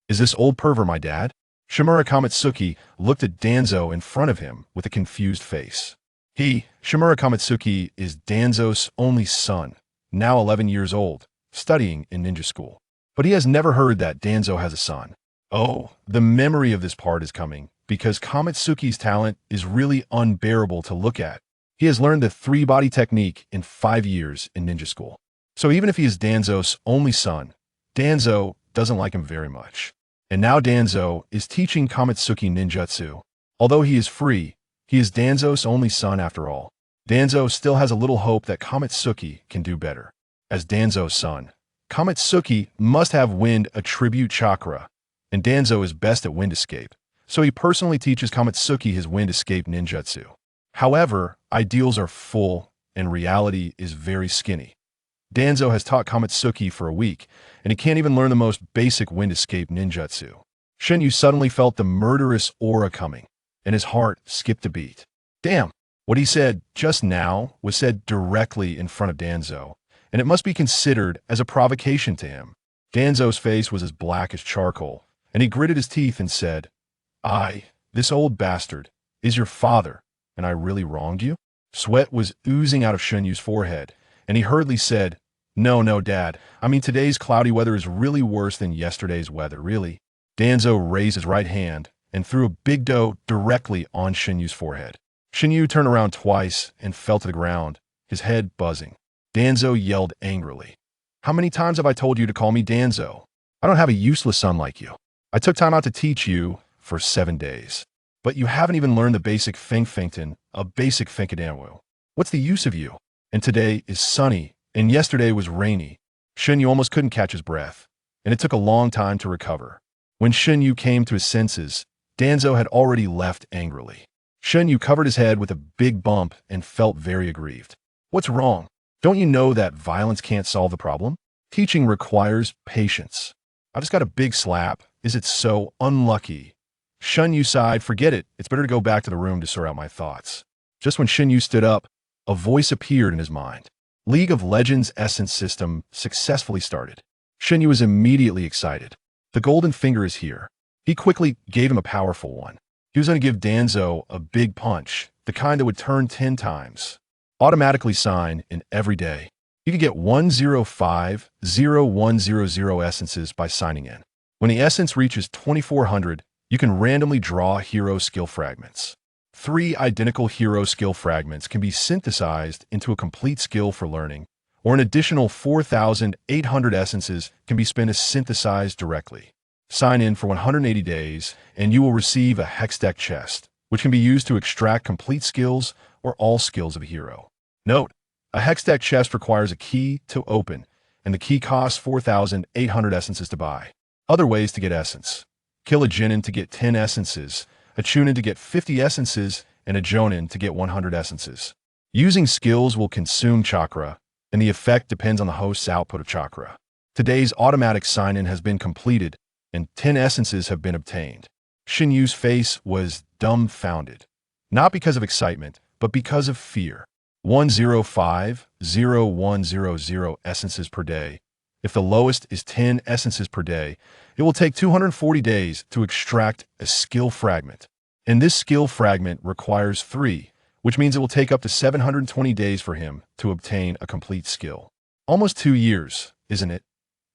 Is this old pervert my dad? Shimura Kamitsuki looked at Danzo in front of him with a confused face. Shimura Kamitsuki, is Danzo's only son, now 11 years old, studying in ninja school. But he has never heard that Danzo has a son. Oh, the memory of this part is coming, because Kamitsuki's talent is really unbearable to look at. He has learned the three-body technique in 5 years in ninja school. So even if he is Danzo's only son, Danzo doesn't like him very much. And now Danzo is teaching Kamitsuki ninjutsu. Although he is free, he is Danzo's only son after all. Danzo still has a little hope that Kamitsuki can do better. As Danzo's son, Kamitsuki must have wind attribute chakra, and Danzo is best at wind escape, so he personally teaches Kamitsuki his wind escape ninjutsu. However, ideals are full, and reality is very skinny. Danzo has taught Kamitsuki for a week, and he can't even learn the most basic wind escape ninjutsu. Shinyu suddenly felt the murderous aura coming, and his heart skipped a beat. Damn, what he said just now was said directly in front of Danzo, and it must be considered as a provocation to him. Danzo's face was as black as charcoal, and he gritted his teeth and said, this old bastard, is your father, and I really wronged you? Sweat was oozing out of Shinyu's forehead, and he hurriedly said, No, Dad. I mean, today's cloudy weather is really worse than yesterday's weather, really. Danzo raised his right hand and threw a big dough directly on Shinyu's forehead. Shinyu turned around twice and fell to the ground, his head buzzing. Danzo yelled angrily. How many times have I told you to call me Danzo? I don't have a useless son like you. I took time out to teach you for 7 days. But you haven't even learned the basic Fengfengten, a basic Fenkadanwu. What's the use of you? And today is sunny, and yesterday was rainy. Shinyu almost couldn't catch his breath, and it took a long time to recover. When Shinyu came to his senses, Danzo had already left angrily. Shinyu covered his head with a big bump and felt very aggrieved. What's wrong? Don't you know that violence can't solve the problem? Teaching requires patience. I just got a big slap. Is it so unlucky? Shinyu sighed. Forget it. It's better to go back to the room to sort out my thoughts. Just when Shinyu stood up, a voice appeared in his mind. League of Legends Essence System successfully started. Shinyu was immediately excited. The golden finger is here. He quickly gave him a powerful one. He was going to give Danzo a big punch, the kind that would turn 10 times. Automatically sign in every day. You can get 105,0100 essences by signing in. When the essence reaches 2,400, you can randomly draw hero skill fragments. 3 identical hero skill fragments can be synthesized into a complete skill for learning, or an additional 4,800 essences can be spent as synthesized directly. Sign in for 180 days, and you will receive a Hextech chest, which can be used to extract complete skills or all skills of a hero. Note, a Hextech chest requires a key to open, and the key costs 4,800 essences to buy. Other ways to get essence. Kill a Jinnin to get 10 essences, a Chunin to get 50 essences, and a Jounin to get 100 essences. Using skills will consume chakra, and the effect depends on the host's output of chakra. Today's automatic sign-in has been completed, and 10 essences have been obtained. Shinyu's face was dumbfounded, not because of excitement, but because of fear. 105,0100 essences per day. If the lowest is 10 essences per day, it will take 240 days to extract a skill fragment. And this skill fragment requires 3, which means it will take up to 720 days for him to obtain a complete skill. Almost 2 years, isn't it?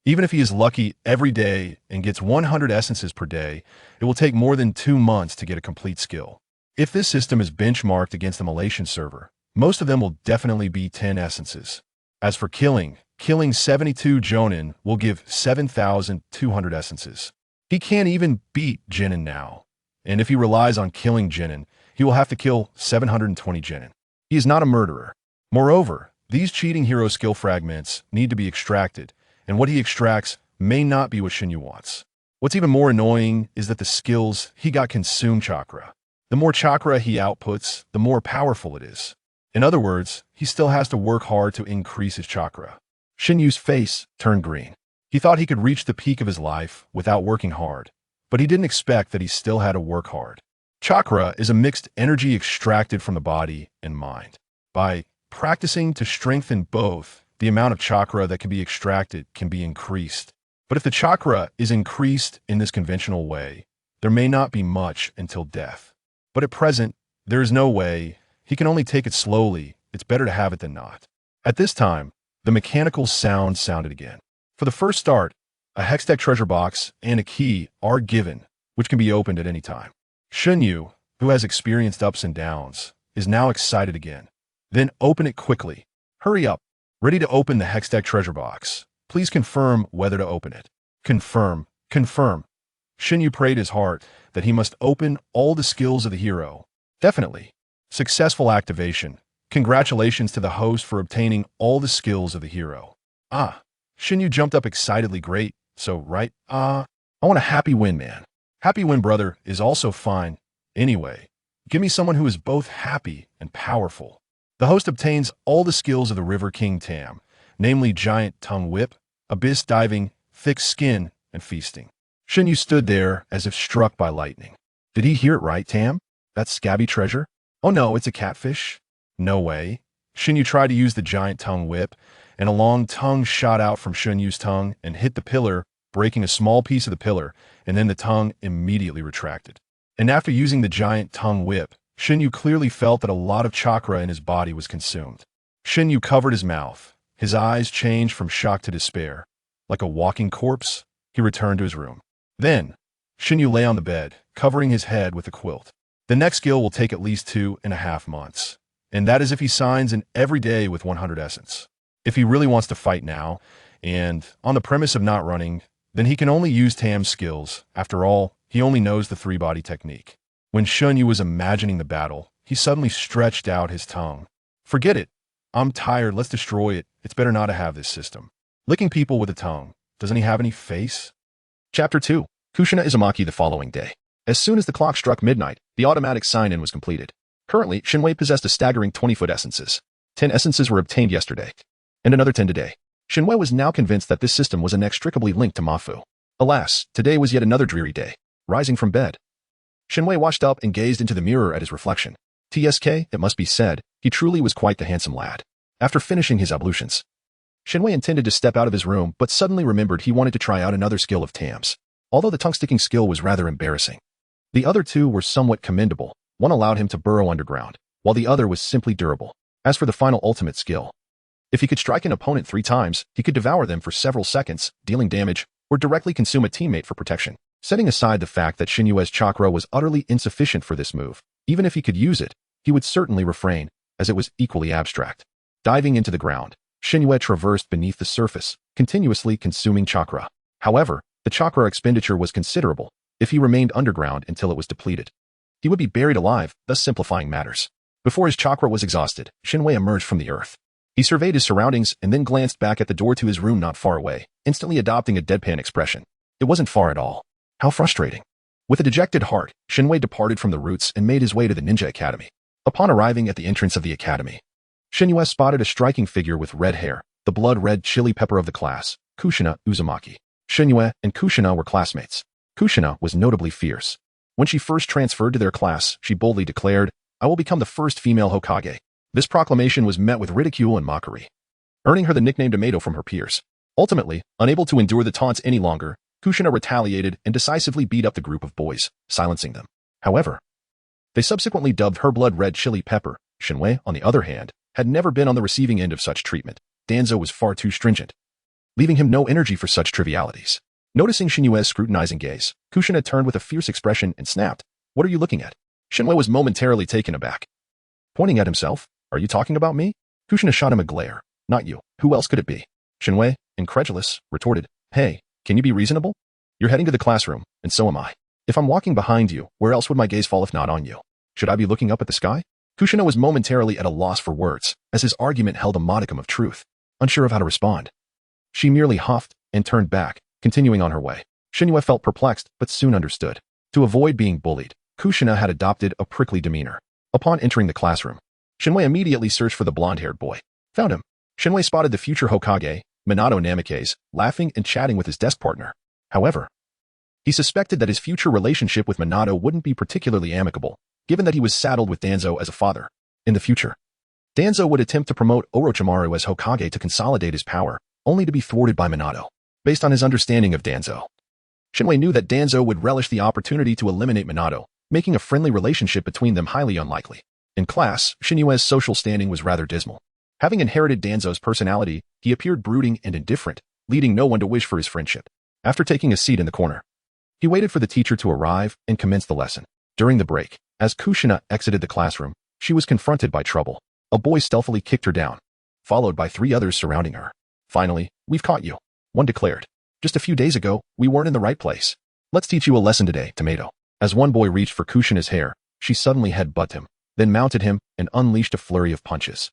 Even if he is lucky every day and gets 100 essences per day, it will take more than 2 months to get a complete skill. If this system is benchmarked against the Malaysian server, most of them will definitely be 10 essences. As for killing 72 Jounin will give 7,200 essences. He can't even beat Jinnin now. And if he relies on killing Jinnin, he will have to kill 720 Jinnin. He is not a murderer. Moreover, these cheating hero skill fragments need to be extracted, and what he extracts may not be what Shinyu wants. What's even more annoying is that the skills he got consume chakra. The more chakra he outputs, the more powerful it is. In other words, he still has to work hard to increase his chakra. Shinyu's face turned green. He thought he could reach the peak of his life without working hard, but he didn't expect that he still had to work hard. Chakra is a mixed energy extracted from the body and mind. By practicing to strengthen both, the amount of chakra that can be extracted can be increased. But if the chakra is increased in this conventional way, there may not be much until death. But at present, there is no way. He can only take it slowly. It's better to have it than not. At this time, the mechanical sound sounded again. For the first start, a Hextech treasure box and a key are given, which can be opened at any time. Shunyu, who has experienced ups and downs, is now excited again. Then open it quickly. Hurry up. Ready to open the Hextech treasure box. Please confirm whether to open it. Confirm. Confirm. Shunyu prayed his heart that he must open all the skills of the hero. Definitely. Successful activation. Congratulations to the host for obtaining all the skills of the hero. Ah. Shunyu jumped up excitedly. Great. So, right? I want a happy win, man. Happy win, brother, is also fine. Anyway, give me someone who is both happy and powerful. The host obtains all the skills of the River King Tam, namely Giant Tongue Whip, Abyss Diving, Thick Skin, and Feasting. Shunyu stood there as if struck by lightning. Did he hear it right, Tam? That scabby treasure? Oh no, it's a catfish? No way. Shunyu tried to use the Giant Tongue Whip, and a long tongue shot out from Shunyu's tongue and hit the pillar, breaking a small piece of the pillar, and then the tongue immediately retracted. And after using the Giant Tongue Whip, Shunyu clearly felt that a lot of chakra in his body was consumed. Shunyu covered his mouth. His eyes changed from shock to despair. Like a walking corpse, he returned to his room. Then, Shunyu lay on the bed, covering his head with a quilt. The next skill will take at least 2.5 months. And that is if he signs in every day with 100 essence. If he really wants to fight now, and on the premise of not running, then he can only use Tam's skills. After all, he only knows the three-body technique. When Shunyu was imagining the battle, he suddenly stretched out his tongue. Forget it. I'm tired. Let's destroy it. It's better not to have this system. Licking people with a tongue. Doesn't he have any face? Chapter 2. Kushina Izumaki the following day. As soon as the clock struck midnight, the automatic sign-in was completed. Currently, Shinwei possessed a staggering 20-foot essences. 10 essences were obtained yesterday, and another 10 today. Shinwei was now convinced that this system was inextricably linked to Mafu. Alas, today was yet another dreary day. Rising from bed, Shinwei washed up and gazed into the mirror at his reflection. TSK, it must be said, he truly was quite the handsome lad. After finishing his ablutions, Shinwei intended to step out of his room but suddenly remembered he wanted to try out another skill of Tam's. Although the tongue-sticking skill was rather embarrassing, the other two were somewhat commendable. One allowed him to burrow underground, while the other was simply durable. As for the final ultimate skill, if he could strike an opponent 3 times, he could devour them for several seconds, dealing damage, or directly consume a teammate for protection. Setting aside the fact that Shinyue's chakra was utterly insufficient for this move, even if he could use it, he would certainly refrain, as it was equally abstract. Diving into the ground, Shinyue traversed beneath the surface, continuously consuming chakra. However, the chakra expenditure was considerable. If he remained underground until it was depleted, he would be buried alive, thus simplifying matters. Before his chakra was exhausted, Shinwei emerged from the earth. He surveyed his surroundings and then glanced back at the door to his room not far away, instantly adopting a deadpan expression. It wasn't far at all. How frustrating. With a dejected heart, Shinwei departed from the roots and made his way to the Ninja Academy. Upon arriving at the entrance of the academy, Shinwei spotted a striking figure with red hair, the blood-red chili pepper of the class, Kushina Uzumaki. Shinwei and Kushina were classmates. Kushina was notably fierce. When she first transferred to their class, she boldly declared, "I will become the first female Hokage." This proclamation was met with ridicule and mockery, earning her the nickname Tomato from her peers. Ultimately, unable to endure the taunts any longer, Kushina retaliated and decisively beat up the group of boys, silencing them. However, they subsequently dubbed her blood-red chili pepper. Shinwei, on the other hand, had never been on the receiving end of such treatment. Danzo was far too stringent, leaving him no energy for such trivialities. Noticing Shinyue's scrutinizing gaze, Kushina turned with a fierce expression and snapped, "What are you looking at?" Shinwei was momentarily taken aback. Pointing at himself, "Are you talking about me?" Kushina shot him a glare. "Not you. Who else could it be?" Shinwei, incredulous, retorted, "Hey, can you be reasonable? You're heading to the classroom, and so am I. If I'm walking behind you, where else would my gaze fall if not on you? Should I be looking up at the sky?" Kushina was momentarily at a loss for words, as his argument held a modicum of truth. Unsure of how to respond, she merely huffed and turned back, continuing on her way. Shinwei felt perplexed, but soon understood. To avoid being bullied, Kushina had adopted a prickly demeanor. Upon entering the classroom, Shinwei immediately searched for the blonde-haired boy. Found him. Shinwei spotted the future Hokage, Minato Namikaze, laughing and chatting with his desk partner. However, he suspected that his future relationship with Minato wouldn't be particularly amicable, given that he was saddled with Danzo as a father. In the future, Danzo would attempt to promote Orochimaru as Hokage to consolidate his power, only to be thwarted by Minato. based on his understanding of Danzo. Shinwei knew that Danzo would relish the opportunity to eliminate Minato, making a friendly relationship between them highly unlikely. In class, Shinue's social standing was rather dismal. Having inherited Danzo's personality, he appeared brooding and indifferent, leading no one to wish for his friendship. After taking a seat in the corner, he waited for the teacher to arrive and commence the lesson. During the break, as Kushina exited the classroom, she was confronted by trouble. A boy stealthily kicked her down, followed by 3 others surrounding her. Finally, "We've caught you," one declared. "Just a few days ago, we weren't in the right place. Let's teach you a lesson today, tomato." As one boy reached for Kushina's hair, she suddenly headbutted him, then mounted him and unleashed a flurry of punches.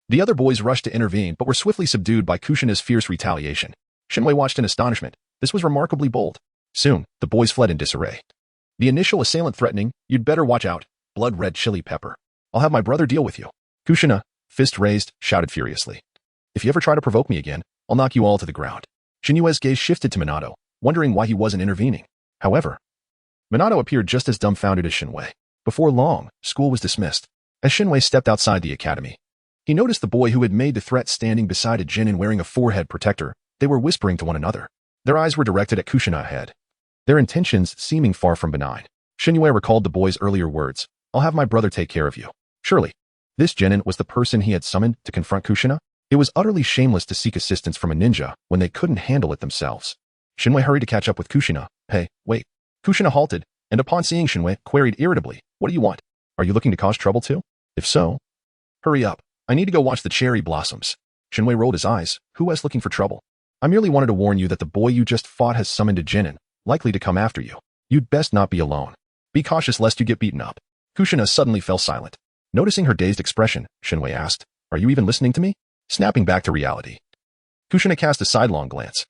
The other boys rushed to intervene but were swiftly subdued by Kushina's fierce retaliation. Shinwei watched in astonishment. This was remarkably bold. Soon, the boys fled in disarray. The initial assailant threatening, "You'd better watch out, blood-red chili pepper. I'll have my brother deal with you." Kushina, fist raised, shouted furiously. "If you ever try to provoke me again, I'll knock you all to the ground." Shinue's gaze shifted to Minato, wondering why he wasn't intervening. However, Minato appeared just as dumbfounded as Shinwei. Before long, school was dismissed. As Shinwei stepped outside the academy, he noticed the boy who had made the threat standing beside a Jounin wearing a forehead protector. They were whispering to one another. Their eyes were directed at Kushina ahead, their intentions seeming far from benign. Shinwei recalled the boy's earlier words, "I'll have my brother take care of you." Surely, this Jounin was the person he had summoned to confront Kushina? It was utterly shameless to seek assistance from a ninja when they couldn't handle it themselves. Shinwei hurried to catch up with Kushina. "Hey, wait." Kushina halted, and upon seeing Shinwei, queried irritably, "What do you want? Are you looking to cause trouble too? If so, hurry up. I need to go watch the cherry blossoms." Shinwei rolled his eyes. "Who was looking for trouble? I merely wanted to warn you that the boy you just fought has summoned a Jounin, likely to come after you. You'd best not be alone. Be cautious lest you get beaten up." Kushina suddenly fell silent. Noticing her dazed expression, Shinwei asked, "Are you even listening to me?" Snapping back to reality, Kushina cast a sidelong glance.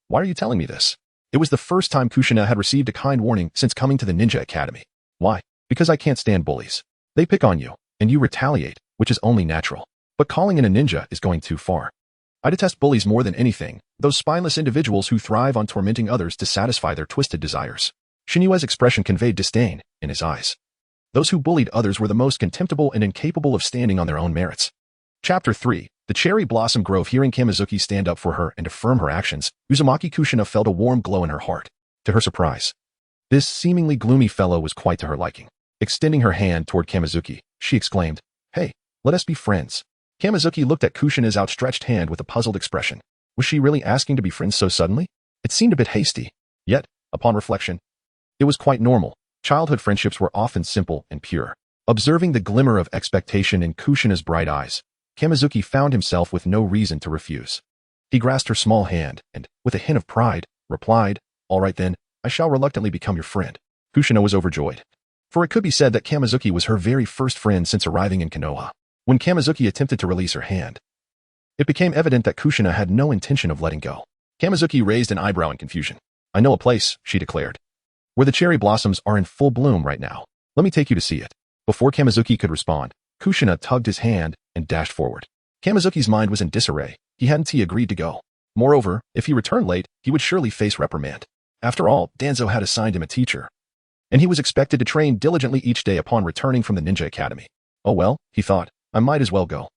Why are you telling me this?" It was the first time Kushina had received a kind warning since coming to the Ninja Academy. "Why? Because I can't stand bullies. They pick on you, and you retaliate, which is only natural. But calling in a ninja is going too far. I detest bullies more than anything, those spineless individuals who thrive on tormenting others to satisfy their twisted desires." Shinue's expression conveyed disdain in his eyes. Those who bullied others were the most contemptible and incapable of standing on their own merits. Chapter 3. The Cherry Blossom Grove. Hearing Kamizuki stand up for her and affirm her actions, Uzumaki Kushina felt a warm glow in her heart. To her surprise, this seemingly gloomy fellow was quite to her liking. Extending her hand toward Kamizuki, she exclaimed, "Hey, let us be friends." Kamizuki looked at Kushina's outstretched hand with a puzzled expression. Was she really asking to be friends so suddenly? It seemed a bit hasty. Yet, upon reflection, it was quite normal. Childhood friendships were often simple and pure. Observing the glimmer of expectation in Kushina's bright eyes, Kamizuki found himself with no reason to refuse. He grasped her small hand and, with a hint of pride, replied, "All right then, I shall reluctantly become your friend." Kushina was overjoyed. For it could be said that Kamizuki was her very first friend since arriving in Konoha. When Kamizuki attempted to release her hand, it became evident that Kushina had no intention of letting go. Kamizuki raised an eyebrow in confusion. "I know a place," she declared, "where the cherry blossoms are in full bloom right now. Let me take you to see it." Before Kamizuki could respond, Kushina tugged his hand and dashed forward. Kamizuki's mind was in disarray. He hadn't agreed to go. Moreover, if he returned late, he would surely face reprimand. After all, Danzo had assigned him a teacher, and he was expected to train diligently each day upon returning from the Ninja Academy. Oh well, he thought, I might as well go.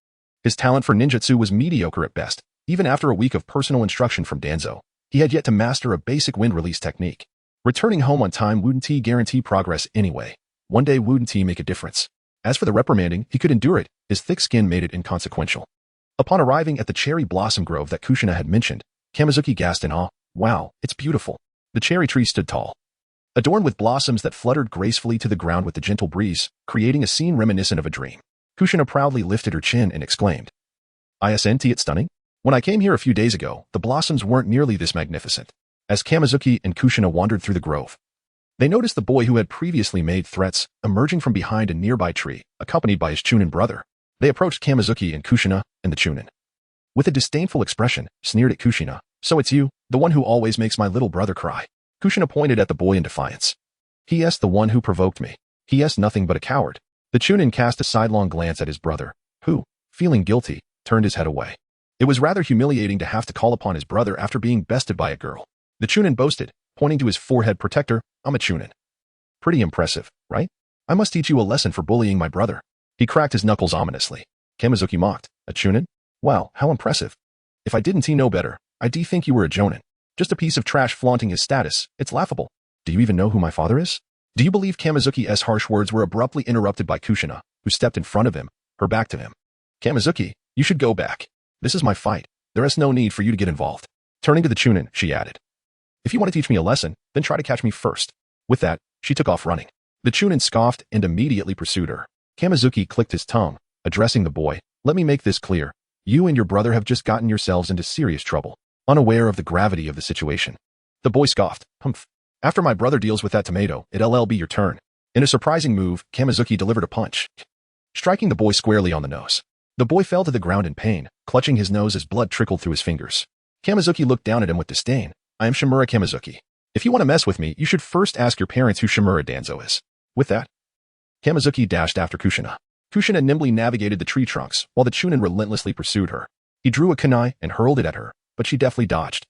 His talent for ninjutsu was mediocre at best. Even after a week of personal instruction from Danzo, he had yet to master a basic wind release technique. Returning home on time wouldn't guarantee progress anyway. One day wouldn't make a difference. As for the reprimanding, he could endure it. His thick skin made it inconsequential. Upon arriving at the cherry blossom grove that Kushina had mentioned, Kamizuki gasped in awe. Wow, it's beautiful. The cherry tree stood tall, adorned with blossoms that fluttered gracefully to the ground with the gentle breeze, creating a scene reminiscent of a dream. Kushina proudly lifted her chin and exclaimed, "Isn't it stunning? When I came here a few days ago, the blossoms weren't nearly this magnificent." As Kamizuki and Kushina wandered through the grove, they noticed the boy who had previously made threats emerging from behind a nearby tree, accompanied by his Chunin brother. They approached Kamizuki and Kushina and the Chunin. With a disdainful expression, sneered at Kushina. "So it's you, the one who always makes my little brother cry." Kushina pointed at the boy in defiance. "He the one who provoked me. He nothing but a coward." The Chunin cast a sidelong glance at his brother, who, feeling guilty, turned his head away. It was rather humiliating to have to call upon his brother after being bested by a girl. The Chunin boasted, pointing to his forehead protector, "I'm a Chunin." "Pretty impressive, right? I must teach you a lesson for bullying my brother." He cracked his knuckles ominously. Kamizuki mocked, "A Chunin? Wow, how impressive. If I didn't know better, I'd think you were a Jounin." Just a piece of trash flaunting his status. It's laughable. Do you even know who my father is? Do you believe Kamizuki's harsh words were abruptly interrupted by Kushina, who stepped in front of him, her back to him? Kamizuki, you should go back. This is my fight. There is no need for you to get involved. Turning to the Jounin, she added. If you want to teach me a lesson, then try to catch me first. With that, she took off running. The Jounin scoffed and immediately pursued her. Kamizuki clicked his tongue, addressing the boy. Let me make this clear. You and your brother have just gotten yourselves into serious trouble, unaware of the gravity of the situation. The boy scoffed. Humph. After my brother deals with that tomato, it'll be your turn. In a surprising move, Kamizuki delivered a punch, striking the boy squarely on the nose. The boy fell to the ground in pain, clutching his nose as blood trickled through his fingers. Kamizuki looked down at him with disdain. I am Shimura Kamizuki. If you want to mess with me, you should first ask your parents who Shimura Danzo is. With that, Kamizuki dashed after Kushina. Kushina nimbly navigated the tree trunks, while the Jounin relentlessly pursued her. He drew a kunai and hurled it at her, but she deftly dodged.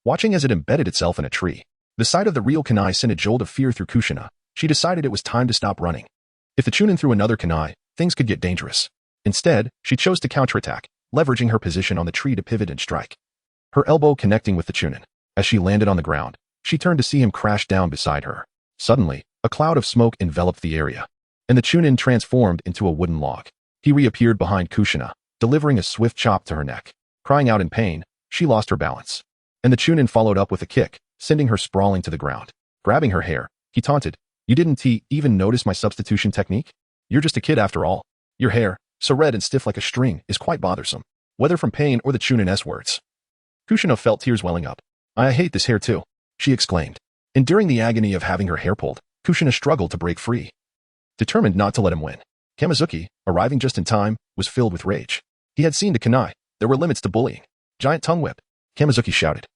Watching as it embedded itself in a tree, the sight of the real kunai sent a jolt of fear through Kushina. She decided it was time to stop running. If the Jounin threw another kunai, things could get dangerous. Instead, she chose to counterattack, leveraging her position on the tree to pivot and strike. Her elbow connecting with the Jounin. As she landed on the ground, she turned to see him crash down beside her. Suddenly, a cloud of smoke enveloped the area, and the Jounin transformed into a wooden log. He reappeared behind Kushina, delivering a swift chop to her neck. Crying out in pain, she lost her balance, and the Jounin followed up with a kick, sending her sprawling to the ground. Grabbing her hair, he taunted, You didn't even notice my substitution technique? You're just a kid after all. Your hair, so red and stiff like a string, is quite bothersome, whether from pain or the Jounin's words. Kushina felt tears welling up. I hate this hair too, she exclaimed. Enduring the agony of having her hair pulled, Kushina struggled to break free, determined not to let him win. Kamizuki, arriving just in time, was filled with rage. He had seen the kunai. There were limits to bullying. Giant tongue whip, Kamizuki shouted,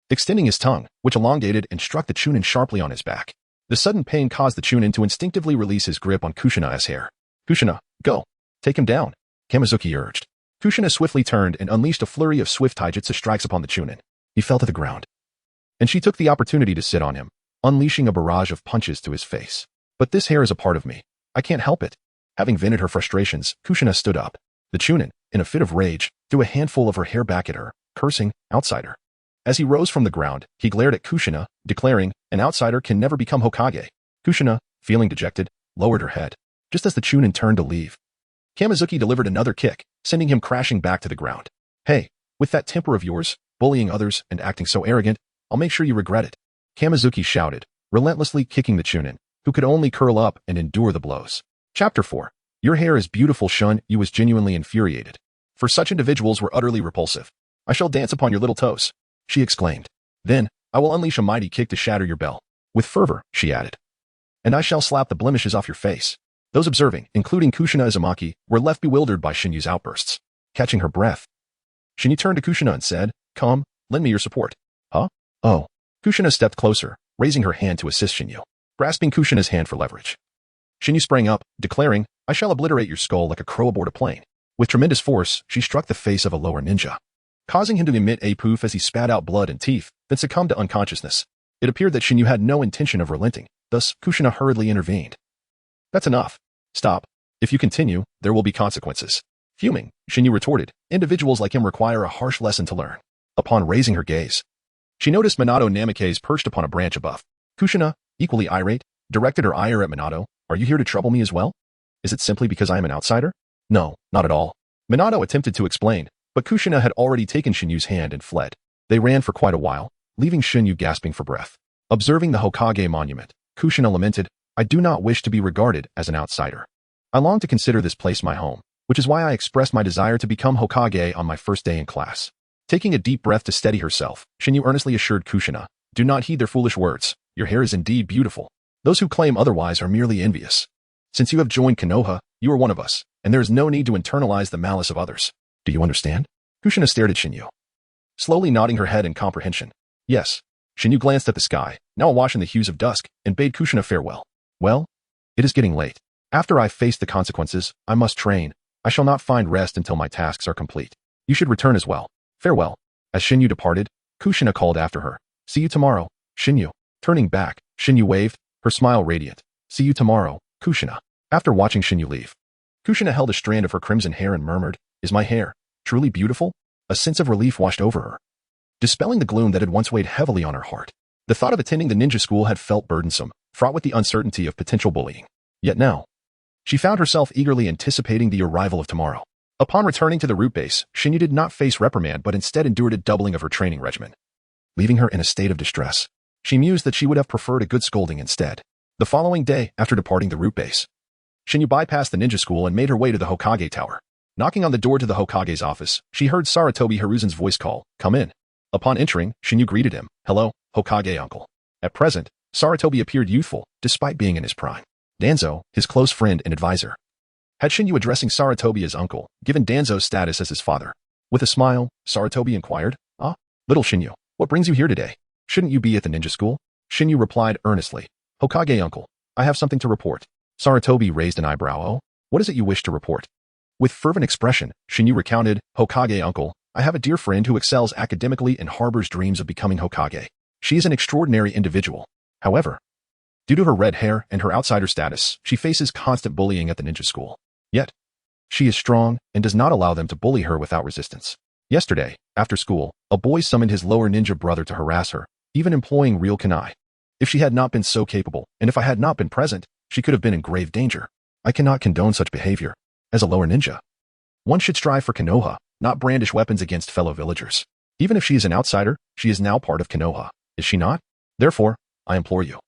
extending his tongue, which elongated and struck the Jounin sharply on his back. The sudden pain caused the Jounin to instinctively release his grip on Kushina's hair. Kushina, go. Take him down, Kamizuki urged. Kushina swiftly turned and unleashed a flurry of swift taijutsu strikes upon the Jounin. He fell to the ground, and she took the opportunity to sit on him, unleashing a barrage of punches to his face. But this hair is a part of me. I can't help it. Having vented her frustrations, Kushina stood up. The Jounin, in a fit of rage, threw a handful of her hair back at her, cursing, outsider. As he rose from the ground, he glared at Kushina, declaring, an outsider can never become Hokage. Kushina, feeling dejected, lowered her head, just as the Jounin turned to leave. Kamizuki delivered another kick, sending him crashing back to the ground. Hey, with that temper of yours, bullying others and acting so arrogant, I'll make sure you regret it, Kamizuki shouted, relentlessly kicking the Jounin, who could only curl up and endure the blows. Chapter 4. Your hair is beautiful, Shun. You was genuinely infuriated. For such individuals were utterly repulsive. I shall dance upon your little toes, she exclaimed. Then, I will unleash a mighty kick to shatter your bell. With fervor, she added. And I shall slap the blemishes off your face. Those observing, including Kushina Izumaki, were left bewildered by Shinyu's outbursts. Catching her breath, Shinyu turned to Kushina and said, Come, lend me your support. Huh? Oh. Kushina stepped closer, raising her hand to assist Shinyu, grasping Kushina's hand for leverage. Shinyu sprang up, declaring, I shall obliterate your skull like a crow aboard a plane. With tremendous force, she struck the face of a lower ninja, causing him to emit a poof as he spat out blood and teeth, then succumbed to unconsciousness. It appeared that Shinyu had no intention of relenting, thus Kushina hurriedly intervened. That's enough. Stop. If you continue, there will be consequences. Fuming, Shinyu retorted, individuals like him require a harsh lesson to learn. Upon raising her gaze, she noticed Minato Namikaze perched upon a branch above. Kushina, equally irate, directed her ire at Minato. Are you here to trouble me as well? Is it simply because I am an outsider? No, not at all. Minato attempted to explain, but Kushina had already taken Shinyu's hand and fled. They ran for quite a while, leaving Shinyu gasping for breath. Observing the Hokage monument, Kushina lamented, I do not wish to be regarded as an outsider. I long to consider this place my home, which is why I expressed my desire to become Hokage on my first day in class. Taking a deep breath to steady herself, Shinyu earnestly assured Kushina, do not heed their foolish words. Your hair is indeed beautiful. Those who claim otherwise are merely envious. Since you have joined Konoha, you are one of us, and there is no need to internalize the malice of others. Do you understand? Kushina stared at Shinyu, slowly nodding her head in comprehension. Yes. Shinyu glanced at the sky, now awash in the hues of dusk, and bade Kushina farewell. Well, it is getting late. After I face the consequences, I must train. I shall not find rest until my tasks are complete. You should return as well. Farewell. As Shinyu departed, Kushina called after her. See you tomorrow, Shinyu. Turning back, Shinyu waved, her smile radiant. See you tomorrow, Kushina. After watching Shinyu leave, Kushina held a strand of her crimson hair and murmured, Is my hair truly beautiful? A sense of relief washed over her. dispelling the gloom that had once weighed heavily on her heart. The thought of attending the ninja school had felt burdensome, fraught with the uncertainty of potential bullying. Yet now, she found herself eagerly anticipating the arrival of tomorrow. Upon returning to the root base, Shinyu did not face reprimand but instead endured a doubling of her training regimen. Leaving her in a state of distress, she mused that she would have preferred a good scolding instead. The following day, after departing the root base, Shinyu bypassed the ninja school and made her way to the Hokage tower. Knocking on the door to the Hokage's office, she heard Sarutobi Hiruzen's voice call, "Come in." Upon entering, Shinyu greeted him, "Hello, Hokage uncle." At present, Sarutobi appeared youthful, despite being in his prime. Danzo, his close friend and advisor, had Shinyu addressing Sarutobi as uncle, given Danzo's status as his father. With a smile, Sarutobi inquired, "Ah, little Shinyu, what brings you here today? Shouldn't you be at the ninja school?" Shinyu replied earnestly, "Hokage uncle, I have something to report." Sarutobi raised an eyebrow. "Oh, what is it you wish to report?" With fervent expression, Shinyu recounted, "Hokage uncle, I have a dear friend who excels academically and harbors dreams of becoming Hokage. She is an extraordinary individual. However, due to her red hair and her outsider status, she faces constant bullying at the ninja school. Yet, she is strong and does not allow them to bully her without resistance. Yesterday, after school, a boy summoned his lower ninja brother to harass her, even employing real kunai. If she had not been so capable, and if I had not been present, she could have been in grave danger. I cannot condone such behavior. As a lower ninja, one should strive for Konoha, not brandish weapons against fellow villagers. Even if she is an outsider, she is now part of Konoha, is she not? Therefore, I implore you,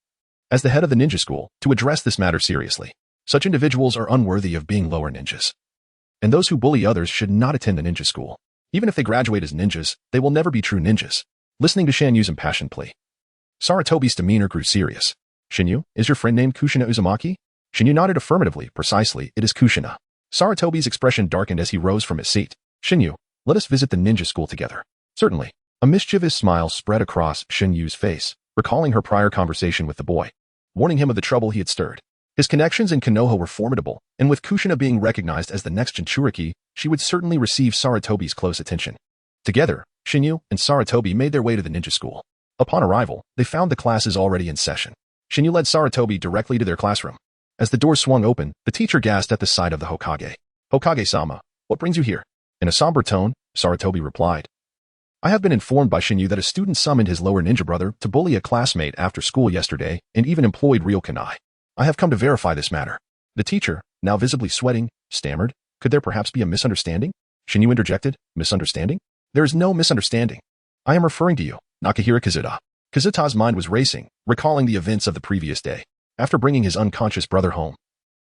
as the head of the ninja school, to address this matter seriously. Such individuals are unworthy of being lower ninjas. And those who bully others should not attend the ninja school. Even if they graduate as ninjas, they will never be true ninjas." Listening to Shanyu's impassioned plea, Sarutobi's demeanor grew serious. "Shinyu, is your friend named Kushina Uzumaki?" Shinyu nodded affirmatively. "Precisely, it is Kushina." Sarutobi's expression darkened as he rose from his seat. "Shinyu, let us visit the ninja school together." "Certainly." A mischievous smile spread across Shinyu's face, recalling her prior conversation with the boy, warning him of the trouble he had stirred. His connections in Konoha were formidable, and with Kushina being recognized as the next Jinchuriki, she would certainly receive Sarutobi's close attention. Together, Shinyu and Sarutobi made their way to the ninja school. Upon arrival, they found the classes already in session. Shinyu led Sarutobi directly to their classroom. As the door swung open, the teacher gasped at the sight of the Hokage. "Hokage-sama, what brings you here?" In a somber tone, Sarutobi replied, "I have been informed by Shinyu that a student summoned his lower ninja brother to bully a classmate after school yesterday and even employed real kunai. I have come to verify this matter." The teacher, now visibly sweating, stammered, "Could there perhaps be a misunderstanding?" Shinyu interjected, "Misunderstanding? There is no misunderstanding. I am referring to you, Nakahira Kazuta." Kazuta's mind was racing, recalling the events of the previous day. After bringing his unconscious brother home,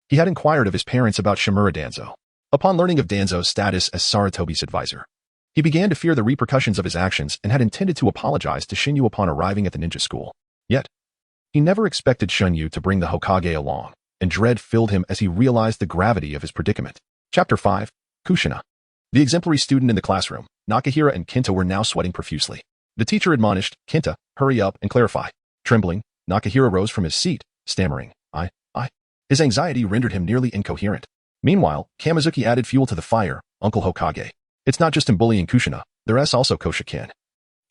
he had inquired of his parents about Shimura Danzo. Upon learning of Danzo's status as Sarutobi's advisor, he began to fear the repercussions of his actions and had intended to apologize to Shinyu upon arriving at the ninja school. Yet, he never expected Shinyu to bring the Hokage along, and dread filled him as he realized the gravity of his predicament. Chapter 5, Kushina. The exemplary student in the classroom, Nakahira and Kenta were now sweating profusely. The teacher admonished, "Kenta, hurry up and clarify." Trembling, Nakahira rose from his seat, stammering, I. His anxiety rendered him nearly incoherent. Meanwhile, Kamizuki added fuel to the fire, "Uncle Hokage. It's not just him bullying Kushina, there's also Koshiken,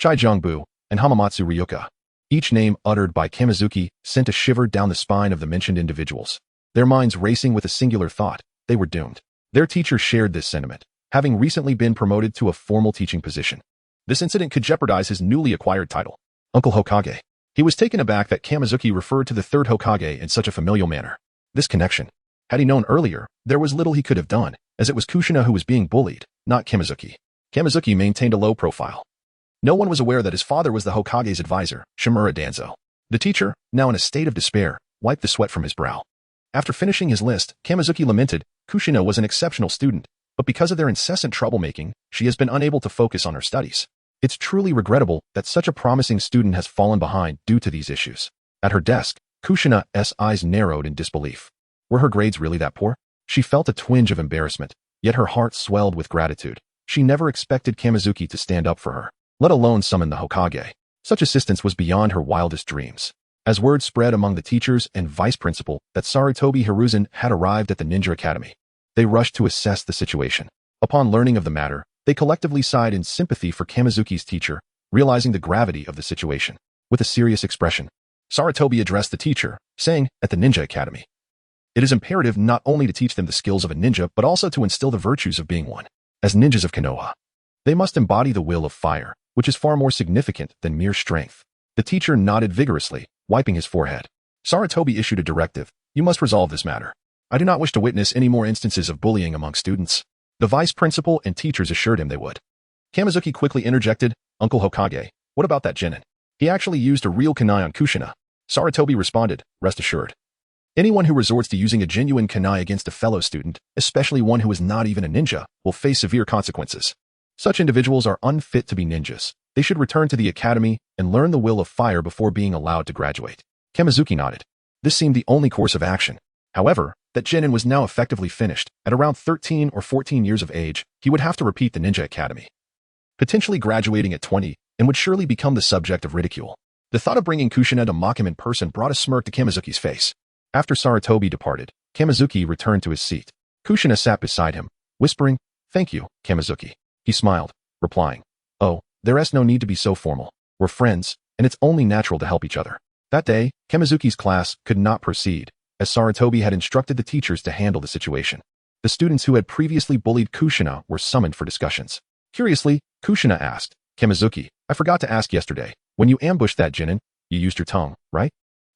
Chijongbu, and Hamamatsu Ryuka." Each name uttered by Kamizuki sent a shiver down the spine of the mentioned individuals. Their minds racing with a singular thought, they were doomed. Their teacher shared this sentiment, having recently been promoted to a formal teaching position. This incident could jeopardize his newly acquired title, Uncle Hokage. He was taken aback that Kamizuki referred to the third Hokage in such a familial manner. This connection. Had he known earlier, there was little he could have done, as it was Kushina who was being bullied, not Kamizuki. Kamizuki maintained a low profile. No one was aware that his father was the Hokage's advisor, Shimura Danzo. The teacher, now in a state of despair, wiped the sweat from his brow. After finishing his list, Kamizuki lamented, "Kushina was an exceptional student, but because of their incessant troublemaking, she has been unable to focus on her studies. It's truly regrettable that such a promising student has fallen behind due to these issues." At her desk, Kushina's eyes narrowed in disbelief. Were her grades really that poor? She felt a twinge of embarrassment, yet her heart swelled with gratitude. She never expected Kamizuki to stand up for her, let alone summon the Hokage. Such assistance was beyond her wildest dreams. As word spread among the teachers and vice principal that Sarutobi Hiruzen had arrived at the Ninja Academy, they rushed to assess the situation. Upon learning of the matter, they collectively sighed in sympathy for Kamizuki's teacher, realizing the gravity of the situation. With a serious expression, Sarutobi addressed the teacher, saying, "At the Ninja Academy, it is imperative not only to teach them the skills of a ninja but also to instill the virtues of being one. As ninjas of Konoha, they must embody the will of fire, which is far more significant than mere strength. The teacher nodded vigorously, wiping his forehead. Sarutobi issued a directive. You must resolve this matter. I do not wish to witness any more instances of bullying among students. The vice principal and teachers assured him they would. Kamizuki quickly interjected, Uncle Hokage, what about that Jounin? He actually used a real kunai on Kushina. Sarutobi responded, rest assured. Anyone who resorts to using a genuine kunai against a fellow student, especially one who is not even a ninja, will face severe consequences. Such individuals are unfit to be ninjas. They should return to the academy and learn the will of fire before being allowed to graduate. Kamizuki nodded. This seemed the only course of action. However, that Jounin was now effectively finished. At around 13 or 14 years of age, he would have to repeat the ninja academy. Potentially graduating at 20, and would surely become the subject of ridicule. The thought of bringing Kushina to mock him in person brought a smirk to Kamizuki's face. After Sarutobi departed, Kamizuki returned to his seat. Kushina sat beside him, whispering, Thank you, Kamizuki. He smiled, replying, Oh, there's no need to be so formal. We're friends, and it's only natural to help each other. That day, Kamizuki's class could not proceed, as Sarutobi had instructed the teachers to handle the situation. The students who had previously bullied Kushina were summoned for discussions. Curiously, Kushina asked, Kamizuki, I forgot to ask yesterday, when you ambushed that Jounin, you used your tongue, right?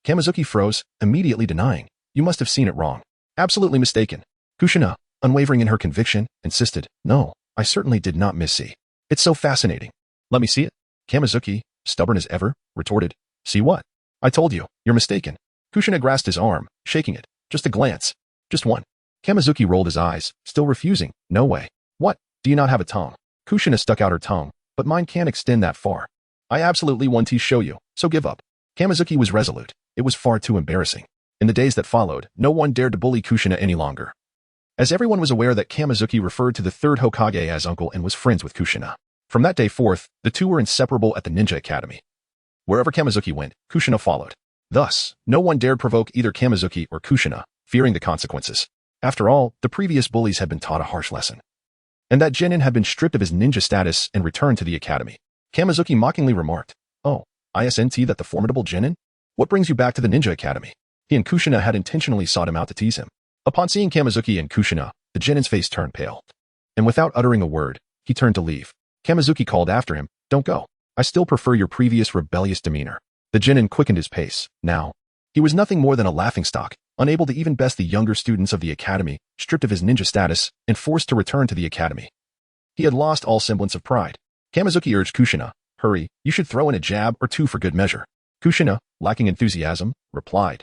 Kamizuki froze, immediately denying, You must have seen it wrong. Absolutely mistaken. Kushina, unwavering in her conviction, insisted, No, I certainly did not missee. It's so fascinating. Let me see it. Kamizuki, stubborn as ever, retorted, See what? I told you, you're mistaken. Kushina grasped his arm, shaking it. Just a glance. Just one. Kamizuki rolled his eyes, still refusing. No way. What? Do you not have a tongue? Kushina stuck out her tongue, but mine can't extend that far. I absolutely want to show you, so give up. Kamizuki was resolute. It was far too embarrassing. In the days that followed, no one dared to bully Kushina any longer. As everyone was aware that Kamizuki referred to the third Hokage as uncle and was friends with Kushina. From that day forth, the two were inseparable at the Ninja Academy. Wherever Kamizuki went, Kushina followed. Thus, no one dared provoke either Kamizuki or Kushina, fearing the consequences. After all, the previous bullies had been taught a harsh lesson. And that Jounin had been stripped of his ninja status and returned to the academy. Kamizuki mockingly remarked, Oh, isn't that the formidable Jounin? What brings you back to the ninja academy? He and Kushina had intentionally sought him out to tease him. Upon seeing Kamizuki and Kushina, the Jounin's face turned pale. And without uttering a word, he turned to leave. Kamizuki called after him, Don't go. I still prefer your previous rebellious demeanor. The Jounin quickened his pace. Now, he was nothing more than a laughingstock, unable to even best the younger students of the academy, stripped of his ninja status, and forced to return to the academy. He had lost all semblance of pride. Kamizuki urged Kushina, Hurry, you should throw in a jab or two for good measure. Kushina, lacking enthusiasm, replied,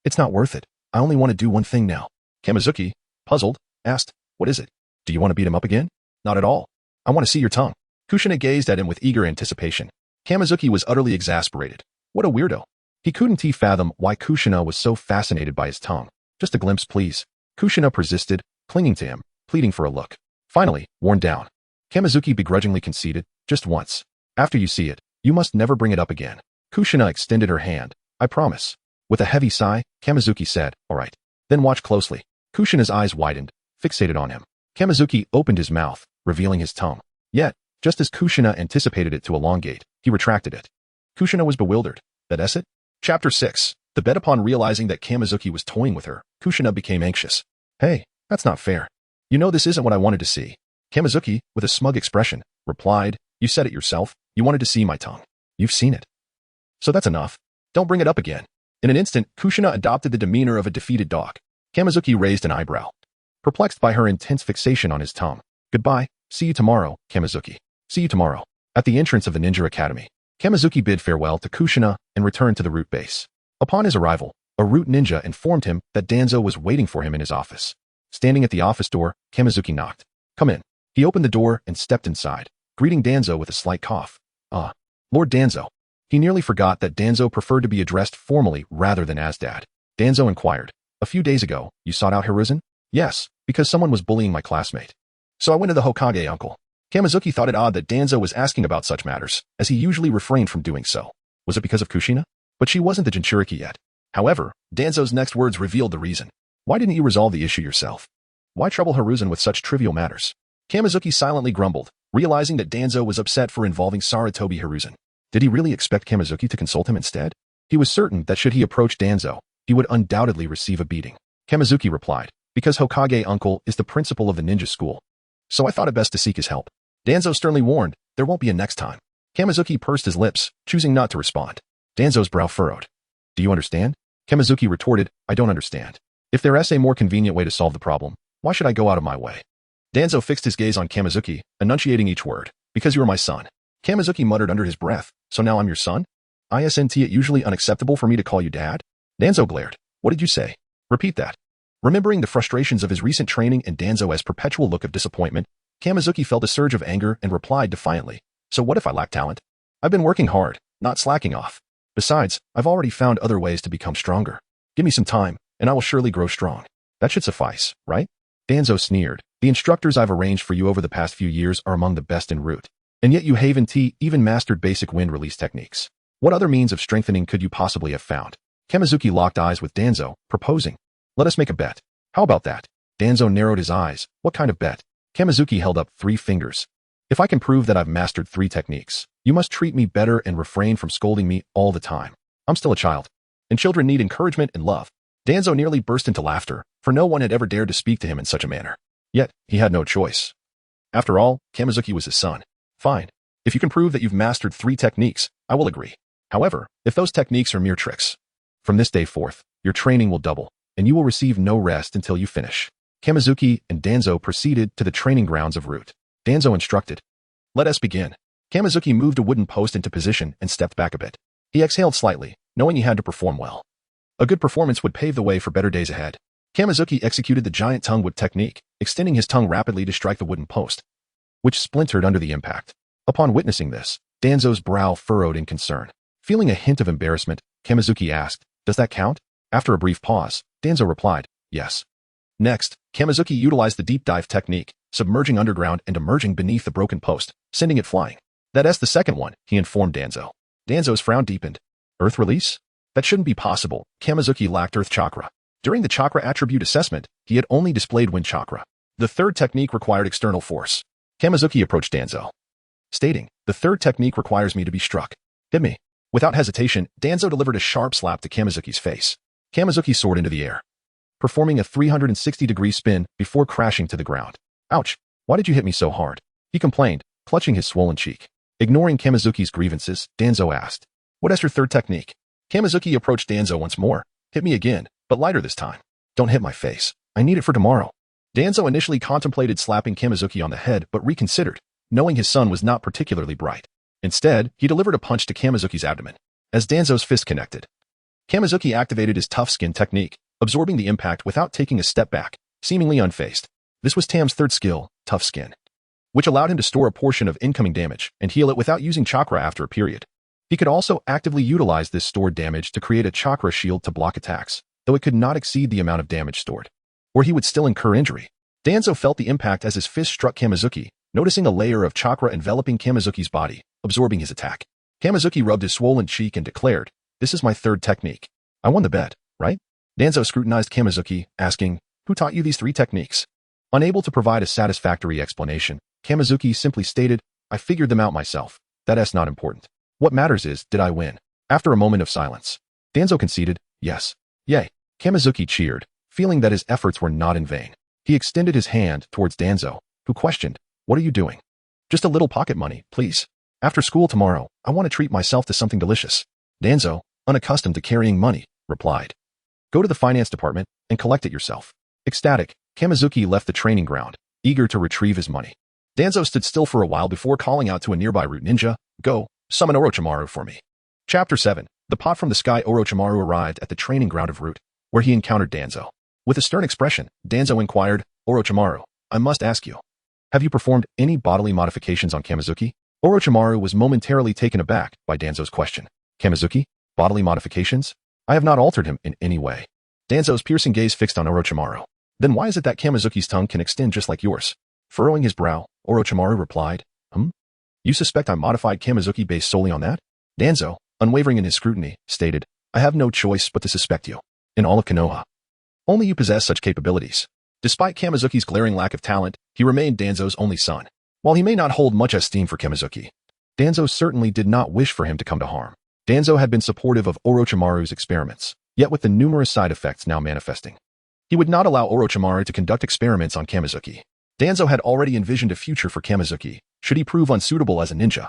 It's not worth it. I only want to do one thing now. Kamizuki, puzzled, asked, What is it? Do you want to beat him up again? Not at all. I want to see your tongue. Kushina gazed at him with eager anticipation. Kamizuki was utterly exasperated. What a weirdo. He couldn't fathom why Kushina was so fascinated by his tongue. Just a glimpse, please. Kushina persisted, clinging to him, pleading for a look. Finally, worn down, Kamizuki begrudgingly conceded, Just once. After you see it, you must never bring it up again. Kushina extended her hand. I promise. With a heavy sigh, Kamizuki said, All right. Then watch closely. Kushina's eyes widened, fixated on him. Kamizuki opened his mouth, revealing his tongue. Yet, just as Kushina anticipated it to elongate, he retracted it. Kushina was bewildered. That's it? Chapter 6. The bet upon realizing that Kamizuki was toying with her, Kushina became anxious. Hey, that's not fair. You know this isn't what I wanted to see. Kamizuki, with a smug expression, replied, You said it yourself. You wanted to see my tongue. You've seen it. So that's enough. Don't bring it up again. In an instant, Kushina adopted the demeanor of a defeated dog. Kamizuki raised an eyebrow, perplexed by her intense fixation on his tongue. Goodbye. See you tomorrow, Kamizuki. See you tomorrow. At the entrance of the Ninja Academy, Kamizuki bid farewell to Kushina and returned to the root base. Upon his arrival, a root ninja informed him that Danzo was waiting for him in his office. Standing at the office door, Kamizuki knocked. Come in. He opened the door and stepped inside, greeting Danzo with a slight cough. Lord Danzo. He nearly forgot that Danzo preferred to be addressed formally rather than as Dad. Danzo inquired, A few days ago, you sought out Hiruzen? Yes, because someone was bullying my classmate. So I went to the Hokage, uncle. Kamizuki thought it odd that Danzo was asking about such matters, as he usually refrained from doing so. Was it because of Kushina? But she wasn't the Jinchuriki yet. However, Danzo's next words revealed the reason. Why didn't you resolve the issue yourself? Why trouble Hiruzen with such trivial matters? Kamizuki silently grumbled, realizing that Danzo was upset for involving Sarutobi Hiruzen. Did he really expect Kamizuki to consult him instead? He was certain that should he approach Danzo, he would undoubtedly receive a beating. Kamizuki replied, Because Hokage uncle is the principal of the ninja school. So I thought it best to seek his help. Danzo sternly warned, There won't be a next time. Kamizuki pursed his lips, choosing not to respond. Danzo's brow furrowed. Do you understand? Kamizuki retorted, I don't understand. If there is a more convenient way to solve the problem, why should I go out of my way? Danzo fixed his gaze on Kamizuki, enunciating each word. Because you are my son. Kamizuki muttered under his breath, so now I'm your son? Isn't it usually unacceptable for me to call you dad? Danzo glared. What did you say? Repeat that. Remembering the frustrations of his recent training and Danzo's perpetual look of disappointment, Kamizuki felt a surge of anger and replied defiantly. So what if I lack talent? I've been working hard, not slacking off. Besides, I've already found other ways to become stronger. Give me some time, and I will surely grow strong. That should suffice, right? Danzo sneered. The instructors I've arranged for you over the past few years are among the best en route. And yet you haven't even mastered basic wind release techniques. What other means of strengthening could you possibly have found? Kamizuki locked eyes with Danzo, proposing. Let us make a bet. How about that? Danzo narrowed his eyes. What kind of bet? Kamizuki held up 3 fingers. If I can prove that I've mastered 3 techniques, you must treat me better and refrain from scolding me all the time. I'm still a child, and children need encouragement and love. Danzo nearly burst into laughter, for no one had ever dared to speak to him in such a manner. Yet, he had no choice. After all, Kamizuki was his son. Fine. If you can prove that you've mastered 3 techniques, I will agree. However, if those techniques are mere tricks, from this day forth, your training will double, and you will receive no rest until you finish. Kamizuki and Danzo proceeded to the training grounds of Root. Danzo instructed. Let us begin. Kamizuki moved a wooden post into position and stepped back a bit. He exhaled slightly, knowing he had to perform well. A good performance would pave the way for better days ahead. Kamizuki executed the giant tongue whip technique, extending his tongue rapidly to strike the wooden post, which splintered under the impact. Upon witnessing this, Danzo's brow furrowed in concern. Feeling a hint of embarrassment, Kamizuki asked, Does that count? After a brief pause, Danzo replied, Yes. Next, Kamizuki utilized the deep dive technique, submerging underground and emerging beneath the broken post, sending it flying. That's the second one, he informed Danzo. Danzo's frown deepened. Earth release? That shouldn't be possible. Kamizuki lacked earth chakra. During the chakra attribute assessment, he had only displayed wind chakra. The third technique required external force. Kamizuki approached Danzo, stating, The third technique requires me to be struck. Hit me. Without hesitation, Danzo delivered a sharp slap to Kamizuki's face. Kamizuki soared into the air, performing a 360-degree spin before crashing to the ground. Ouch! Why did you hit me so hard? He complained, clutching his swollen cheek. Ignoring Kamizuki's grievances, Danzo asked, What is your third technique? Kamizuki approached Danzo once more. Hit me again, but lighter this time. Don't hit my face. I need it for tomorrow. Danzo initially contemplated slapping Kamizuki on the head but reconsidered, knowing his son was not particularly bright. Instead, he delivered a punch to Kamizuki's abdomen. As Danzo's fist connected, Kamizuki activated his tough skin technique, absorbing the impact without taking a step back, seemingly unfazed. This was Tam's third skill, tough skin, which allowed him to store a portion of incoming damage and heal it without using chakra after a period. He could also actively utilize this stored damage to create a chakra shield to block attacks, though it could not exceed the amount of damage stored, or he would still incur injury. Danzo felt the impact as his fist struck Kamizuki, noticing a layer of chakra enveloping Kamizuki's body, absorbing his attack. Kamizuki rubbed his swollen cheek and declared, This is my third technique. I won the bet, right? Danzo scrutinized Kamizuki, asking, Who taught you these 3 techniques? Unable to provide a satisfactory explanation, Kamizuki simply stated, I figured them out myself. That's not important. What matters is, did I win? After a moment of silence, Danzo conceded, Yes. Yay. Kamizuki cheered, feeling that his efforts were not in vain. He extended his hand towards Danzo, who questioned, What are you doing? Just a little pocket money, please. After school tomorrow, I want to treat myself to something delicious. Danzo, unaccustomed to carrying money, replied. Go to the finance department and collect it yourself. Ecstatic, Kamizuki left the training ground, eager to retrieve his money. Danzo stood still for a while before calling out to a nearby root ninja, Go, summon Orochimaru for me. Chapter 7. The pot from the sky. Orochimaru arrived at the training ground of Root, where he encountered Danzo. With a stern expression, Danzo inquired, Orochimaru, I must ask you, have you performed any bodily modifications on Kamizuki? Orochimaru was momentarily taken aback by Danzo's question. Kamizuki? Bodily modifications? I have not altered him in any way. Danzo's piercing gaze fixed on Orochimaru. Then why is it that Kamizuki's tongue can extend just like yours? Furrowing his brow, Orochimaru replied, You suspect I modified Kamizuki based solely on that? Danzo, unwavering in his scrutiny, stated, I have no choice but to suspect you. In all of Konoha, only you possess such capabilities. Despite Kamizuki's glaring lack of talent, he remained Danzo's only son. While he may not hold much esteem for Kamizuki, Danzo certainly did not wish for him to come to harm. Danzo had been supportive of Orochimaru's experiments, yet with the numerous side effects now manifesting, he would not allow Orochimaru to conduct experiments on Kamizuki. Danzo had already envisioned a future for Kamizuki, should he prove unsuitable as a ninja.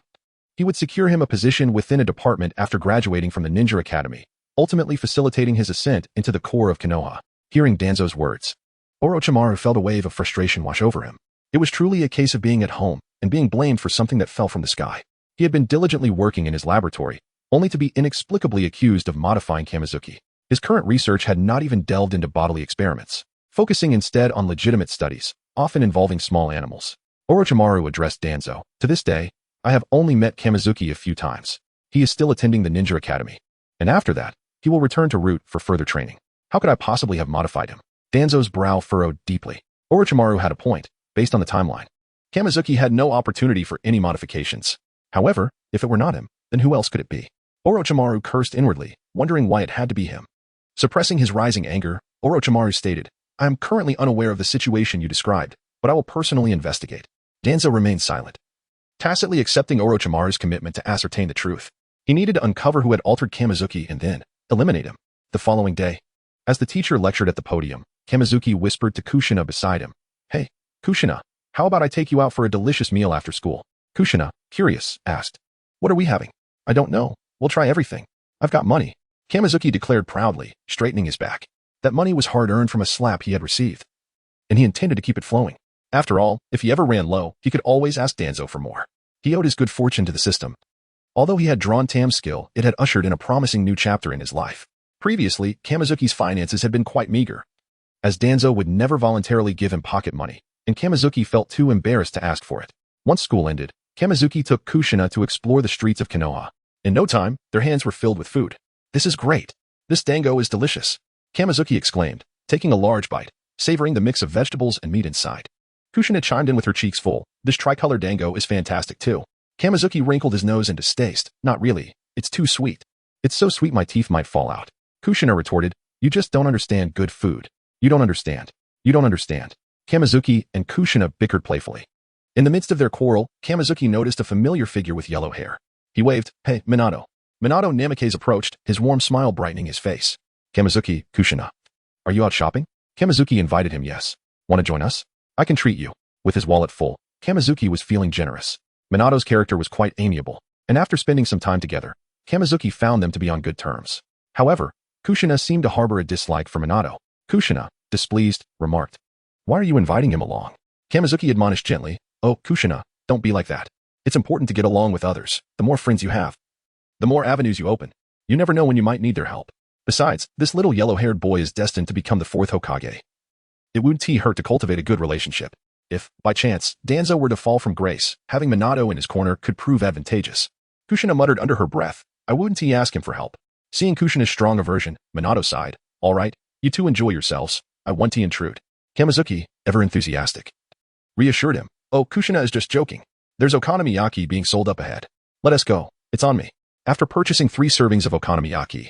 He would secure him a position within a department after graduating from the Ninja Academy, ultimately facilitating his ascent into the core of Konoha. Hearing Danzo's words, Orochimaru felt a wave of frustration wash over him. It was truly a case of being at home and being blamed for something that fell from the sky. He had been diligently working in his laboratory, only to be inexplicably accused of modifying Kamizuki. His current research had not even delved into bodily experiments, focusing instead on legitimate studies, often involving small animals. Orochimaru addressed Danzo. To this day, I have only met Kamizuki a few times. He is still attending the Ninja Academy. And after that, he will return to Root for further training. How could I possibly have modified him? Danzo's brow furrowed deeply. Orochimaru had a point, based on the timeline. Kamizuki had no opportunity for any modifications. However, if it were not him, then who else could it be? Orochimaru cursed inwardly, wondering why it had to be him. Suppressing his rising anger, Orochimaru stated, I am currently unaware of the situation you described, but I will personally investigate. Danzo remained silent, tacitly accepting Orochimaru's commitment to ascertain the truth. He needed to uncover who had altered Kamizuki and then eliminate him. The following day, as the teacher lectured at the podium, Kamizuki whispered to Kushina beside him, Hey, Kushina, how about I take you out for a delicious meal after school? Kushina, curious, asked, What are we having? I don't know. We'll try everything. I've got money. Kamizuki declared proudly, straightening his back. That money was hard-earned from a slap he had received, and he intended to keep it flowing. After all, if he ever ran low, he could always ask Danzo for more. He owed his good fortune to the system. Although he had drawn Tam's skill, it had ushered in a promising new chapter in his life. Previously, Kamizuki's finances had been quite meager, as Danzo would never voluntarily give him pocket money, and Kamizuki felt too embarrassed to ask for it. Once school ended, Kamizuki took Kushina to explore the streets of Konoha. In no time, their hands were filled with food. This is great. This dango is delicious, Kamizuki exclaimed, taking a large bite, savoring the mix of vegetables and meat inside. Kushina chimed in with her cheeks full. This tricolor dango is fantastic too. Kamizuki wrinkled his nose in distaste. Not really. It's too sweet. It's so sweet my teeth might fall out. Kushina retorted, You just don't understand good food. You don't understand. You don't understand. Kamizuki and Kushina bickered playfully. In the midst of their quarrel, Kamizuki noticed a familiar figure with yellow hair. He waved, Hey, Minato. Minato Namikaze approached, his warm smile brightening his face. Kamizuki, Kushina. Are you out shopping? Kamizuki invited him, yes. Want to join us? I can treat you. With his wallet full, Kamizuki was feeling generous. Minato's character was quite amiable, and after spending some time together, Kamizuki found them to be on good terms. However, Kushina seemed to harbor a dislike for Minato. Kushina, displeased, remarked, Why are you inviting him along? Kamizuki admonished gently, Oh, Kushina, don't be like that. It's important to get along with others. The more friends you have, the more avenues you open. You never know when you might need their help. Besides, this little yellow-haired boy is destined to become the fourth Hokage. It wouldn't hurt to cultivate a good relationship. If, by chance, Danzo were to fall from grace, having Minato in his corner could prove advantageous. Kushina muttered under her breath, I wouldn't ask him for help. Seeing Kushina's strong aversion, Minato sighed, All right, you two enjoy yourselves. I want to intrude. Kamizuki, ever enthusiastic, reassured him, Oh, Kushina is just joking. There's okonomiyaki being sold up ahead. Let us go. It's on me. After purchasing 3 servings of okonomiyaki,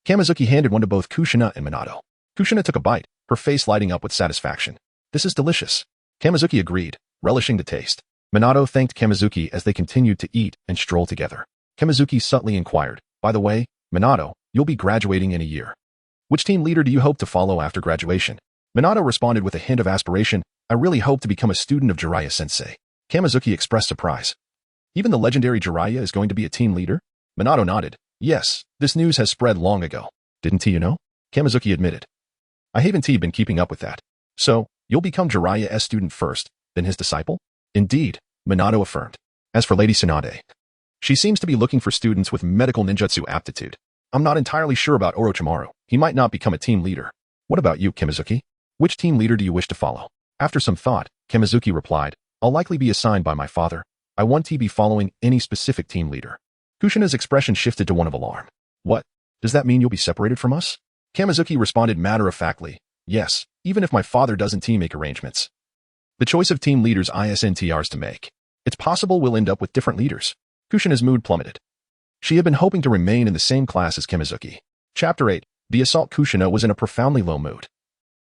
Kamizuki handed one to both Kushina and Minato. Kushina took a bite, her face lighting up with satisfaction. This is delicious. Kamizuki agreed, relishing the taste. Minato thanked Kamizuki as they continued to eat and stroll together. Kamizuki subtly inquired, By the way, Minato, you'll be graduating in a year. Which team leader do you hope to follow after graduation? Minato responded with a hint of aspiration, I really hope to become a student of Jiraiya-sensei. Kamizuki expressed surprise. Even the legendary Jiraiya is going to be a team leader? Minato nodded. Yes, this news has spread long ago. Didn't you know? Kamizuki admitted. I haven't been keeping up with that. So, you'll become Jiraiya's student first, then his disciple? Indeed, Minato affirmed. As for Lady Tsunade, she seems to be looking for students with medical ninjutsu aptitude. I'm not entirely sure about Orochimaru. He might not become a team leader. What about you, Kamizuki? Which team leader do you wish to follow? After some thought, Kamizuki replied, I'll likely be assigned by my father. I want to be following any specific team leader. Kushina's expression shifted to one of alarm. What? Does that mean you'll be separated from us? Kamizuki responded matter-of-factly, Yes, even if my father doesn't make arrangements. The choice of team leaders isn't ours to make. It's possible we'll end up with different leaders. Kushina's mood plummeted. She had been hoping to remain in the same class as Kamizuki. Chapter 8. The Assault. Kushina was in a profoundly low mood.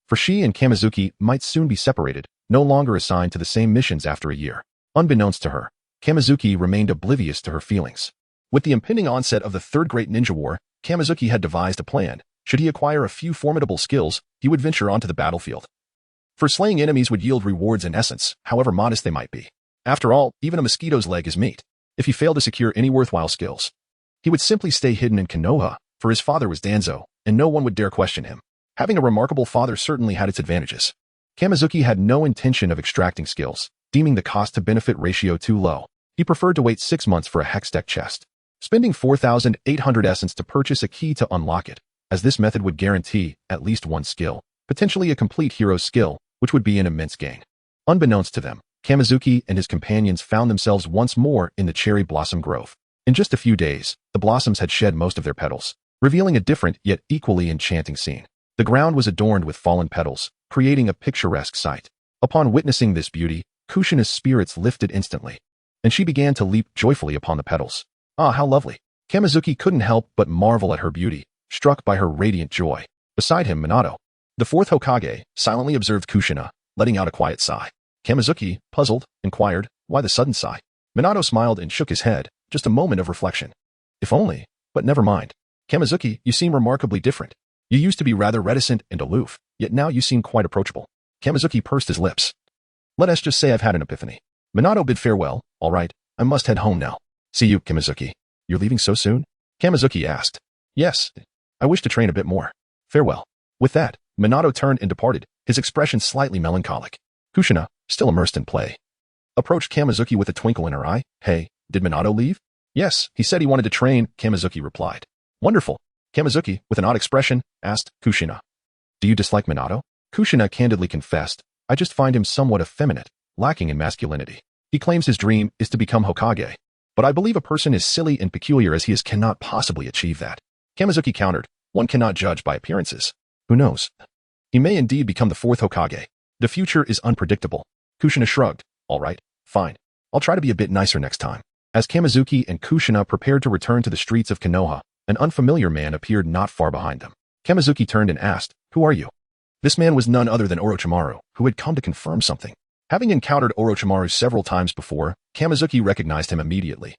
For she and Kamizuki might soon be separated, no longer assigned to the same missions after a year. Unbeknownst to her, Kamizuki remained oblivious to her feelings. With the impending onset of the Third Great Ninja War, Kamizuki had devised a plan. Should he acquire a few formidable skills, he would venture onto the battlefield. For slaying enemies would yield rewards in essence, however modest they might be. After all, even a mosquito's leg is meat. If he failed to secure any worthwhile skills, he would simply stay hidden in Konoha, for his father was Danzo, and no one would dare question him. Having a remarkable father certainly had its advantages. Kamizuki had no intention of extracting skills, deeming the cost-to-benefit ratio too low. He preferred to wait 6 months for a Hextech chest, spending 4,800 essence to purchase a key to unlock it, as this method would guarantee at least one skill, potentially a complete hero skill, which would be an immense gain. Unbeknownst to them, Kamizuki and his companions found themselves once more in the cherry blossom grove. In just a few days, the blossoms had shed most of their petals, revealing a different yet equally enchanting scene. The ground was adorned with fallen petals, creating a picturesque sight. Upon witnessing this beauty, Kushina's spirits lifted instantly, and she began to leap joyfully upon the petals. Ah, how lovely! Kamizuki couldn't help but marvel at her beauty, struck by her radiant joy. Beside him, Minato, the fourth Hokage, silently observed Kushina, letting out a quiet sigh. Kamizuki, puzzled, inquired, why the sudden sigh? Minato smiled and shook his head, just a moment of reflection. If only, but never mind. Kamizuki, you seem remarkably different. You used to be rather reticent and aloof, yet now you seem quite approachable. Kamizuki pursed his lips. Let us just say I've had an epiphany. Minato bid farewell. All right, I must head home now. See you, Kamizuki. You're leaving so soon? Kamizuki asked. Yes, I wish to train a bit more. Farewell. With that, Minato turned and departed, his expression slightly melancholic. Kushina, still immersed in play, approached Kamizuki with a twinkle in her eye. Hey, did Minato leave? Yes, he said he wanted to train, Kamizuki replied. Wonderful. Kamizuki, with an odd expression, asked Kushina. Do you dislike Minato? Kushina candidly confessed, I just find him somewhat effeminate, lacking in masculinity. He claims his dream is to become Hokage, but I believe a person as silly and peculiar as he is cannot possibly achieve that. Kamizuki countered, one cannot judge by appearances. Who knows? He may indeed become the fourth Hokage. The future is unpredictable. Kushina shrugged. All right, fine. I'll try to be a bit nicer next time. As Kamizuki and Kushina prepared to return to the streets of Konoha, an unfamiliar man appeared not far behind them. Kamizuki turned and asked, Who are you? This man was none other than Orochimaru, who had come to confirm something. Having encountered Orochimaru several times before, Kamizuki recognized him immediately.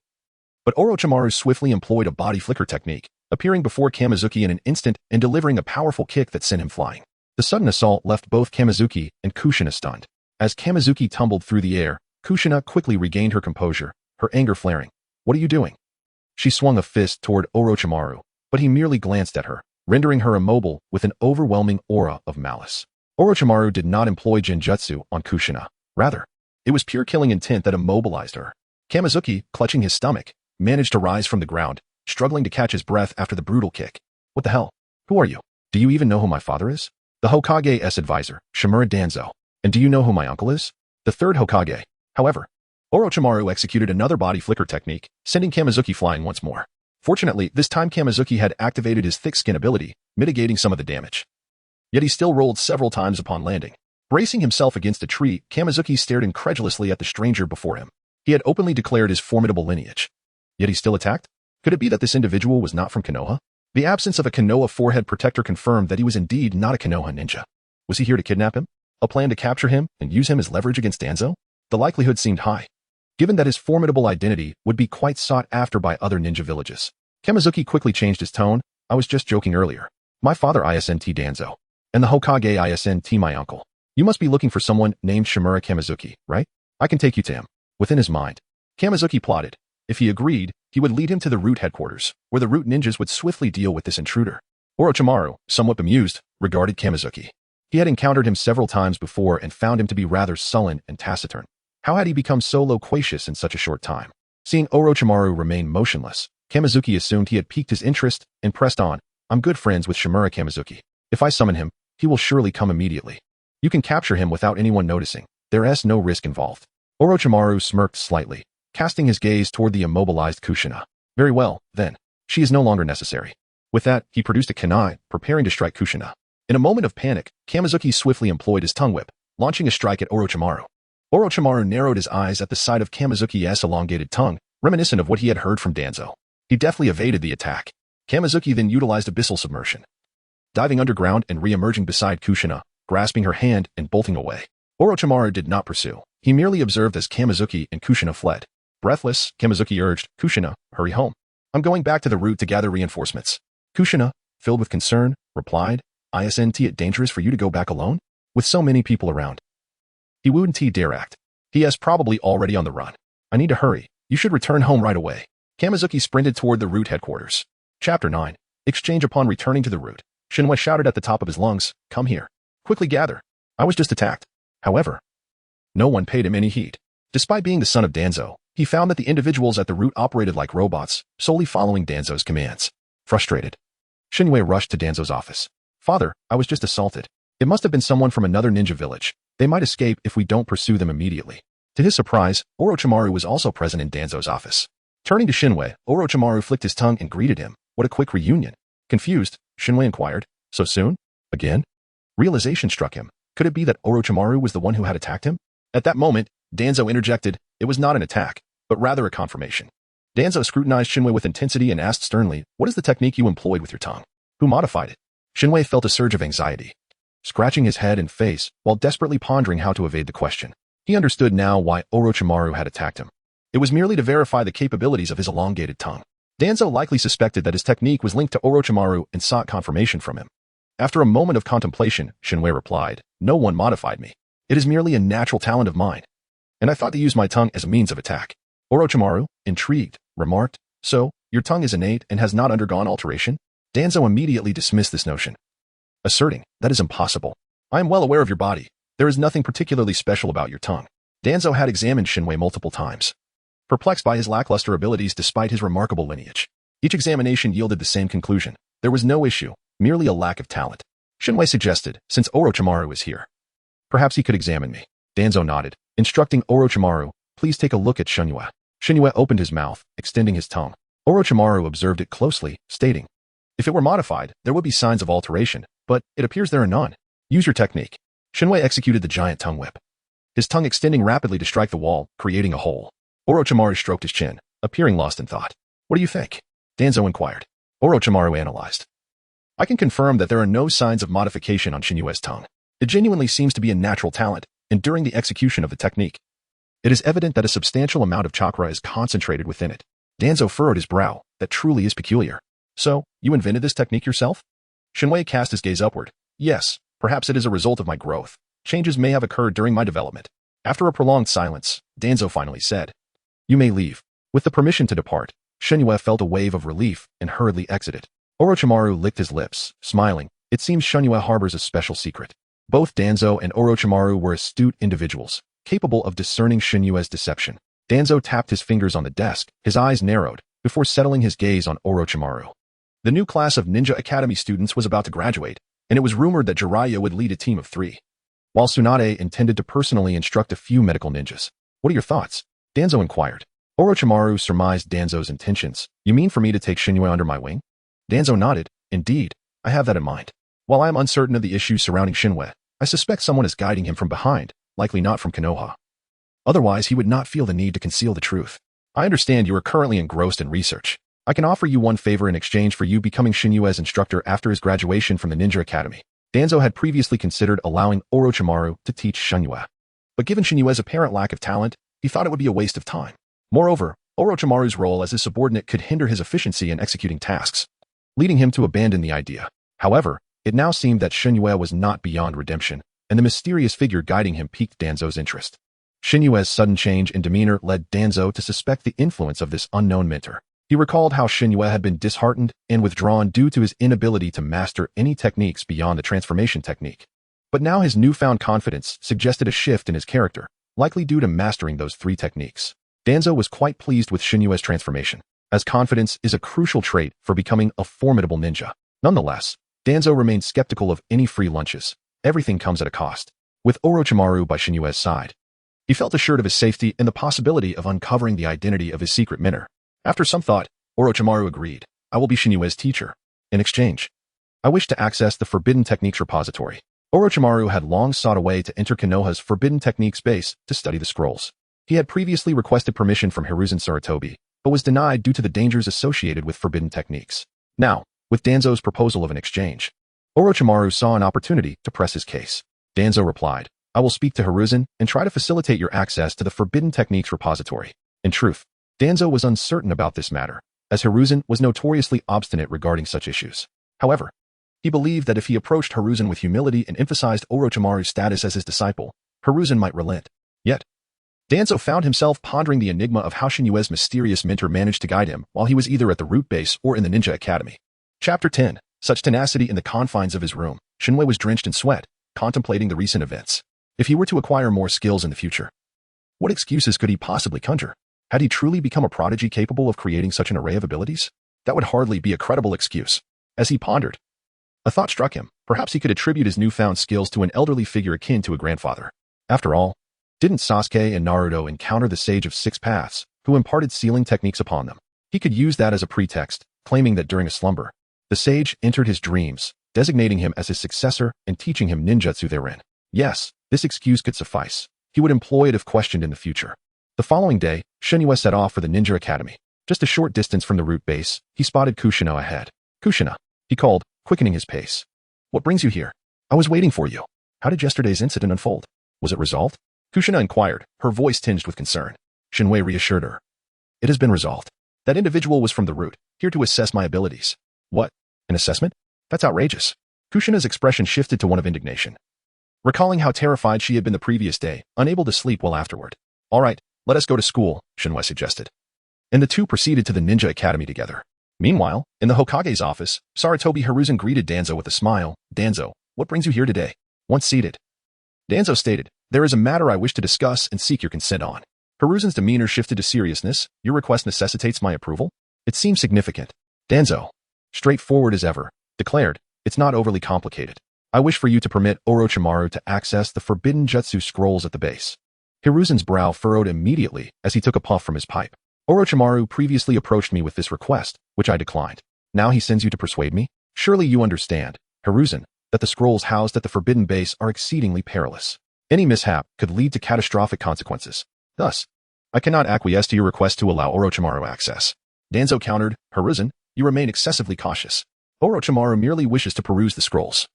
But Orochimaru swiftly employed a body flicker technique, appearing before Kamizuki in an instant and delivering a powerful kick that sent him flying. The sudden assault left both Kamizuki and Kushina stunned. As Kamizuki tumbled through the air, Kushina quickly regained her composure, her anger flaring. What are you doing? She swung a fist toward Orochimaru, but he merely glanced at her, rendering her immobile with an overwhelming aura of malice. Orochimaru did not employ Jinjutsu on Kushina. Rather, it was pure killing intent that immobilized her. Kamizuki, clutching his stomach, managed to rise from the ground, struggling to catch his breath after the brutal kick. What the hell? Who are you? Do you even know who my father is? The Hokage's advisor, Shimura Danzo. And do you know who my uncle is? The third Hokage. However, Orochimaru executed another body flicker technique, sending Kamizuki flying once more. Fortunately, this time Kamizuki had activated his thick skin ability, mitigating some of the damage. Yet he still rolled several times upon landing. Bracing himself against a tree, Kamizuki stared incredulously at the stranger before him. He had openly declared his formidable lineage. Yet he still attacked? Could it be that this individual was not from Konoha? The absence of a Konoha forehead protector confirmed that he was indeed not a Konoha ninja. Was he here to kidnap him? A plan to capture him and use him as leverage against Danzo? The likelihood seemed high, given that his formidable identity would be quite sought after by other ninja villages. Kamizuki quickly changed his tone. I was just joking earlier. My father isn't Danzo, and the Hokage isn't my uncle. You must be looking for someone named Shimura Kamizuki, right? I can take you to him. Within his mind, Kamizuki plotted. If he agreed, he would lead him to the root headquarters, where the root ninjas would swiftly deal with this intruder. Orochimaru, somewhat bemused, regarded Kamizuki. He had encountered him several times before and found him to be rather sullen and taciturn. How had he become so loquacious in such a short time? Seeing Orochimaru remain motionless, Kamizuki assumed he had piqued his interest and pressed on. I'm good friends with Shimura Kamizuki. If I summon him, he will surely come immediately. You can capture him without anyone noticing. There is no risk involved. Orochimaru smirked slightly, casting his gaze toward the immobilized Kushina. Very well, then. She is no longer necessary. With that, he produced a kunai, preparing to strike Kushina. In a moment of panic, Kamizuki swiftly employed his tongue whip, launching a strike at Orochimaru. Orochimaru narrowed his eyes at the sight of Kamizuki's elongated tongue, reminiscent of what he had heard from Danzo. He deftly evaded the attack. Kamizuki then utilized abyssal submersion, diving underground and re-emerging beside Kushina, grasping her hand and bolting away. Orochimaru did not pursue. He merely observed as Kamizuki and Kushina fled. Breathless, Kamizuki urged, Kushina, hurry home. I'm going back to the route to gather reinforcements. Kushina, filled with concern, replied, Isn't it dangerous for you to go back alone? With so many people around. He wouldn't dare act. He is probably already on the run. I need to hurry. You should return home right away. Kamizuki sprinted toward the root headquarters. Chapter 9. Exchange. Upon returning to the root, Shinwei shouted at the top of his lungs, "Come here. Quickly gather. I was just attacked." However, no one paid him any heed. Despite being the son of Danzo, he found that the individuals at the root operated like robots, solely following Danzo's commands. Frustrated, Shinwei rushed to Danzo's office. "Father, I was just assaulted. It must have been someone from another ninja village. They might escape if we don't pursue them immediately." To his surprise, Orochimaru was also present in Danzo's office. Turning to Shinwei, Orochimaru flicked his tongue and greeted him. What a quick reunion. Confused, Shinwei inquired, "So soon? Again?" Realization struck him. Could it be that Orochimaru was the one who had attacked him? At that moment, Danzo interjected, "It was not an attack, but rather a confirmation." Danzo scrutinized Shinwei with intensity and asked sternly, "What is the technique you employed with your tongue? Who modified it?" Shinwei felt a surge of anxiety, scratching his head and face while desperately pondering how to evade the question. He understood now why Orochimaru had attacked him. It was merely to verify the capabilities of his elongated tongue. Danzo likely suspected that his technique was linked to Orochimaru and sought confirmation from him. After a moment of contemplation, Shinwei replied, "No one modified me. It is merely a natural talent of mine. And I thought to use my tongue as a means of attack." Orochimaru, intrigued, remarked, "So, your tongue is innate and has not undergone alteration?" Danzo immediately dismissed this notion, asserting, "That is impossible. I am well aware of your body. There is nothing particularly special about your tongue." Danzo had examined Shinwei multiple times, perplexed by his lackluster abilities despite his remarkable lineage. Each examination yielded the same conclusion. There was no issue, merely a lack of talent. Shinwei suggested, "Since Orochimaru is here, perhaps he could examine me." Danzo nodded, instructing Orochimaru, "Please take a look at Shinwei." Shinwei opened his mouth, extending his tongue. Orochimaru observed it closely, stating, "If it were modified, there would be signs of alteration, but it appears there are none. Use your technique." Shinwei executed the giant tongue whip, his tongue extending rapidly to strike the wall, creating a hole. Orochimaru stroked his chin, appearing lost in thought. "What do you think?" Danzo inquired. Orochimaru analyzed. "I can confirm that there are no signs of modification on Shinwei's tongue. It genuinely seems to be a natural talent, and during the execution of the technique, it is evident that a substantial amount of chakra is concentrated within it." Danzo furrowed his brow. "That truly is peculiar. So, you invented this technique yourself?" Shinwei cast his gaze upward. "Yes, perhaps it is a result of my growth. Changes may have occurred during my development." After a prolonged silence, Danzo finally said, "You may leave." With the permission to depart, Shinwei felt a wave of relief and hurriedly exited. Orochimaru licked his lips, smiling. It seems Shinwei harbors a special secret. Both Danzo and Orochimaru were astute individuals, capable of discerning Shinwei's deception. Danzo tapped his fingers on the desk, his eyes narrowed, before settling his gaze on Orochimaru. The new class of Ninja Academy students was about to graduate, and it was rumored that Jiraiya would lead a team of 3, while Tsunade intended to personally instruct a few medical ninjas. "What are your thoughts?" Danzo inquired. Orochimaru surmised Danzo's intentions. "You mean for me to take Shinwei under my wing?" Danzo nodded. "Indeed, I have that in mind. While I am uncertain of the issues surrounding Shinwei, I suspect someone is guiding him from behind, likely not from Konoha. Otherwise, he would not feel the need to conceal the truth. I understand you are currently engrossed in research. I can offer you one favor in exchange for you becoming Shinwei's instructor after his graduation from the Ninja Academy." Danzo had previously considered allowing Orochimaru to teach Shinwei, but given Shinwei's apparent lack of talent, he thought it would be a waste of time. Moreover, Orochimaru's role as his subordinate could hinder his efficiency in executing tasks, leading him to abandon the idea. However, it now seemed that Shinwei was not beyond redemption, and the mysterious figure guiding him piqued Danzo's interest. Shinwei's sudden change in demeanor led Danzo to suspect the influence of this unknown mentor. He recalled how Shinwei had been disheartened and withdrawn due to his inability to master any techniques beyond the transformation technique. But now his newfound confidence suggested a shift in his character, likely due to mastering those 3 techniques. Danzo was quite pleased with Shinwei's transformation, as confidence is a crucial trait for becoming a formidable ninja. Nonetheless, Danzo remained skeptical of any free lunches. Everything comes at a cost. With Orochimaru by Shinwei's side, he felt assured of his safety and the possibility of uncovering the identity of his secret mentor. After some thought, Orochimaru agreed. "I will be Shinwei's teacher. In exchange, I wish to access the Forbidden Techniques repository." Orochimaru had long sought a way to enter Konoha's Forbidden Techniques base to study the scrolls. He had previously requested permission from Hiruzen Sarutobi, but was denied due to the dangers associated with forbidden techniques. Now, with Danzo's proposal of an exchange, Orochimaru saw an opportunity to press his case. Danzo replied, "I will speak to Hiruzen and try to facilitate your access to the Forbidden Techniques repository." In truth, Danzo was uncertain about this matter, as Hiruzen was notoriously obstinate regarding such issues. However, he believed that if he approached Hiruzen with humility and emphasized Orochimaru's status as his disciple, Hiruzen might relent. Yet, Danzo found himself pondering the enigma of how Shinyue's mysterious mentor managed to guide him while he was either at the root base or in the ninja academy. Chapter 10. Such tenacity in the confines of his room. Shinwei was drenched in sweat, contemplating the recent events. If he were to acquire more skills in the future, what excuses could he possibly conjure? Had he truly become a prodigy capable of creating such an array of abilities? That would hardly be a credible excuse. As he pondered, a thought struck him. Perhaps he could attribute his newfound skills to an elderly figure akin to a grandfather. After all, didn't Sasuke and Naruto encounter the Sage of Six Paths, who imparted sealing techniques upon them? He could use that as a pretext, claiming that during a slumber, the sage entered his dreams, designating him as his successor and teaching him ninjutsu therein. Yes, this excuse could suffice. He would employ it if questioned in the future. The following day, Shinyue set off for the ninja academy. Just a short distance from the root base, he spotted Kushina ahead. Kushina, he called, quickening his pace. What brings you here? I was waiting for you. How did yesterday's incident unfold? Was it resolved? Kushina inquired, her voice tinged with concern. Shinwei reassured her. It has been resolved. That individual was from the root, here to assess my abilities. What? An assessment? That's outrageous. Kushina's expression shifted to one of indignation. Recalling how terrified she had been the previous day, unable to sleep well afterward. All right, let us go to school, Shinwei suggested. And the two proceeded to the ninja academy together. Meanwhile, in the Hokage's office, Sarutobi Hiruzen greeted Danzo with a smile. Danzo, what brings you here today? Once seated, Danzo stated, there is a matter I wish to discuss and seek your consent on. Hiruzen's demeanor shifted to seriousness. Your request necessitates my approval? It seems significant. Danzo, straightforward as ever, declared, it's not overly complicated. I wish for you to permit Orochimaru to access the forbidden jutsu scrolls at the base. Hiruzen's brow furrowed immediately as he took a puff from his pipe. Orochimaru previously approached me with this request, which I declined. Now he sends you to persuade me? Surely you understand, Hiruzen, that the scrolls housed at the forbidden base are exceedingly perilous. Any mishap could lead to catastrophic consequences. Thus, I cannot acquiesce to your request to allow Orochimaru access. Danzo countered, Hiruzen, you remain excessively cautious. Orochimaru merely wishes to peruse the scrolls.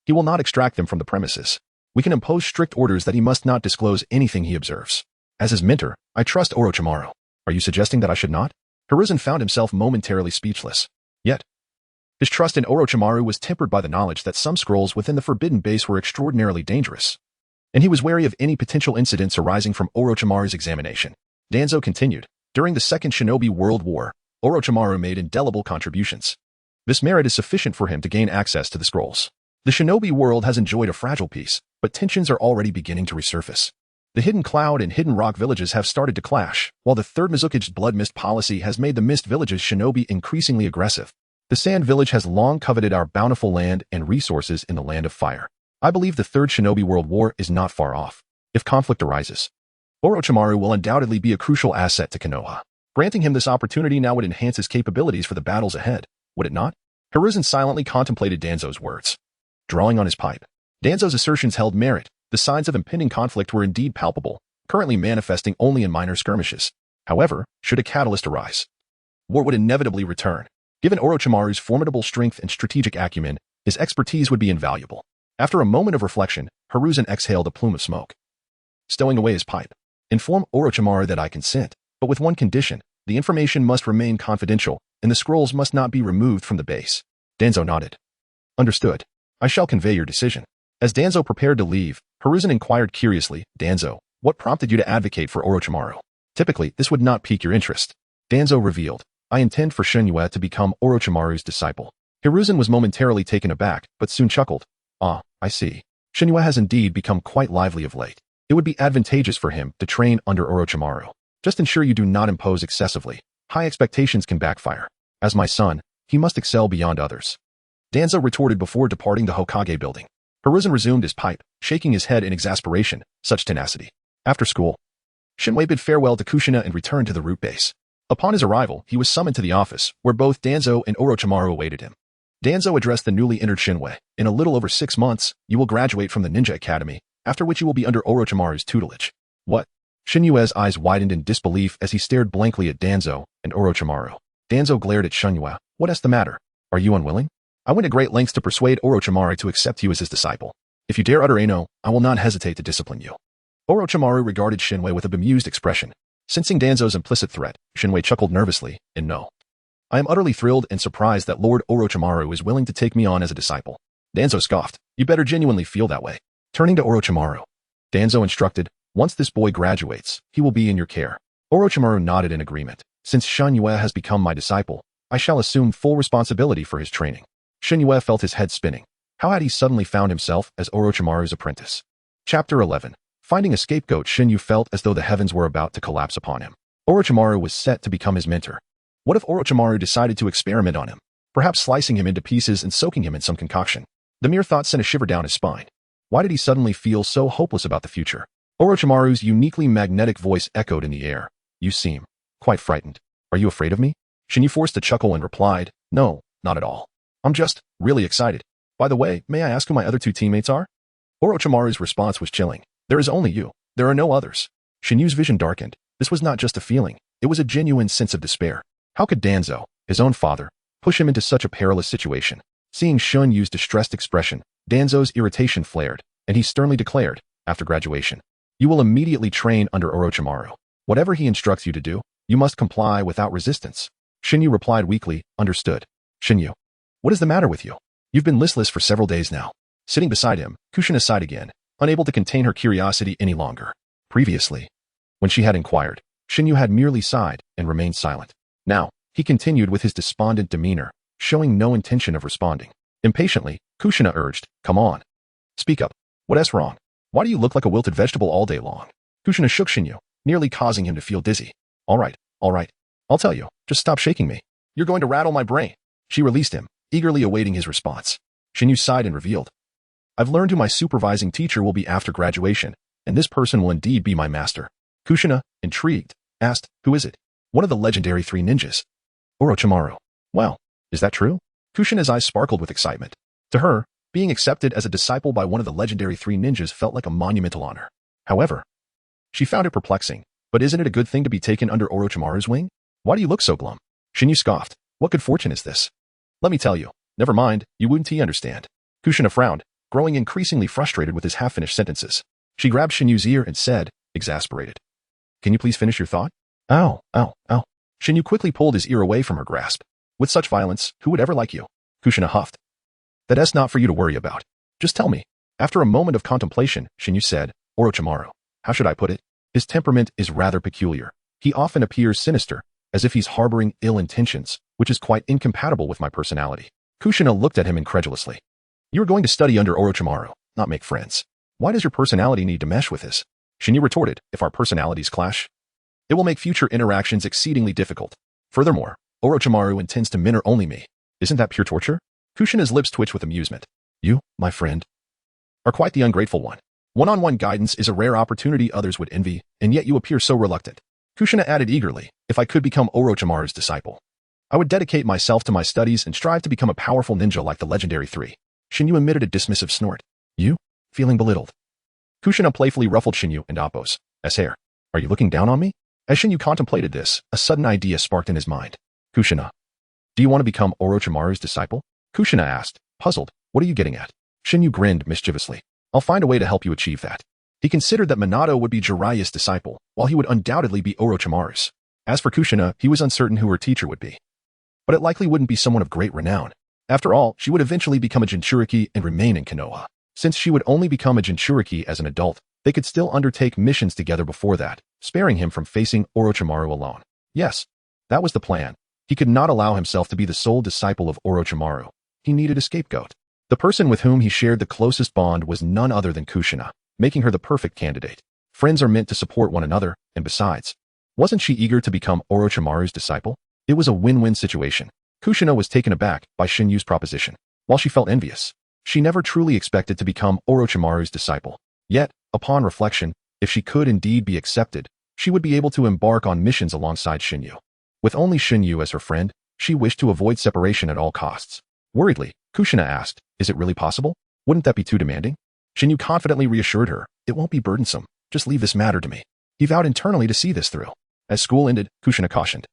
He will not extract them from the premises. We can impose strict orders that he must not disclose anything he observes. As his mentor, I trust Orochimaru. Are you suggesting that I should not? Hiruzen found himself momentarily speechless. Yet, his trust in Orochimaru was tempered by the knowledge that some scrolls within the forbidden base were extraordinarily dangerous. And he was wary of any potential incidents arising from Orochimaru's examination. Danzo continued, during the Second Shinobi World War, Orochimaru made indelible contributions. This merit is sufficient for him to gain access to the scrolls. The shinobi world has enjoyed a fragile peace, but tensions are already beginning to resurface. The Hidden Cloud and Hidden Rock villages have started to clash, while the Third Mizukage's Blood Mist policy has made the Mist village's shinobi increasingly aggressive. The Sand Village has long coveted our bountiful land and resources in the Land of Fire. I believe the Third Shinobi World War is not far off. If conflict arises, Orochimaru will undoubtedly be a crucial asset to Konoha. Granting him this opportunity now would enhance his capabilities for the battles ahead, would it not? Hiruzen silently contemplated Danzo's words. Drawing on his pipe, Danzo's assertions held merit. The signs of impending conflict were indeed palpable, currently manifesting only in minor skirmishes. However, should a catalyst arise, war would inevitably return. Given Orochimaru's formidable strength and strategic acumen, his expertise would be invaluable. After a moment of reflection, Hiruzen exhaled a plume of smoke. Stowing away his pipe, inform Orochimaru that I consent, but with one condition, the information must remain confidential, and the scrolls must not be removed from the base. Danzo nodded. Understood. I shall convey your decision. As Danzo prepared to leave, Hiruzen inquired curiously, Danzo, what prompted you to advocate for Orochimaru? Typically, this would not pique your interest. Danzo revealed, I intend for Shinyue to become Orochimaru's disciple. Hiruzen was momentarily taken aback, but soon chuckled. Ah, I see. Shinyue has indeed become quite lively of late. It would be advantageous for him to train under Orochimaru. Just ensure you do not impose excessively. High expectations can backfire. As my son, he must excel beyond others. Danzo retorted before departing the Hokage building. Hiruzen resumed his pipe, shaking his head in exasperation. Such tenacity. After school, Shinwei bid farewell to Kushina and returned to the root base. Upon his arrival, he was summoned to the office, where both Danzo and Orochimaru awaited him. Danzo addressed the newly entered Shinwei. In a little over 6 months, you will graduate from the Ninja Academy, after which you will be under Orochimaru's tutelage. What? Shinyue's eyes widened in disbelief as he stared blankly at Danzo and Orochimaru. Danzo glared at Shinyue. What is the matter? Are you unwilling? I went to great lengths to persuade Orochimaru to accept you as his disciple. If you dare utter a no, I will not hesitate to discipline you. Orochimaru regarded Shinwei with a bemused expression. Sensing Danzo's implicit threat, Shinwei chuckled nervously, and no. I am utterly thrilled and surprised that Lord Orochimaru is willing to take me on as a disciple. Danzo scoffed. You better genuinely feel that way. Turning to Orochimaru, Danzo instructed, Once this boy graduates, he will be in your care. Orochimaru nodded in agreement. Since Shen Yue has become my disciple, I shall assume full responsibility for his training. Shen Yue felt his head spinning. How had he suddenly found himself as Orochimaru's apprentice? Chapter 11. Finding a scapegoat. Shen Yue felt as though the heavens were about to collapse upon him. Orochimaru was set to become his mentor. What if Orochimaru decided to experiment on him? Perhaps slicing him into pieces and soaking him in some concoction. The mere thought sent a shiver down his spine. Why did he suddenly feel so hopeless about the future? Orochimaru's uniquely magnetic voice echoed in the air. You seem quite frightened. Are you afraid of me? Shen Yue forced a chuckle and replied, No, not at all. I'm just really excited. By the way, may I ask who my other two teammates are? Orochimaru's response was chilling. There is only you. There are no others. Shen Yue's vision darkened. This was not just a feeling. It was a genuine sense of despair. How could Danzo, his own father, push him into such a perilous situation? Seeing Shen Yue's distressed expression, Danzo's irritation flared, and he sternly declared, after graduation, you will immediately train under Orochimaru. Whatever he instructs you to do, you must comply without resistance. Shen Yue replied weakly, understood. Shen Yue, what is the matter with you? You've been listless for several days now. Sitting beside him, Kushina sighed again, unable to contain her curiosity any longer. Previously, when she had inquired, Shen Yue had merely sighed and remained silent. Now, he continued with his despondent demeanor, showing no intention of responding. Impatiently, Kushina urged, come on. Speak up. What's wrong? Why do you look like a wilted vegetable all day long? Kushina shook Shen Yue, nearly causing him to feel dizzy. All right. I'll tell you. Just stop shaking me. You're going to rattle my brain. She released him, eagerly awaiting his response. Shen Yue sighed and revealed. I've learned who my supervising teacher will be after graduation, and this person will indeed be my master. Kushina, intrigued, asked, who is it? One of the legendary 3 ninjas. Orochimaru. Well, is that true? Kushina's eyes sparkled with excitement. To her, being accepted as a disciple by one of the legendary 3 ninjas felt like a monumental honor. However, she found it perplexing. But isn't it a good thing to be taken under Orochimaru's wing? Why do you look so glum? Shen Yue scoffed. What good fortune is this? Let me tell you. Never mind, you wouldn't understand. Kushina frowned, growing increasingly frustrated with his half-finished sentences. She grabbed Shen Yue's ear and said, exasperated. Can you please finish your thought? Ow. Shen Yue quickly pulled his ear away from her grasp. With such violence, who would ever like you? Kushina huffed. That's not for you to worry about. Just tell me. After a moment of contemplation, Shen Yue said, Orochimaru. How should I put it? His temperament is rather peculiar. He often appears sinister, as if he's harboring ill intentions, which is quite incompatible with my personality. Kushina looked at him incredulously. You are going to study under Orochimaru, not make friends. Why does your personality need to mesh with his? Shen Yue retorted, if our personalities clash, it will make future interactions exceedingly difficult. Furthermore, Orochimaru intends to mentor only me. Isn't that pure torture? Kushina's lips twitched with amusement. You, my friend, are quite the ungrateful one. One-on-one guidance is a rare opportunity others would envy, and yet you appear so reluctant. Kushina added eagerly, if I could become Orochimaru's disciple, I would dedicate myself to my studies and strive to become a powerful ninja like the legendary 3. Shen Yue emitted a dismissive snort. You? Feeling belittled? Kushina playfully ruffled Shen Yue and Appo's hair. Are you looking down on me? As Shen Yue contemplated this, a sudden idea sparked in his mind. Kushina, do you want to become Orochimaru's disciple? Kushina asked, puzzled. What are you getting at? Shen Yue grinned mischievously. I'll find a way to help you achieve that. He considered that Minato would be Jiraiya's disciple, while he would undoubtedly be Orochimaru's. As for Kushina, he was uncertain who her teacher would be. But it likely wouldn't be someone of great renown. After all, she would eventually become a Jinchuriki and remain in Konoha. Since she would only become a Jinchuriki as an adult, they could still undertake missions together before that, sparing him from facing Orochimaru alone. Yes, that was the plan. He could not allow himself to be the sole disciple of Orochimaru. He needed a scapegoat. The person with whom he shared the closest bond was none other than Kushina, making her the perfect candidate. Friends are meant to support one another, and besides, wasn't she eager to become Orochimaru's disciple? It was a win-win situation. Kushina was taken aback by Shen Yue's proposition. While she felt envious, she never truly expected to become Orochimaru's disciple. Yet, upon reflection, if she could indeed be accepted, she would be able to embark on missions alongside Shen Yue. With only Shen Yue as her friend, she wished to avoid separation at all costs. Worriedly, Kushina asked, is it really possible? Wouldn't that be too demanding? Shen Yue confidently reassured her, it won't be burdensome, just leave this matter to me. He vowed internally to see this through. As school ended, Kushina cautioned.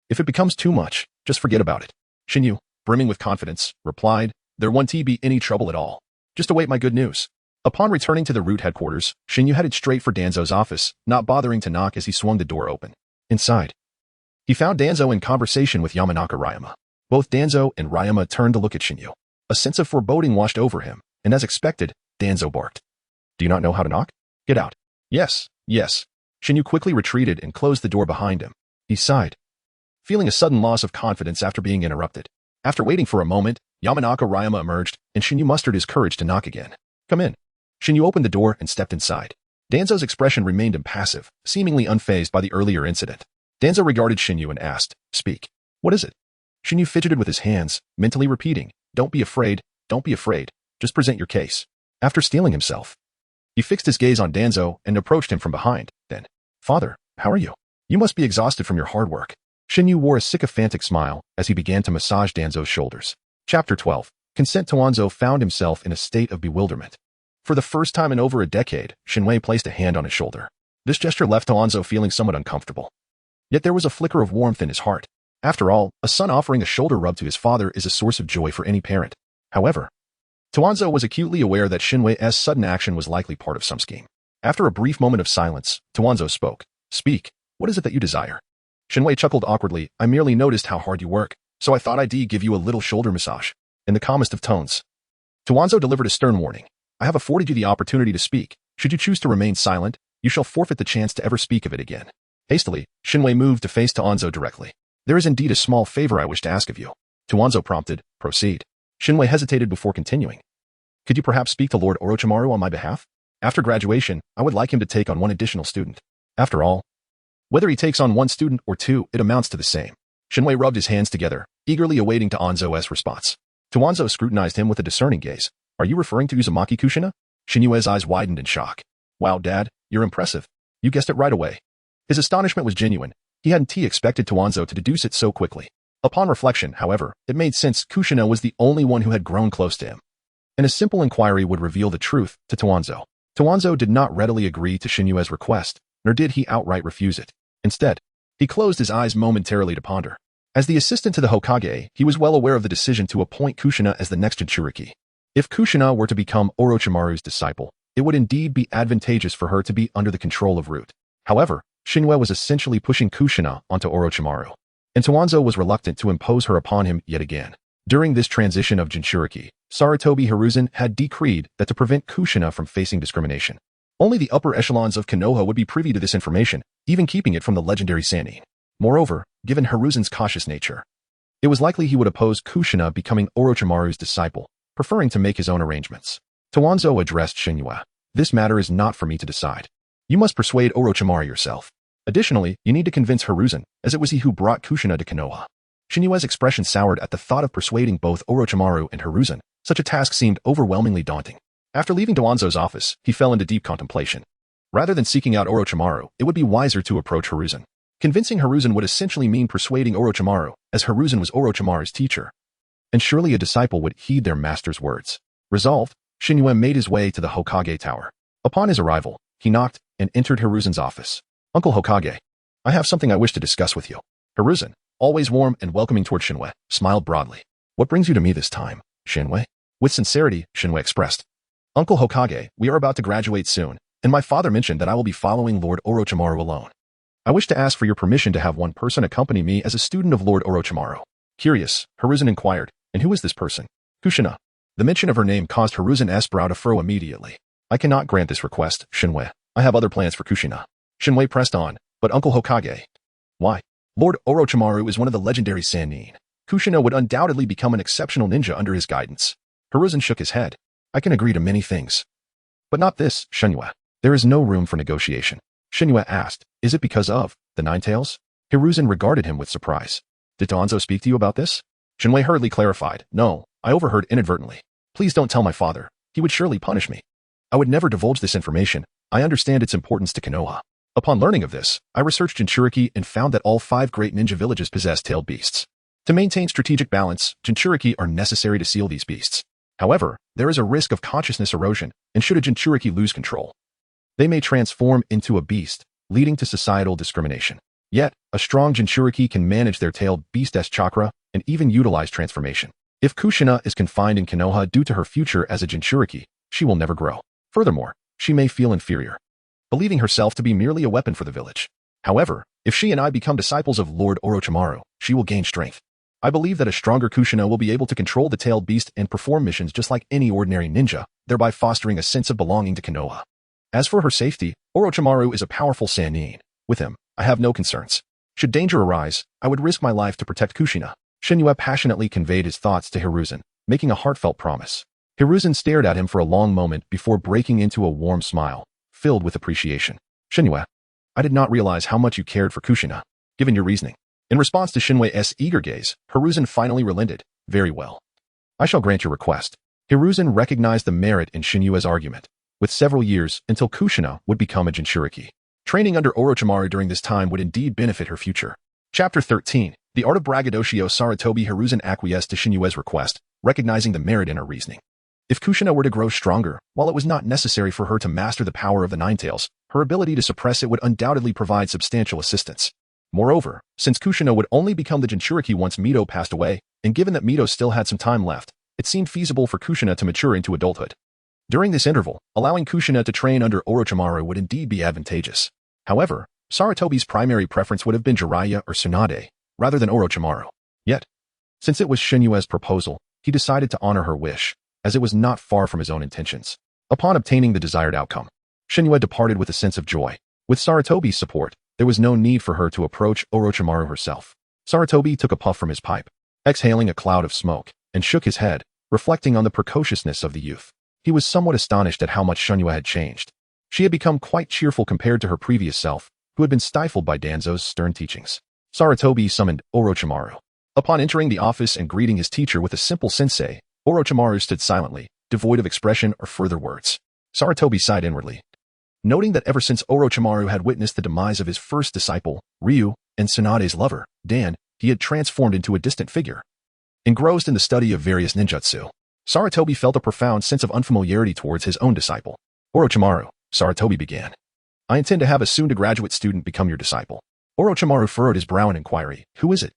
If it becomes too much, just forget about it. Shen Yue, brimming with confidence, replied, there won't be any trouble at all. Just await my good news. Upon returning to the root headquarters, Shen Yue headed straight for Danzo's office, not bothering to knock as he swung the door open. Inside, he found Danzo in conversation with Yamanaka Ryama. Both Danzo and Ryama turned to look at Shen Yue. A sense of foreboding washed over him, and as expected, Danzo barked. Do you not know how to knock? Get out. Yes, yes. Shinyu quickly retreated and closed the door behind him. He sighed, feeling a sudden loss of confidence after being interrupted. After waiting for a moment, Yamanaka Ryama emerged, and Shinyu mustered his courage to knock again. Come in. Shinyu opened the door and stepped inside. Danzo's expression remained impassive, seemingly unfazed by the earlier incident. Danzo regarded Shinyu and asked, Speak. What is it? Shinyu fidgeted with his hands, mentally repeating, Don't be afraid, don't be afraid, just present your case. After steeling himself, he fixed his gaze on Danzo and approached him from behind. Then, Father, how are you? You must be exhausted from your hard work. Shinyu wore a sycophantic smile as he began to massage Danzo's shoulders. Chapter 12. Consent. Danzo found himself in a state of bewilderment. For the first time in over a decade, Shinwei placed a hand on his shoulder. This gesture left Danzo feeling somewhat uncomfortable. Yet there was a flicker of warmth in his heart. After all, a son offering a shoulder rub to his father is a source of joy for any parent. However, Danzo was acutely aware that Shinwei's sudden action was likely part of some scheme. After a brief moment of silence, Danzo spoke. Speak. What is it that you desire? Shinwei chuckled awkwardly. I merely noticed how hard you work, so I thought I'd give you a little shoulder massage. In the calmest of tones, Danzo delivered a stern warning. I have afforded you the opportunity to speak. Should you choose to remain silent, you shall forfeit the chance to ever speak of it again. Hastily, Shinwei moved to face Danzo directly. There is indeed a small favor I wish to ask of you. Danzo prompted. Proceed. Shinwei hesitated before continuing. Could you perhaps speak to Lord Orochimaru on my behalf? After graduation, I would like him to take on one additional student. After all, whether he takes on one student or two, it amounts to the same. Shinwei rubbed his hands together, eagerly awaiting Danzo's response. Danzo scrutinized him with a discerning gaze. Are you referring to Uzumaki Kushina? Shinyue's eyes widened in shock. Wow, Dad, you're impressive. You guessed it right away. His astonishment was genuine. He hadn't expected Danzo to deduce it so quickly. Upon reflection, however, it made sense Kushina was the only one who had grown close to him. And a simple inquiry would reveal the truth to Danzo. Danzo did not readily agree to Shinyue's request, nor did he outright refuse it. Instead, he closed his eyes momentarily to ponder. As the assistant to the Hokage, he was well aware of the decision to appoint Kushina as the next Jinchuriki. If Kushina were to become Orochimaru's disciple, it would indeed be advantageous for her to be under the control of Root. However, Shinwei was essentially pushing Kushina onto Orochimaru, and Danzo was reluctant to impose her upon him yet again. During this transition of Jinchuriki, Sarutobi Hiruzen had decreed that to prevent Kushina from facing discrimination, only the upper echelons of Konoha would be privy to this information, even keeping it from the legendary Sannin. Moreover, given Hiruzen's cautious nature, it was likely he would oppose Kushina becoming Orochimaru's disciple, preferring to make his own arrangements. Danzo addressed Shinwei. This matter is not for me to decide. You must persuade Orochimaru yourself. Additionally, you need to convince Hiruzen, as it was he who brought Kushina to Konoha. Shinyue's expression soured at the thought of persuading both Orochimaru and Hiruzen. Such a task seemed overwhelmingly daunting. After leaving Danzo's office, he fell into deep contemplation. Rather than seeking out Orochimaru, it would be wiser to approach Hiruzen. Convincing Hiruzen would essentially mean persuading Orochimaru, as Hiruzen was Orochimaru's teacher. And surely a disciple would heed their master's words. Resolved, Shinwei made his way to the Hokage tower. Upon his arrival, he knocked and entered Hiruzen's office. Uncle Hokage, I have something I wish to discuss with you. Hiruzen, always warm and welcoming toward Shinwei, smiled broadly. What brings you to me this time, Shinwei? With sincerity, Shinwei expressed. Uncle Hokage, we are about to graduate soon, and my father mentioned that I will be following Lord Orochimaru alone. I wish to ask for your permission to have one person accompany me as a student of Lord Orochimaru. Curious, Hiruzen inquired, and who is this person? Kushina. The mention of her name caused Hiruzen's brow to furrow immediately. I cannot grant this request, Shinwei. I have other plans for Kushina. Shinwei pressed on, but Uncle Hokage. Why? Lord Orochimaru is one of the legendary Sannin. Kushina would undoubtedly become an exceptional ninja under his guidance. Hiruzen shook his head. I can agree to many things. But not this, Shinwei. There is no room for negotiation. Shinwei asked, is it because of the Nine Tails? Hiruzen regarded him with surprise. Did Danzo speak to you about this? Shinwei hurriedly clarified. No, I overheard inadvertently. Please don't tell my father. He would surely punish me. I would never divulge this information. I understand its importance to Konoha. Upon learning of this, I researched Jinchuriki and found that all 5 great ninja villages possess tailed beasts. To maintain strategic balance, Jinchuriki are necessary to seal these beasts. However, there is a risk of consciousness erosion, and should a Jinchuriki lose control, they may transform into a beast, leading to societal discrimination. Yet, a strong Jinchuriki can manage their tailed beast's chakra and even utilize transformation. If Kushina is confined in Konoha due to her future as a Jinchuriki, she will never grow. Furthermore, she may feel inferior, believing herself to be merely a weapon for the village. However, if she and I become disciples of Lord Orochimaru, she will gain strength. I believe that a stronger Kushina will be able to control the tailed beast and perform missions just like any ordinary ninja, thereby fostering a sense of belonging to Konoha. As for her safety, Orochimaru is a powerful Sannin. With him, I have no concerns. Should danger arise, I would risk my life to protect Kushina. Shinue passionately conveyed his thoughts to Hiruzen, making a heartfelt promise. Hiruzen stared at him for a long moment before breaking into a warm smile, filled with appreciation. Shinue, I did not realize how much you cared for Kushina, given your reasoning. In response to Shinue's eager gaze, Hiruzen finally relented. Very well. I shall grant your request. Hiruzen recognized the merit in Shinue's argument. With several years until Kushina would become a Jinchuriki. Training under Orochimaru during this time would indeed benefit her future. Chapter 13. The Art of Braggadocio. Sarutobi. Hiruzen acquiesced to Shinue's request, recognizing the merit in her reasoning. If Kushina were to grow stronger, while it was not necessary for her to master the power of the Nine Tails, her ability to suppress it would undoubtedly provide substantial assistance. Moreover, since Kushina would only become the Jinchuriki once Mito passed away, and given that Mito still had some time left, it seemed feasible for Kushina to mature into adulthood. During this interval, allowing Kushina to train under Orochimaru would indeed be advantageous. However, Sarutobi's primary preference would have been Jiraiya or Tsunade, rather than Orochimaru. Yet, since it was Shinue's proposal, he decided to honor her wish, as it was not far from his own intentions. Upon obtaining the desired outcome, Shinue departed with a sense of joy. With Sarutobi's support, there was no need for her to approach Orochimaru herself. Sarutobi took a puff from his pipe, exhaling a cloud of smoke, and shook his head, reflecting on the precociousness of the youth. He was somewhat astonished at how much Shinue had changed. She had become quite cheerful compared to her previous self, who had been stifled by Danzo's stern teachings. Sarutobi summoned Orochimaru. Upon entering the office and greeting his teacher with a simple sensei, Orochimaru stood silently, devoid of expression or further words. Sarutobi sighed inwardly, noting that ever since Orochimaru had witnessed the demise of his first disciple, Ryu, and Tsunade's lover, Dan, he had transformed into a distant figure. Engrossed in the study of various ninjutsu, Sarutobi felt a profound sense of unfamiliarity towards his own disciple. Orochimaru, Sarutobi began. I intend to have a soon-to-graduate student become your disciple. Orochimaru furrowed his brow in inquiry. Who is it?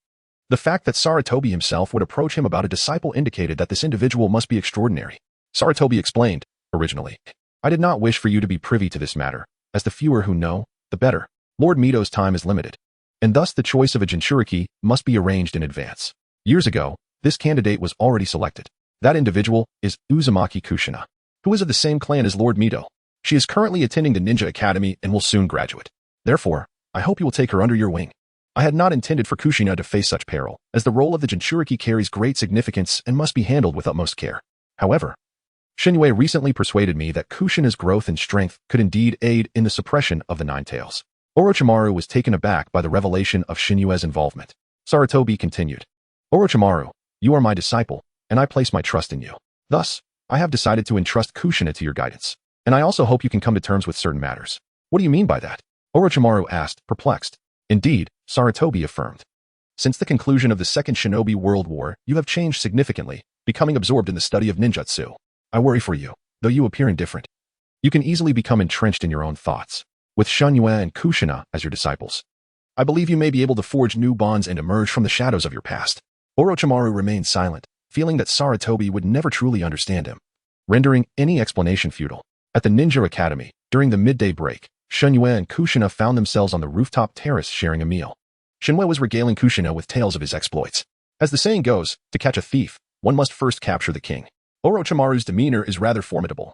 The fact that Sarutobi himself would approach him about a disciple indicated that this individual must be extraordinary. Sarutobi explained, originally, I did not wish for you to be privy to this matter, as the fewer who know, the better. Lord Mito's time is limited, and thus the choice of a Jinchuriki must be arranged in advance. Years ago, this candidate was already selected. That individual is Uzumaki Kushina, who is of the same clan as Lord Mito. She is currently attending the Ninja Academy and will soon graduate. Therefore, I hope you will take her under your wing. I had not intended for Kushina to face such peril, as the role of the Jinchuriki carries great significance and must be handled with utmost care. However, Shinue recently persuaded me that Kushina's growth and strength could indeed aid in the suppression of the Nine Tails. Orochimaru was taken aback by the revelation of Shinue's involvement. Sarutobi continued, Orochimaru, you are my disciple, and I place my trust in you. Thus, I have decided to entrust Kushina to your guidance, and I also hope you can come to terms with certain matters. What do you mean by that? Orochimaru asked, perplexed. Indeed, Sarutobi affirmed. Since the conclusion of the Second Shinobi World War, you have changed significantly, becoming absorbed in the study of ninjutsu. I worry for you, though you appear indifferent. You can easily become entrenched in your own thoughts, with Shinue and Kushina as your disciples. I believe you may be able to forge new bonds and emerge from the shadows of your past. Orochimaru remained silent, feeling that Sarutobi would never truly understand him, rendering any explanation futile. At the Ninja Academy, during the midday break, Shinue and Kushina found themselves on the rooftop terrace sharing a meal. Shinue was regaling Kushina with tales of his exploits. As the saying goes, to catch a thief, one must first capture the king. Orochimaru's demeanor is rather formidable.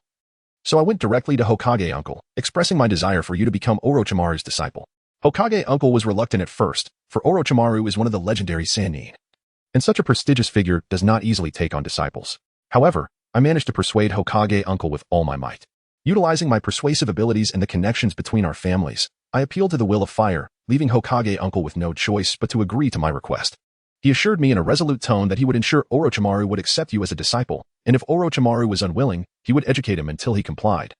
So I went directly to Hokage Uncle, expressing my desire for you to become Orochimaru's disciple. Hokage Uncle was reluctant at first, for Orochimaru is one of the legendary Sannin, and such a prestigious figure does not easily take on disciples. However, I managed to persuade Hokage Uncle with all my might. Utilizing my persuasive abilities and the connections between our families, I appealed to the will of fire, leaving Hokage Uncle with no choice but to agree to my request. He assured me in a resolute tone that he would ensure Orochimaru would accept you as a disciple, and if Orochimaru was unwilling, he would educate him until he complied.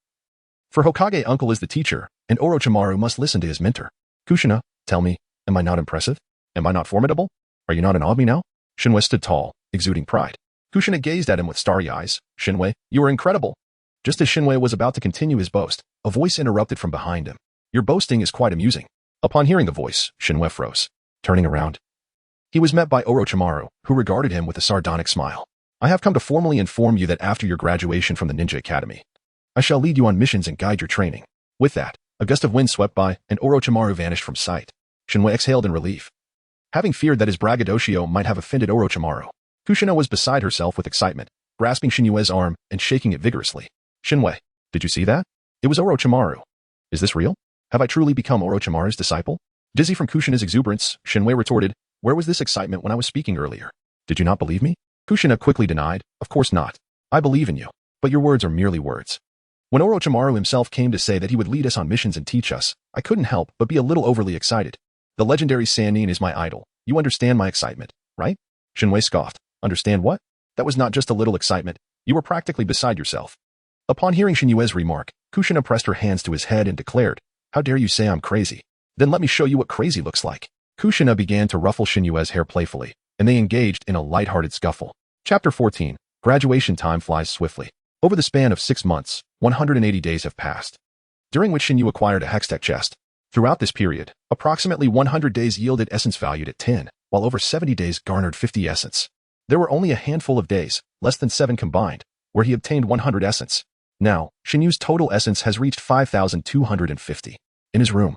For Hokage Uncle is the teacher, and Orochimaru must listen to his mentor. Kushina, tell me, am I not impressive? Am I not formidable? Are you not in awe of me now? Shinue stood tall, exuding pride. Kushina gazed at him with starry eyes. Shinue, you are incredible. Just as Shinue was about to continue his boast, a voice interrupted from behind him. Your boasting is quite amusing. Upon hearing the voice, Shinue froze. Turning around, he was met by Orochimaru, who regarded him with a sardonic smile. I have come to formally inform you that after your graduation from the Ninja Academy, I shall lead you on missions and guide your training. With that, a gust of wind swept by, and Orochimaru vanished from sight. Shinue exhaled in relief. Having feared that his braggadocio might have offended Orochimaru, Kushina was beside herself with excitement, grasping Shinue's arm and shaking it vigorously. Shinue, did you see that? It was Orochimaru. Is this real? Have I truly become Orochimaru's disciple? Dizzy from Kushina's exuberance, Shinwei retorted, where was this excitement when I was speaking earlier? Did you not believe me? Kushina quickly denied, of course not. I believe in you, but your words are merely words. When Orochimaru himself came to say that he would lead us on missions and teach us, I couldn't help but be a little overly excited. The legendary Sannin is my idol. You understand my excitement, right? Shinwei scoffed. Understand what? That was not just a little excitement. You were practically beside yourself. Upon hearing Shinyue's remark, Kushina pressed her hands to his head and declared, how dare you say I'm crazy? Then let me show you what crazy looks like. Kushina began to ruffle Shinyue's hair playfully, and they engaged in a light-hearted scuffle. Chapter 14. Graduation time flies swiftly. Over the span of 6 months, 180 days have passed, during which Shinyu acquired a Hextech chest. Throughout this period, approximately 100 days yielded essence valued at 10, while over 70 days garnered 50 essence. There were only a handful of days, less than 7 combined, where he obtained 100 essence. Now, Shinyu's total essence has reached 5,250. In his room,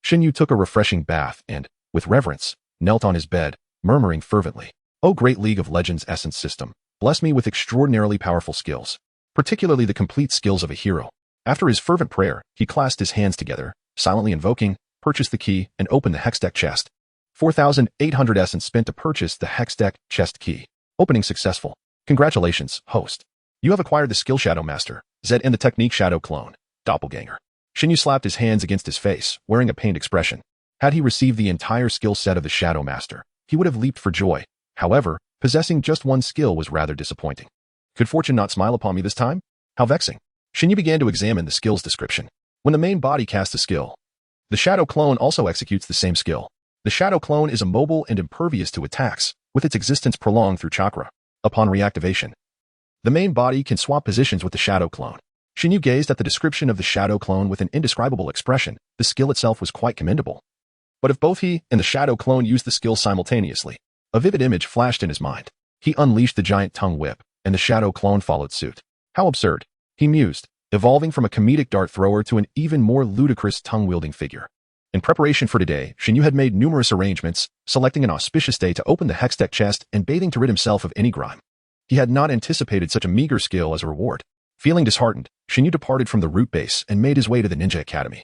Shinyu took a refreshing bath and, with reverence, knelt on his bed, murmuring fervently, O great League of Legends essence system, bless me with extraordinarily powerful skills, particularly the complete skills of a hero. After his fervent prayer, he clasped his hands together, silently invoking, purchased the key, and opened the Hextech chest. 4,800 essence spent to purchase the Hextech chest key. Opening successful. Congratulations, host. You have acquired the skill Shadow Master, Z and the technique Shadow Clone, Doppelganger. Shinyu slapped his hands against his face, wearing a pained expression. Had he received the entire skill set of the Shadow Master, he would have leaped for joy. However, possessing just one skill was rather disappointing. Could fortune not smile upon me this time? How vexing. Shinyu began to examine the skill's description. When the main body casts a skill, the Shadow Clone also executes the same skill. The Shadow Clone is immobile and impervious to attacks, with its existence prolonged through chakra. Upon reactivation, the main body can swap positions with the Shadow Clone. Shinyu gazed at the description of the Shadow Clone with an indescribable expression. The skill itself was quite commendable. But if both he and the Shadow Clone used the skill simultaneously, a vivid image flashed in his mind. He unleashed the giant tongue whip, and the Shadow Clone followed suit. How absurd, he mused, evolving from a comedic dart thrower to an even more ludicrous tongue-wielding figure. In preparation for today, Shinyu had made numerous arrangements, selecting an auspicious day to open the Hextech chest and bathing to rid himself of any grime. He had not anticipated such a meager skill as a reward. Feeling disheartened, Shinyu departed from the root base and made his way to the Ninja Academy,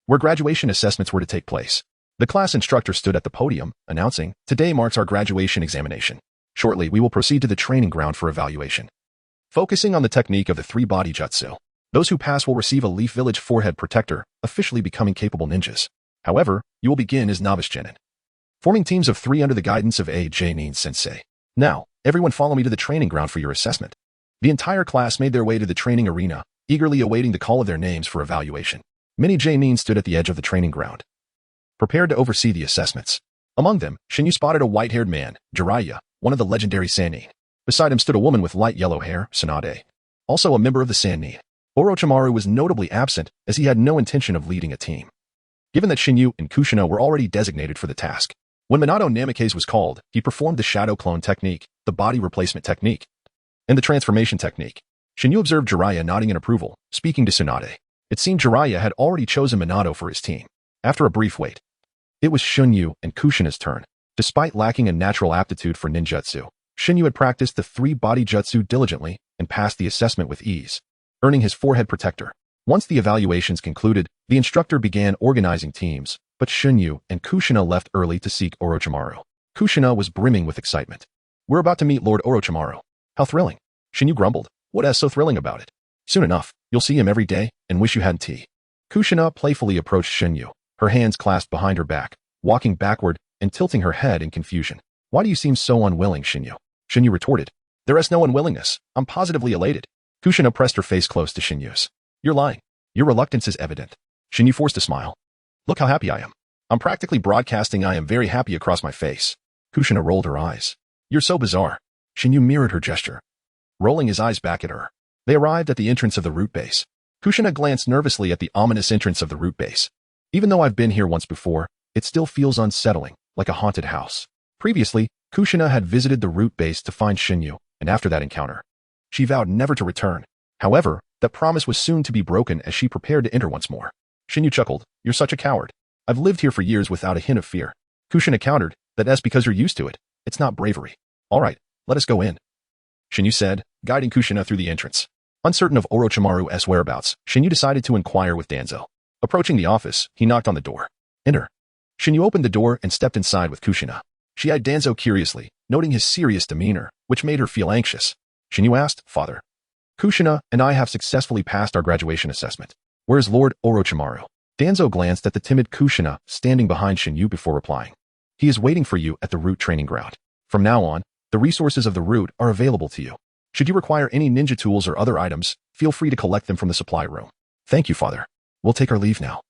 where graduation assessments were to take place. The class instructor stood at the podium, announcing, today marks our graduation examination. Shortly, we will proceed to the training ground for evaluation. Focusing on the technique of the 3-body jutsu, those who pass will receive a Leaf Village forehead protector, officially becoming capable ninjas. However, you will begin as novice genin, forming teams of 3 under the guidance of a Jounin sensei. Now, everyone follow me to the training ground for your assessment. The entire class made their way to the training arena, eagerly awaiting the call of their names for evaluation. Many Jounin stood at the edge of the training ground, prepared to oversee the assessments. Among them, Shinyu spotted a white-haired man, Jiraiya, one of the legendary Sannin. Beside him stood a woman with light yellow hair, Tsunade, also a member of the Sannin. Orochimaru was notably absent, as he had no intention of leading a team, given that Shinyu and Kushina were already designated for the task. When Minato Namikaze was called, he performed the Shadow Clone technique, the body replacement technique, and the transformation technique. Shinyu observed Jiraiya nodding in approval, speaking to Tsunade. It seemed Jiraiya had already chosen Minato for his team. After a brief wait, it was Shinyu and Kushina's turn. Despite lacking a natural aptitude for ninjutsu, Shinyu had practiced the 3-body jutsu diligently and passed the assessment with ease, earning his forehead protector. Once the evaluations concluded, the instructor began organizing teams, but Shinyu and Kushina left early to seek Orochimaru. Kushina was brimming with excitement. We're about to meet Lord Orochimaru. How thrilling. Shinyu grumbled. What is so thrilling about it? Soon enough, you'll see him every day and wish you had tea. Kushina playfully approached Shinyu, her hands clasped behind her back, walking backward and tilting her head in confusion. Why do you seem so unwilling, Shinyu? Shinyu retorted. There is no unwillingness. I'm positively elated. Kushina pressed her face close to Shinyu's. You're lying. Your reluctance is evident. Shinyu forced a smile. Look how happy I am. I'm practically broadcasting I am very happy across my face. Kushina rolled her eyes. You're so bizarre. Shinyu mirrored her gesture, rolling his eyes back at her. They arrived at the entrance of the root base. Kushina glanced nervously at the ominous entrance of the root base. Even though I've been here once before, it still feels unsettling, like a haunted house. Previously, Kushina had visited the root base to find Shinyu, and after that encounter, she vowed never to return. However, that promise was soon to be broken as she prepared to enter once more. Shinyu chuckled. You're such a coward. I've lived here for years without a hint of fear. Kushina countered, that's because you're used to it. It's not bravery. All right, let us go in, Shinyu said, guiding Kushina through the entrance. Uncertain of Orochimaru's whereabouts, Shinyu decided to inquire with Danzo. Approaching the office, he knocked on the door. Enter. Shinyu opened the door and stepped inside with Kushina. She eyed Danzo curiously, noting his serious demeanor, which made her feel anxious. Shinyu asked, Father. Kushina and I have successfully passed our graduation assessment. Where is Lord Orochimaru? Danzo glanced at the timid Kushina standing behind Shinyu before replying. He is waiting for you at the root training ground. From now on, the resources of the root are available to you. Should you require any ninja tools or other items, feel free to collect them from the supply room. Thank you, Father. We'll take our leave now.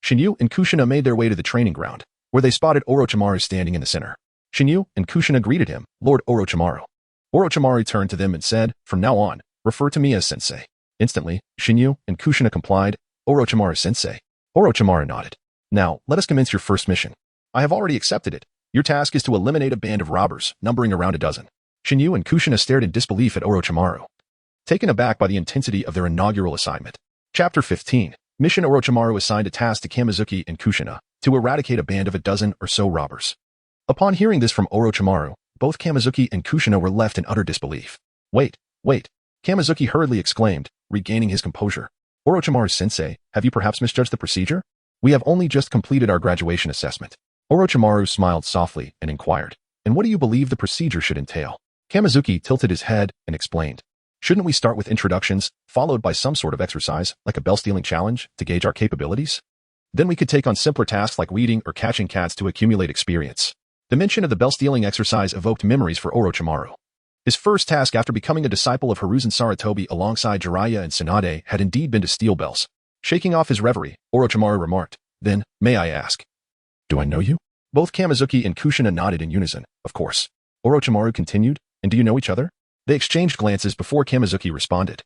Shinyu and Kushina made their way to the training ground, where they spotted Orochimaru standing in the center. Shinyu and Kushina greeted him, Lord Orochimaru. Orochimaru turned to them and said, From now on, refer to me as Sensei. Instantly, Shinyu and Kushina complied, Orochimaru Sensei. Orochimaru nodded. Now, let us commence your first mission. I have already accepted it. Your task is to eliminate a band of robbers, numbering around a dozen. Shinyu and Kushina stared in disbelief at Orochimaru, taken aback by the intensity of their inaugural assignment. Chapter 15. Mission. Orochimaru assigned a task to Kamizuki and Kushina to eradicate a band of a dozen or so robbers. Upon hearing this from Orochimaru, both Kamizuki and Kushina were left in utter disbelief. Wait. Kamizuki hurriedly exclaimed, regaining his composure. Orochimaru-sensei, have you perhaps misjudged the procedure? We have only just completed our graduation assessment. Orochimaru smiled softly and inquired, And what do you believe the procedure should entail? Kamizuki tilted his head and explained, Shouldn't we start with introductions, followed by some sort of exercise, like a bell-stealing challenge, to gauge our capabilities? Then we could take on simpler tasks like weeding or catching cats to accumulate experience. The mention of the bell-stealing exercise evoked memories for Orochimaru. His first task after becoming a disciple of Hiruzen Sarutobi alongside Jiraiya and Tsunade had indeed been to steal bells. Shaking off his reverie, Orochimaru remarked, Then, may I ask? Do I know you? Both Kamizuki and Kushina nodded in unison, of course. Orochimaru continued, And do you know each other? They exchanged glances before Kamizuki responded.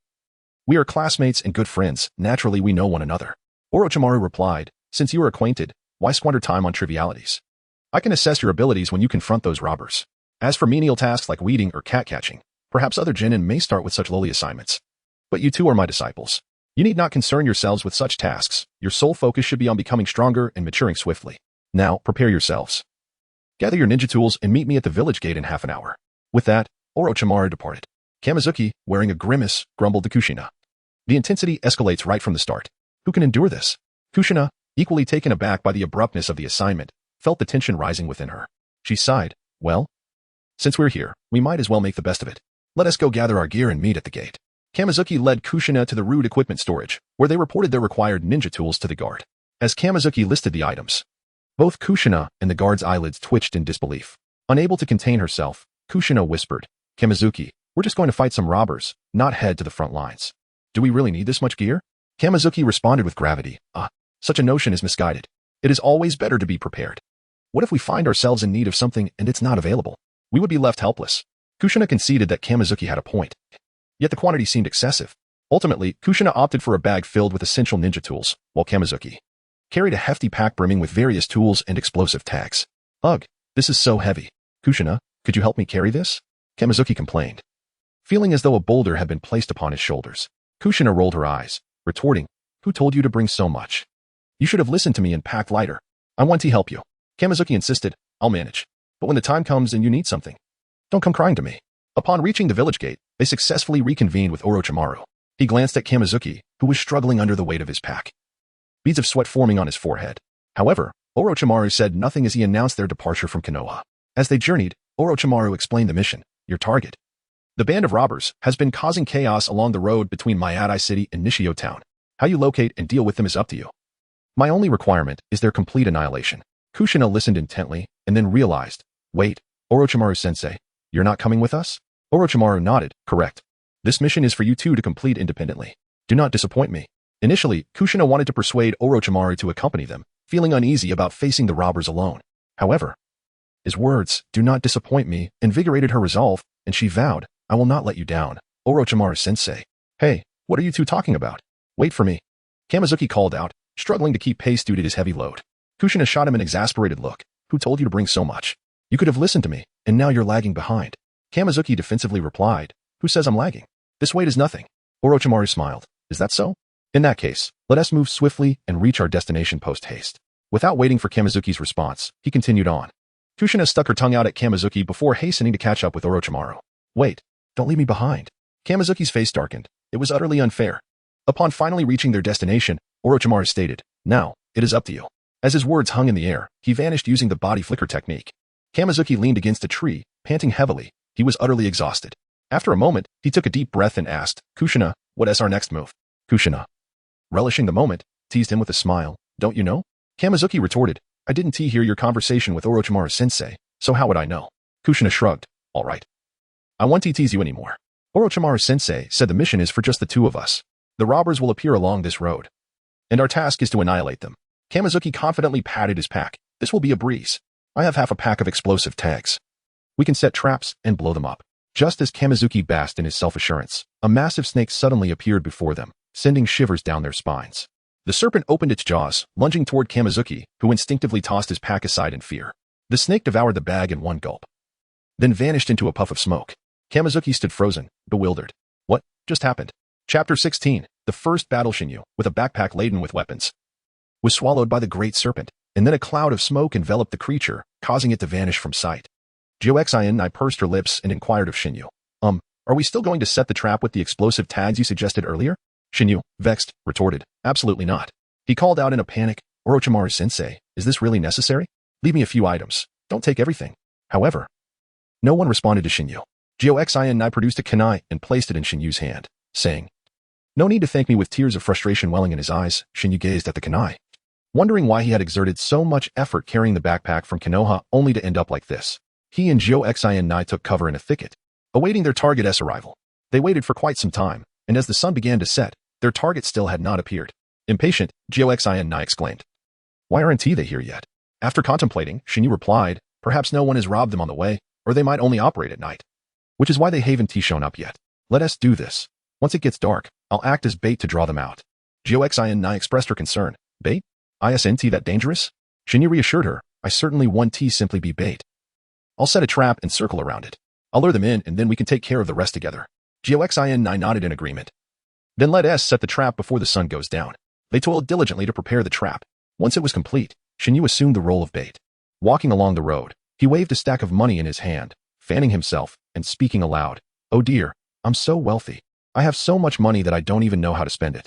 We are classmates and good friends, naturally we know one another. Orochimaru replied, Since you are acquainted, why squander time on trivialities? I can assess your abilities when you confront those robbers. As for menial tasks like weeding or cat catching, perhaps other genin may start with such lowly assignments. But you two are my disciples. You need not concern yourselves with such tasks. Your sole focus should be on becoming stronger and maturing swiftly. Now, prepare yourselves. Gather your ninja tools and meet me at the village gate in half an hour. With that, Orochimaru departed. Kamizuki, wearing a grimace, grumbled to Kushina. The intensity escalates right from the start. Who can endure this? Kushina, equally taken aback by the abruptness of the assignment, felt the tension rising within her. She sighed, Well, since we're here, we might as well make the best of it. Let us go gather our gear and meet at the gate. Kamizuki led Kushina to the rude equipment storage, where they reported their required ninja tools to the guard. As Kamizuki listed the items, both Kushina and the guard's eyelids twitched in disbelief. Unable to contain herself, Kushina whispered, Kamizuki, we're just going to fight some robbers, not head to the front lines. Do we really need this much gear? Kamizuki responded with gravity, Such a notion is misguided. It is always better to be prepared. What if we find ourselves in need of something and it's not available? We would be left helpless. Kushina conceded that Kamizuki had a point. Yet the quantity seemed excessive. Ultimately, Kushina opted for a bag filled with essential ninja tools, while Kamizuki carried a hefty pack brimming with various tools and explosive tags. Ugh, this is so heavy. Kushina, could you help me carry this? Kamizuki complained, feeling as though a boulder had been placed upon his shoulders. Kushina rolled her eyes, retorting, Who told you to bring so much? You should have listened to me and packed lighter. I want to help you. Kamizuki insisted, I'll manage. But when the time comes and you need something, don't come crying to me. Upon reaching the village gate, they successfully reconvened with Orochimaru. He glanced at Kamizuki, who was struggling under the weight of his pack, beads of sweat forming on his forehead. However, Orochimaru said nothing as he announced their departure from Konoha. As they journeyed, Orochimaru explained the mission. Your target, the band of robbers, has been causing chaos along the road between Mayadai City and Nishio Town. How you locate and deal with them is up to you. My only requirement is their complete annihilation. Kushina listened intently and then realized, Wait, Orochimaru-sensei, you're not coming with us? Orochimaru nodded, correct. This mission is for you two to complete independently. Do not disappoint me. Initially, Kushina wanted to persuade Orochimaru to accompany them, feeling uneasy about facing the robbers alone. However, his words, do not disappoint me, invigorated her resolve, and she vowed, I will not let you down. Orochimaru-sensei. Hey, what are you two talking about? Wait for me. Kamizuki called out, struggling to keep pace due to his heavy load. Kushina shot him an exasperated look. Who told you to bring so much? You could have listened to me, and now you're lagging behind. Kamizuki defensively replied, Who says I'm lagging? This weight is nothing. Orochimaru smiled. Is that so? In that case, let us move swiftly and reach our destination post-haste. Without waiting for Kamizuki's response, he continued on. Kushina stuck her tongue out at Kamizuki before hastening to catch up with Orochimaru. Wait, don't leave me behind. Kamizuki's face darkened, It was utterly unfair. Upon finally reaching their destination, Orochimaru stated, "Now, it is up to you." As his words hung in the air, he vanished using the body flicker technique. Kamizuki leaned against a tree, panting heavily. He was utterly exhausted. After a moment, he took a deep breath and asked, "Kushina, what is our next move?" Kushina, relishing the moment, teased him with a smile. "Don't you know?" Kamizuki retorted, "I didn't hear your conversation with Orochimaru-sensei, so how would I know?" Kushina shrugged, "All right. I won't tease you anymore." Orochimaru-sensei said the mission is for just the two of us. The robbers will appear along this road, and our task is to annihilate them. Kamizuki confidently patted his pack. "This will be a breeze. I have half a pack of explosive tags. We can set traps and blow them up." Just as Kamizuki basked in his self-assurance, a massive snake suddenly appeared before them, sending shivers down their spines. The serpent opened its jaws, lunging toward Kamizuki, who instinctively tossed his pack aside in fear. The snake devoured the bag in one gulp, then vanished into a puff of smoke. Kamizuki stood frozen, bewildered. What just happened? Chapter 16, the first battle. Shinyu, with a backpack laden with weapons, was swallowed by the great serpent, and then a cloud of smoke enveloped the creature, causing it to vanish from sight. Jounin pursed her lips and inquired of Shinyu. Are we still going to set the trap with the explosive tags you suggested earlier?" Shinyu, vexed, retorted, "Absolutely not." He called out in a panic, "Orochimaru-sensei, is this really necessary? Leave me a few items. Don't take everything." However, no one responded to Shinyu. Jounin produced a kunai and placed it in Shinyu's hand, saying, "No need to thank me." With tears of frustration welling in his eyes, Shinyu gazed at the kunai, wondering why he had exerted so much effort carrying the backpack from Konoha only to end up like this. He and Jounin took cover in a thicket, awaiting their target's arrival. They waited for quite some time, and as the sun began to set, their target still had not appeared. Impatient, Jounin exclaimed, "Why aren't they here yet?" After contemplating, Shinyu replied, "Perhaps no one has robbed them on the way, or they might only operate at night, which is why they haven't shown up yet. Let us do this. Once it gets dark, I'll act as bait to draw them out." Jounin expressed her concern. "Bait? Isn't that dangerous?" Shinyu reassured her, "I certainly won't simply be bait. I'll set a trap and circle around it. I'll lure them in and then we can take care of the rest together." Jounin nodded in agreement. "Then let us set the trap before the sun goes down." They toiled diligently to prepare the trap. Once it was complete, Shinyu assumed the role of bait. Walking along the road, he waved a stack of money in his hand, fanning himself and speaking aloud. "Oh dear, I'm so wealthy. I have so much money that I don't even know how to spend it.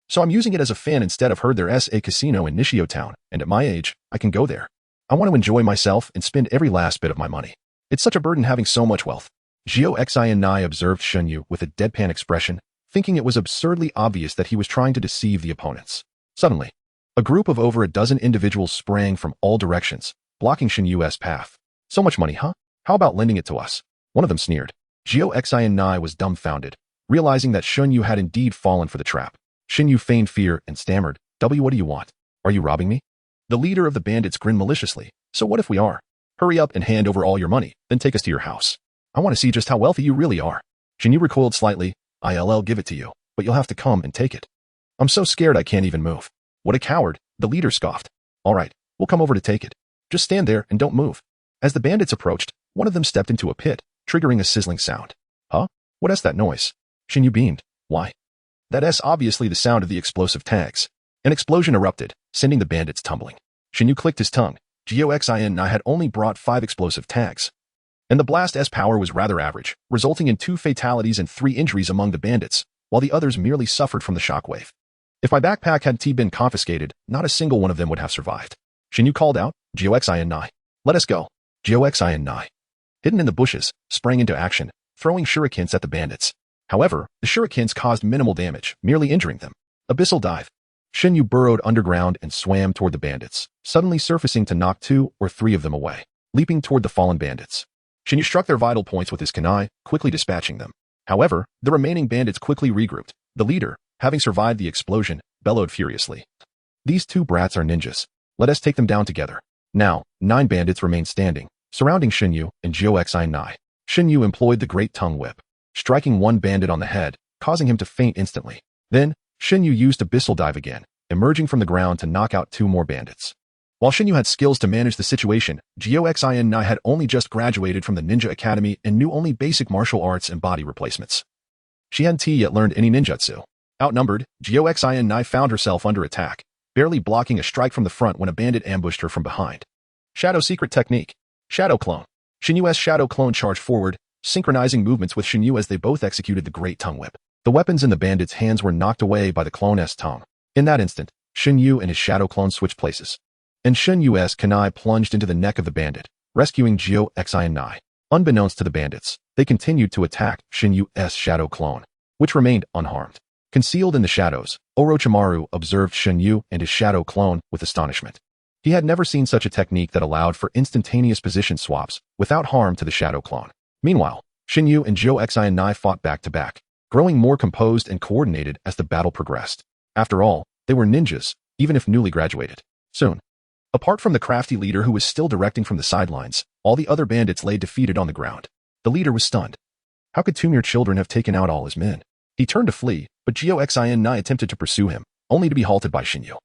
So I'm using it as a fan instead of heard there's a casino in Nishio Town, and at my age, I can go there. I want to enjoy myself and spend every last bit of my money. It's such a burden having so much wealth." Jounin observed Shinyu with a deadpan expression, thinking it was absurdly obvious that he was trying to deceive the opponents. Suddenly, a group of over a dozen individuals sprang from all directions, blocking Shinyu's path. "So much money, huh? How about lending it to us?" One of them sneered. Jounin was dumbfounded, realizing that Shinyu had indeed fallen for the trap. Shinyu feigned fear and stammered, "What do you want? Are you robbing me?" The leader of the bandits grinned maliciously. "So what if we are? Hurry up and hand over all your money, then take us to your house. I want to see just how wealthy you really are." Shinyu recoiled slightly. "I'll give it to you, but you'll have to come and take it." "I'm so scared I can't even move." "What a coward," the leader scoffed. "All right, we'll come over to take it. Just stand there and don't move." As the bandits approached, one of them stepped into a pit, triggering a sizzling sound. "Huh? What is that noise?" Shinyu beamed. "Why? That's obviously the sound of the explosive tags." An explosion erupted, sending the bandits tumbling. Shinyu clicked his tongue. Jounin had only brought 5 explosive tags, and the blast's power was rather average, resulting in 2 fatalities and 3 injuries among the bandits, while the others merely suffered from the shockwave. If my backpack had been confiscated, not a single one of them would have survived. Shinyu called out, "Jounin, let us go." Jounin, hidden in the bushes, sprang into action, throwing shurikens at the bandits. However, the shurikens caused minimal damage, merely injuring them. Abyssal dive. Shinyu burrowed underground and swam toward the bandits, suddenly surfacing to knock 2 or 3 of them away, leaping toward the fallen bandits. Shinyu struck their vital points with his kunai, quickly dispatching them. However, the remaining bandits quickly regrouped. The leader, having survived the explosion, bellowed furiously, "These 2 brats are ninjas. Let us take them down together." Now, 9 bandits remained standing, surrounding Shinyu and Jounin. Shinyu employed the Great Tongue Whip, striking one bandit on the head, causing him to faint instantly. Then, Shinyu used Abyssal Dive again, emerging from the ground to knock out 2 more bandits. While Shinyu had skills to manage the situation, Jounin had only just graduated from the Ninja Academy and knew only basic martial arts and body replacements. She hadn't yet learned any ninjutsu. Outnumbered, Jounin found herself under attack, barely blocking a strike from the front when a bandit ambushed her from behind. Shadow Secret Technique. Shadow Clone. Shinyu's Shadow Clone charged forward, synchronizing movements with Shinyu as they both executed the Great Tongue Whip. The weapons in the bandit's hands were knocked away by the clone's tongue. In that instant, Shin Yu and his shadow clone switched places, and Shin Yu's kunai plunged into the neck of the bandit, rescuing Jounin and Nai. Unbeknownst to the bandits, they continued to attack Shin Yu's shadow clone, which remained unharmed. Concealed in the shadows, Orochimaru observed Shin Yu and his shadow clone with astonishment. He had never seen such a technique that allowed for instantaneous position swaps without harm to the shadow clone. Meanwhile, Shin Yu and Jounin and Nai fought back to back, growing more composed and coordinated as the battle progressed. After all, they were ninjas, even if newly graduated. Soon, apart from the crafty leader who was still directing from the sidelines, all the other bandits lay defeated on the ground. The leader was stunned. How could two mere children have taken out all his men? He turned to flee, but Jounin and Nai attempted to pursue him, only to be halted by Shin Yu.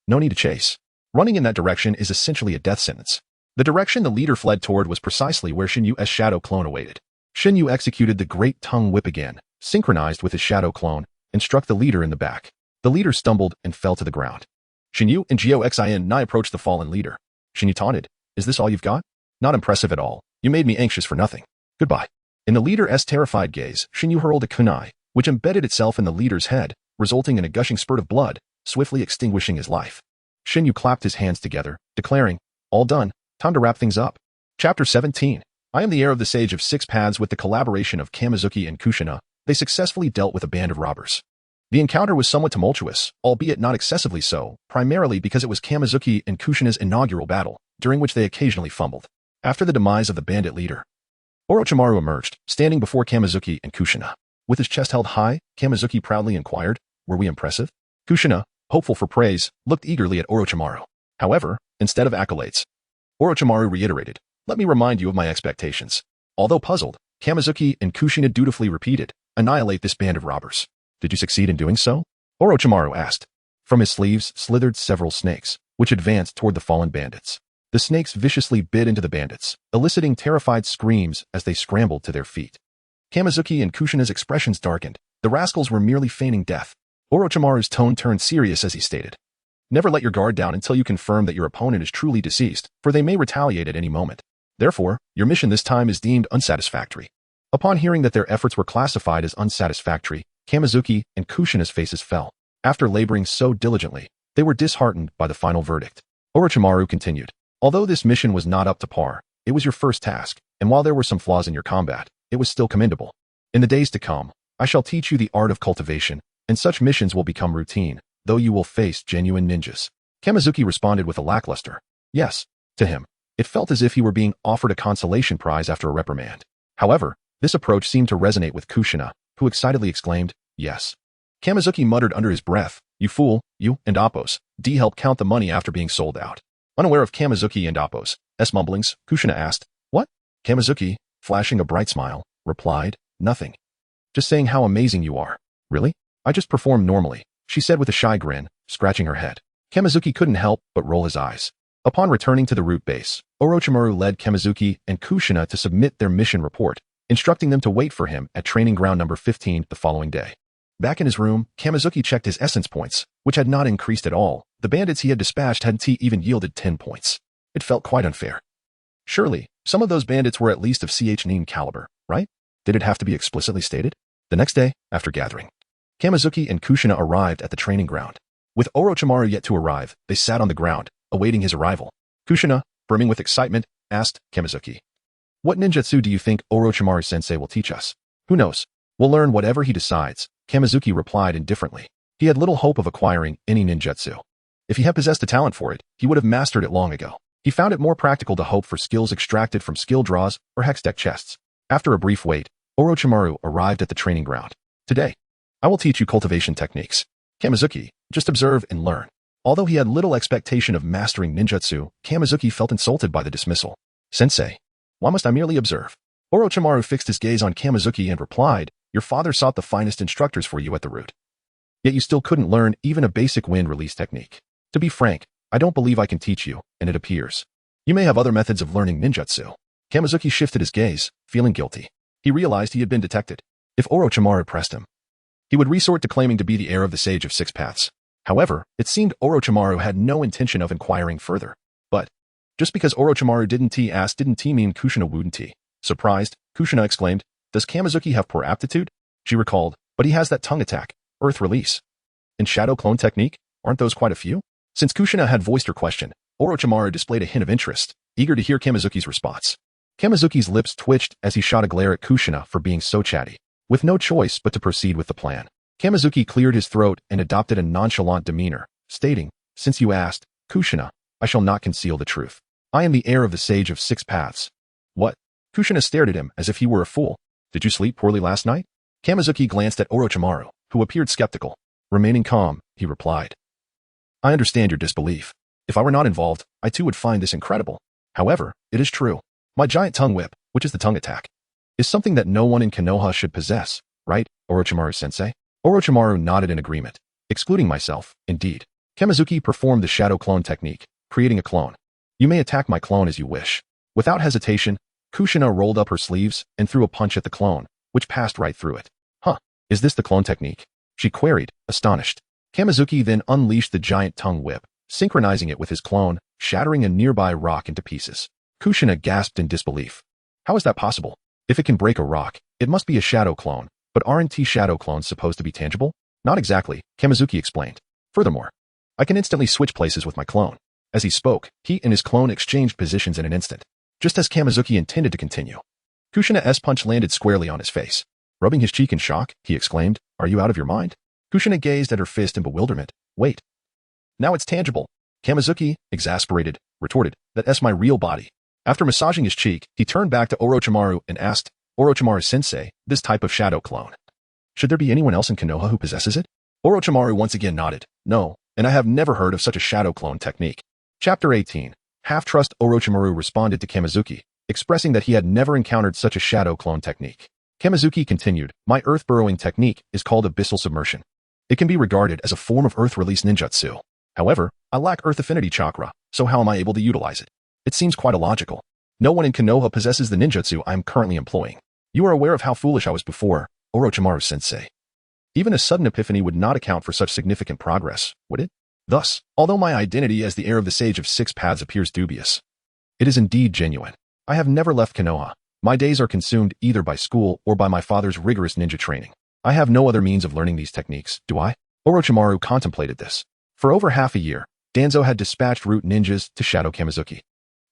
No need to chase. Running in that direction is essentially a death sentence. The direction the leader fled toward was precisely where Shin Yu's shadow clone awaited. Shin Yu executed the great tongue whip again, synchronized with his shadow clone, and struck the leader in the back. The leader stumbled and fell to the ground. Shin Yu and Jounin and Nai approached the fallen leader. Shin Yu taunted, "Is this all you've got? Not impressive at all. You made me anxious for nothing. Goodbye." In the leader's terrified gaze, Shin Yu hurled a kunai, which embedded itself in the leader's head, resulting in a gushing spurt of blood, swiftly extinguishing his life. Shin Yu clapped his hands together, declaring, "All done. Time to wrap things up." Chapter 17. I am the heir of the Sage of Six Paths. With the collaboration of Kamizuki and Kushina, they successfully dealt with a band of robbers. The encounter was somewhat tumultuous, albeit not excessively so, primarily because it was Kamizuki and Kushina's inaugural battle, during which they occasionally fumbled. After the demise of the bandit leader, Orochimaru emerged, standing before Kamizuki and Kushina. With his chest held high, Kamizuki proudly inquired, "Were we impressive?" Kushina, hopeful for praise, looked eagerly at Orochimaru. However, instead of accolades, Orochimaru reiterated, "Let me remind you of my expectations." Although puzzled, Kamizuki and Kushina dutifully repeated, "Annihilate this band of robbers." "Did you succeed in doing so?" Orochimaru asked. From his sleeves slithered several snakes, which advanced toward the fallen bandits. The snakes viciously bit into the bandits, eliciting terrified screams as they scrambled to their feet. Kamizuki and Kushina's expressions darkened. The rascals were merely feigning death. Orochimaru's tone turned serious as he stated, "Never let your guard down until you confirm that your opponent is truly deceased, for they may retaliate at any moment. Therefore, your mission this time is deemed unsatisfactory." Upon hearing that their efforts were classified as unsatisfactory, Kamizuki and Kushina's faces fell. After laboring so diligently, they were disheartened by the final verdict. Orochimaru continued, "Although this mission was not up to par, it was your first task, and while there were some flaws in your combat, it was still commendable. In the days to come, I shall teach you the art of cultivation, and such missions will become routine, though you will face genuine ninjas." Kamizuki responded with a lackluster yes. To him, it felt as if he were being offered a consolation prize after a reprimand. However, this approach seemed to resonate with Kushina, who excitedly exclaimed, "Yes." Kamizuki muttered under his breath, "You fool, you and Appo's D helped count the money after being sold out." Unaware of Kamizuki and Appo's mumblings, Kushina asked, "What?" Kamizuki, flashing a bright smile, replied, "Nothing. Just saying how amazing you are." "Really? I just performed normally," she said with a shy grin, scratching her head. Kamizuki couldn't help but roll his eyes. Upon returning to the root base, Orochimaru led Kamizuki and Kushina to submit their mission report, instructing them to wait for him at training ground number 15 the following day. Back in his room, Kamizuki checked his essence points, which had not increased at all. The bandits he had dispatched hadn't even yielded 10 points. It felt quite unfair. Surely, some of those bandits were at least of Jounin caliber, right? Did it have to be explicitly stated? The next day, after gathering, Kamizuki and Kushina arrived at the training ground. With Orochimaru yet to arrive, they sat on the ground, awaiting his arrival. Kushina, brimming with excitement, asked Kamizuki, "What ninjutsu do you think Orochimaru-sensei will teach us?" "Who knows? We'll learn whatever he decides," Kamizuki replied indifferently. He had little hope of acquiring any ninjutsu. If he had possessed a talent for it, he would have mastered it long ago. He found it more practical to hope for skills extracted from skill draws or Hextech chests. After a brief wait, Orochimaru arrived at the training ground. "Today, I will teach you cultivation techniques. Kamizuki, just observe and learn." Although he had little expectation of mastering ninjutsu, Kamizuki felt insulted by the dismissal. "Sensei, why must I merely observe?" Orochimaru fixed his gaze on Kamizuki and replied, "Your father sought the finest instructors for you at the root. Yet you still couldn't learn even a basic wind release technique. To be frank, I don't believe I can teach you, and it appears you may have other methods of learning ninjutsu." Kamizuki shifted his gaze, feeling guilty. He realized he had been detected. If Orochimaru pressed him, he would resort to claiming to be the heir of the Sage of Six Paths. However, it seemed Orochimaru had no intention of inquiring further. But just because Orochimaru didn't mean Kushina wouldn't. Surprised, Kushina exclaimed, "Does Kamizuki have poor aptitude?" She recalled, But he has that tongue attack, earth release. And shadow clone technique? Aren't those quite a few? Since Kushina had voiced her question, Orochimaru displayed a hint of interest, eager to hear Kamizuki's response. Kamizuki's lips twitched as he shot a glare at Kushina for being so chatty. With no choice but to proceed with the plan, Kamizuki cleared his throat and adopted a nonchalant demeanor, stating, "Since you asked, Kushina, I shall not conceal the truth. I am the heir of the Sage of Six Paths." "What?" Kushina stared at him as if he were a fool. "Did you sleep poorly last night?" Kamizuki glanced at Orochimaru, who appeared skeptical. Remaining calm, he replied, "I understand your disbelief. If I were not involved, I too would find this incredible. However, it is true. My giant tongue whip, which is the tongue attack, is something that no one in Konoha should possess, right, Orochimaru-sensei?" Orochimaru nodded in agreement. "Excluding myself, indeed." Kamizuki performed the shadow clone technique, creating a clone. "You may attack my clone as you wish." Without hesitation, Kushina rolled up her sleeves and threw a punch at the clone, which passed right through it. "Huh, is this the clone technique?" she queried, astonished. Kamizuki then unleashed the giant tongue whip, synchronizing it with his clone, shattering a nearby rock into pieces. Kushina gasped in disbelief. "How is that possible? If it can break a rock, it must be a shadow clone, but aren't shadow clones supposed to be tangible?" "Not exactly," Kamizuki explained. "Furthermore, I can instantly switch places with my clone." As he spoke, he and his clone exchanged positions in an instant. Just as Kamizuki intended to continue, Kushina's punch landed squarely on his face. Rubbing his cheek in shock, he exclaimed, "Are you out of your mind?" Kushina gazed at her fist in bewilderment. "Wait. Now it's tangible." Kamizuki, exasperated, retorted, "That's my real body." After massaging his cheek, he turned back to Orochimaru and asked, "Orochimaru-sensei, this type of shadow clone, should there be anyone else in Konoha who possesses it?" Orochimaru once again nodded. "No, and I have never heard of such a shadow clone technique." Chapter 18. Half-trust Orochimaru responded to Kamizuki, expressing that he had never encountered such a shadow clone technique. Kamizuki continued, "My earth-burrowing technique is called abyssal submersion. It can be regarded as a form of earth-release ninjutsu. However, I lack earth affinity chakra, so how am I able to utilize it? It seems quite illogical. No one in Konoha possesses the ninjutsu I am currently employing. You are aware of how foolish I was before, Orochimaru-sensei. Even a sudden epiphany would not account for such significant progress, would it? Thus, although my identity as the heir of the Sage of Six Paths appears dubious, it is indeed genuine. I have never left Konoha. My days are consumed either by school or by my father's rigorous ninja training. I have no other means of learning these techniques, do I?" Orochimaru contemplated this. For over half a year, Danzo had dispatched root ninjas to shadow Kamizuki.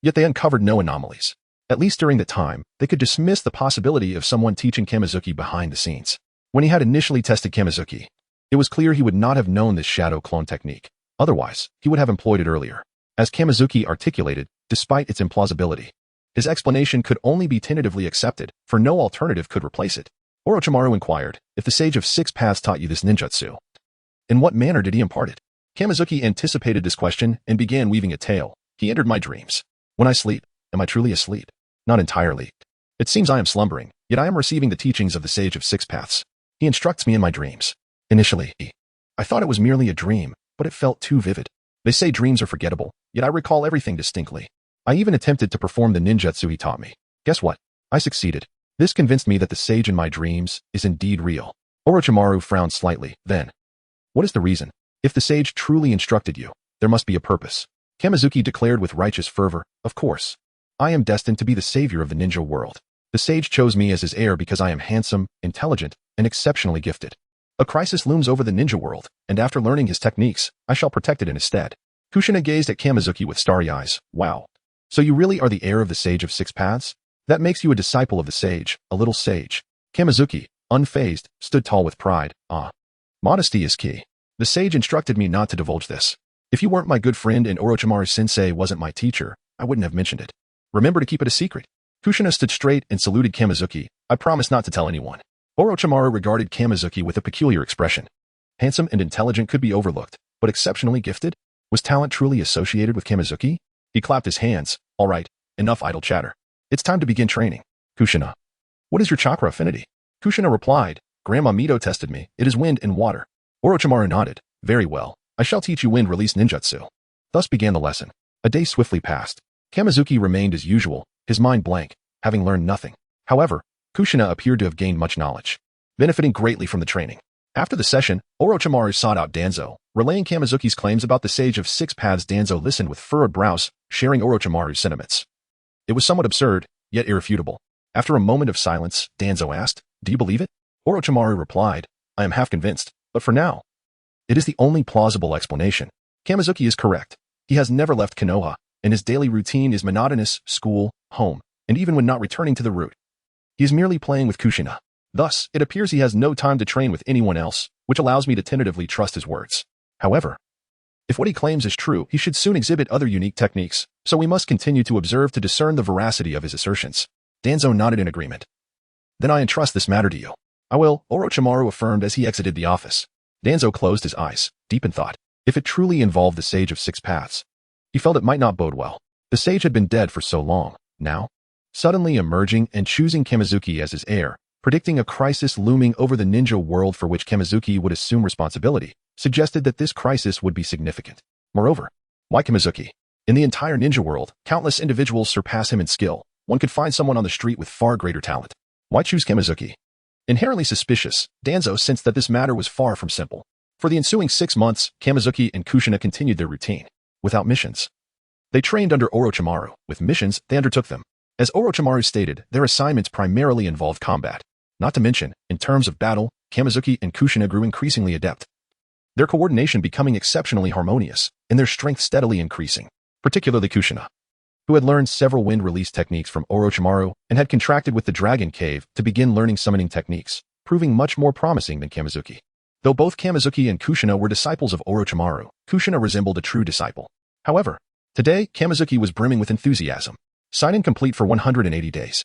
Yet they uncovered no anomalies. At least during the time, they could dismiss the possibility of someone teaching Kamizuki behind the scenes. When he had initially tested Kamizuki, it was clear he would not have known this shadow clone technique. Otherwise, he would have employed it earlier. As Kamizuki articulated, despite its implausibility, his explanation could only be tentatively accepted, for no alternative could replace it. Orochimaru inquired, "If the Sage of Six Paths taught you this ninjutsu, in what manner did he impart it?" Kamizuki anticipated this question and began weaving a tale. "He entered my dreams. When I sleep, am I truly asleep? Not entirely. It seems I am slumbering, yet I am receiving the teachings of the Sage of Six Paths. He instructs me in my dreams. Initially, I thought it was merely a dream, but it felt too vivid. They say dreams are forgettable, yet I recall everything distinctly. I even attempted to perform the ninjutsu he taught me. Guess what? I succeeded. This convinced me that the sage in my dreams is indeed real." Orochimaru frowned slightly, then, "What is the reason? If the sage truly instructed you, there must be a purpose." Kamizuki declared with righteous fervor, "Of course. I am destined to be the savior of the ninja world. The sage chose me as his heir because I am handsome, intelligent, and exceptionally gifted. A crisis looms over the ninja world, and after learning his techniques, I shall protect it in his stead." Kushina gazed at Kamizuki with starry eyes. "Wow. So you really are the heir of the Sage of Six Paths? That makes you a disciple of the sage, a little sage." Kamizuki, unfazed, stood tall with pride. Modesty is key. The sage instructed me not to divulge this. If you weren't my good friend and Orochimaru-sensei wasn't my teacher, I wouldn't have mentioned it. Remember to keep it a secret." Kushina stood straight and saluted Kamizuki. "I promise not to tell anyone." Orochimaru regarded Kamizuki with a peculiar expression. Handsome and intelligent could be overlooked, but exceptionally gifted? Was talent truly associated with Kamizuki? He clapped his hands. "All right, enough idle chatter. It's time to begin training." "Kushina, what is your chakra affinity?" Kushina replied, "Grandma Mito tested me. It is wind and water." Orochimaru nodded. "Very well. I shall teach you wind release ninjutsu." Thus began the lesson. A day swiftly passed. Kamizuki remained as usual, his mind blank, having learned nothing. However, Kushina appeared to have gained much knowledge, benefiting greatly from the training. After the session, Orochimaru sought out Danzo, relaying Kamizuki's claims about the Sage of Six Paths. Danzo listened with furrowed brows, sharing Orochimaru's sentiments. It was somewhat absurd, yet irrefutable. After a moment of silence, Danzo asked, "Do you believe it?" Orochimaru replied, I am half convinced, but for now, it is the only plausible explanation. Kamizuki is correct. He has never left Konoha, and his daily routine is monotonous: school, home, and even when not returning to the route, he is merely playing with Kushina. Thus, it appears he has no time to train with anyone else, which allows me to tentatively trust his words. However, if what he claims is true, he should soon exhibit other unique techniques, so we must continue to observe to discern the veracity of his assertions. Danzo nodded in agreement. Then I entrust this matter to you. I will, Orochimaru affirmed as he exited the office. Danzo closed his eyes, deep in thought. If it truly involved the Sage of Six Paths, he felt it might not bode well. The sage had been dead for so long. Now, suddenly emerging and choosing Kamizuki as his heir, predicting a crisis looming over the ninja world for which Kamizuki would assume responsibility, suggested that this crisis would be significant. Moreover, why Kamizuki? In the entire ninja world, countless individuals surpass him in skill. One could find someone on the street with far greater talent. Why choose Kamizuki? Inherently suspicious, Danzo sensed that this matter was far from simple. For the ensuing 6 months, Kamizuki and Kushina continued their routine, without missions. They trained under Orochimaru. With missions, they undertook them. As Orochimaru stated, their assignments primarily involved combat. Not to mention, in terms of battle, Kamizuki and Kushina grew increasingly adept, their coordination becoming exceptionally harmonious, and their strength steadily increasing, particularly Kushina, who had learned several wind release techniques from Orochimaru and had contracted with the Dragon Cave to begin learning summoning techniques, proving much more promising than Kamizuki. Though both Kamizuki and Kushina were disciples of Orochimaru, Kushina resembled a true disciple. However, today, Kamizuki was brimming with enthusiasm. Sign-in complete for 180 days.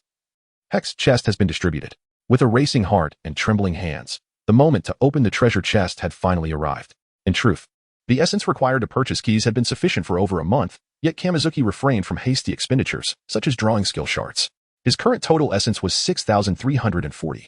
Hex chest has been distributed. With a racing heart and trembling hands, the moment to open the treasure chest had finally arrived. In truth, the essence required to purchase keys had been sufficient for over a month, yet Kamizuki refrained from hasty expenditures, such as drawing skill shards. His current total essence was 6,340.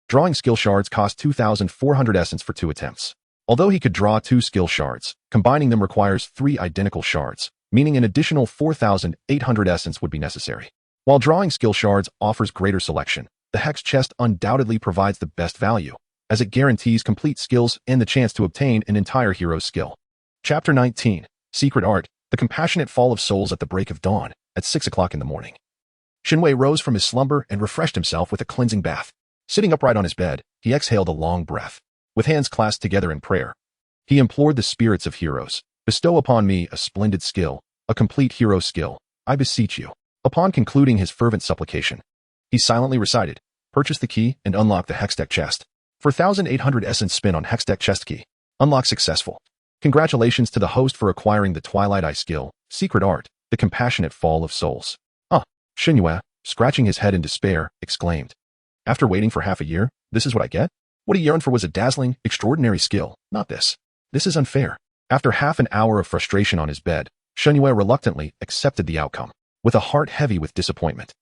Drawing skill shards cost 2,400 essence for 2 attempts. Although he could draw 2 skill shards, combining them requires 3 identical shards, meaning an additional 4,800 essence would be necessary. While drawing skill shards offers greater selection, the Hex chest undoubtedly provides the best value, as it guarantees complete skills and the chance to obtain an entire hero's skill. Chapter 19, Secret Art, The Compassionate Fall of Souls at the Break of Dawn, at 6 o'clock in the morning. Shinwei rose from his slumber and refreshed himself with a cleansing bath. Sitting upright on his bed, he exhaled a long breath. With hands clasped together in prayer, he implored the spirits of heroes, bestow upon me a splendid skill, a complete hero skill, I beseech you. Upon concluding his fervent supplication, he silently recited, purchase the key and unlock the Hextech chest. 4,800 essence spin on Hextech chest key. Unlock successful. Congratulations to the host for acquiring the Twilight Eye skill, Secret Art, the Compassionate Fall of Souls. Shinwei, scratching his head in despair, exclaimed. After waiting for half a year, this is what I get? What he yearned for was a dazzling, extraordinary skill, not this. This is unfair. After half an hour of frustration on his bed, Shinwei reluctantly accepted the outcome, with a heart heavy with disappointment.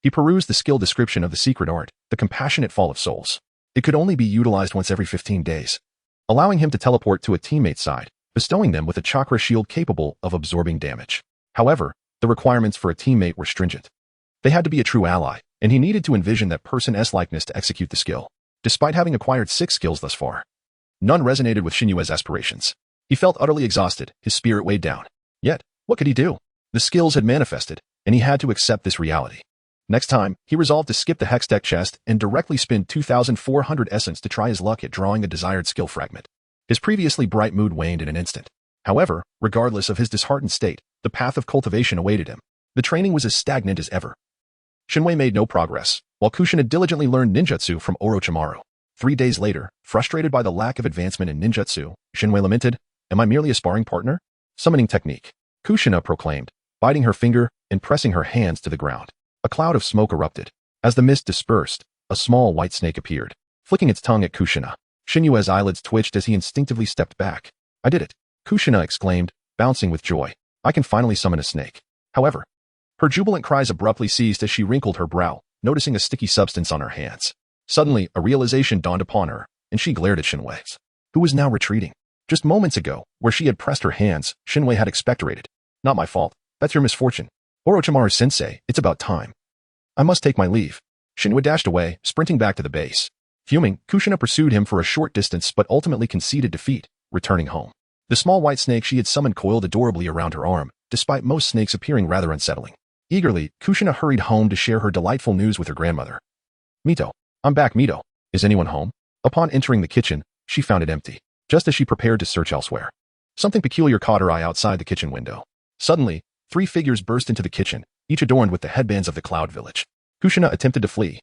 He perused the skill description of the Secret Art, the Compassionate Fall of Souls. It could only be utilized once every 15 days, allowing him to teleport to a teammate's side, bestowing them with a chakra shield capable of absorbing damage. However, the requirements for a teammate were stringent. They had to be a true ally, and he needed to envision that person's likeness to execute the skill. Despite having acquired 6 skills thus far, none resonated with Shinue's aspirations. He felt utterly exhausted, his spirit weighed down. Yet, what could he do? The skills had manifested, and he had to accept this reality. Next time, he resolved to skip the Hextech chest and directly spend 2,400 essence to try his luck at drawing a desired skill fragment. His previously bright mood waned in an instant. However, regardless of his disheartened state, the path of cultivation awaited him. The training was as stagnant as ever. Shinwei made no progress, while Kushina diligently learned ninjutsu from Orochimaru. 3 days later, frustrated by the lack of advancement in ninjutsu, Shinwei lamented, "Am I merely a sparring partner?" Summoning technique. Kushina proclaimed, biting her finger and pressing her hands to the ground. A cloud of smoke erupted. As the mist dispersed, a small white snake appeared, flicking its tongue at Kushina. Shinue's eyelids twitched as he instinctively stepped back. I did it, Kushina exclaimed, bouncing with joy. I can finally summon a snake. However, her jubilant cries abruptly ceased as she wrinkled her brow, noticing a sticky substance on her hands. Suddenly, a realization dawned upon her, and she glared at Shinwei, who was now retreating. Just moments ago, where she had pressed her hands, Shinwei had expectorated. Not my fault. That's your misfortune. Orochimaru-sensei, it's about time. I must take my leave. Shinwei dashed away, sprinting back to the base. Fuming, Kushina pursued him for a short distance but ultimately conceded defeat, returning home. The small white snake she had summoned coiled adorably around her arm, despite most snakes appearing rather unsettling. Eagerly, Kushina hurried home to share her delightful news with her grandmother. Mito. I'm back, Mito. Is anyone home? Upon entering the kitchen, she found it empty, just as she prepared to search elsewhere. Something peculiar caught her eye outside the kitchen window. Suddenly, 3 figures burst into the kitchen, each adorned with the headbands of the Cloud Village. Kushina attempted to flee,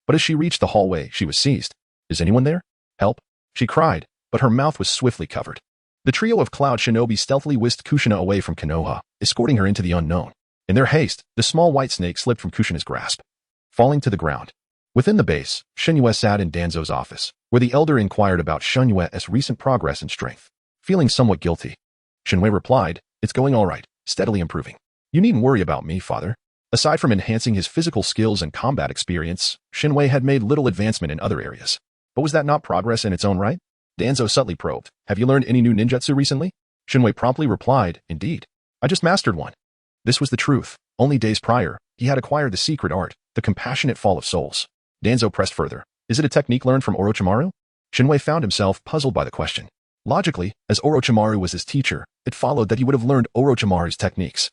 but as she reached the hallway, she was seized. "Is anyone there? Help!" she cried, but her mouth was swiftly covered. The trio of Cloud Shinobi stealthily whisked Kushina away from Konoha, escorting her into the unknown. In their haste, the small white snake slipped from Kushina's grasp, falling to the ground. Within the base, Shinue sat in Danzo's office, where the elder inquired about Shinue's recent progress and strength. Feeling somewhat guilty, Shinue replied, "It's going all right, steadily improving. You needn't worry about me, father." Aside from enhancing his physical skills and combat experience, Shinue had made little advancement in other areas. But was that not progress in its own right? Danzo subtly probed, "Have you learned any new ninjutsu recently?" Shinue promptly replied, "Indeed. I just mastered one." This was the truth. Only days prior, he had acquired the secret art, the compassionate fall of souls. Danzo pressed further. "Is it a technique learned from Orochimaru?" Shinue found himself puzzled by the question. Logically, as Orochimaru was his teacher, it followed that he would have learned Orochimaru's techniques.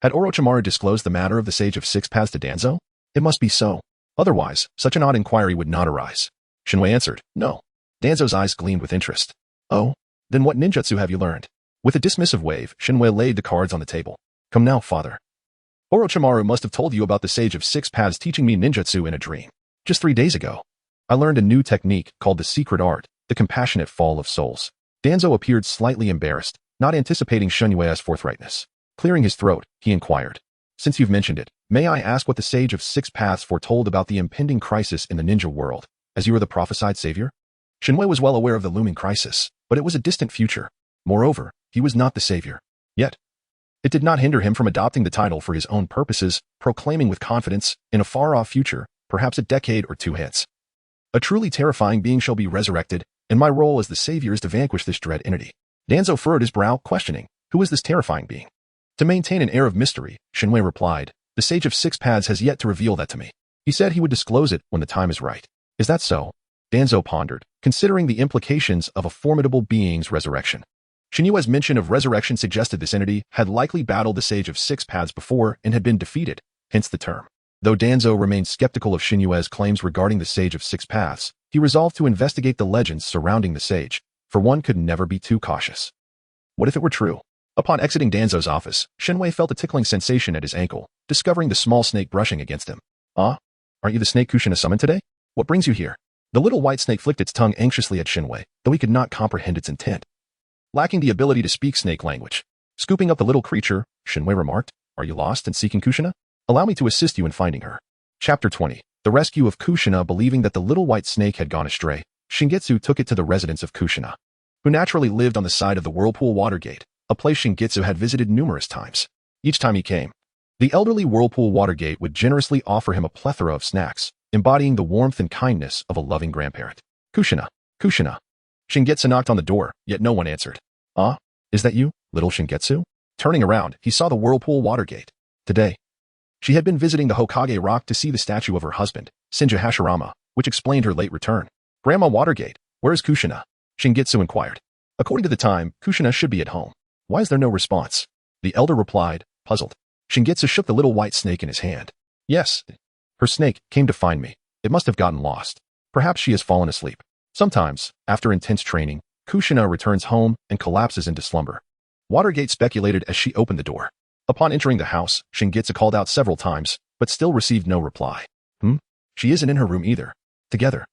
Had Orochimaru disclosed the matter of the Sage of Six Paths to Danzo? It must be so. Otherwise, such an odd inquiry would not arise. Shinue answered, "No." Danzo's eyes gleamed with interest. "Oh? Then what ninjutsu have you learned?" With a dismissive wave, Shinue laid the cards on the table. "Come now, father. Orochimaru must have told you about the Sage of Six Paths teaching me ninjutsu in a dream. Just 3 days ago. I learned a new technique called the secret art, the compassionate fall of souls." Danzo appeared slightly embarrassed, not anticipating Shinue's forthrightness. Clearing his throat, he inquired, "Since you've mentioned it, may I ask what the Sage of Six Paths foretold about the impending crisis in the ninja world, as you are the prophesied savior?" Shinue was well aware of the looming crisis, but it was a distant future. Moreover, he was not the savior. Yet, it did not hinder him from adopting the title for his own purposes, proclaiming with confidence, in a far-off future, perhaps a decade or 2 hence, "A truly terrifying being shall be resurrected, and my role as the savior is to vanquish this dread entity." Danzo furrowed his brow, questioning, "Who is this terrifying being?" To maintain an air of mystery, Shinue replied, "The Sage of Six Paths has yet to reveal that to me. He said he would disclose it when the time is right." "Is that so?" Danzo pondered, considering the implications of a formidable being's resurrection. Shinue's mention of resurrection suggested this entity had likely battled the Sage of Six Paths before and had been defeated, hence the term. Though Danzo remained skeptical of Shinue's claims regarding the Sage of Six Paths, he resolved to investigate the legends surrounding the sage, for one could never be too cautious. What if it were true? Upon exiting Danzo's office, Shinue felt a tickling sensation at his ankle, discovering the small snake brushing against him. "Ah? Aren't you the snake Kushina summoned today? What brings you here?" The little white snake flicked its tongue anxiously at Shinue, though he could not comprehend its intent. Lacking the ability to speak snake language, scooping up the little creature, Shinue remarked, "Are you lost and seeking Kushina? Allow me to assist you in finding her." Chapter 20. The rescue of Kushina. Believing that the little white snake had gone astray, Shingetsu took it to the residence of Kushina, who naturally lived on the side of the Whirlpool Watergate, a place Shingetsu had visited numerous times. Each time he came, the elderly Whirlpool Watergate would generously offer him a plethora of snacks, embodying the warmth and kindness of a loving grandparent. "Kushina, Kushina." Shingetsu knocked on the door, yet no one answered. "Ah, is that you, little Shingetsu?" Turning around, he saw the Whirlpool Watergate. Today, she had been visiting the Hokage Rock to see the statue of her husband, Senju Hashirama, which explained her late return. "Grandma Watergate, where is Kushina?" Shingetsu inquired. According to the time, Kushina should be at home. Why is there no response? The elder replied, puzzled. Shingetsu shook the little white snake in his hand. "Yes, her snake came to find me. It must have gotten lost. Perhaps she has fallen asleep." Sometimes, after intense training, Kushina returns home and collapses into slumber. Watergate speculated as she opened the door. Upon entering the house, Shingetsu called out several times, but still received no reply. She isn't in her room either." Together,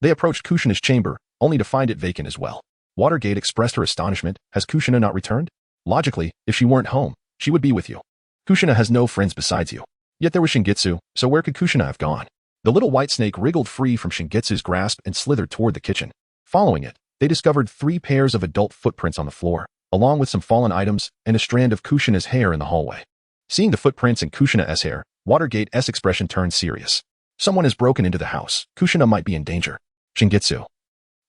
they approached Kushina's chamber, only to find it vacant as well. Watergate expressed her astonishment. "Has Kushina not returned? Logically, if she weren't home, she would be with you. Kushina has no friends besides you." Yet there was Shingetsu, so where could Kushina have gone? The little white snake wriggled free from Shingetsu's grasp and slithered toward the kitchen. Following it, they discovered 3 pairs of adult footprints on the floor, along with some fallen items and a strand of Kushina's hair in the hallway. Seeing the footprints and Kushina's hair, Watergate's expression turned serious. Someone has broken into the house. Kushina might be in danger. Shingetsu,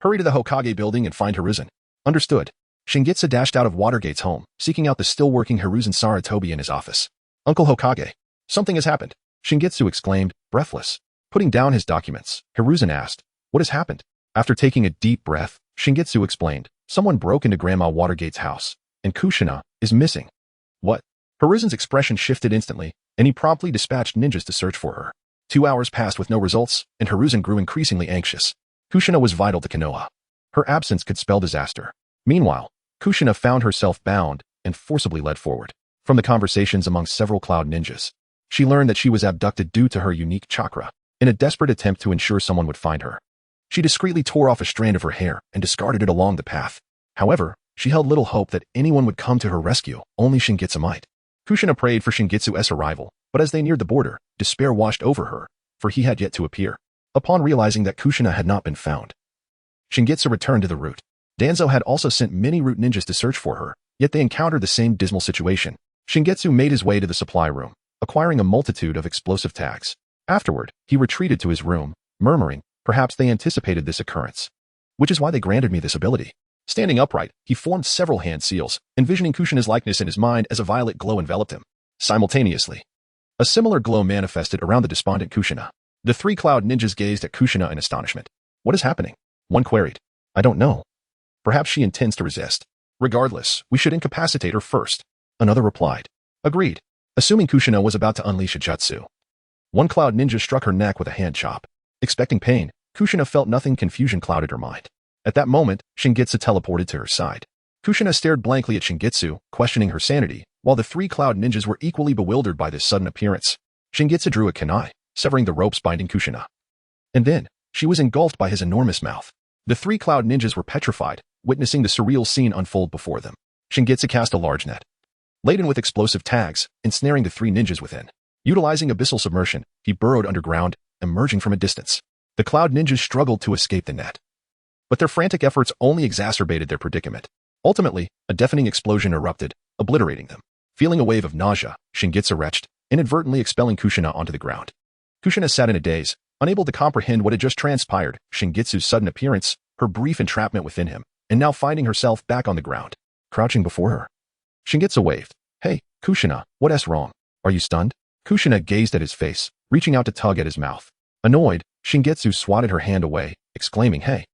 hurry to the Hokage building and find Hiruzen. Understood. Shingetsu dashed out of Watergate's home, seeking out the still-working Hiruzen Sarutobi in his office. "Uncle Hokage, something has happened," Shingetsu exclaimed, breathless. Putting down his documents, Hiruzen asked, "What has happened?" After taking a deep breath, Shingetsu explained, "Someone broke into Grandma Watergate's house, and Kushina is missing." "What?" Hiruzen's expression shifted instantly, and he promptly dispatched ninjas to search for her. 2 hours passed with no results, and Hiruzen grew increasingly anxious. Kushina was vital to Konoha. Her absence could spell disaster. Meanwhile, Kushina found herself bound and forcibly led forward. From the conversations among several cloud ninjas, she learned that she was abducted due to her unique chakra, in a desperate attempt to ensure someone would find her. She discreetly tore off a strand of her hair and discarded it along the path. However, she held little hope that anyone would come to her rescue, only Shingitsu might. Kushina prayed for Shingitsu's arrival, but as they neared the border, despair washed over her, for he had yet to appear. Upon realizing that Kushina had not been found, Shingitsu returned to the route. Danzo had also sent many route ninjas to search for her, yet they encountered the same dismal situation. Shingitsu made his way to the supply room, acquiring a multitude of explosive tags. Afterward, he retreated to his room, murmuring, perhaps they anticipated this occurrence, which is why they granted me this ability. Standing upright, he formed several hand seals, envisioning Kushina's likeness in his mind as a violet glow enveloped him. Simultaneously, a similar glow manifested around the despondent Kushina. The three cloud ninjas gazed at Kushina in astonishment. What is happening? One queried. I don't know. Perhaps she intends to resist. Regardless, we should incapacitate her first. Another replied. Agreed. Assuming Kushina was about to unleash a jutsu. One cloud ninja struck her neck with a hand chop. Expecting pain, Kushina felt nothing. Confusion clouded her mind. At that moment, Shingitsu teleported to her side. Kushina stared blankly at Shingitsu, questioning her sanity, while the three cloud ninjas were equally bewildered by this sudden appearance. Shingitsu drew a kunai, severing the ropes binding Kushina. And then, she was engulfed by his enormous mouth. The three cloud ninjas were petrified, witnessing the surreal scene unfold before them. Shingitsu cast a large net, laden with explosive tags, ensnaring the three ninjas within. Utilizing abyssal submersion, he burrowed underground, emerging from a distance. The cloud ninjas struggled to escape the net, but their frantic efforts only exacerbated their predicament. Ultimately, a deafening explosion erupted, obliterating them. Feeling a wave of nausea, Shingitsu retched, inadvertently expelling Kushina onto the ground. Kushina sat in a daze, unable to comprehend what had just transpired, Shingitsu's sudden appearance, her brief entrapment within him, and now finding herself back on the ground, crouching before her. Shingitsu waved. Hey, Kushina, what's wrong? Are you stunned? Kushina gazed at his face, reaching out to tug at his mouth. Annoyed, Shingitsu swatted her hand away, exclaiming, Hey,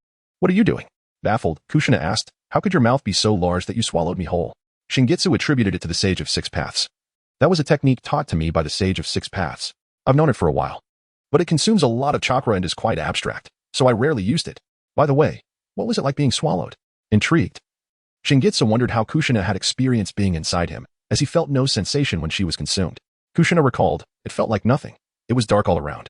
what are you doing? Baffled, Kushina asked, How could your mouth be so large that you swallowed me whole? Shingitsu attributed it to the Sage of Six Paths. That was a technique taught to me by the Sage of Six Paths. I've known it for a while, but it consumes a lot of chakra and is quite abstract, so I rarely used it. By the way, what was it like being swallowed? Intrigued, Shingitsu wondered how Kushina had experienced being inside him, as he felt no sensation when she was consumed. Kushina recalled, it felt like nothing. It was dark all around,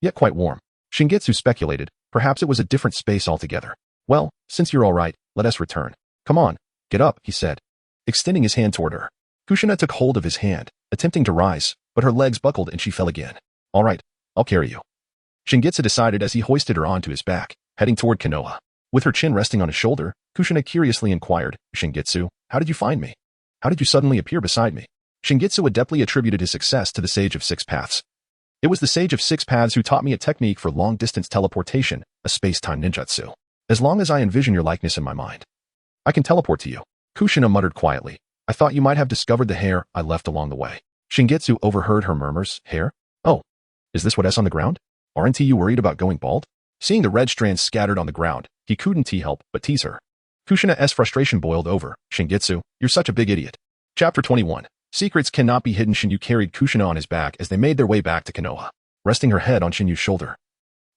yet quite warm. Shingitsu speculated, perhaps it was a different space altogether. Well, since you're all right, let us return. Come on, get up, he said, extending his hand toward her. Kushina took hold of his hand, attempting to rise, but her legs buckled and she fell again. All right, I'll carry you, Shingitsu decided as he hoisted her onto his back, heading toward Konoha. With her chin resting on his shoulder, Kushina curiously inquired, Shingitsu, how did you find me? How did you suddenly appear beside me? Shingitsu adeptly attributed his success to the Sage of Six Paths. It was the Sage of Six Paths who taught me a technique for long-distance teleportation, a space-time ninjutsu. As long as I envision your likeness in my mind, I can teleport to you. Kushina muttered quietly. I thought you might have discovered the hair I left along the way. Shingitsu overheard her murmurs. Hair? Oh, is this what's on the ground? Aren't you worried about going bald? Seeing the red strands scattered on the ground, he couldn't help but tease her. Kushina's frustration boiled over. Shingitsu, you're such a big idiot. Chapter 21. Secrets cannot be hidden. Shinyu carried Kushina on his back as they made their way back to Konoha. Resting her head on Shinyu's shoulder,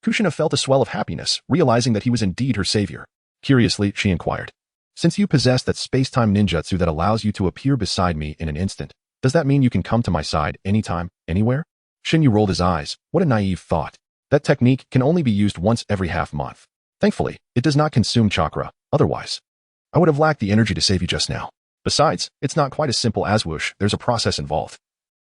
Kushina felt a swell of happiness, realizing that he was indeed her savior. Curiously, she inquired, since you possess that space-time ninjutsu that allows you to appear beside me in an instant, does that mean you can come to my side anytime, anywhere? Shinyu rolled his eyes. What a naive thought. That technique can only be used once every half-month. Thankfully, it does not consume chakra, otherwise I would have lacked the energy to save you just now. Besides, it's not quite as simple as whoosh, there's a process involved,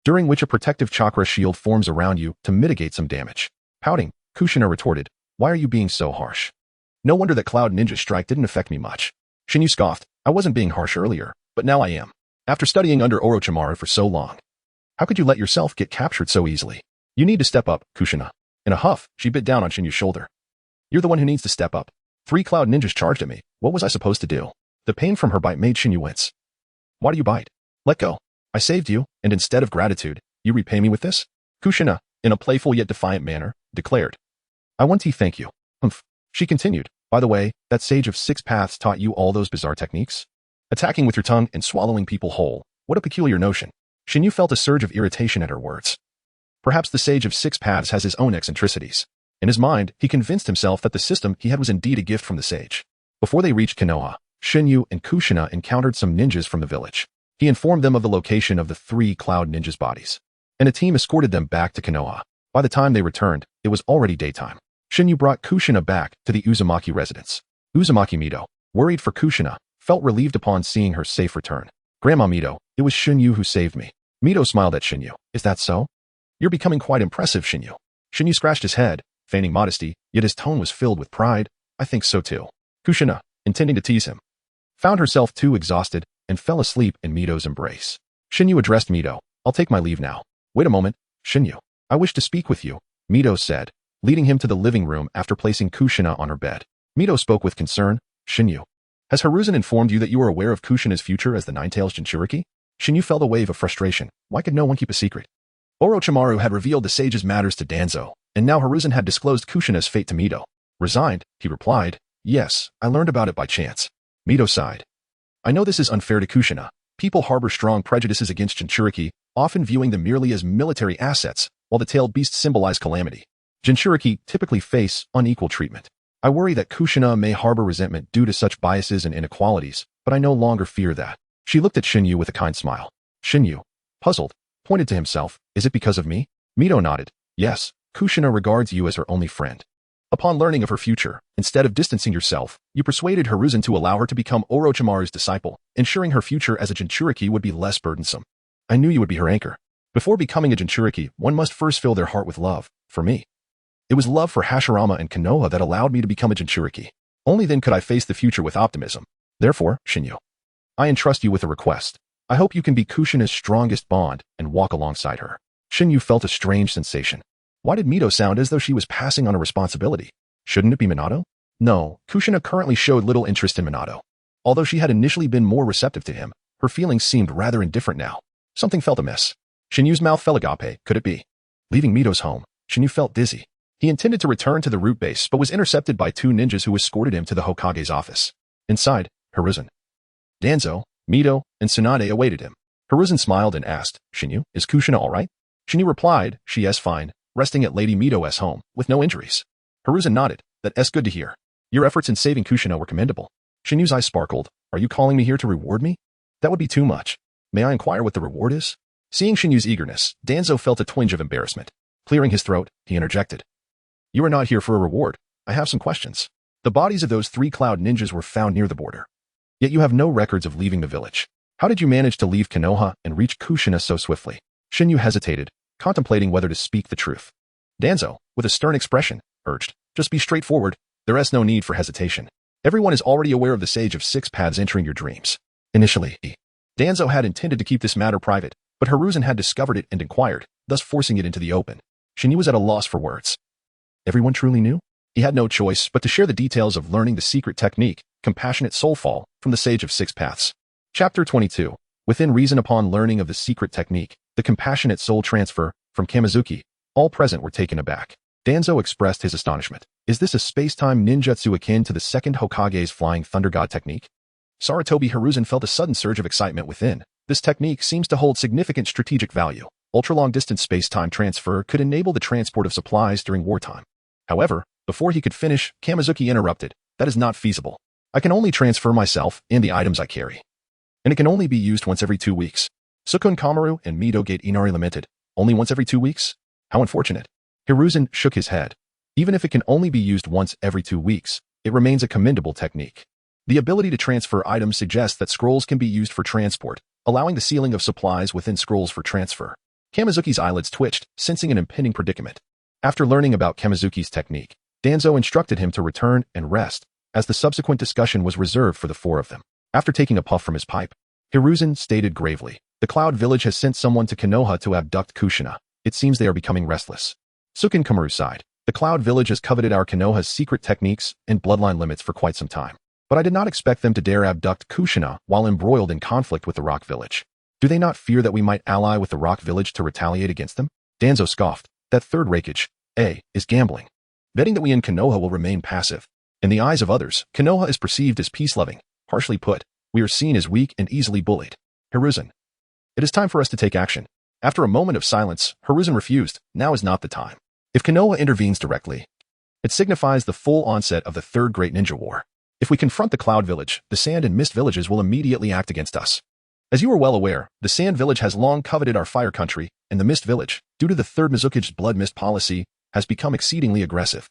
during which a protective chakra shield forms around you to mitigate some damage. Pouting, Kushina retorted, why are you being so harsh? No wonder that Cloud Ninja Strike didn't affect me much. Shinyu scoffed, I wasn't being harsh earlier, but now I am. After studying under Orochimaru for so long, how could you let yourself get captured so easily? You need to step up, Kushina. In a huff, she bit down on Shinyu's shoulder. You're the one who needs to step up. 3 cloud ninjas charged at me. What was I supposed to do? The pain from her bite made Shinyu wince. Why do you bite? Let go. I saved you, and instead of gratitude, you repay me with this? Kushina, in a playful yet defiant manner, declared. I want to thank you. Humph. She continued. By the way, that Sage of Six Paths taught you all those bizarre techniques? Attacking with your tongue and swallowing people whole. What a peculiar notion. Shinyu felt a surge of irritation at her words. Perhaps the Sage of Six Paths has his own eccentricities. In his mind, he convinced himself that the system he had was indeed a gift from the sage. Before they reached Konoha, Shinyu and Kushina encountered some ninjas from the village. He informed them of the location of the 3 Cloud Ninjas' bodies, and a team escorted them back to Konoha. By the time they returned, it was already daytime. Shinyu brought Kushina back to the Uzumaki residence. Uzumaki Mito, worried for Kushina, felt relieved upon seeing her safe return. Grandma Mito, it was Shinyu who saved me. Mito smiled at Shinyu. Is that so? You're becoming quite impressive, Shinyu. Shinyu scratched his head, feigning modesty, yet his tone was filled with pride. I think so too. Kushina, intending to tease him, found herself too exhausted and fell asleep in Mito's embrace. Shinyu addressed Mito. I'll take my leave now. Wait a moment, Shinyu. I wish to speak with you, Mito said, leading him to the living room after placing Kushina on her bed. Mito spoke with concern. Shinyu, has Hiruzen informed you that you are aware of Kushina's future as the Nine-Tails Jinchuriki? Shinyu felt a wave of frustration. Why could no one keep a secret? Orochimaru had revealed the sage's matters to Danzo, and now Hiruzen had disclosed Kushina's fate to Mito. Resigned, he replied, yes, I learned about it by chance. Mito sighed. I know this is unfair to Kushina. People harbor strong prejudices against Jinchuriki, often viewing them merely as military assets, while the tailed beasts symbolize calamity. Jinchuriki typically face unequal treatment. I worry that Kushina may harbor resentment due to such biases and inequalities, but I no longer fear that. She looked at Shinyu with a kind smile. Shinyu, puzzled, pointed to himself. Is it because of me? Mito nodded. Yes, Kushina regards you as her only friend. Upon learning of her future, instead of distancing yourself, you persuaded Hiruzen to allow her to become Orochimaru's disciple, ensuring her future as a Jinchuriki would be less burdensome. I knew you would be her anchor. Before becoming a Jinchuriki, one must first fill their heart with love. For me, it was love for Hashirama and Konoha that allowed me to become a Jinchuriki. Only then could I face the future with optimism. Therefore, Shinyu, I entrust you with a request. I hope you can be Kushina's strongest bond and walk alongside her. Shinyu felt a strange sensation. Why did Mito sound as though she was passing on a responsibility? Shouldn't it be Minato? No, Kushina currently showed little interest in Minato. Although she had initially been more receptive to him, her feelings seemed rather indifferent now. Something felt amiss. Shinyu's mouth fell agape. Could it be? Leaving Mito's home, Shinyu felt dizzy. He intended to return to the root base but was intercepted by 2 ninjas who escorted him to the Hokage's office. Inside, Hiruzen, Danzo, Mito, and Tsunade awaited him. Hiruzen smiled and asked, Shinyu, is Kushina all right? Shinyu replied, she is fine, resting at Lady Mito's home, with no injuries. Hiruzen nodded. That's good to hear. Your efforts in saving Kushina were commendable. Shinyu's eyes sparkled. Are you calling me here to reward me? That would be too much. May I inquire what the reward is? Seeing Shinyu's eagerness, Danzo felt a twinge of embarrassment. Clearing his throat, he interjected. You are not here for a reward. I have some questions. The bodies of those 3 Cloud Ninjas were found near the border. Yet you have no records of leaving the village. How did you manage to leave Konoha and reach Kushina so swiftly? Shinyu hesitated, contemplating whether to speak the truth. Danzo, with a stern expression, urged, just be straightforward. There is no need for hesitation. Everyone is already aware of the Sage of 6 Paths entering your dreams. Initially, Danzo had intended to keep this matter private, but Hiruzen had discovered it and inquired, thus forcing it into the open. Shinyu was at a loss for words. Everyone truly knew? He had no choice but to share the details of learning the secret technique, Compassionate Soulfall, from the Sage of 6 Paths. Chapter 22. Within reason. Upon learning of the secret technique, the Compassionate Soul Transfer, from Kamizuki, all present were taken aback. Danzo expressed his astonishment. Is this a space-time ninjutsu akin to the second Hokage's Flying Thunder God technique? Sarutobi Hiruzen felt a sudden surge of excitement within. This technique seems to hold significant strategic value. Ultra-long-distance space-time transfer could enable the transport of supplies during wartime. However, before he could finish, Kamizuki interrupted. That is not feasible. I can only transfer myself and the items I carry. And it can only be used once every 2 weeks. Sukun Kamaru and Mito Gate Inari lamented. Only once every 2 weeks? How unfortunate. Hiruzen shook his head. Even if it can only be used once every 2 weeks, it remains a commendable technique. The ability to transfer items suggests that scrolls can be used for transport, allowing the sealing of supplies within scrolls for transfer. Kamizuki's eyelids twitched, sensing an impending predicament. After learning about Kamizuki's technique, Danzo instructed him to return and rest, as the subsequent discussion was reserved for the 4 of them. After taking a puff from his pipe, Hiruzen stated gravely, the Cloud Village has sent someone to Konoha to abduct Kushina. It seems they are becoming restless. Sukun Kamaru sighed. The Cloud Village has coveted our Konoha's secret techniques and bloodline limits for quite some time. But I did not expect them to dare abduct Kushina while embroiled in conflict with the Rock Village. Do they not fear that we might ally with the Rock Village to retaliate against them? Danzo scoffed. That third rakage, is gambling. Betting that we in Konoha will remain passive. In the eyes of others, Konoha is perceived as peace-loving. Harshly put, we are seen as weak and easily bullied. Hiruzen. It is time for us to take action. After a moment of silence, Hiruzen refused. Now is not the time. If Konoha intervenes directly, it signifies the full onset of the Third Great Ninja War. If we confront the Cloud Village, the Sand and Mist villages will immediately act against us. As you are well aware, the Sand Village has long coveted our Fire Country, and the Mist Village, due to the Third Mizukage's Blood Mist policy, has become exceedingly aggressive,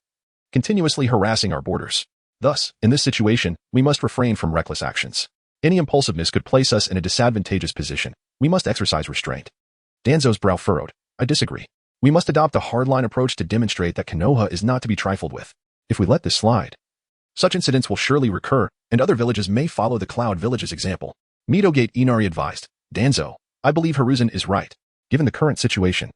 continuously harassing our borders. Thus, in this situation, we must refrain from reckless actions. Any impulsiveness could place us in a disadvantageous position. We must exercise restraint. Danzo's brow furrowed. I disagree. We must adopt a hardline approach to demonstrate that Konoha is not to be trifled with. If we let this slide, such incidents will surely recur, and other villages may follow the Cloud Village's example. Midogate Inari advised, Danzo, I believe Hiruzen is right. Given the current situation,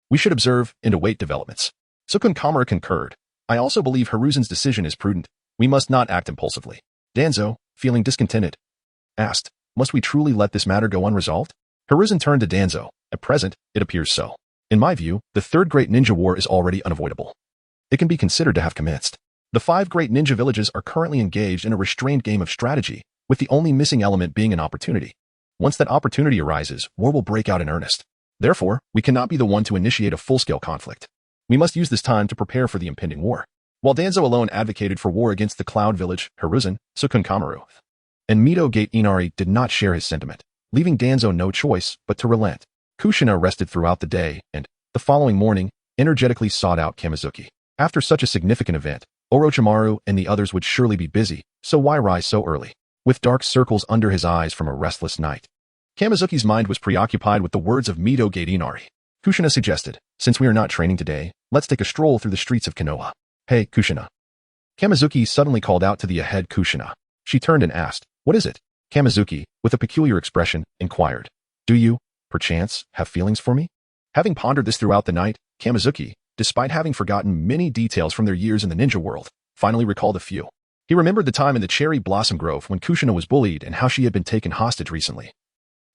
we should observe and await developments. Sukun Kamara concurred. I also believe Hiruzen's decision is prudent. We must not act impulsively. Danzo, feeling discontented, asked, must we truly let this matter go unresolved? Hiruzen turned to Danzo. At present, it appears so. In my view, the Third Great Ninja War is already unavoidable. It can be considered to have commenced. The 5 great ninja villages are currently engaged in a restrained game of strategy, with the only missing element being an opportunity. Once that opportunity arises, war will break out in earnest. Therefore, we cannot be the one to initiate a full-scale conflict. We must use this time to prepare for the impending war. While Danzo alone advocated for war against the Cloud Village, Hiruzen, Sukun Kamaru, and Midogate Inari did not share his sentiment, leaving Danzo no choice but to relent. Kushina rested throughout the day and, the following morning, energetically sought out Kamizuki. After such a significant event, Orochimaru and the others would surely be busy, so why rise so early? With dark circles under his eyes from a restless night, Kamizuki's mind was preoccupied with the words of Midogate Inari. Kushina suggested, since we are not training today, let's take a stroll through the streets of Konoha. Hey, Kushina. Kamizuki suddenly called out to the ahead Kushina. She turned and asked, what is it? Kamizuki, with a peculiar expression, inquired, do you, perchance, have feelings for me? Having pondered this throughout the night, Kamizuki, despite having forgotten many details from their years in the ninja world, finally recalled a few. He remembered the time in the Cherry Blossom Grove when Kushina was bullied and how she had been taken hostage recently.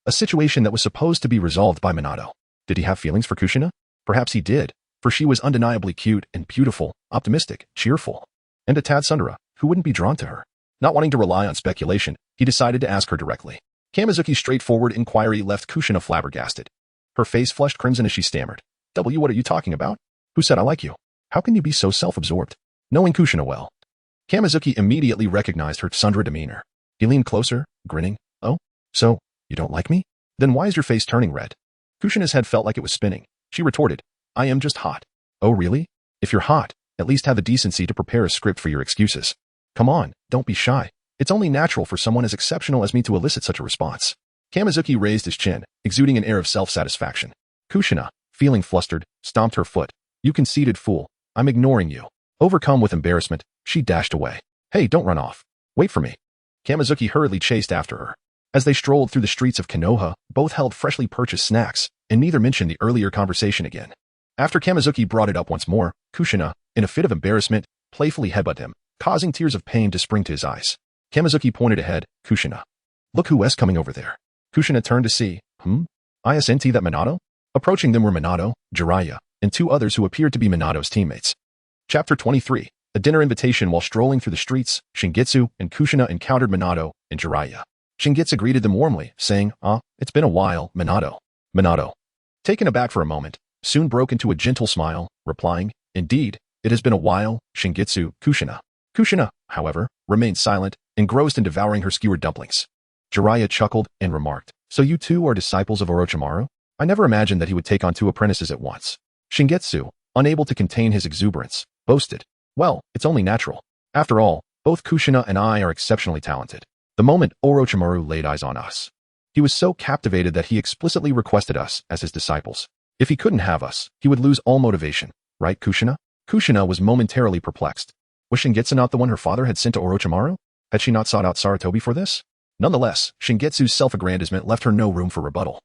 A situation that was supposed to be resolved by Minato. Did he have feelings for Kushina? Perhaps he did, for she was undeniably cute and beautiful, optimistic, cheerful, and a tad tsundere, who wouldn't be drawn to her. Not wanting to rely on speculation, he decided to ask her directly. Kamizuki's straightforward inquiry left Kushina flabbergasted. Her face flushed crimson as she stammered. What are you talking about? Who said I like you? How can you be so self-absorbed? Knowing Kushina well, Kamizuki immediately recognized her tsundere demeanor. He leaned closer, grinning. Oh, so, you don't like me? Then why is your face turning red? Kushina's head felt like it was spinning. She retorted, I am just hot. Oh really? If you're hot, at least have the decency to prepare a script for your excuses. Come on, don't be shy. It's only natural for someone as exceptional as me to elicit such a response. Kamizuki raised his chin, exuding an air of self-satisfaction. Kushina, feeling flustered, stomped her foot. You conceited fool. I'm ignoring you. Overcome with embarrassment, she dashed away. Hey, don't run off. Wait for me. Kamizuki hurriedly chased after her. As they strolled through the streets of Konoha, both held freshly purchased snacks, and neither mentioned the earlier conversation again. After Kamizuki brought it up once more, Kushina, in a fit of embarrassment, playfully headbutted him, causing tears of pain to spring to his eyes. Kamizuki pointed ahead, Kushina. Look who's coming over there. Kushina turned to see, Isn't that Minato? Approaching them were Minato, Jiraiya, and 2 others who appeared to be Minato's teammates. Chapter 23. A dinner invitation. While strolling through the streets, Shingitsu and Kushina encountered Minato and Jiraiya. Shingitsu greeted them warmly, saying, it's been a while, Minato. Minato, taken aback for a moment, soon broke into a gentle smile, replying, indeed, it has been a while, Shingitsu, Kushina. Kushina, however, remained silent, engrossed in devouring her skewered dumplings. Jiraiya chuckled and remarked, so you 2 are disciples of Orochimaru? I never imagined that he would take on 2 apprentices at once. Shingitsu, unable to contain his exuberance, boasted, well, it's only natural. After all, both Kushina and I are exceptionally talented. The moment Orochimaru laid eyes on us, he was so captivated that he explicitly requested us as his disciples. If he couldn't have us, he would lose all motivation, right, Kushina? Kushina was momentarily perplexed. Was Shingitsu not the one her father had sent to Orochimaru? Had she not sought out Sarutobi for this? Nonetheless, Shingitsu's self-aggrandizement left her no room for rebuttal.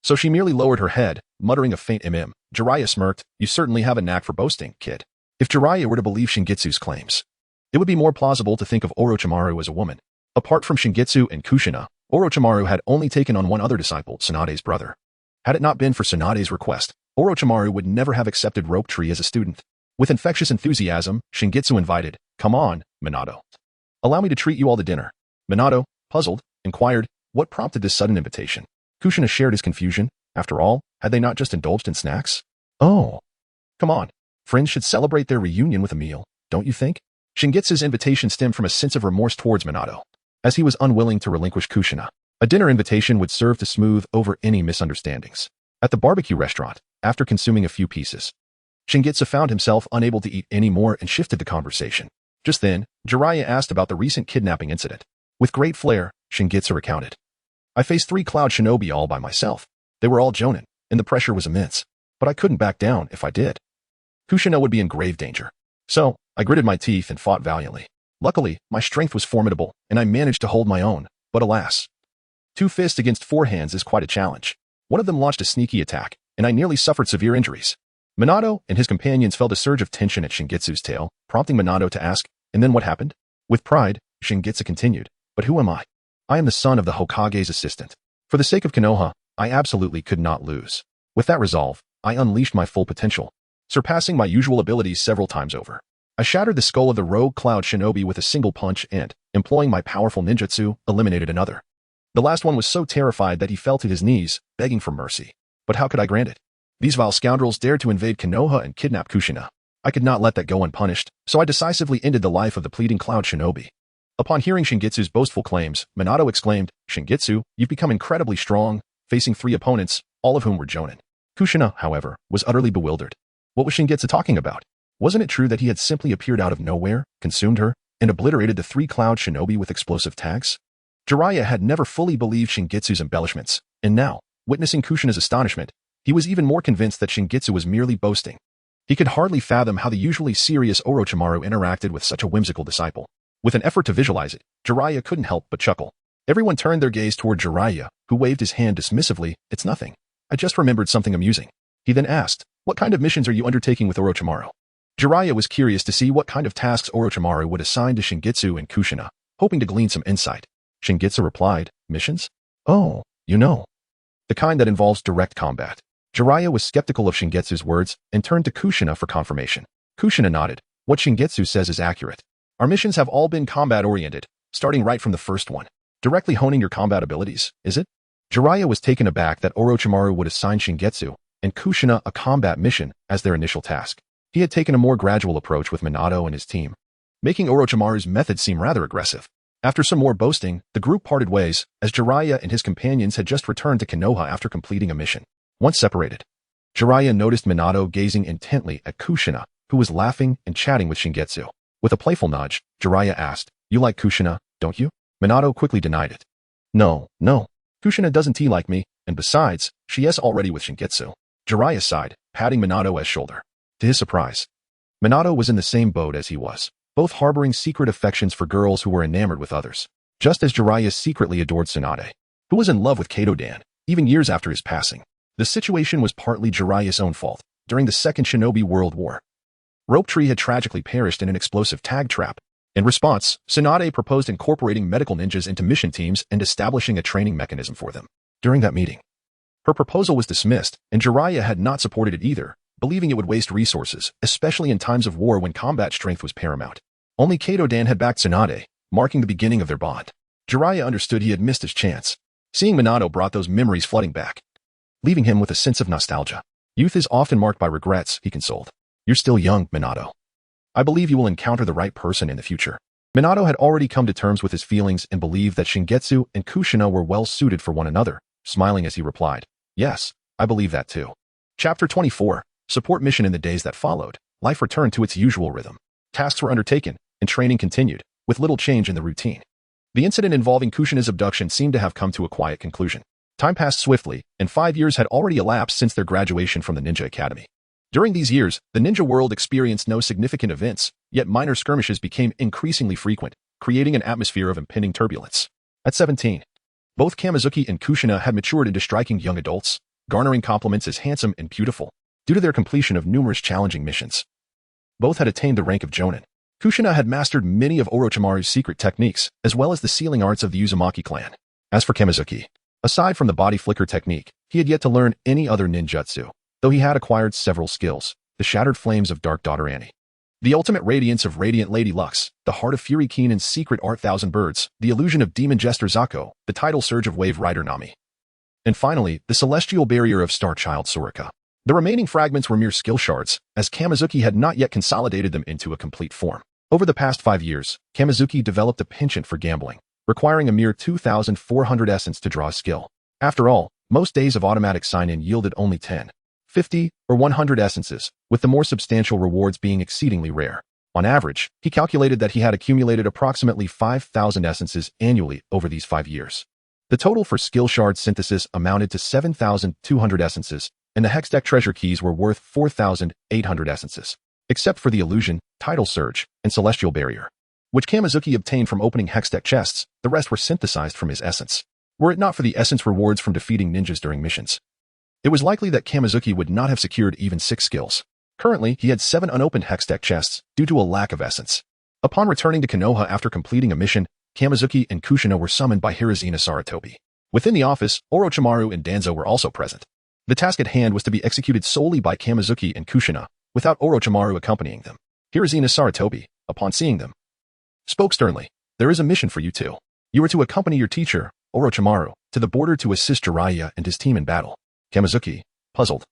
So she merely lowered her head, muttering a faint Jiraiya smirked, you certainly have a knack for boasting, kid. If Jiraiya were to believe Shingitsu's claims, it would be more plausible to think of Orochimaru as a woman. Apart from Shingitsu and Kushina, Orochimaru had only taken on one other disciple, Tsunade's brother. Had it not been for Tsunade's request, Orochimaru would never have accepted Rope Tree as a student. With infectious enthusiasm, Shingitsu invited, come on, Minato. Allow me to treat you all to dinner. Minato, puzzled, inquired, what prompted this sudden invitation? Kushina shared his confusion. After all, had they not just indulged in snacks? Oh. Come on. Friends should celebrate their reunion with a meal, don't you think? Shingitsu's invitation stemmed from a sense of remorse towards Minato, as he was unwilling to relinquish Kushina. A dinner invitation would serve to smooth over any misunderstandings. At the barbecue restaurant, after consuming a few pieces, Shingitsu found himself unable to eat any more and shifted the conversation. Just then, Jiraiya asked about the recent kidnapping incident. With great flair, Shingitsu recounted. I faced 3 cloud shinobi all by myself. They were all Jounin, and the pressure was immense. But I couldn't back down if I did. Kushina would be in grave danger. So, I gritted my teeth and fought valiantly. Luckily, my strength was formidable, and I managed to hold my own. But alas, 2 fists against 4 hands is quite a challenge. One of them launched a sneaky attack, and I nearly suffered severe injuries. Minato and his companions felt a surge of tension at Shingitsu's tail, prompting Minato to ask, and then what happened? With pride, Shingitsu continued, but who am I? I am the son of the Hokage's assistant. For the sake of Konoha, I absolutely could not lose. With that resolve, I unleashed my full potential, surpassing my usual abilities several times over. I shattered the skull of the rogue cloud shinobi with a single punch and, employing my powerful ninjutsu, eliminated another. The last one was so terrified that he fell to his knees, begging for mercy. But how could I grant it? These vile scoundrels dared to invade Konoha and kidnap Kushina. I could not let that go unpunished, so I decisively ended the life of the pleading cloud shinobi. Upon hearing Shingitsu's boastful claims, Minato exclaimed, Shingitsu, you've become incredibly strong, facing 3 opponents, all of whom were Jounin. Kushina, however, was utterly bewildered. What was Shingitsu talking about? Wasn't it true that he had simply appeared out of nowhere, consumed her, and obliterated the 3 cloud shinobi with explosive tags? Jiraiya had never fully believed Shingitsu's embellishments, and now, witnessing Kushina's astonishment, he was even more convinced that Shingitsu was merely boasting. He could hardly fathom how the usually serious Orochimaru interacted with such a whimsical disciple. With an effort to visualize it, Jiraiya couldn't help but chuckle. Everyone turned their gaze toward Jiraiya, who waved his hand dismissively, it's nothing. I just remembered something amusing. He then asked, what kind of missions are you undertaking with Orochimaru? Jiraiya was curious to see what kind of tasks Orochimaru would assign to Shingitsu and Kushina, hoping to glean some insight. Shingitsu replied, missions? Oh, you know. The kind that involves direct combat. Jiraiya was skeptical of Shingitsu's words and turned to Kushina for confirmation. Kushina nodded. What Shingitsu says is accurate. Our missions have all been combat-oriented, starting right from the first one. Directly honing your combat abilities, is it? Jiraiya was taken aback that Orochimaru would assign Shingitsu and Kushina a combat mission as their initial task. He had taken a more gradual approach with Minato and his team, making Orochimaru's method seem rather aggressive. After some more boasting, the group parted ways, as Jiraiya and his companions had just returned to Konoha after completing a mission. Once separated, Jiraiya noticed Minato gazing intently at Kushina, who was laughing and chatting with Shingitsu. With a playful nudge, Jiraiya asked, you like Kushina, don't you? Minato quickly denied it. No. Kushina doesn't like me, and besides, she is already with Shingitsu. Jiraiya sighed, patting Minato's shoulder. To his surprise, Minato was in the same boat as he was, both harboring secret affections for girls who were enamored with others. Just as Jiraiya secretly adored Tsunade, who was in love with Kato-dan, even years after his passing. The situation was partly Jiraiya's own fault. During the Second Shinobi World War, Rope Tree had tragically perished in an explosive tag trap. In response, Tsunade proposed incorporating medical ninjas into mission teams and establishing a training mechanism for them. During that meeting, her proposal was dismissed, and Jiraiya had not supported it either, believing it would waste resources, especially in times of war when combat strength was paramount. Only Kato-dan had backed Tsunade, marking the beginning of their bond. Jiraiya understood he had missed his chance. Seeing Minato brought those memories flooding back, leaving him with a sense of nostalgia. Youth is often marked by regrets, he consoled. You're still young, Minato. I believe you will encounter the right person in the future. Minato had already come to terms with his feelings and believed that Shingitsu and Kushina were well suited for one another, smiling as he replied, yes, I believe that too. Chapter 24. Support mission. In the days that followed, life returned to its usual rhythm. Tasks were undertaken, and training continued, with little change in the routine. The incident involving Kushina's abduction seemed to have come to a quiet conclusion. Time passed swiftly, and 5 years had already elapsed since their graduation from the Ninja Academy. During these years, the ninja world experienced no significant events, yet minor skirmishes became increasingly frequent, creating an atmosphere of impending turbulence. At 17, both Kamizuki and Kushina had matured into striking young adults, garnering compliments as handsome and beautiful, due to their completion of numerous challenging missions. Both had attained the rank of Jounin. Kushina had mastered many of Orochimaru's secret techniques, as well as the sealing arts of the Uzumaki clan. As for Kamizuki, aside from the body flicker technique, he had yet to learn any other ninjutsu, though he had acquired several skills: the shattered flames of Dark Daughter Annie, the ultimate radiance of Radiant Lady Lux, the heart of Fury Keenan's secret art Thousand Birds, the illusion of Demon Jester Zako, the tidal surge of Wave Rider Nami, and finally, the celestial barrier of Star Child Soraka. The remaining fragments were mere skill shards, as Kamizuki had not yet consolidated them into a complete form. Over the past 5 years, Kamizuki developed a penchant for gambling, requiring a mere 2,400 essence to draw a skill. After all, most days of automatic sign-in yielded only 10, 50, or 100 essences, with the more substantial rewards being exceedingly rare. On average, he calculated that he had accumulated approximately 5,000 essences annually over these 5 years. The total for skill shard synthesis amounted to 7,200 essences, and the Hextech treasure keys were worth 4,800 essences, except for the illusion, tidal surge, and celestial barrier, which Kamizuki obtained from opening Hextech chests. The rest were synthesized from his essence. Were it not for the essence rewards from defeating ninjas during missions, it was likely that Kamizuki would not have secured even 6 skills. Currently, he had 7 unopened Hextech chests due to a lack of essence. Upon returning to Konoha after completing a mission, Kamizuki and Kushina were summoned by Hirazina Saratobi. Within the office, Orochimaru and Danzo were also present. The task at hand was to be executed solely by Kamizuki and Kushina, without Orochimaru accompanying them. Hirazina Saratobi, upon seeing them, spoke sternly. "There is a mission for you two. You are to accompany your teacher, Orochimaru, to the border to assist Jiraiya and his team in battle." Kamizuki, puzzled,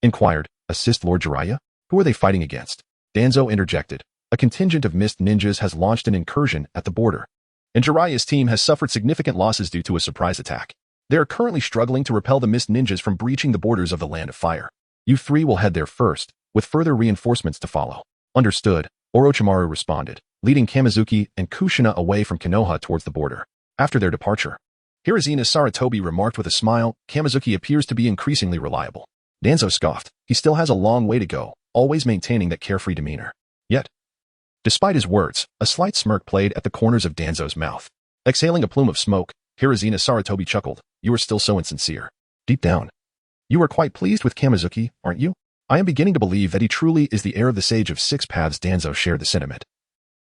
inquired, "Assist Lord Jiraiya? Who are they fighting against?" Danzo interjected. "A contingent of mist ninjas has launched an incursion at the border, and Jiraiya's team has suffered significant losses due to a surprise attack. They are currently struggling to repel the mist ninjas from breaching the borders of the Land of Fire. You 3 will head there first, with further reinforcements to follow." "Understood," Orochimaru responded, leading Kamizuki and Kushina away from Konoha towards the border. After their departure, Hirazina Saratobi remarked with a smile, "Kamizuki appears to be increasingly reliable." Danzo scoffed. He still has a long way to go, always maintaining that carefree demeanor. Yet, despite his words, a slight smirk played at the corners of Danzo's mouth. Exhaling a plume of smoke, Hirazina Saratobi chuckled. "You are still so insincere. Deep down, you are quite pleased with Kamizuki, aren't you?" "I am beginning to believe that he truly is the heir of the Sage of Six Paths." Danzo shared the sentiment.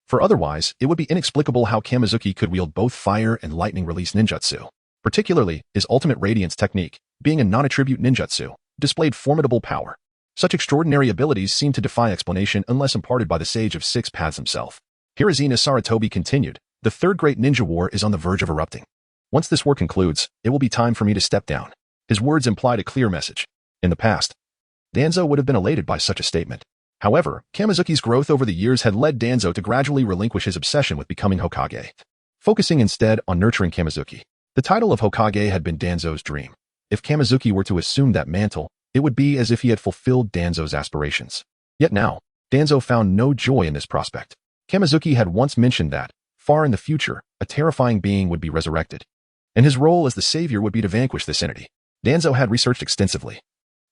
For otherwise, it would be inexplicable how Kamizuki could wield both fire and lightning release ninjutsu. Particularly, his ultimate radiance technique, being a non-attribute ninjutsu, displayed formidable power. Such extraordinary abilities seemed to defy explanation unless imparted by the Sage of Six Paths himself. Hirazina Saratobi continued, "The third great ninja war is on the verge of erupting. Once this war concludes, it will be time for me to step down." His words implied a clear message. In the past, Danzo would have been elated by such a statement. However, Kamizuki's growth over the years had led Danzo to gradually relinquish his obsession with becoming Hokage, focusing instead on nurturing Kamizuki. The title of Hokage had been Danzo's dream. If Kamizuki were to assume that mantle, it would be as if he had fulfilled Danzo's aspirations. Yet now, Danzo found no joy in this prospect. Kamizuki had once mentioned that, far in the future, a terrifying being would be resurrected, and his role as the savior would be to vanquish this entity. Danzo had researched extensively,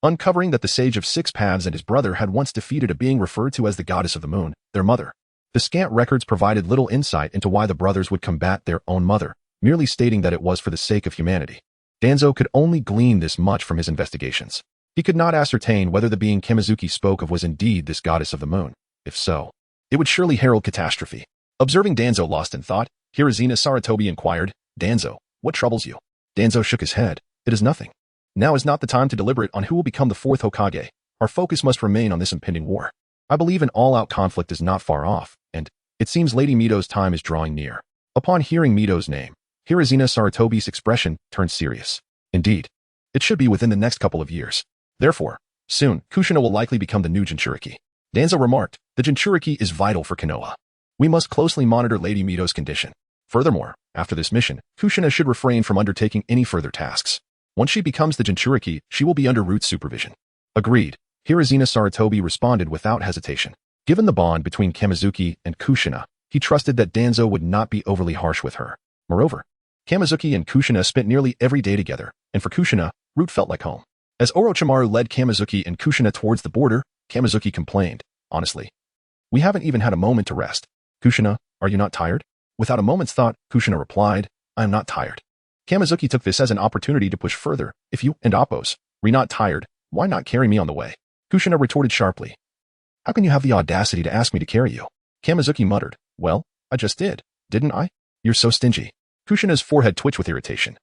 uncovering that the Sage of Six Paths and his brother had once defeated a being referred to as the Goddess of the Moon, their mother. The scant records provided little insight into why the brothers would combat their own mother, merely stating that it was for the sake of humanity. Danzo could only glean this much from his investigations. He could not ascertain whether the being Kamizuki spoke of was indeed this Goddess of the Moon. If so, it would surely herald catastrophe. Observing Danzo lost in thought, Hirazina Saratobi inquired, "Danzo, what troubles you?" Danzo shook his head. "It is nothing. Now is not the time to deliberate on who will become the 4th Hokage. Our focus must remain on this impending war. I believe an all-out conflict is not far off, and it seems Lady Mito's time is drawing near." Upon hearing Mito's name, Hirazina Saratobi's expression turned serious. "Indeed, it should be within the next couple of years. Therefore, soon, Kushina will likely become the new Jinchuriki." Danzo remarked, "The Jinchuriki is vital for Konoha. We must closely monitor Lady Mito's condition. Furthermore, after this mission, Kushina should refrain from undertaking any further tasks. Once she becomes the Jinchuriki, she will be under Root's supervision." Agreed. Hirazina Saratobi responded without hesitation. Given the bond between Kamizuki and Kushina, he trusted that Danzo would not be overly harsh with her. Moreover, Kamizuki and Kushina spent nearly every day together, and for Kushina, Root felt like home. As Orochimaru led Kamizuki and Kushina towards the border, Kamizuki complained, "Honestly, we haven't even had a moment to rest. Kushina, are you not tired?" Without a moment's thought, Kushina replied, "I am not tired." Kamizuki took this as an opportunity to push further. "If you and Appos are not tired, why not carry me on the way?" Kushina retorted sharply, "How can you have the audacity to ask me to carry you?" Kamizuki muttered, "Well, I just did, didn't I? You're so stingy." Kushina's forehead twitched with irritation.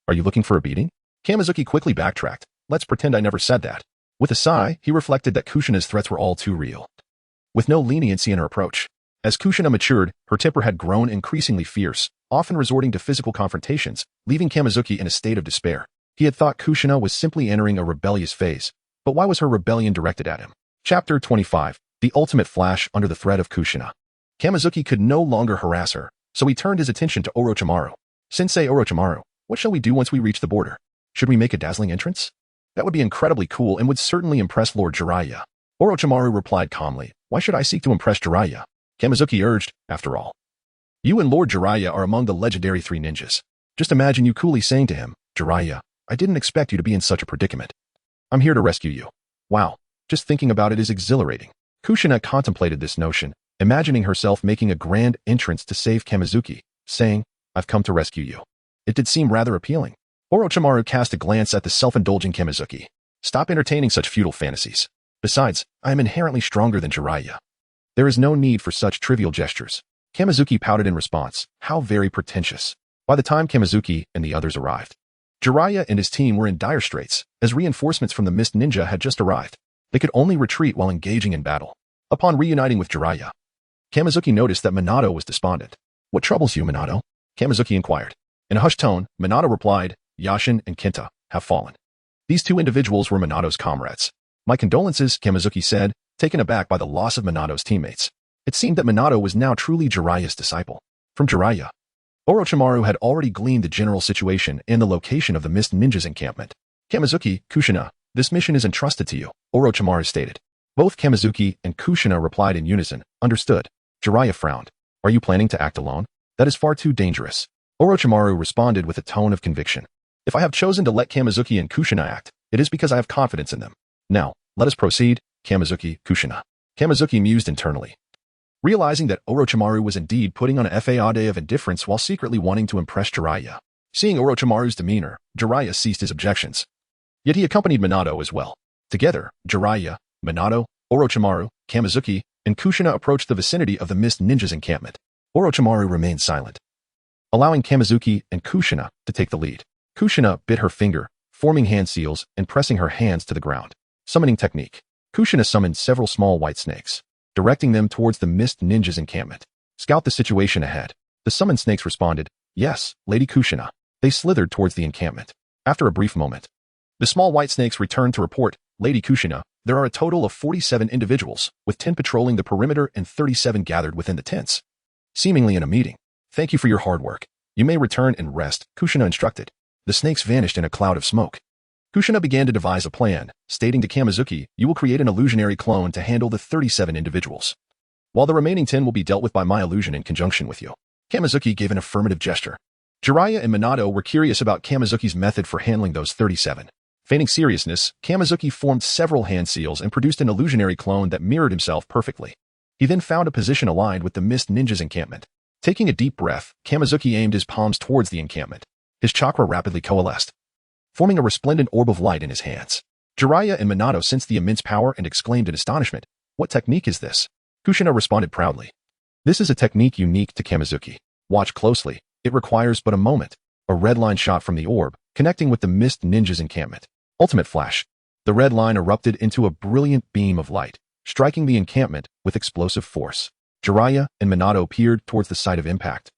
"Are you looking for a beating?" Kamizuki quickly backtracked. "Let's pretend I never said that." With a sigh, he reflected that Kushina's threats were all too real, with no leniency in her approach. As Kushina matured, her temper had grown increasingly fierce, often resorting to physical confrontations, leaving Kamizuki in a state of despair. He had thought Kushina was simply entering a rebellious phase, but why was her rebellion directed at him? Chapter 25. The Ultimate Flash under the threat of Kushina. Kamizuki could no longer harass her, so he turned his attention to Orochimaru. Sensei Orochimaru, what shall we do once we reach the border? Should we make a dazzling entrance? That would be incredibly cool and would certainly impress Lord Jiraiya. Orochimaru replied calmly, why should I seek to impress Jiraiya? Kamizuki urged, after all. You and Lord Jiraiya are among the legendary 3 ninjas. Just imagine you coolly saying to him, Jiraiya, I didn't expect you to be in such a predicament. I'm here to rescue you. Wow, just thinking about it is exhilarating. Kushina contemplated this notion, imagining herself making a grand entrance to save Kamizuki, saying, I've come to rescue you. It did seem rather appealing. Orochimaru cast a glance at the self-indulging Kamizuki. Stop entertaining such futile fantasies. Besides, I am inherently stronger than Jiraiya. There is no need for such trivial gestures. Kamizuki pouted in response, how very pretentious. By the time Kamizuki and the others arrived, Jiraiya and his team were in dire straits, as reinforcements from the Mist Ninja had just arrived. They could only retreat while engaging in battle. Upon reuniting with Jiraiya, Kamizuki noticed that Minato was despondent. What troubles you, Minato? Kamizuki inquired. In a hushed tone, Minato replied, Yashin and Kenta have fallen. These 2 individuals were Minato's comrades. My condolences, Kamizuki said, taken aback by the loss of Minato's teammates. It seemed that Minato was now truly Jiraiya's disciple. From Jiraiya, Orochimaru had already gleaned the general situation and the location of the Mist Ninja's encampment. Kamizuki, Kushina, this mission is entrusted to you, Orochimaru stated. Both Kamizuki and Kushina replied in unison, understood. Jiraiya frowned. Are you planning to act alone? That is far too dangerous. Orochimaru responded with a tone of conviction. If I have chosen to let Kamizuki and Kushina act, it is because I have confidence in them. Now, let us proceed, Kamizuki, Kushina. Kamizuki mused internally. Realizing that Orochimaru was indeed putting on a facade of indifference while secretly wanting to impress Jiraiya. Seeing Orochimaru's demeanor, Jiraiya ceased his objections. Yet he accompanied Minato as well. Together, Jiraiya, Minato, Orochimaru, Kamizuki, and Kushina approached the vicinity of the Mist Ninja's encampment. Orochimaru remained silent, allowing Kamizuki and Kushina to take the lead. Kushina bit her finger, forming hand seals and pressing her hands to the ground. Summoning technique. Kushina summoned several small white snakes, directing them towards the Mist Ninja's encampment. Scout the situation ahead. The summoned snakes responded, yes, Lady Kushina. They slithered towards the encampment. After a brief moment, the small white snakes returned to report, Lady Kushina, there are a total of 47 individuals, with 10 patrolling the perimeter and 37 gathered within the tents. Seemingly in a meeting. Thank you for your hard work. You may return and rest, Kushina instructed. The snakes vanished in a cloud of smoke. Kushina began to devise a plan, stating to Kamizuki, you will create an illusionary clone to handle the 37 individuals, while the remaining 10 will be dealt with by my illusion in conjunction with you. Kamizuki gave an affirmative gesture. Jiraiya and Minato were curious about Kamizuki's method for handling those 37. Feigning seriousness, Kamizuki formed several hand seals and produced an illusionary clone that mirrored himself perfectly. He then found a position aligned with the Mist Ninja's encampment. Taking a deep breath, Kamizuki aimed his palms towards the encampment. His chakra rapidly coalesced, forming a resplendent orb of light in his hands. Jiraiya and Minato sensed the immense power and exclaimed in astonishment, what technique is this? Kushina responded proudly. This is a technique unique to Kamizuki. Watch closely. It requires but a moment. A red line shot from the orb, connecting with the Mist Ninja's encampment. Ultimate flash. The red line erupted into a brilliant beam of light, striking the encampment with explosive force. Jiraiya and Minato peered towards the site of impact,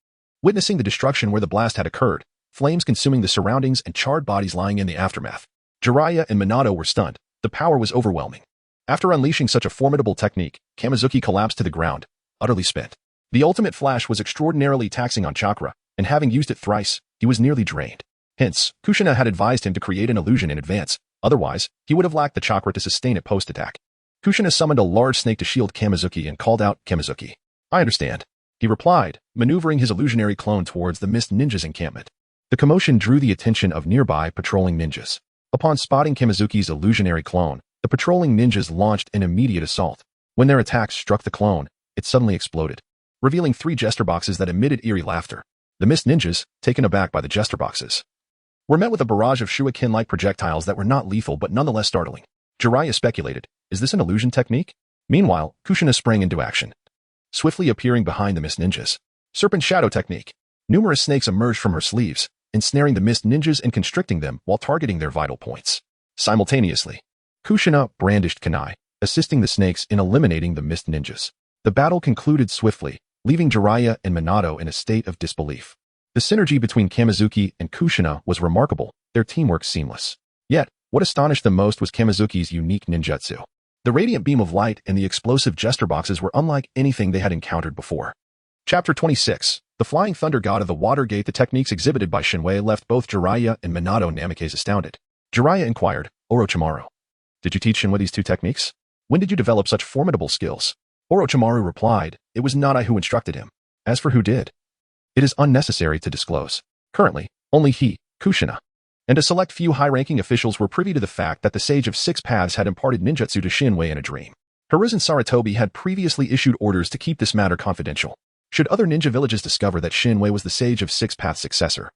witnessing the destruction where the blast had occurred, flames consuming the surroundings and charred bodies lying in the aftermath. Jiraiya and Minato were stunned. The power was overwhelming. After unleashing such a formidable technique, Kamizuki collapsed to the ground, utterly spent. The ultimate flash was extraordinarily taxing on chakra, and having used it thrice, he was nearly drained. Hence, Kushina had advised him to create an illusion in advance, otherwise, he would have lacked the chakra to sustain it post-attack. Kushina summoned a large snake to shield Kamizuki and called out, Kamizuki. I understand. He replied, maneuvering his illusionary clone towards the Mist Ninja's encampment. The commotion drew the attention of nearby patrolling ninjas. Upon spotting Kamizuki's illusionary clone, the patrolling ninjas launched an immediate assault. When their attacks struck the clone, it suddenly exploded, revealing 3 jester boxes that emitted eerie laughter. The Mist Ninjas, taken aback by the jester boxes, were met with a barrage of shuriken-like projectiles that were not lethal but nonetheless startling. Jiraiya speculated, is this an illusion technique? Meanwhile, Kushina sprang into action, swiftly appearing behind the Mist Ninjas. Serpent Shadow Technique. Numerous snakes emerged from her sleeves, ensnaring the Mist Ninjas and constricting them while targeting their vital points. Simultaneously, Kushina brandished kunai, assisting the snakes in eliminating the Mist Ninjas. The battle concluded swiftly, leaving Jiraiya and Minato in a state of disbelief. The synergy between Kamizuki and Kushina was remarkable, their teamwork seamless. Yet, what astonished them most was Kamizuki's unique ninjutsu. The radiant beam of light and the explosive gesture boxes were unlike anything they had encountered before. Chapter 26. The Flying Thunder God of the Water Gate. The techniques exhibited by Shinwei left both Jiraiya and Minato Namikaze astounded. Jiraiya inquired, Orochimaru, did you teach Shinwei these two techniques? When did you develop such formidable skills? Orochimaru replied, it was not I who instructed him. As for who did, it is unnecessary to disclose. Currently, only he, Kushina, and a select few high-ranking officials were privy to the fact that the Sage of Six Paths had imparted ninjutsu to Shinwei in a dream. Hiruzen Sarutobi had previously issued orders to keep this matter confidential. Should other ninja villages discover that Shinwei was the Sage of Six Paths' successor,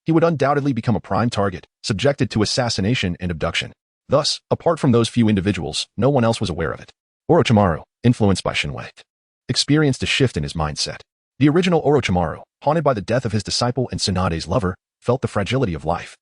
he would undoubtedly become a prime target, subjected to assassination and abduction. Thus, apart from those few individuals, no one else was aware of it. Orochimaru, influenced by Shinwei, experienced a shift in his mindset. The original Orochimaru, haunted by the death of his disciple and Tsunade's lover, felt the fragility of life,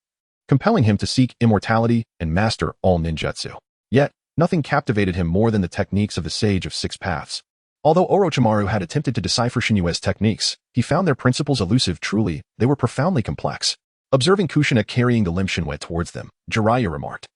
compelling him to seek immortality and master all ninjutsu. Yet, nothing captivated him more than the techniques of the Sage of Six Paths. Although Orochimaru had attempted to decipher Shinwei's techniques, he found their principles elusive. Truly, they were profoundly complex. Observing Kushina carrying the limb Shinwei towards them, Jiraiya remarked,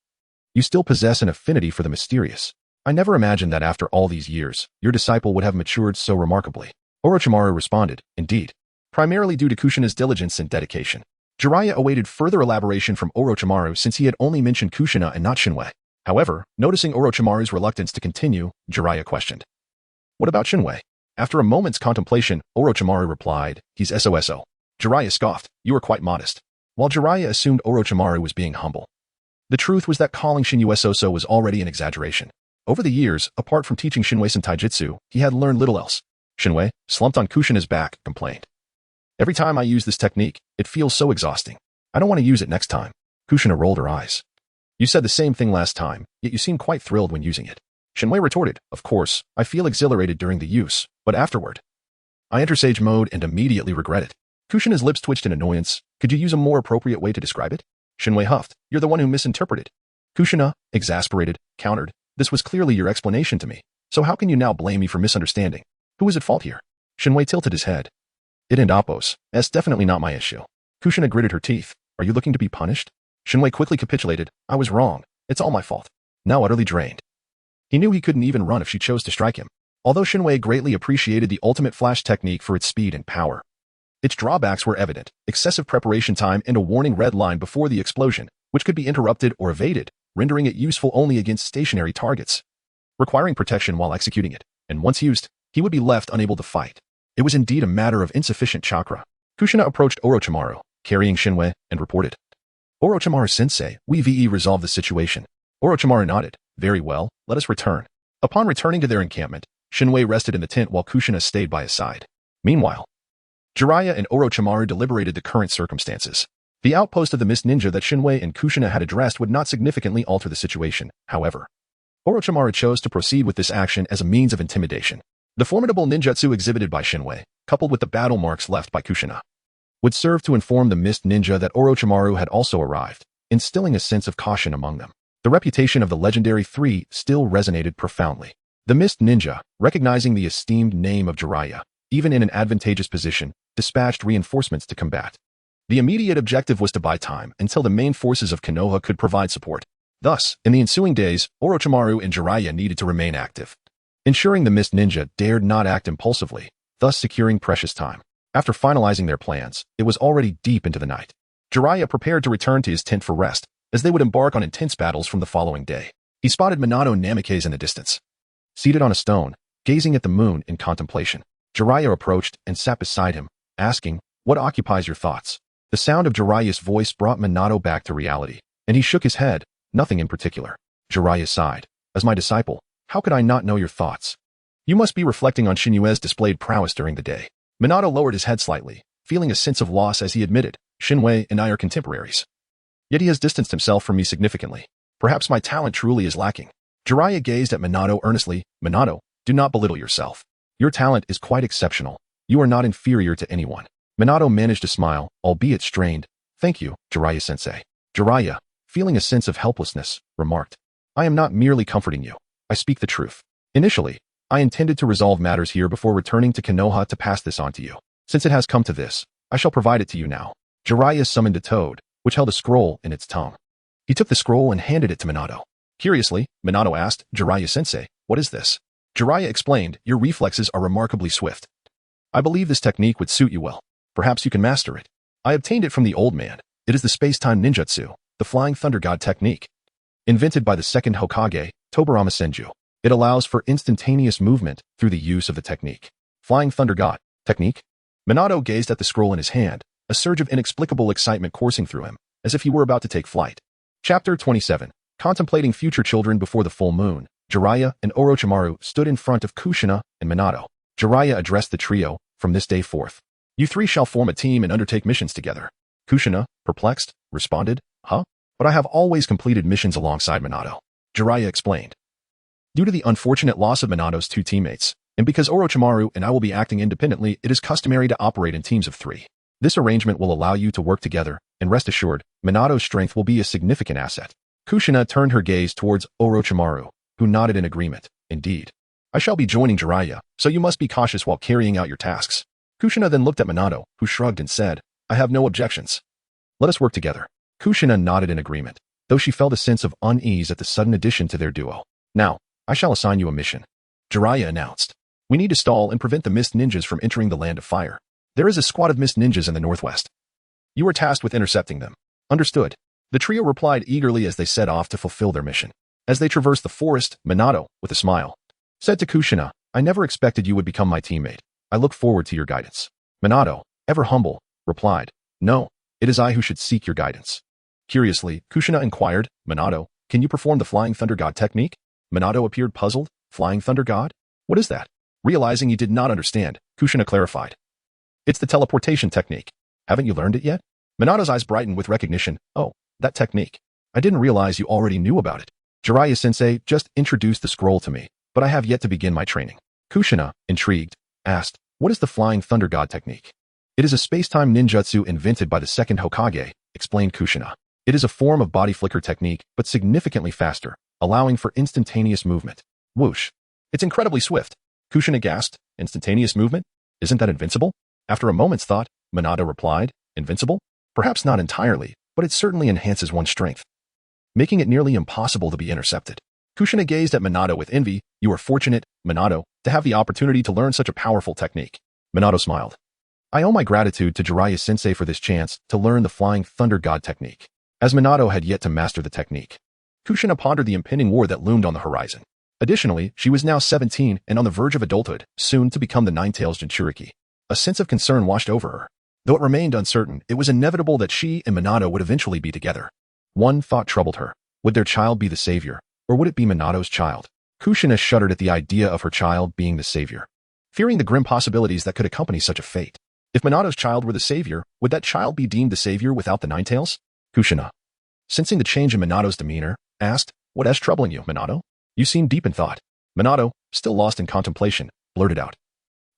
you still possess an affinity for the mysterious. I never imagined that after all these years, your disciple would have matured so remarkably. Orochimaru responded, indeed, primarily due to Kushina's diligence and dedication. Jiraiya awaited further elaboration from Orochimaru since he had only mentioned Kushina and not Shinwei. However, noticing Orochimaru's reluctance to continue, Jiraiya questioned, what about Shinwei? After a moment's contemplation, Orochimaru replied, he's SOSO. Jiraiya scoffed, you are quite modest. While Jiraiya assumed Orochimaru was being humble, the truth was that calling Shinwei SOSO was already an exaggeration. Over the years, apart from teaching Shinwei some taijutsu, he had learned little else. Shinwei, slumped on Kushina's back, complained, every time I use this technique, it feels so exhausting. I don't want to use it next time. Kushina rolled her eyes. You said the same thing last time, yet you seemed quite thrilled when using it. Shinwei retorted, of course, I feel exhilarated during the use, but afterward, I enter Sage mode and immediately regret it. Kushina's lips twitched in annoyance. Could you use a more appropriate way to describe it? Shinwei huffed, you're the one who misinterpreted. Kushina, exasperated, countered, this was clearly your explanation to me, so how can you now blame me for misunderstanding? Who is at fault here? Shinwei tilted his head. It and Appos, that's definitely not my issue. Kushina gritted her teeth. Are you looking to be punished? Shinwei quickly capitulated. I was wrong. It's all my fault. Now utterly drained. He knew he couldn't even run if she chose to strike him. Although Shinwei greatly appreciated the ultimate flash technique for its speed and power, its drawbacks were evident, excessive preparation time and a warning red line before the explosion, which could be interrupted or evaded, rendering it useful only against stationary targets, requiring protection while executing it, and once used, he would be left unable to fight. It was indeed a matter of insufficient chakra. Kushina approached Orochimaru, carrying Shinwei, and reported, Orochimaru-sensei, we VE resolved the situation. Orochimaru nodded. Very well, let us return. Upon returning to their encampment, Shinwei rested in the tent while Kushina stayed by his side. Meanwhile, Jiraiya and Orochimaru deliberated the current circumstances. The outpost of the Mist Ninja that Shinwei and Kushina had addressed would not significantly alter the situation, however. Orochimaru chose to proceed with this action as a means of intimidation. The formidable ninjutsu exhibited by Shinwei, coupled with the battle marks left by Kushina, would serve to inform the Mist Ninja that Orochimaru had also arrived, instilling a sense of caution among them. The reputation of the legendary three still resonated profoundly. The Mist Ninja, recognizing the esteemed name of Jiraiya, even in an advantageous position, dispatched reinforcements to combat. The immediate objective was to buy time until the main forces of Konoha could provide support. Thus, in the ensuing days, Orochimaru and Jiraiya needed to remain active, ensuring the Mist Ninja dared not act impulsively, thus securing precious time. After finalizing their plans, it was already deep into the night. Jiraiya prepared to return to his tent for rest, as they would embark on intense battles from the following day. He spotted Minato Namikaze in the distance, seated on a stone, gazing at the moon in contemplation. Jiraiya approached and sat beside him, asking, what occupies your thoughts? The sound of Jiraiya's voice brought Minato back to reality, and he shook his head, nothing in particular. Jiraiya sighed, as my disciple, how could I not know your thoughts? You must be reflecting on Shinwei's displayed prowess during the day. Minato lowered his head slightly, feeling a sense of loss as he admitted, Shinwei and I are contemporaries. Yet he has distanced himself from me significantly. Perhaps my talent truly is lacking. Jiraiya gazed at Minato earnestly. Minato, do not belittle yourself. Your talent is quite exceptional. You are not inferior to anyone. Minato managed to smile, albeit strained. Thank you, Jiraiya-sensei. Jiraiya, feeling a sense of helplessness, remarked, I am not merely comforting you. I speak the truth. Initially, I intended to resolve matters here before returning to Konoha to pass this on to you. Since it has come to this, I shall provide it to you now. Jiraiya summoned a toad, which held a scroll in its tongue. He took the scroll and handed it to Minato. Curiously, Minato asked, Jiraiya-sensei, what is this? Jiraiya explained, your reflexes are remarkably swift. I believe this technique would suit you well. Perhaps you can master it. I obtained it from the old man. It is the space-time ninjutsu, the Flying Thunder God technique. Invented by the second Hokage, Tobirama Senju. It allows for instantaneous movement through the use of the technique. Flying Thunder God technique? Minato gazed at the scroll in his hand, a surge of inexplicable excitement coursing through him, as if he were about to take flight. Chapter 27. Contemplating future children before the full moon, Jiraiya and Orochimaru stood in front of Kushina and Minato. Jiraiya addressed the trio, from this day forth. You three shall form a team and undertake missions together. Kushina, perplexed, responded, Huh? But I have always completed missions alongside Minato. Jiraiya explained. Due to the unfortunate loss of Minato's two teammates, and because Orochimaru and I will be acting independently, it is customary to operate in teams of 3. This arrangement will allow you to work together, and rest assured, Minato's strength will be a significant asset. Kushina turned her gaze towards Orochimaru, who nodded in agreement. Indeed. I shall be joining Jiraiya, so you must be cautious while carrying out your tasks. Kushina then looked at Minato, who shrugged and said, I have no objections. Let us work together. Kushina nodded in agreement, though she felt a sense of unease at the sudden addition to their duo. Now, I shall assign you a mission. Jiraiya announced. We need to stall and prevent the Mist Ninjas from entering the Land of Fire. There is a squad of Mist Ninjas in the northwest. You are tasked with intercepting them. Understood. The trio replied eagerly as they set off to fulfill their mission. As they traversed the forest, Minato, with a smile, said to Kushina, I never expected you would become my teammate. I look forward to your guidance. Minato, ever humble, replied, No, it is I who should seek your guidance. Curiously, Kushina inquired, Minato, can you perform the Flying Thunder God technique? Minato appeared puzzled. Flying Thunder God? What is that? Realizing he did not understand, Kushina clarified. It's the teleportation technique. Haven't you learned it yet? Minato's eyes brightened with recognition. Oh, that technique. I didn't realize you already knew about it. Jiraiya-sensei just introduced the scroll to me, but I have yet to begin my training. Kushina, intrigued, asked, What is the Flying Thunder God technique? It is a space-time ninjutsu invented by the second Hokage, explained Kushina. It is a form of body flicker technique, but significantly faster, allowing for instantaneous movement. Whoosh. It's incredibly swift. Kushina gasped, Instantaneous movement? Isn't that invincible? After a moment's thought, Minato replied, Invincible? Perhaps not entirely, but it certainly enhances one's strength, making it nearly impossible to be intercepted. Kushina gazed at Minato with envy. You are fortunate, Minato, to have the opportunity to learn such a powerful technique. Minato smiled. I owe my gratitude to Jiraiya-sensei for this chance to learn the Flying Thunder God technique. As Minato had yet to master the technique, Kushina pondered the impending war that loomed on the horizon. Additionally, she was now 17 and on the verge of adulthood, soon to become the Nine-Tails Jinchuriki. A sense of concern washed over her. Though it remained uncertain, it was inevitable that she and Minato would eventually be together. One thought troubled her. Would their child be the savior, or would it be Minato's child? Kushina shuddered at the idea of her child being the savior, fearing the grim possibilities that could accompany such a fate. If Minato's child were the savior, would that child be deemed the savior without the Nine-Tails? Kushina, sensing the change in Minato's demeanor, asked, What is troubling you, Minato? You seem deep in thought. Minato, still lost in contemplation, blurted out.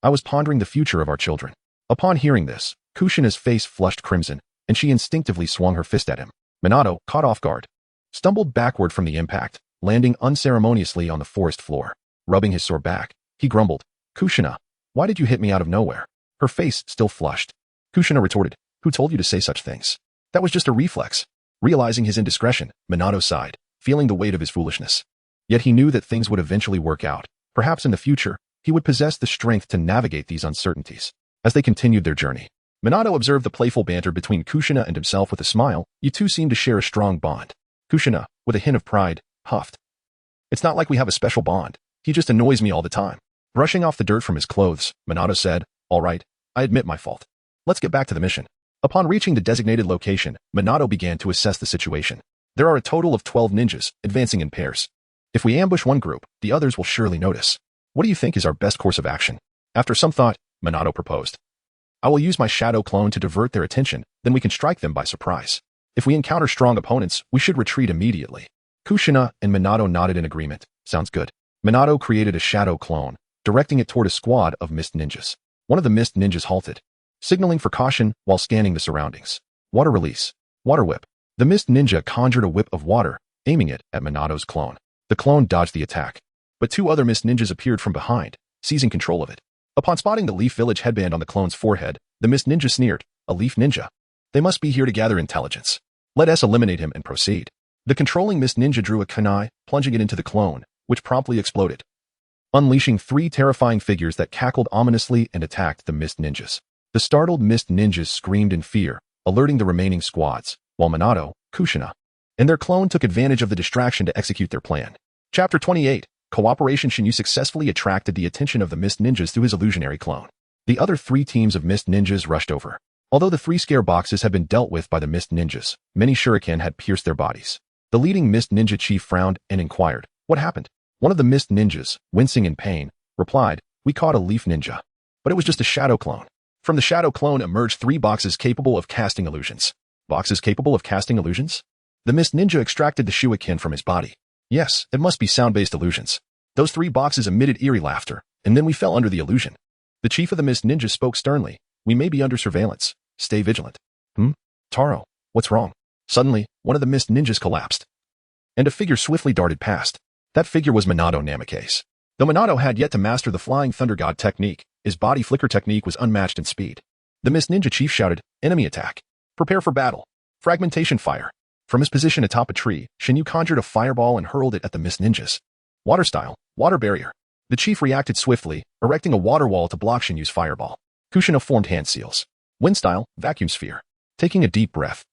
I was pondering the future of our children. Upon hearing this, Kushina's face flushed crimson, and she instinctively swung her fist at him. Minato, caught off guard, stumbled backward from the impact, landing unceremoniously on the forest floor. Rubbing his sore back, he grumbled, Kushina, why did you hit me out of nowhere? Her face still flushed. Kushina retorted, Who told you to say such things? That was just a reflex. Realizing his indiscretion, Minato sighed, feeling the weight of his foolishness. Yet he knew that things would eventually work out. Perhaps in the future, he would possess the strength to navigate these uncertainties. As they continued their journey, Minato observed the playful banter between Kushina and himself with a smile. You two seem to share a strong bond. Kushina, with a hint of pride, huffed. It's not like we have a special bond. He just annoys me all the time. Brushing off the dirt from his clothes, Minato said, All right, I admit my fault. Let's get back to the mission. Upon reaching the designated location, Minato began to assess the situation. There are a total of 12 ninjas, advancing in pairs. If we ambush one group, the others will surely notice. What do you think is our best course of action? After some thought, Minato proposed. I will use my shadow clone to divert their attention, then we can strike them by surprise. If we encounter strong opponents, we should retreat immediately. Kushina and Minato nodded in agreement. Sounds good. Minato created a shadow clone, directing it toward a squad of mist ninjas. One of the mist ninjas halted, signaling for caution while scanning the surroundings. Water release. Water whip. The mist ninja conjured a whip of water, aiming it at Minato's clone. The clone dodged the attack, but 2 other mist ninjas appeared from behind, seizing control of it. Upon spotting the Leaf Village headband on the clone's forehead, the mist ninja sneered, A leaf ninja? They must be here to gather intelligence. Let us eliminate him and proceed. The controlling Mist Ninja drew a kunai, plunging it into the clone, which promptly exploded, unleashing 3 terrifying figures that cackled ominously and attacked the Mist Ninjas. The startled Mist Ninjas screamed in fear, alerting the remaining squads, while Minato, Kushina, and their clone took advantage of the distraction to execute their plan. Chapter 28. Cooperation. Shinyu successfully attracted the attention of the Mist Ninjas through his illusionary clone. The other 3 teams of Mist Ninjas rushed over. Although the 3 scare boxes had been dealt with by the Mist Ninjas, many shuriken had pierced their bodies. The leading Mist Ninja chief frowned and inquired, "What happened?" One of the Mist Ninjas, wincing in pain, replied, "We caught a leaf ninja. But it was just a shadow clone." From the shadow clone emerged 3 boxes capable of casting illusions. Boxes capable of casting illusions? The Mist Ninja extracted the shuriken from his body. Yes, it must be sound-based illusions. Those 3 boxes emitted eerie laughter, and then we fell under the illusion. The chief of the Mist Ninjas spoke sternly, "We may be under surveillance. Stay vigilant." Taro, what's wrong? Suddenly, one of the Mist Ninjas collapsed, and a figure swiftly darted past. That figure was Minato Namikaze. Though Minato had yet to master the Flying Thunder God technique, his body flicker technique was unmatched in speed. The Mist Ninja chief shouted, "Enemy attack. Prepare for battle. Fragmentation fire." From his position atop a tree, Shinyu conjured a fireball and hurled it at the Mist Ninjas. Water style, water barrier. The chief reacted swiftly, erecting a water wall to block Shinyu's fireball. Kushina formed hand seals. Wind style, vacuum sphere. Taking a deep breath,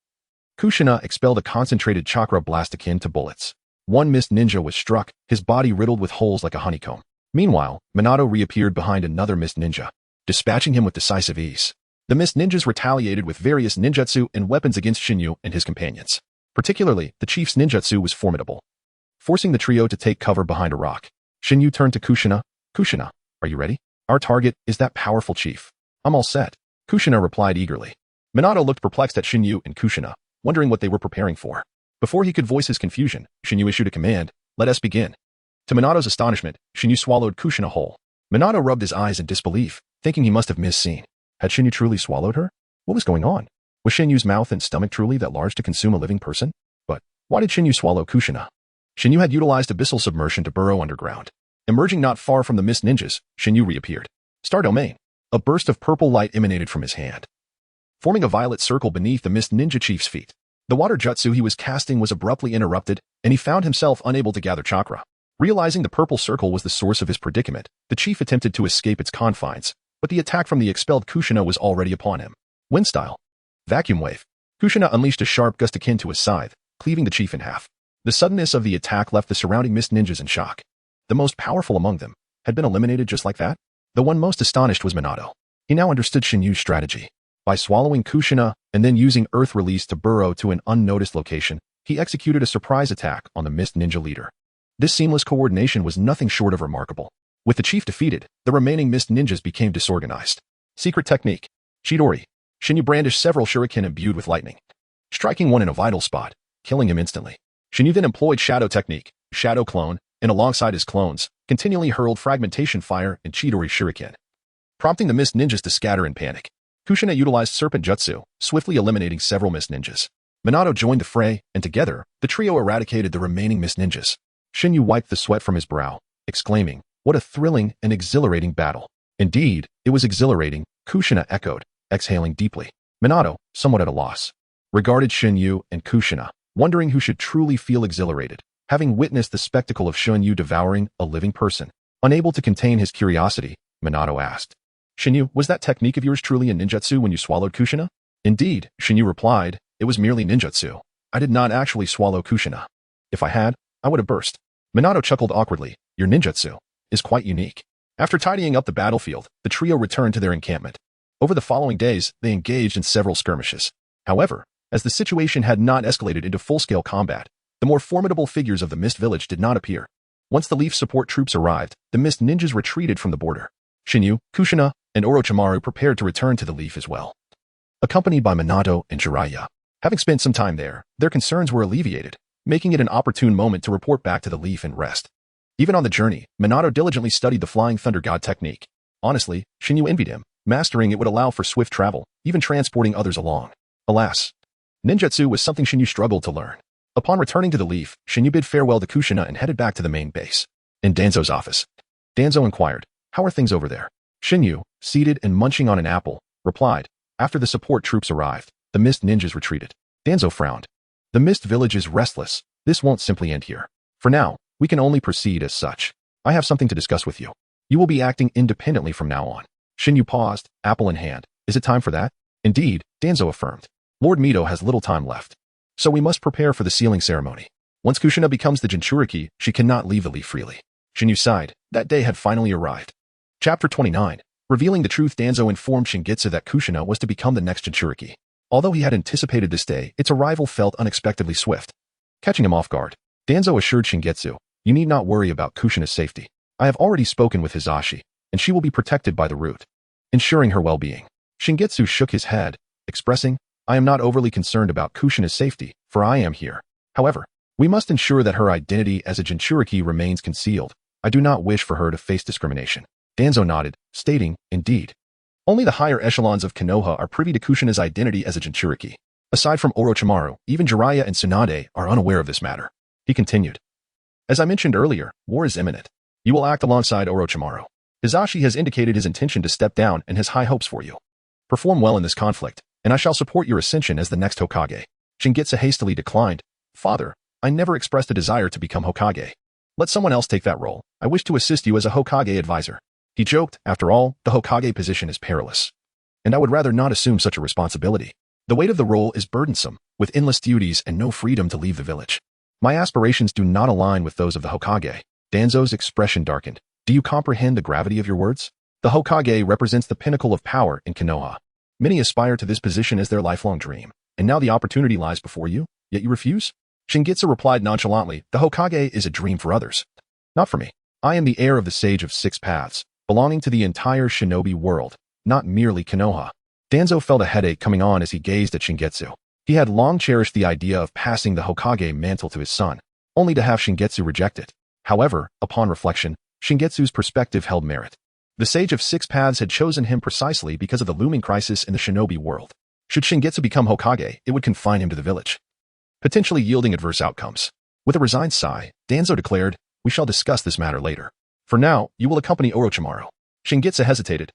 Kushina expelled a concentrated chakra blast akin to bullets. One Mist Ninja was struck, his body riddled with holes like a honeycomb. Meanwhile, Minato reappeared behind another Mist Ninja, dispatching him with decisive ease. The Mist Ninjas retaliated with various ninjutsu and weapons against Shinyu and his companions. Particularly, the chief's ninjutsu was formidable, forcing the trio to take cover behind a rock. Shinyu turned to Kushina. "Kushina, are you ready? Our target is that powerful chief." "I'm all set," Kushina replied eagerly. Minato looked perplexed at Shinyu and Kushina, wondering what they were preparing for. Before he could voice his confusion, Shinyu issued a command, "Let us begin." To Minato's astonishment, Shinyu swallowed Kushina whole. Minato rubbed his eyes in disbelief, thinking he must have misseen. Had Shinyu truly swallowed her? What was going on? Was Shinyu's mouth and stomach truly that large to consume a living person? But why did Shinyu swallow Kushina? Shinyu had utilized abyssal submersion to burrow underground. Emerging not far from the Mist Ninjas, Shinyu reappeared. Star Domain. A burst of purple light emanated from his hand, forming a violet circle beneath the Mist Ninja chief's feet. The water jutsu he was casting was abruptly interrupted, and he found himself unable to gather chakra. Realizing the purple circle was the source of his predicament, the chief attempted to escape its confines, but the attack from the expelled Kushina was already upon him. Wind style. Vacuum wave. Kushina unleashed a sharp gust akin to a scythe, cleaving the chief in half. The suddenness of the attack left the surrounding Mist Ninjas in shock. The most powerful among them had been eliminated just like that? The one most astonished was Minato. He now understood Shinyu's strategy. By swallowing Kushina and then using Earth Release to burrow to an unnoticed location, he executed a surprise attack on the Mist Ninja leader. This seamless coordination was nothing short of remarkable. With the chief defeated, the remaining Mist Ninjas became disorganized. Secret technique. Chidori. Shinyu brandished several shuriken imbued with lightning, striking one in a vital spot, killing him instantly. Shinyu then employed shadow technique, shadow clone, and alongside his clones, continually hurled fragmentation fire and Chidori shuriken, prompting the Mist Ninjas to scatter in panic. Kushina utilized serpent jutsu, swiftly eliminating several Mist Ninjas. Minato joined the fray, and together, the trio eradicated the remaining Mist Ninjas. Shinyu wiped the sweat from his brow, exclaiming, "What a thrilling and exhilarating battle." Indeed, it was exhilarating, Kushina echoed, exhaling deeply. Minato, somewhat at a loss, regarded Shinyu and Kushina, wondering who should truly feel exhilarated. Having witnessed the spectacle of Shinyu devouring a living person, unable to contain his curiosity, Minato asked, "Shinyu, was that technique of yours truly a ninjutsu when you swallowed Kushina?" "Indeed," Shinyu replied, "it was merely ninjutsu. I did not actually swallow Kushina. If I had, I would have burst." Minato chuckled awkwardly. "Your ninjutsu is quite unique." After tidying up the battlefield, the trio returned to their encampment. Over the following days, they engaged in several skirmishes. However, as the situation had not escalated into full-scale combat, the more formidable figures of the Mist Village did not appear. Once the Leaf support troops arrived, the Mist Ninjas retreated from the border. Shinyu, Kushina, and Orochimaru prepared to return to the Leaf as well, accompanied by Minato and Jiraiya. Having spent some time there, their concerns were alleviated, making it an opportune moment to report back to the Leaf and rest. Even on the journey, Minato diligently studied the Flying Thunder God technique. Honestly, Shinyu envied him. Mastering it would allow for swift travel, even transporting others along. Alas, ninjutsu was something Shinyu struggled to learn. Upon returning to the Leaf, Shinyu bid farewell to Kushina and headed back to the main base. In Danzo's office, Danzo inquired, "How are things over there?" Shinyu, seated and munching on an apple, replied, "After the support troops arrived, the Mist Ninjas retreated." Danzo frowned. "The Mist Village is restless. This won't simply end here. For now, we can only proceed as such. I have something to discuss with you. You will be acting independently from now on. Shinyu paused, apple in hand. Is it time for that? Indeed, Danzo affirmed. Lord Mito has little time left. So we must prepare for the sealing ceremony. Once Kushina becomes the Jinchuriki, she cannot leave the leaf freely. Shinyu sighed. That day had finally arrived. Chapter 29. Revealing the truth, Danzo informed Shingetsu that Kushina was to become the next Jinchuriki. Although he had anticipated this day, its arrival felt unexpectedly swift. Catching him off guard, Danzo assured Shingetsu, you need not worry about Kushina's safety. I have already spoken with Hizashi, and she will be protected by the root, ensuring her well-being. Shingetsu shook his head, expressing, I am not overly concerned about Kushina's safety, for I am here. However, we must ensure that her identity as a Jinchuriki remains concealed. I do not wish for her to face discrimination. Danzo nodded, stating, indeed. Only the higher echelons of Konoha are privy to Kushina's identity as a Jinchuriki. Aside from Orochimaru, even Jiraiya and Tsunade are unaware of this matter. He continued. As I mentioned earlier, war is imminent. You will act alongside Orochimaru. Hizashi has indicated his intention to step down and has high hopes for you. Perform well in this conflict, and I shall support your ascension as the next Hokage. Shingetsu hastily declined. Father, I never expressed a desire to become Hokage. Let someone else take that role. I wish to assist you as a Hokage advisor. He joked, after all, the Hokage position is perilous. And I would rather not assume such a responsibility. The weight of the role is burdensome, with endless duties and no freedom to leave the village. My aspirations do not align with those of the Hokage. Danzo's expression darkened. Do you comprehend the gravity of your words? The Hokage represents the pinnacle of power in Konoha. Many aspire to this position as their lifelong dream, and now the opportunity lies before you, yet you refuse? Shingetsu replied nonchalantly, the Hokage is a dream for others. Not for me. I am the heir of the Sage of Six Paths, belonging to the entire shinobi world, not merely Konoha. Danzo felt a headache coming on as he gazed at Shingetsu. He had long cherished the idea of passing the Hokage mantle to his son, only to have Shingetsu reject it. However, upon reflection, Shingetsu's perspective held merit. The Sage of Six Paths had chosen him precisely because of the looming crisis in the shinobi world. Should Shingetsu become Hokage, it would confine him to the village, potentially yielding adverse outcomes. With a resigned sigh, Danzo declared, we shall discuss this matter later. For now, you will accompany Orochimaru. Shingetsu hesitated.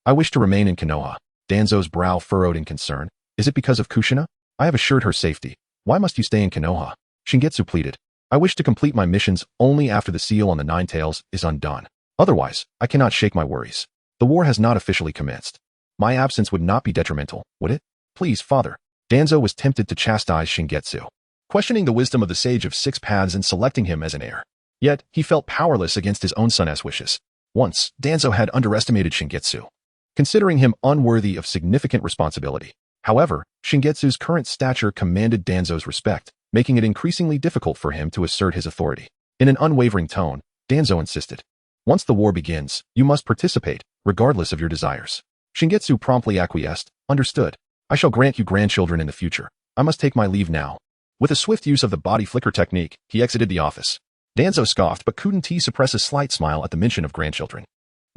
I wish to remain in Konoha. Danzo's brow furrowed in concern. Is it because of Kushina? I have assured her safety. Why must you stay in Konoha? Shingetsu pleaded. I wish to complete my missions only after the seal on the Nine Tails is undone. Otherwise, I cannot shake my worries. The war has not officially commenced. My absence would not be detrimental, would it? Please, father. Danzo was tempted to chastise Shingetsu, questioning the wisdom of the Sage of Six Paths in selecting him as an heir. Yet, he felt powerless against his own son's wishes. Once, Danzo had underestimated Shingetsu, considering him unworthy of significant responsibility. However, Shingetsu's current stature commanded Danzo's respect, making it increasingly difficult for him to assert his authority. In an unwavering tone, Danzo insisted. Once the war begins, you must participate, regardless of your desires. Shingetsu promptly acquiesced. Understood. I shall grant you grandchildren in the future. I must take my leave now. With a swift use of the body flicker technique, he exited the office. Danzo scoffed but couldn't suppress a slight smile at the mention of grandchildren.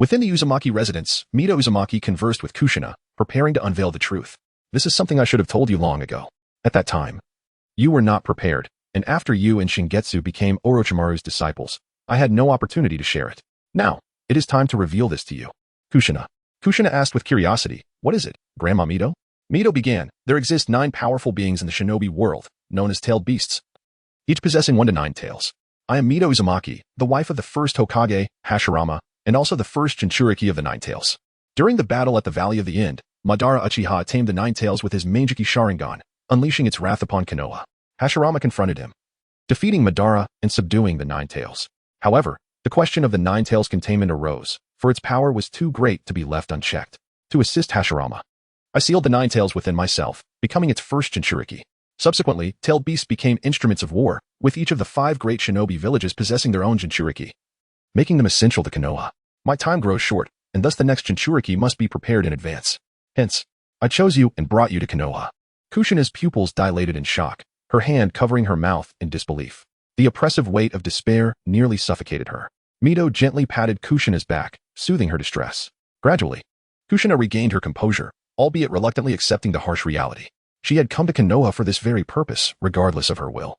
Within the Uzumaki residence, Mito Uzumaki conversed with Kushina, preparing to unveil the truth. This is something I should have told you long ago. At that time, you were not prepared, and after you and Shingetsu became Orochimaru's disciples, I had no opportunity to share it. Now, it is time to reveal this to you. Kushina. Kushina asked with curiosity, what is it, Grandma Mito? Mito began, there exist 9 powerful beings in the shinobi world, known as tailed beasts, each possessing 1 to 9 tails. I am Mito Uzumaki, the wife of the first Hokage, Hashirama, and also the first Jinchuriki of the Nine Tails. During the battle at the Valley of the End, Madara Uchiha tamed the Nine Tails with his Manjiki Sharingan, unleashing its wrath upon Konoha. Hashirama confronted him, defeating Madara and subduing the Nine Tails. However, the question of the Nine Tails' containment arose, for its power was too great to be left unchecked. To assist Hashirama, I sealed the Nine Tails within myself, becoming its first Jinchuriki. Subsequently, tailed beasts became instruments of war, with each of the 5 great shinobi villages possessing their own Jinchuriki, making them essential to Konoha. My time grows short, and thus the next Jinchuriki must be prepared in advance. Hence, I chose you and brought you to Konoha. Kushina's pupils dilated in shock, her hand covering her mouth in disbelief. The oppressive weight of despair nearly suffocated her. Mito gently patted Kushina's back, soothing her distress. Gradually, Kushina regained her composure, albeit reluctantly accepting the harsh reality. She had come to Konoha for this very purpose, regardless of her will.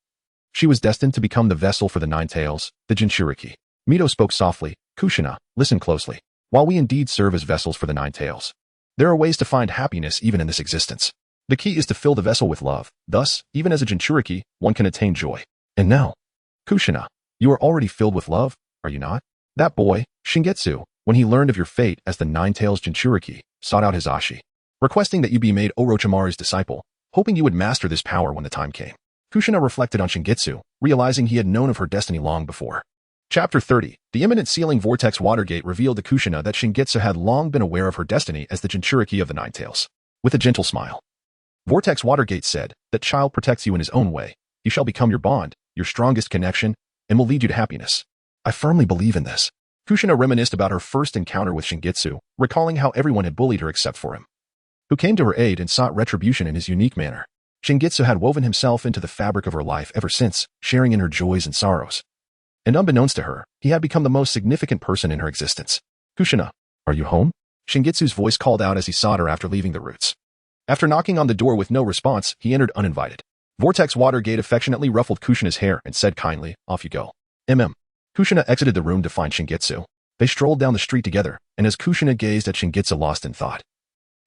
She was destined to become the vessel for the Nine Tails, the Jinchuriki. Mito spoke softly. Kushina, listen closely. While we indeed serve as vessels for the Nine Tails, there are ways to find happiness even in this existence. The key is to fill the vessel with love. Thus, even as a Jinchuriki, one can attain joy. And now, Kushina, you are already filled with love, are you not? That boy, Shingetsu, when he learned of your fate as the Nine-Tails Jinchuriki, sought out Hisashi, requesting that you be made Orochimaru's disciple, hoping you would master this power when the time came. Kushina reflected on Shingetsu, realizing he had known of her destiny long before. Chapter 30. The imminent sealing vortex watergate revealed to Kushina that Shingetsu had long been aware of her destiny as the Jinchuriki of the Nine-Tails. With a gentle smile, Vortex Watergate said, "That child protects you in his own way. He shall become your bond, your strongest connection, and will lead you to happiness." I firmly believe in this. Kushina reminisced about her first encounter with Shingetsu, recalling how everyone had bullied her except for him, who came to her aid and sought retribution in his unique manner. Shingetsu had woven himself into the fabric of her life ever since, sharing in her joys and sorrows. And unbeknownst to her, he had become the most significant person in her existence. "Kushina, are you home?" Shingetsu's voice called out as he sought her after leaving the roots. After knocking on the door with no response, he entered uninvited. Vortex Watergate affectionately ruffled Kushina's hair and said kindly, "Off you go." Kushina exited the room to find Shingetsu. They strolled down the street together, and as Kushina gazed at Shingetsu lost in thought,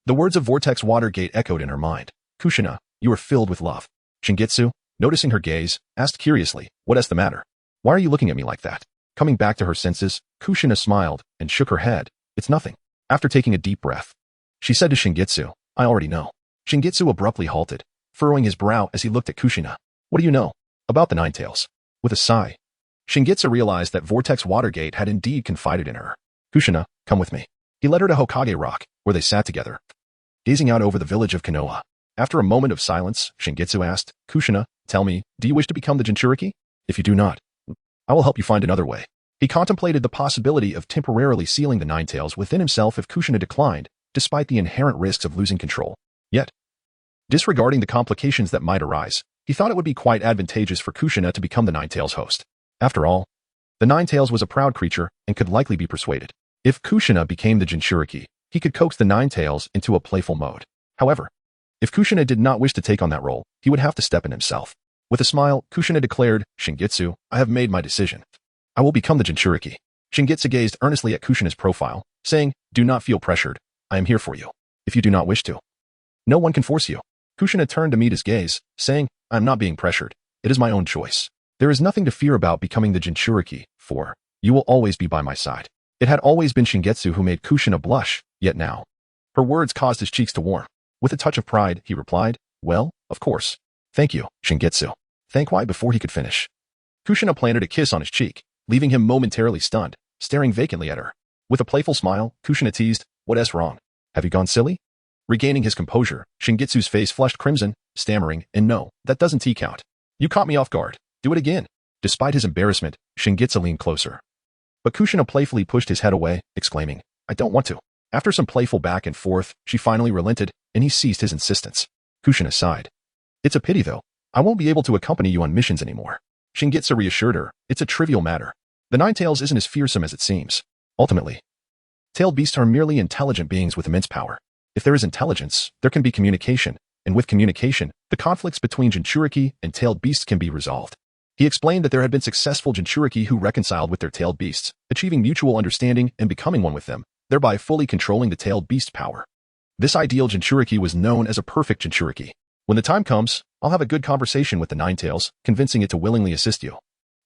the words of Vortex Watergate echoed in her mind. "Kushina, you are filled with love." Shingetsu, noticing her gaze, asked curiously, "What is the matter? Why are you looking at me like that?" Coming back to her senses, Kushina smiled and shook her head. "It's nothing." After taking a deep breath, she said to Shingetsu, "I already know." Shingetsu abruptly halted, furrowing his brow as he looked at Kushina. "What do you know about the Nine-Tails?" With a sigh, Shingetsu realized that Vortex Watergate had indeed confided in her. "Kushina, come with me." He led her to Hokage Rock, where they sat together, gazing out over the village of Konoha. After a moment of silence, Shingetsu asked, "Kushina, tell me, do you wish to become the Jinchuriki? If you do not, I will help you find another way." He contemplated the possibility of temporarily sealing the Nine-Tails within himself if Kushina declined, despite the inherent risks of losing control. Yet, disregarding the complications that might arise, he thought it would be quite advantageous for Kushina to become the Nine-Tails host. After all, the Nine-Tails was a proud creature and could likely be persuaded. If Kushina became the Jinchuriki, he could coax the Nine-Tails into a playful mode. However, if Kushina did not wish to take on that role, he would have to step in himself. With a smile, Kushina declared, "Shingetsu, I have made my decision. I will become the Jinchuriki." Shingetsu gazed earnestly at Kushina's profile, saying, "Do not feel pressured. I am here for you. If you do not wish to, no one can force you." Kushina turned to meet his gaze, saying, "I am not being pressured. It is my own choice. There is nothing to fear about becoming the Jinchuriki, for you will always be by my side." It had always been Shingetsu who made Kushina blush, yet now, her words caused his cheeks to warm. With a touch of pride, he replied, "Well, of course. Thank you, Shingetsu." Thank why before he could finish. Kushina planted a kiss on his cheek, leaving him momentarily stunned, staring vacantly at her. With a playful smile, Kushina teased, "What's wrong? Have you gone silly?" Regaining his composure, Shingetsu's face flushed crimson, stammering, "And no, that doesn't count. You caught me off guard. Do it again." Despite his embarrassment, Shingetsu leaned closer. But Kushina playfully pushed his head away, exclaiming, "I don't want to." After some playful back and forth, she finally relented, and he ceased his insistence. Kushina sighed. "It's a pity though. I won't be able to accompany you on missions anymore." Shingetsu reassured her, "It's a trivial matter. The Nine-Tails isn't as fearsome as it seems. Ultimately, tailed beasts are merely intelligent beings with immense power. If there is intelligence, there can be communication, and with communication, the conflicts between Jinchuriki and tailed beasts can be resolved." He explained that there had been successful Jinchuriki who reconciled with their tailed beasts, achieving mutual understanding and becoming one with them, thereby fully controlling the tailed beast's power. This ideal Jinchuriki was known as a perfect Jinchuriki. "When the time comes, I'll have a good conversation with the Nine-Tails, convincing it to willingly assist you.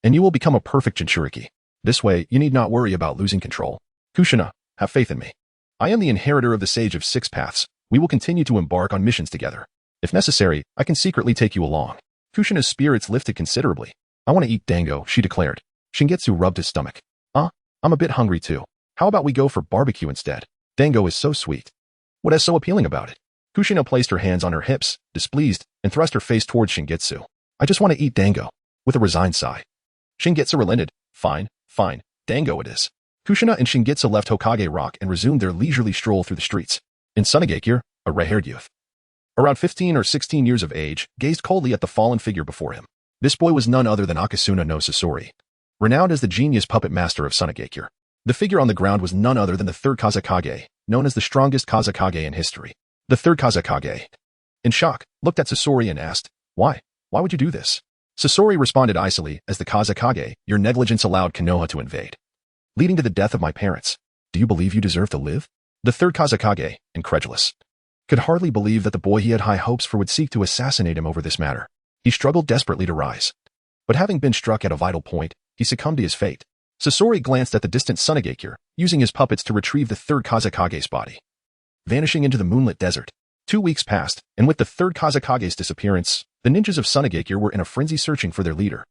And you will become a perfect Jinchuriki. This way, you need not worry about losing control. Kushina, have faith in me. I am the inheritor of the Sage of Six Paths. We will continue to embark on missions together. If necessary, I can secretly take you along." Kushina's spirits lifted considerably. "I want to eat dango," she declared. Shingetsu rubbed his stomach. I'm a bit hungry too. How about we go for barbecue instead? Dango is so sweet." "What is so appealing about it?" Kushina placed her hands on her hips, displeased, and thrust her face towards Shingetsu. "I just want to eat dango." With a resigned sigh, Shingetsu relented. Fine, dango it is." Kushina and Shingetsu left Hokage Rock and resumed their leisurely stroll through the streets. In Sunagakure, a red-haired youth, around 15 or 16 years of age, gazed coldly at the fallen figure before him. This boy was none other than Akasuna no Sasori, renowned as the genius puppet master of Sunagakure. The figure on the ground was none other than the third Kazekage, known as the strongest Kazekage in history. The third Kazekage, in shock, looked at Sasori and asked, Why would you do this?" Sasori responded icily, "As the Kazekage, your negligence allowed Konoha to invade, leading to the death of my parents. Do you believe you deserve to live?" The third Kazekage, incredulous, could hardly believe that the boy he had high hopes for would seek to assassinate him over this matter. He struggled desperately to rise. But having been struck at a vital point, he succumbed to his fate. Sasori glanced at the distant Sunagakure, using his puppets to retrieve the third Kazekage's body. Vanishing into the moonlit desert. 2 weeks passed, and with the third Kazekage's disappearance, the ninjas of Sunagakure were in a frenzy searching for their leader.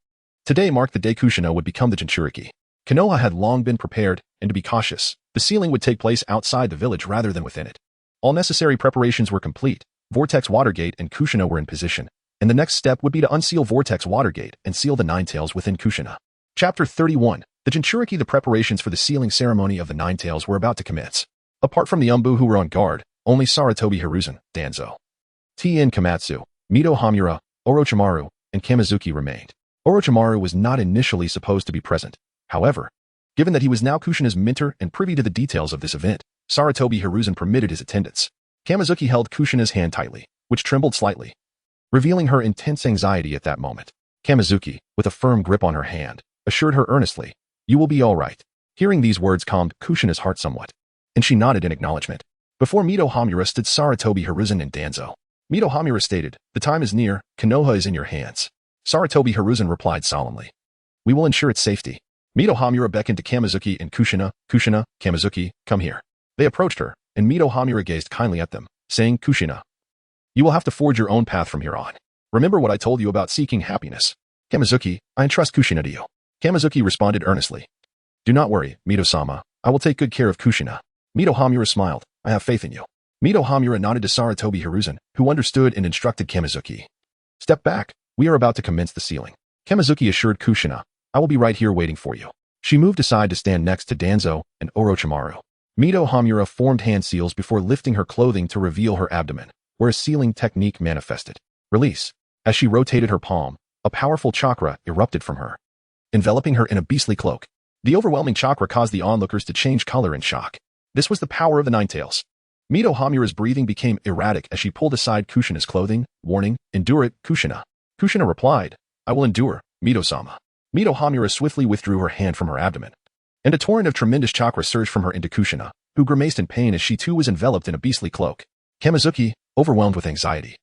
Today marked the day Kushina would become the Jinchuriki. Konoha had long been prepared, and to be cautious, the sealing would take place outside the village rather than within it. All necessary preparations were complete. Vortex Watergate and Kushina were in position, and the next step would be to unseal Vortex Watergate and seal the Nine Tails within Kushina. Chapter 31. The Jinchuriki. The preparations for the sealing ceremony of the Nine Tails were about to commence. Apart from the Umbu who were on guard, only Sarutobi Hiruzen, Danzo, Tien Komatsu, Mito Hamura, Orochimaru, and Kamizuki remained. Orochimaru was not initially supposed to be present. However, given that he was now Kushina's mentor and privy to the details of this event, Sarutobi Hiruzen permitted his attendance. Kamizuki held Kushina's hand tightly, which trembled slightly, revealing her intense anxiety at that moment. Kamizuki, with a firm grip on her hand, assured her earnestly, "You will be all right." Hearing these words calmed Kushina's heart somewhat, and she nodded in acknowledgement. Before Mito Hamura stood Sarutobi Hiruzen and Danzo. Mito Hamura stated, "The time is near, Konoha is in your hands." Sarutobi Hiruzen replied solemnly, "We will ensure its safety." Mito Hamura beckoned to Kamizuki and Kushina. "Kushina, Kamizuki, come here." They approached her, and Mito Hamura gazed kindly at them, saying, "Kushina, you will have to forge your own path from here on. Remember what I told you about seeking happiness." "Kamizuki, I entrust Kushina to you." Kamizuki responded earnestly. "Do not worry, Mito-sama. I will take good care of Kushina." Mito Hamura smiled. "I have faith in you." Mito Hamura nodded to Sarutobi Hiruzen, who understood and instructed Kamizuki. "Step back. We are about to commence the sealing." Kamizuki assured Kushina, "I will be right here waiting for you." She moved aside to stand next to Danzo and Orochimaru. Mito Hamura formed hand seals before lifting her clothing to reveal her abdomen, where a sealing technique manifested. Release. As she rotated her palm, a powerful chakra erupted from her, enveloping her in a beastly cloak. The overwhelming chakra caused the onlookers to change color in shock. This was the power of the Nine Tails. Mito Hamura's breathing became erratic as she pulled aside Kushina's clothing, warning, "Endure it, Kushina." Kushina replied, "I will endure, Mito-sama." Mito Hamura swiftly withdrew her hand from her abdomen, and a torrent of tremendous chakra surged from her into Kushina, who grimaced in pain as she too was enveloped in a beastly cloak. Kamizuki, overwhelmed with anxiety,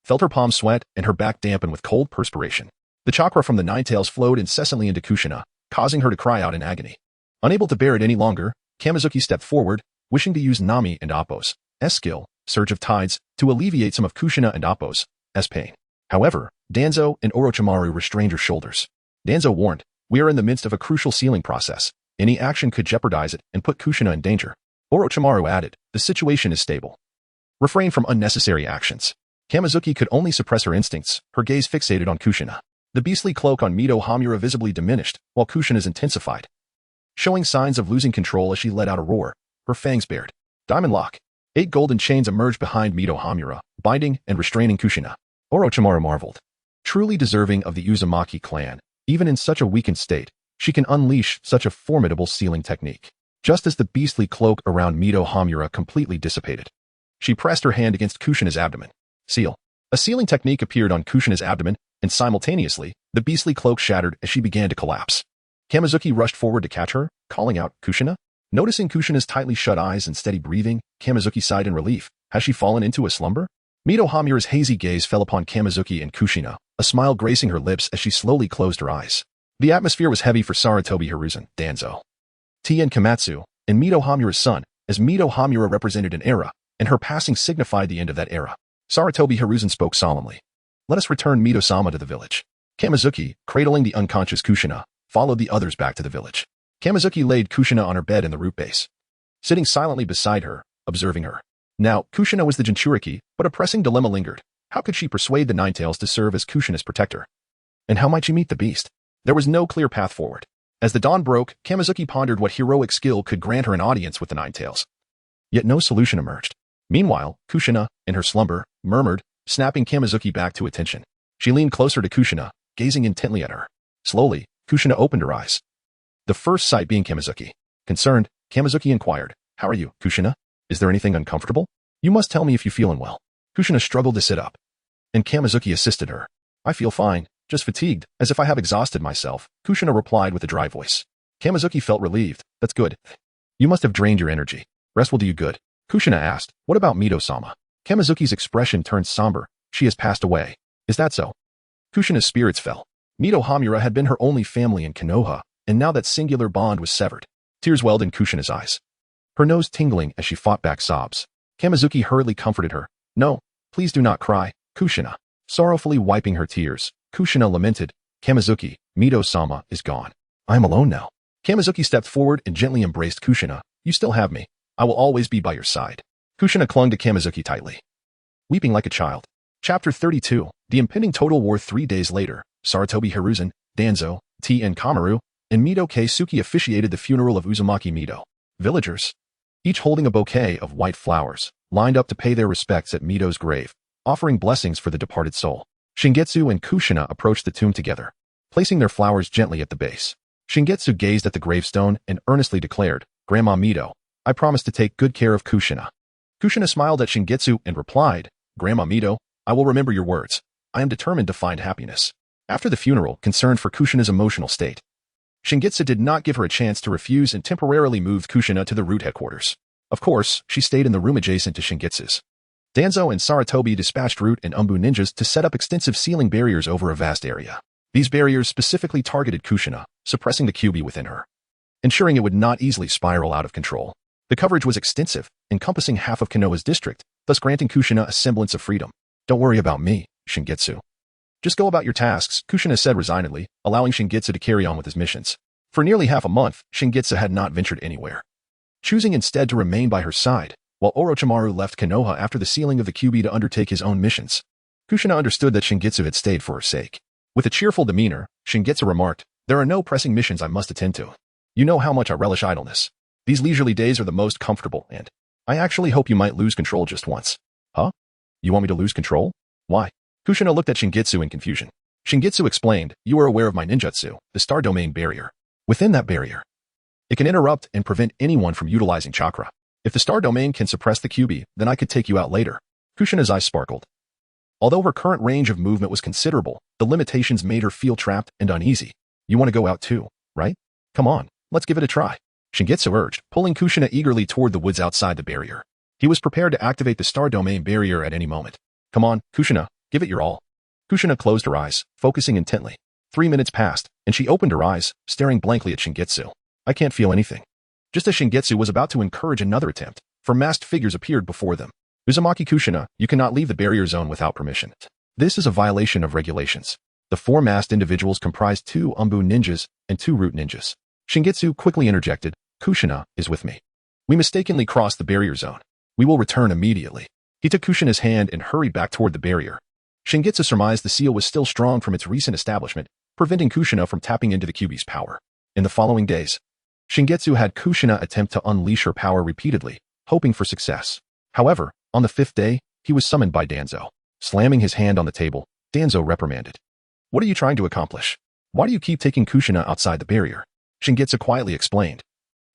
felt her palms sweat and her back dampen with cold perspiration. The chakra from the Nine Tails flowed incessantly into Kushina, causing her to cry out in agony. Unable to bear it any longer, Kamizuki stepped forward, wishing to use Nami and Appo's skill, Surge of Tides, to alleviate some of Kushina and Appo's pain. However, Danzo and Orochimaru restrained her shoulders. Danzo warned, "We are in the midst of a crucial sealing process. Any action could jeopardize it and put Kushina in danger." Orochimaru added, "The situation is stable. Refrain from unnecessary actions." Kamizuki could only suppress her instincts, her gaze fixated on Kushina. The beastly cloak on Mito Hamura visibly diminished, while Kushina's intensified, showing signs of losing control as she let out a roar, her fangs bared. Diamond lock. 8 golden chains emerged behind Mito Hamura, binding and restraining Kushina. Orochimaru marveled. Truly deserving of the Uzumaki clan, even in such a weakened state, she can unleash such a formidable sealing technique. Just as the beastly cloak around Mito Hamura completely dissipated, she pressed her hand against Kushina's abdomen. Seal. A sealing technique appeared on Kushina's abdomen, and simultaneously, the beastly cloak shattered as she began to collapse. Kamizuki rushed forward to catch her, calling out, "Kushina?" Noticing Kushina's tightly shut eyes and steady breathing, Kamizuki sighed in relief. Has she fallen into a slumber? Mito Hamura's hazy gaze fell upon Kamizuki and Kushina, a smile gracing her lips as she slowly closed her eyes. The atmosphere was heavy for Sarutobi Hiruzen, Danzo, Tien Komatsu, and Mito Hamura's son, as Mito Hamura represented an era, and her passing signified the end of that era. Sarutobi Hiruzen spoke solemnly. "Let us return Mito-sama to the village." Kamizuki, cradling the unconscious Kushina, followed the others back to the village. Kamizuki laid Kushina on her bed in the root base, sitting silently beside her, observing her. Now, Kushina was the Jinchuriki, but a pressing dilemma lingered. How could she persuade the Nine Tails to serve as Kushina's protector? And how might she meet the beast? There was no clear path forward. As the dawn broke, Kamizuki pondered what heroic skill could grant her an audience with the Nine Tails. Yet no solution emerged. Meanwhile, Kushina, in her slumber, murmured, snapping Kamizuki back to attention. She leaned closer to Kushina, gazing intently at her. Slowly, Kushina opened her eyes, the first sight being Kamizuki. Concerned, Kamizuki inquired, "How are you, Kushina? Is there anything uncomfortable? You must tell me if you feel unwell." Kushina struggled to sit up, and Kamizuki assisted her. "I feel fine, just fatigued, as if I have exhausted myself," Kushina replied with a dry voice. Kamizuki felt relieved. "That's good. You must have drained your energy. Rest will do you good." Kushina asked, "What about Mito-sama?" Kamizuki's expression turned somber. "She has passed away." "Is that so?" Kushina's spirits fell. Mito Hamura had been her only family in Konoha, and now that singular bond was severed. Tears welled in Kushina's eyes, her nose tingling as she fought back sobs. Kamizuki hurriedly comforted her. No, please do not cry, Kushina. Sorrowfully wiping her tears, Kushina lamented, Kamizuki, Mito-sama is gone. I am alone now. Kamizuki stepped forward and gently embraced Kushina. You still have me. I will always be by your side. Kushina clung to Kamizuki tightly, weeping like a child. Chapter 32, The Impending Total War. 3 days later, Sarutobi Hiruzen, Danzo, T.N. Kamaru, and Mito Keisuke officiated the funeral of Uzumaki Mito. Villagers, each holding a bouquet of white flowers, lined up to pay their respects at Mito's grave, offering blessings for the departed soul. Shingetsu and Kushina approached the tomb together, placing their flowers gently at the base. Shingetsu gazed at the gravestone and earnestly declared, Grandma Mito, I promise to take good care of Kushina. Kushina smiled at Shingetsu and replied, Grandma Mito, I will remember your words. I am determined to find happiness. After the funeral, concerned for Kushina's emotional state, Shingetsu did not give her a chance to refuse and temporarily moved Kushina to the root headquarters. Of course, she stayed in the room adjacent to Shingetsu's. Danzo and Sarutobi dispatched root and Umbu ninjas to set up extensive sealing barriers over a vast area. These barriers specifically targeted Kushina, suppressing the QB within her, ensuring it would not easily spiral out of control. The coverage was extensive, encompassing half of Konoha's district, thus granting Kushina a semblance of freedom. Don't worry about me, Shingetsu. Just go about your tasks, Kushina said resignedly, allowing Shingetsu to carry on with his missions. For nearly half a month, Shingetsu had not ventured anywhere, choosing instead to remain by her side, while Orochimaru left Konoha after the sealing of the QB to undertake his own missions. Kushina understood that Shingetsu had stayed for her sake. With a cheerful demeanor, Shingetsu remarked, There are no pressing missions I must attend to. You know how much I relish idleness. These leisurely days are the most comfortable, and I actually hope you might lose control just once. Huh? You want me to lose control? Why? Kushina looked at Shingetsu in confusion. Shingetsu explained, You are aware of my ninjutsu, the star domain barrier. Within that barrier, it can interrupt and prevent anyone from utilizing chakra. If the star domain can suppress the QB, then I could take you out later. Kushina's eyes sparkled. Although her current range of movement was considerable, the limitations made her feel trapped and uneasy. You want to go out too, right? Come on, let's give it a try. Shingetsu urged, pulling Kushina eagerly toward the woods outside the barrier. He was prepared to activate the star domain barrier at any moment. Come on, Kushina, give it your all. Kushina closed her eyes, focusing intently. 3 minutes passed, and she opened her eyes, staring blankly at Shingetsu. I can't feel anything. Just as Shingetsu was about to encourage another attempt, four masked figures appeared before them. Uzumaki Kushina, you cannot leave the barrier zone without permission. This is a violation of regulations. The four masked individuals comprised 2 Umbu ninjas and 2 root ninjas. Shingetsu quickly interjected, Kushina is with me. We mistakenly crossed the barrier zone. We will return immediately. He took Kushina's hand and hurried back toward the barrier. Shingetsu surmised the seal was still strong from its recent establishment, preventing Kushina from tapping into the QB's power. In the following days, Shingetsu had Kushina attempt to unleash her power repeatedly, hoping for success. However, on the 5th day, he was summoned by Danzo. Slamming his hand on the table, Danzo reprimanded. What are you trying to accomplish? Why do you keep taking Kushina outside the barrier? Shingetsu quietly explained.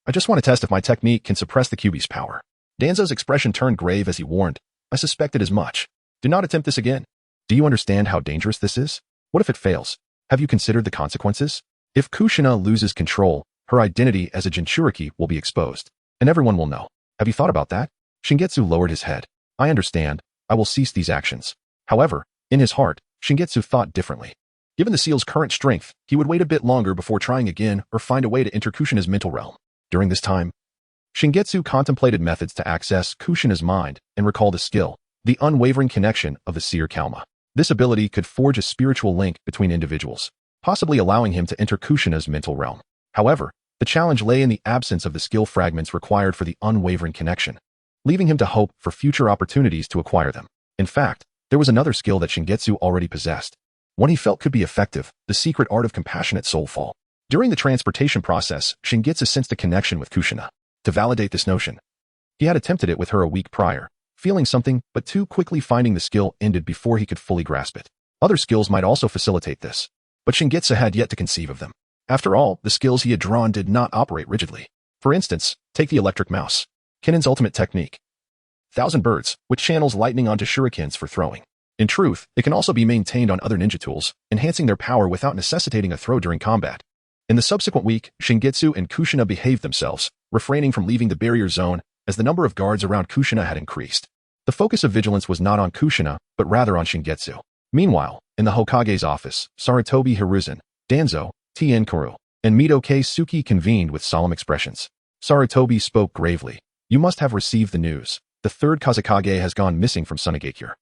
I just want to test if my technique can suppress the QB's power. Danzo's expression turned grave as he warned. I suspected as much. Do not attempt this again. Do you understand how dangerous this is? What if it fails? Have you considered the consequences? If Kushina loses control, her identity as a Jinchuriki will be exposed, and everyone will know. Have you thought about that? Shingetsu lowered his head. I understand. I will cease these actions. However, in his heart, Shingetsu thought differently. Given the seal's current strength, he would wait a bit longer before trying again or find a way to enter Kushina's mental realm. During this time, Shingetsu contemplated methods to access Kushina's mind and recall the skill, the unwavering connection of the seer Kalma. This ability could forge a spiritual link between individuals, possibly allowing him to enter Kushina's mental realm. However, the challenge lay in the absence of the skill fragments required for the unwavering connection, leaving him to hope for future opportunities to acquire them. In fact, there was another skill that Shingetsu already possessed, one he felt could be effective, the secret art of compassionate soulfall. During the transportation process, Shingetsu sensed a connection with Kushina. To validate this notion, he had attempted it with her a week prior, feeling something, but too quickly finding the skill ended before he could fully grasp it. Other skills might also facilitate this, but Shingetsu had yet to conceive of them. After all, the skills he had drawn did not operate rigidly. For instance, take the electric mouse, Kinin's ultimate technique. 1,000 birds, which channels lightning onto shurikens for throwing. In truth, it can also be maintained on other ninja tools, enhancing their power without necessitating a throw during combat. In the subsequent week, Shingetsu and Kushina behaved themselves, refraining from leaving the barrier zone as the number of guards around Kushina had increased. The focus of vigilance was not on Kushina, but rather on Shingetsu. Meanwhile, in the Hokage's office, Sarutobi Hiruzen, Danzo, Tien Kuru, and Mito Keisuke convened with solemn expressions. Sarutobi spoke gravely. You must have received the news. The third Kazekage has gone missing from Sunagakure.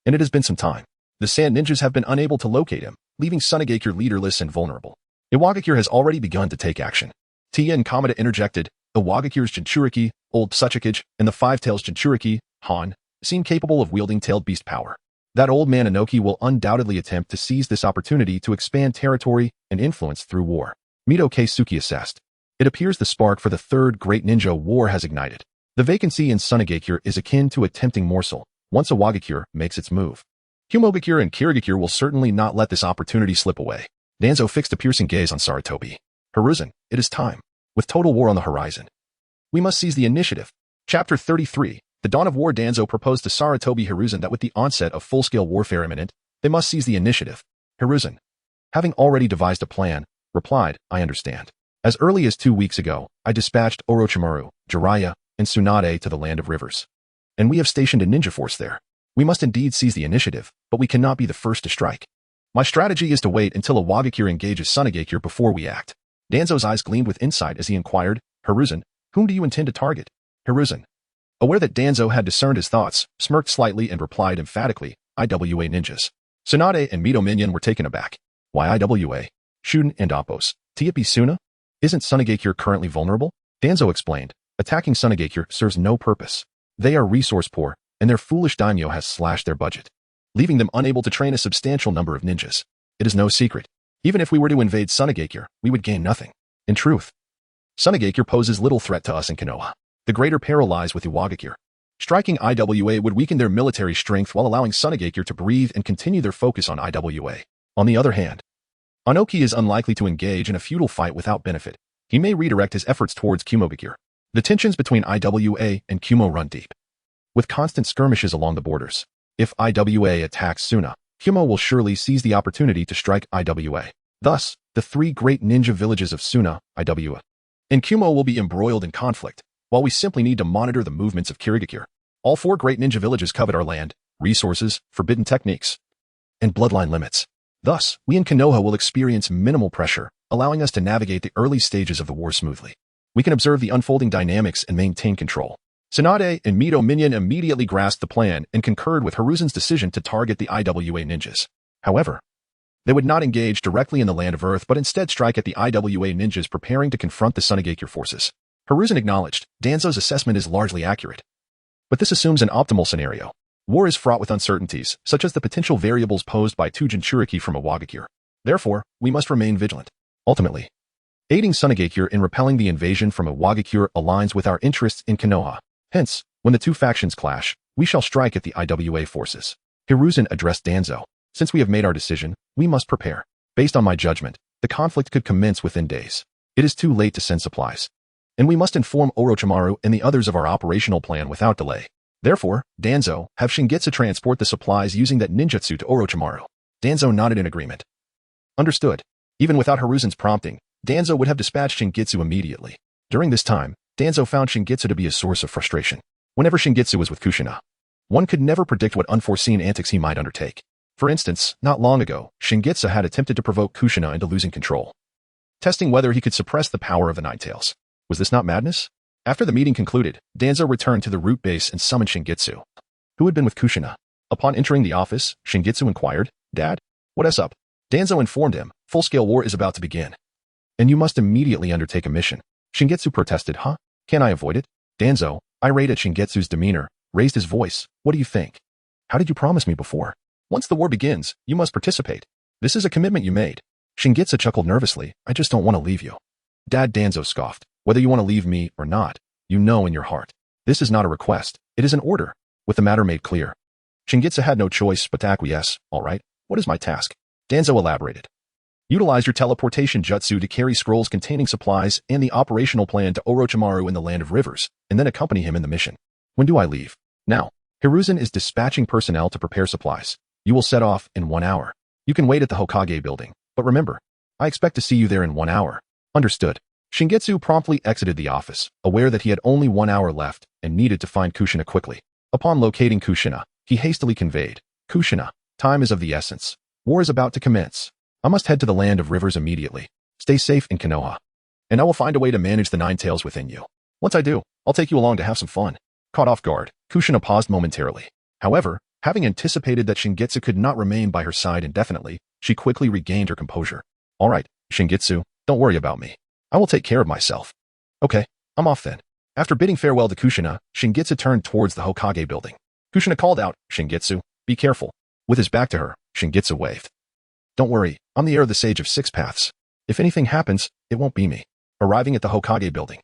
And it has been some time. The Sand Ninjas have been unable to locate him, leaving Sunagakure leaderless and vulnerable. Iwagakure has already begun to take action. Tia and Kamada interjected. Iwagakure's Jinchuriki, Old Tsuchikage, and the Five-Tails Jinchuriki, Han, seem capable of wielding tailed beast power. That old man Inoki will undoubtedly attempt to seize this opportunity to expand territory and influence through war. Mito Keisuke assessed. It appears the spark for the third great ninja war has ignited. The vacancy in Sunagakure is akin to a tempting morsel, once Iwagakure makes its move. Kumogakure and Kirigakure will certainly not let this opportunity slip away. Danzo fixed a piercing gaze on Sarutobi. Hiruzen, it is time. With total war on the horizon, we must seize the initiative. Chapter 33. The Dawn of War. Danzo proposed to Sarutobi Hiruzen that with the onset of full-scale warfare imminent, they must seize the initiative. Hiruzen, having already devised a plan, replied, I understand. As early as 2 weeks ago, I dispatched Orochimaru, Jiraiya, and Tsunade to the Land of Rivers. And we have stationed a ninja force there. We must indeed seize the initiative, but we cannot be the first to strike. My strategy is to wait until Iwagakure engages Sunagakure before we act. Danzo's eyes gleamed with insight as he inquired, Hiruzen, whom do you intend to target? Hiruzen, aware that Danzo had discerned his thoughts, smirked slightly and replied emphatically, IWA ninjas. Tsunade and Mito Minion were taken aback. Why IWA? Jounin and Oppos. Tiepi Suna? Isn't Sunagakure currently vulnerable? Danzo explained, attacking Sunagakure serves no purpose. They are resource poor, and their foolish daimyo has slashed their budget, leaving them unable to train a substantial number of ninjas. It is no secret. Even if we were to invade Sunagakure, we would gain nothing. In truth, Sunagakure poses little threat to us in Konoha. The greater peril lies with Iwagakure. Striking IWA would weaken their military strength while allowing Sunagakure to breathe and continue their focus on IWA. On the other hand, Inoki is unlikely to engage in a futile fight without benefit. He may redirect his efforts towards Kumogakure. The tensions between IWA and Kumo run deep, with constant skirmishes along the borders. If IWA attacks Suna, Kumo will surely seize the opportunity to strike IWA. Thus, the three great ninja villages of Suna, Iwa, and Kumo will be embroiled in conflict, while we simply need to monitor the movements of Kirigakure. All four great ninja villages covet our land, resources, forbidden techniques, and bloodline limits. Thus, we in Konoha will experience minimal pressure, allowing us to navigate the early stages of the war smoothly. We can observe the unfolding dynamics and maintain control. Tsunade and Mito Minion immediately grasped the plan and concurred with Hiruzen's decision to target the IWA ninjas. However, they would not engage directly in the Land of Earth but instead strike at the IWA ninjas preparing to confront the Sunagakure forces. Hiruzen acknowledged, Danzo's assessment is largely accurate. But this assumes an optimal scenario. War is fraught with uncertainties, such as the potential variables posed by two Jinchuriki from Iwagakure. Therefore, we must remain vigilant. Ultimately, aiding Sunagakure in repelling the invasion from Iwagakure aligns with our interests in Konoha. Hence, when the two factions clash, we shall strike at the IWA forces. Hiruzen addressed Danzo. Since we have made our decision, we must prepare. Based on my judgment, the conflict could commence within days. It is too late to send supplies. And we must inform Orochimaru and the others of our operational plan without delay. Therefore, Danzo, have Shingetsu transport the supplies using that ninjutsu to Orochimaru. Danzo nodded in agreement. Understood. Even without Hiruzen's prompting, Danzo would have dispatched Shingetsu immediately. During this time, Danzo found Shingetsu to be a source of frustration. Whenever Shingetsu was with Kushina, one could never predict what unforeseen antics he might undertake. For instance, not long ago, Shingetsu had attempted to provoke Kushina into losing control, testing whether he could suppress the power of the Nine-Tails. Was this not madness? After the meeting concluded, Danzo returned to the root base and summoned Shingetsu, who had been with Kushina. Upon entering the office, Shingetsu inquired, Dad, what's up? Danzo informed him, full-scale war is about to begin, and you must immediately undertake a mission. Shingetsu protested, Huh? Can I avoid it? Danzo, irate at Shingetsu's demeanor, raised his voice. What do you think? How did you promise me before? Once the war begins, you must participate. This is a commitment you made. Shingetsu chuckled nervously. I just don't want to leave you. Dad, Danzo scoffed. Whether you want to leave me or not, you know in your heart. This is not a request. It is an order. With the matter made clear, Shingetsu had no choice but to acquiesce. All right, what is my task? Danzo elaborated. Utilize your teleportation jutsu to carry scrolls containing supplies and the operational plan to Orochimaru in the Land of Rivers, and then accompany him in the mission. When do I leave? Now. Hiruzen is dispatching personnel to prepare supplies. You will set off in 1 hour. You can wait at the Hokage building, but remember, I expect to see you there in 1 hour. Understood. Shingetsu promptly exited the office, aware that he had only 1 hour left and needed to find Kushina quickly. Upon locating Kushina, he hastily conveyed, Kushina, Time is of the essence. War is about to commence. I must head to the land of rivers immediately. Stay safe in Konoha. And I will find a way to manage the nine tails within you. Once I do, I'll take you along to have some fun. Caught off guard, Kushina paused momentarily. However, having anticipated that Shingitsu could not remain by her side indefinitely, she quickly regained her composure. All right, Shingitsu, don't worry about me. I will take care of myself. Okay, I'm off then. After bidding farewell to Kushina, Shingitsu turned towards the Hokage building. Kushina called out, Shingitsu, be careful. With his back to her, Shingitsu waved. Don't worry, I'm the heir of the Sage of Six Paths. If anything happens, it won't be me. Arriving at the Hokage building,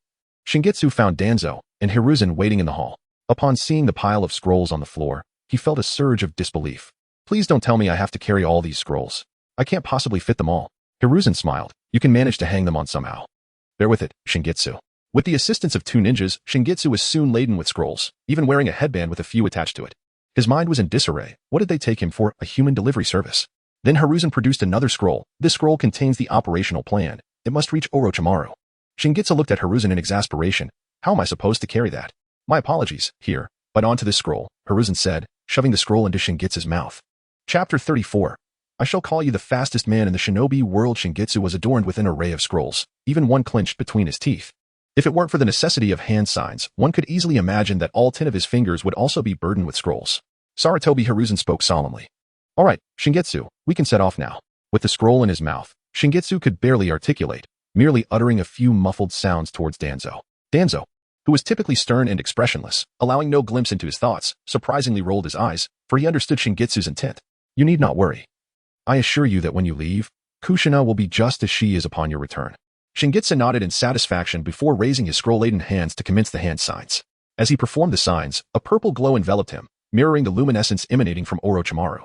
Shingitsu found Danzo and Hiruzen waiting in the hall. Upon seeing the pile of scrolls on the floor, he felt a surge of disbelief. Please don't tell me I have to carry all these scrolls. I can't possibly fit them all. Hiruzen smiled. You can manage to hang them on somehow. Bear with it, Shingitsu. With the assistance of two ninjas, Shingitsu was soon laden with scrolls, even wearing a headband with a few attached to it. His mind was in disarray. What did they take him for? A human delivery service? Then Hiruzen produced another scroll. This scroll contains the operational plan. It must reach Orochimaru. Shingitsu looked at Hiruzen in exasperation. How am I supposed to carry that? My apologies, here, but onto this scroll, Hiruzen said, shoving the scroll into Shingitsu's mouth. Chapter 34. I shall call you the fastest man in the shinobi world. Shingitsu was adorned with an array of scrolls, even one clenched between his teeth. If it weren't for the necessity of hand signs, one could easily imagine that all 10 of his fingers would also be burdened with scrolls. Sarutobi, Hiruzen spoke solemnly. All right, Shingitsu, we can set off now. With the scroll in his mouth, Shingitsu could barely articulate, merely uttering a few muffled sounds towards Danzo. Danzo, who was typically stern and expressionless, allowing no glimpse into his thoughts, surprisingly rolled his eyes, for he understood Shingitsu's intent. You need not worry. I assure you that when you leave, Kushina will be just as she is upon your return. Shingitsu nodded in satisfaction before raising his scroll-laden hands to commence the hand signs. As he performed the signs, a purple glow enveloped him, mirroring the luminescence emanating from Orochimaru,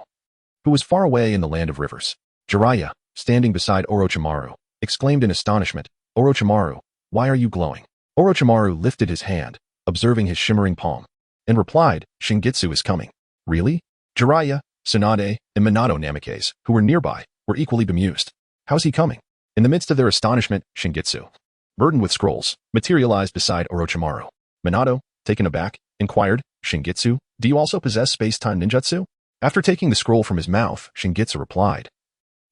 who was far away in the land of rivers. Jiraiya, standing beside Orochimaru, exclaimed in astonishment, Orochimaru, why are you glowing? Orochimaru lifted his hand, observing his shimmering palm, and replied, Shingitsu is coming. Really? Jiraiya, Tsunade, and Minato Namikaze, who were nearby, were equally bemused. How's he coming? In the midst of their astonishment, Shingitsu, burdened with scrolls, materialized beside Orochimaru. Minato, taken aback, inquired, Shingitsu, do you also possess space-time ninjutsu? After taking the scroll from his mouth, Shingitsu replied,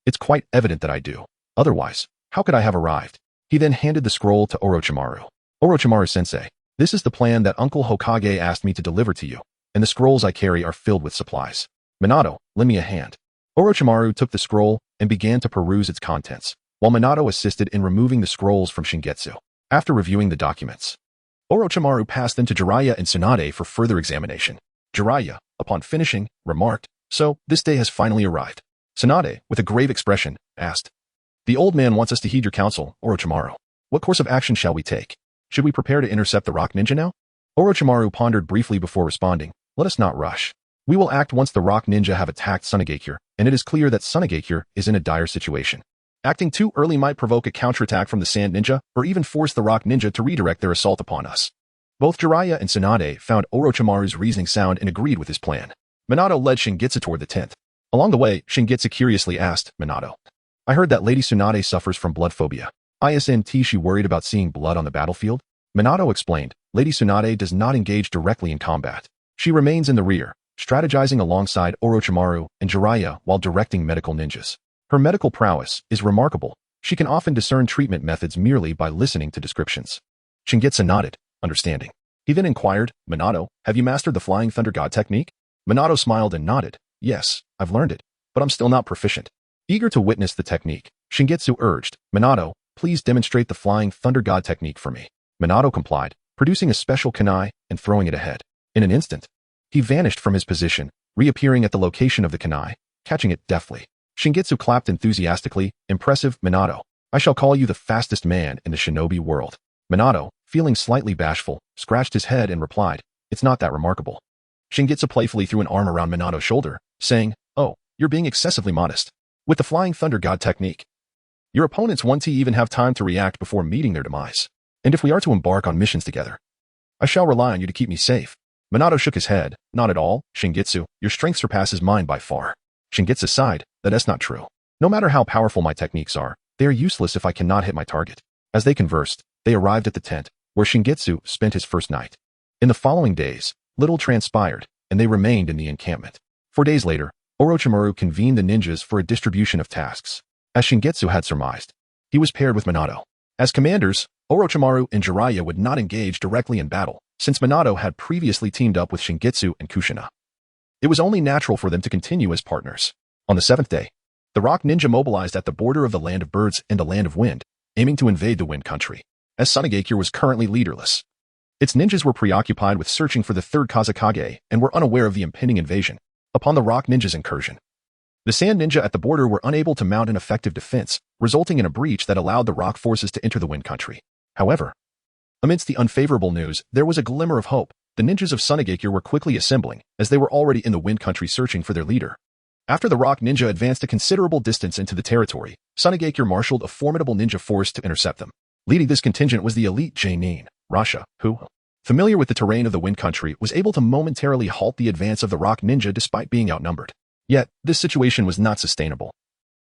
It's quite evident that I do. Otherwise, how could I have arrived? He then handed the scroll to Orochimaru. Orochimaru-sensei, this is the plan that Uncle Hokage asked me to deliver to you, and the scrolls I carry are filled with supplies. Minato, lend me a hand. Orochimaru took the scroll and began to peruse its contents, while Minato assisted in removing the scrolls from Shingitsu. After reviewing the documents, Orochimaru passed them to Jiraiya and Tsunade for further examination. Jiraiya, upon finishing, remarked, So, this day has finally arrived. Tsunade, with a grave expression, asked, The old man wants us to heed your counsel, Orochimaru. What course of action shall we take? Should we prepare to intercept the rock ninja now? Orochimaru pondered briefly before responding, Let us not rush. We will act once the rock ninja have attacked Tsunagakure, and it is clear that Tsunagakure is in a dire situation. Acting too early might provoke a counterattack from the Sand Ninja, or even force the Rock Ninja to redirect their assault upon us. Both Jiraiya and Tsunade found Orochimaru's reasoning sound and agreed with his plan. Minato led Shingitsu toward the tent. Along the way, Shingitsu curiously asked Minato, I heard that Lady Tsunade suffers from blood phobia. Isn't she worried about seeing blood on the battlefield? Minato explained, Lady Tsunade does not engage directly in combat. She remains in the rear, strategizing alongside Orochimaru and Jiraiya while directing medical ninjas. Her medical prowess is remarkable. She can often discern treatment methods merely by listening to descriptions. Shingitsu nodded, understanding. He then inquired, Minato, have you mastered the Flying Thunder God technique? Minato smiled and nodded. Yes, I've learned it, but I'm still not proficient. Eager to witness the technique, Shingitsu urged, Minato, please demonstrate the Flying Thunder God technique for me. Minato complied, producing a special kunai and throwing it ahead. In an instant, he vanished from his position, reappearing at the location of the kunai, catching it deftly. Shingitsu clapped enthusiastically, impressive, Minato. I shall call you the fastest man in the shinobi world. Minato, feeling slightly bashful, scratched his head and replied, It's not that remarkable. Shingitsu playfully threw an arm around Minato's shoulder, saying, Oh, you're being excessively modest. With the Flying Thunder God technique, your opponents won't even have time to react before meeting their demise. And if we are to embark on missions together, I shall rely on you to keep me safe. Minato shook his head. Not at all, Shingitsu, your strength surpasses mine by far. Shingitsu sighed, that's not true. No matter how powerful my techniques are, they are useless if I cannot hit my target. As they conversed, they arrived at the tent, where Shingitsu spent his first night. In the following days, little transpired, and they remained in the encampment. 4 days later, Orochimaru convened the ninjas for a distribution of tasks. As Shingetsu had surmised, he was paired with Minato. As commanders, Orochimaru and Jiraiya would not engage directly in battle, since Minato had previously teamed up with Shingetsu and Kushina. It was only natural for them to continue as partners. On the seventh day, the Rock Ninja mobilized at the border of the Land of Birds and the Land of Wind, aiming to invade the Wind Country, as Sunagakure was currently leaderless. Its ninjas were preoccupied with searching for the third Kazekage and were unaware of the impending invasion. Upon the Rock Ninja's incursion, the Sand Ninja at the border were unable to mount an effective defense, resulting in a breach that allowed the Rock forces to enter the Wind Country. However, amidst the unfavorable news, there was a glimmer of hope. The ninjas of Sunagakure were quickly assembling, as they were already in the Wind Country searching for their leader. After the Rock Ninja advanced a considerable distance into the territory, Sunagakure marshaled a formidable ninja force to intercept them. Leading this contingent was the elite Jounin, Rasha, who, familiar with the terrain of the Wind Country, was able to momentarily halt the advance of the Rock Ninja despite being outnumbered. Yet, this situation was not sustainable.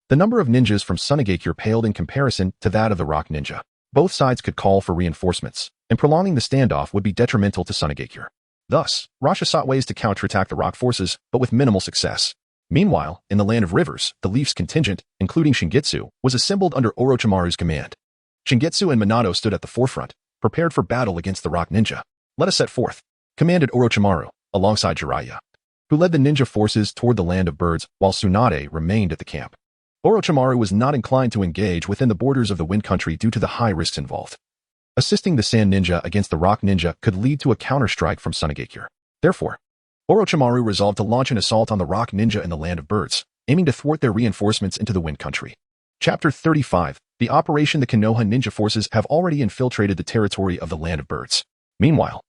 The number of ninjas from Sunagakure paled in comparison to that of the Rock Ninja. Both sides could call for reinforcements, and prolonging the standoff would be detrimental to Sunagakure. Thus, Rasha sought ways to counterattack the Rock forces, but with minimal success. Meanwhile, in the Land of Rivers, the Leaf's contingent, including Shingetsu, was assembled under Orochimaru's command. Shingetsu and Minato stood at the forefront, prepared for battle against the Rock Ninja. "Let us set forth," commanded Orochimaru, alongside Jiraiya, who led the ninja forces toward the Land of Birds while Tsunade remained at the camp. Orochimaru was not inclined to engage within the borders of the Wind Country due to the high risks involved. Assisting the Sand Ninja against the Rock Ninja could lead to a counterstrike from Sunagakure. Therefore, Orochimaru resolved to launch an assault on the Rock Ninja in the Land of Birds, aiming to thwart their reinforcements into the Wind Country. Chapter 35. The Operation The Konoha ninja forces have already infiltrated the territory of the Land of Birds. Meanwhile,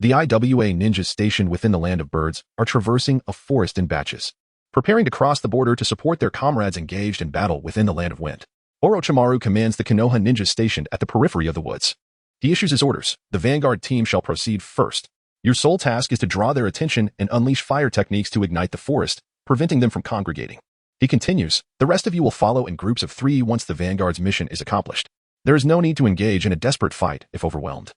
the IWA ninjas stationed within the Land of Birds are traversing a forest in batches, preparing to cross the border to support their comrades engaged in battle within the Land of Wind. Orochimaru commands the Konoha ninjas stationed at the periphery of the woods. He issues his orders. The vanguard team shall proceed first. Your sole task is to draw their attention and unleash fire techniques to ignite the forest, preventing them from congregating. He continues, the rest of you will follow in groups of 3 once the vanguard's mission is accomplished. There is no need to engage in a desperate fight if overwhelmed.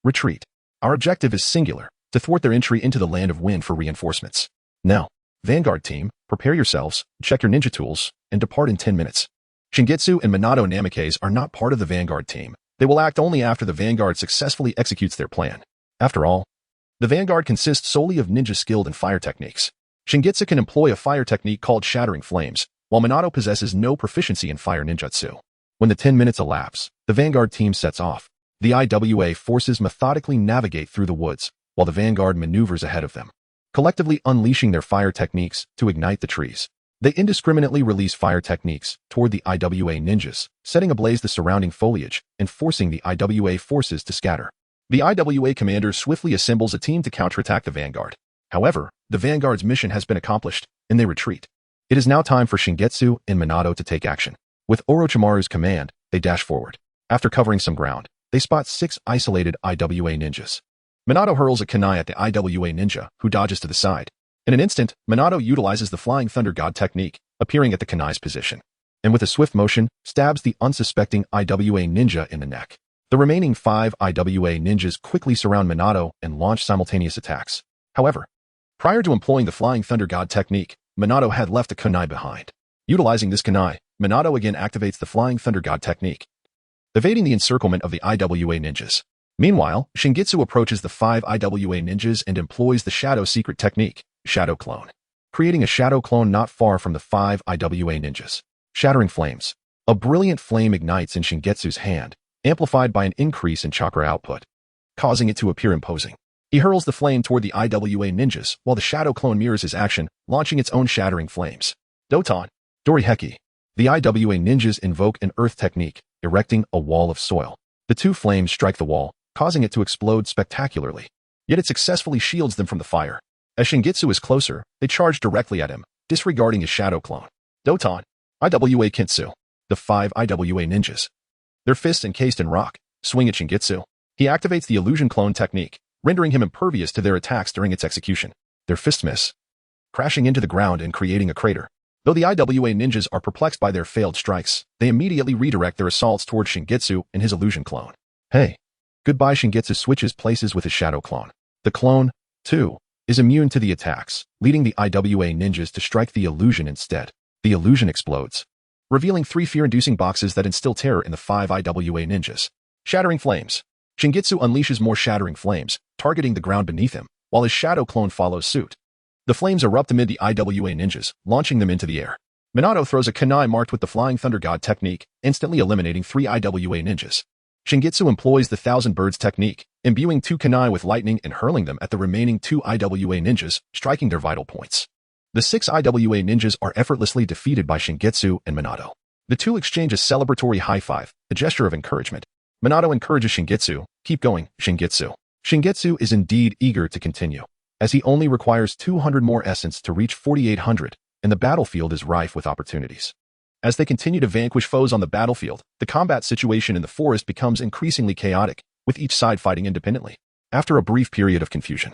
Retreat. Our objective is singular, to thwart their entry into the Land of Wind for reinforcements. Now, vanguard team, prepare yourselves, check your ninja tools, and depart in 10 minutes. Shingetsu and Minato Namikaze are not part of the vanguard team. They will act only after the vanguard successfully executes their plan. After all, the vanguard consists solely of ninjas skilled in fire techniques. Shingetsu can employ a fire technique called Shattering Flames, while Minato possesses no proficiency in fire ninjutsu. When the 10 minutes elapse, the vanguard team sets off. The IWA forces methodically navigate through the woods, while the vanguard maneuvers ahead of them, collectively unleashing their fire techniques to ignite the trees. They indiscriminately release fire techniques toward the IWA ninjas, setting ablaze the surrounding foliage and forcing the IWA forces to scatter. The IWA commander swiftly assembles a team to counterattack the vanguard. However, the vanguard's mission has been accomplished, and they retreat. It is now time for Shingetsu and Minato to take action. With Orochimaru's command, they dash forward. After covering some ground, they spot 6 isolated IWA ninjas. Minato hurls a kunai at the IWA ninja, who dodges to the side. In an instant, Minato utilizes the Flying Thunder God technique, appearing at the kunai's position, and with a swift motion, stabs the unsuspecting IWA ninja in the neck. The remaining 5 IWA ninjas quickly surround Minato and launch simultaneous attacks. However, prior to employing the Flying Thunder God technique, Minato had left a kunai behind. Utilizing this kunai, Minato again activates the Flying Thunder God technique, evading the encirclement of the IWA ninjas. Meanwhile, Shingetsu approaches the 5 IWA ninjas and employs the Shadow Secret technique, Shadow Clone, creating a shadow clone not far from the 5 IWA ninjas. Shattering Flames. A brilliant flame ignites in Shingetsu's hand, amplified by an increase in chakra output, causing it to appear imposing. He hurls the flame toward the IWA ninjas, while the shadow clone mirrors his action, launching its own shattering flames. Doton. Doriheki. The IWA ninjas invoke an earth technique, erecting a wall of soil. The 2 flames strike the wall, causing it to explode spectacularly. Yet it successfully shields them from the fire. As Shingetsu is closer, they charge directly at him, disregarding his shadow clone. Doton. IWA Kintsu. The 5 IWA ninjas, their fists encased in rock, swing at Shingetsu. He activates the illusion clone technique, rendering him impervious to their attacks during its execution. Their fists miss, crashing into the ground and creating a crater. Though the IWA ninjas are perplexed by their failed strikes, they immediately redirect their assaults towards Shingetsu and his illusion clone. Hey! Goodbye. Shingetsu switches places with his shadow clone. The clone, too, is immune to the attacks, leading the IWA ninjas to strike the illusion instead. The illusion explodes, revealing 3 fear-inducing boxes that instill terror in the 5 IWA ninjas. Shattering flames. Shingitsu unleashes more shattering flames, targeting the ground beneath him, while his shadow clone follows suit. The flames erupt amid the IWA ninjas, launching them into the air. Minato throws a kunai marked with the Flying Thunder God technique, instantly eliminating 3 IWA ninjas. Shingitsu employs the Thousand Birds technique, imbuing 2 kunai with lightning and hurling them at the remaining 2 IWA ninjas, striking their vital points. The 6 IWA ninjas are effortlessly defeated by Shingitsu and Minato. The two exchange a celebratory high-five, a gesture of encouragement. Minato encourages Shingitsu, "Keep going, Shingitsu." Shingitsu is indeed eager to continue, as he only requires 200 more essence to reach 4,800, and the battlefield is rife with opportunities. As they continue to vanquish foes on the battlefield, the combat situation in the forest becomes increasingly chaotic, with each side fighting independently. After a brief period of confusion,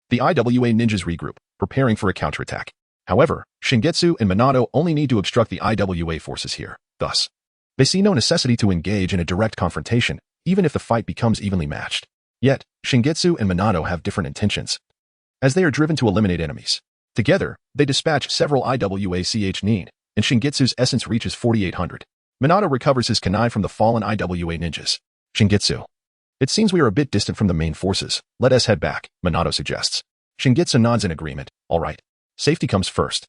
the IWA ninjas regroup, preparing for a counterattack. However, Shingitsu and Minato only need to obstruct the IWA forces here. Thus, they see no necessity to engage in a direct confrontation, even if the fight becomes evenly matched. Yet, Shingitsu and Minato have different intentions, as they are driven to eliminate enemies. Together, they dispatch several IWA Nin, and Shingitsu's essence reaches 4,800. Minato recovers his kunai from the fallen IWA ninjas. Shingitsu. "It seems we are a bit distant from the main forces. Let us head back," Minato suggests. Shingitsu nods in agreement. "All right. Safety comes first."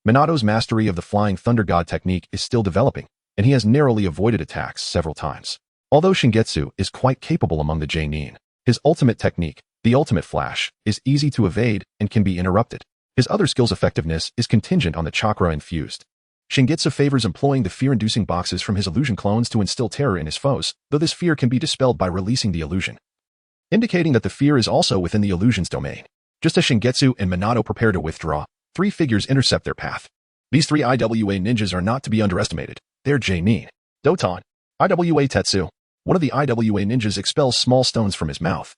Minato's mastery of the Flying Thunder God technique is still developing, and he has narrowly avoided attacks several times. Although Shingitsu is quite capable among the Jounin, his ultimate technique, the Ultimate Flash, is easy to evade and can be interrupted. His other skill's effectiveness is contingent on the chakra infused. Shingitsu favors employing the fear-inducing boxes from his illusion clones to instill terror in his foes, though this fear can be dispelled by releasing the illusion, indicating that the fear is also within the illusion's domain. Just as Shingitsu and Minato prepare to withdraw, 3 figures intercept their path. These 3 IWA ninjas are not to be underestimated. They're Jounin. Doton. IWA Tetsu. One of the IWA ninjas expels small stones from his mouth,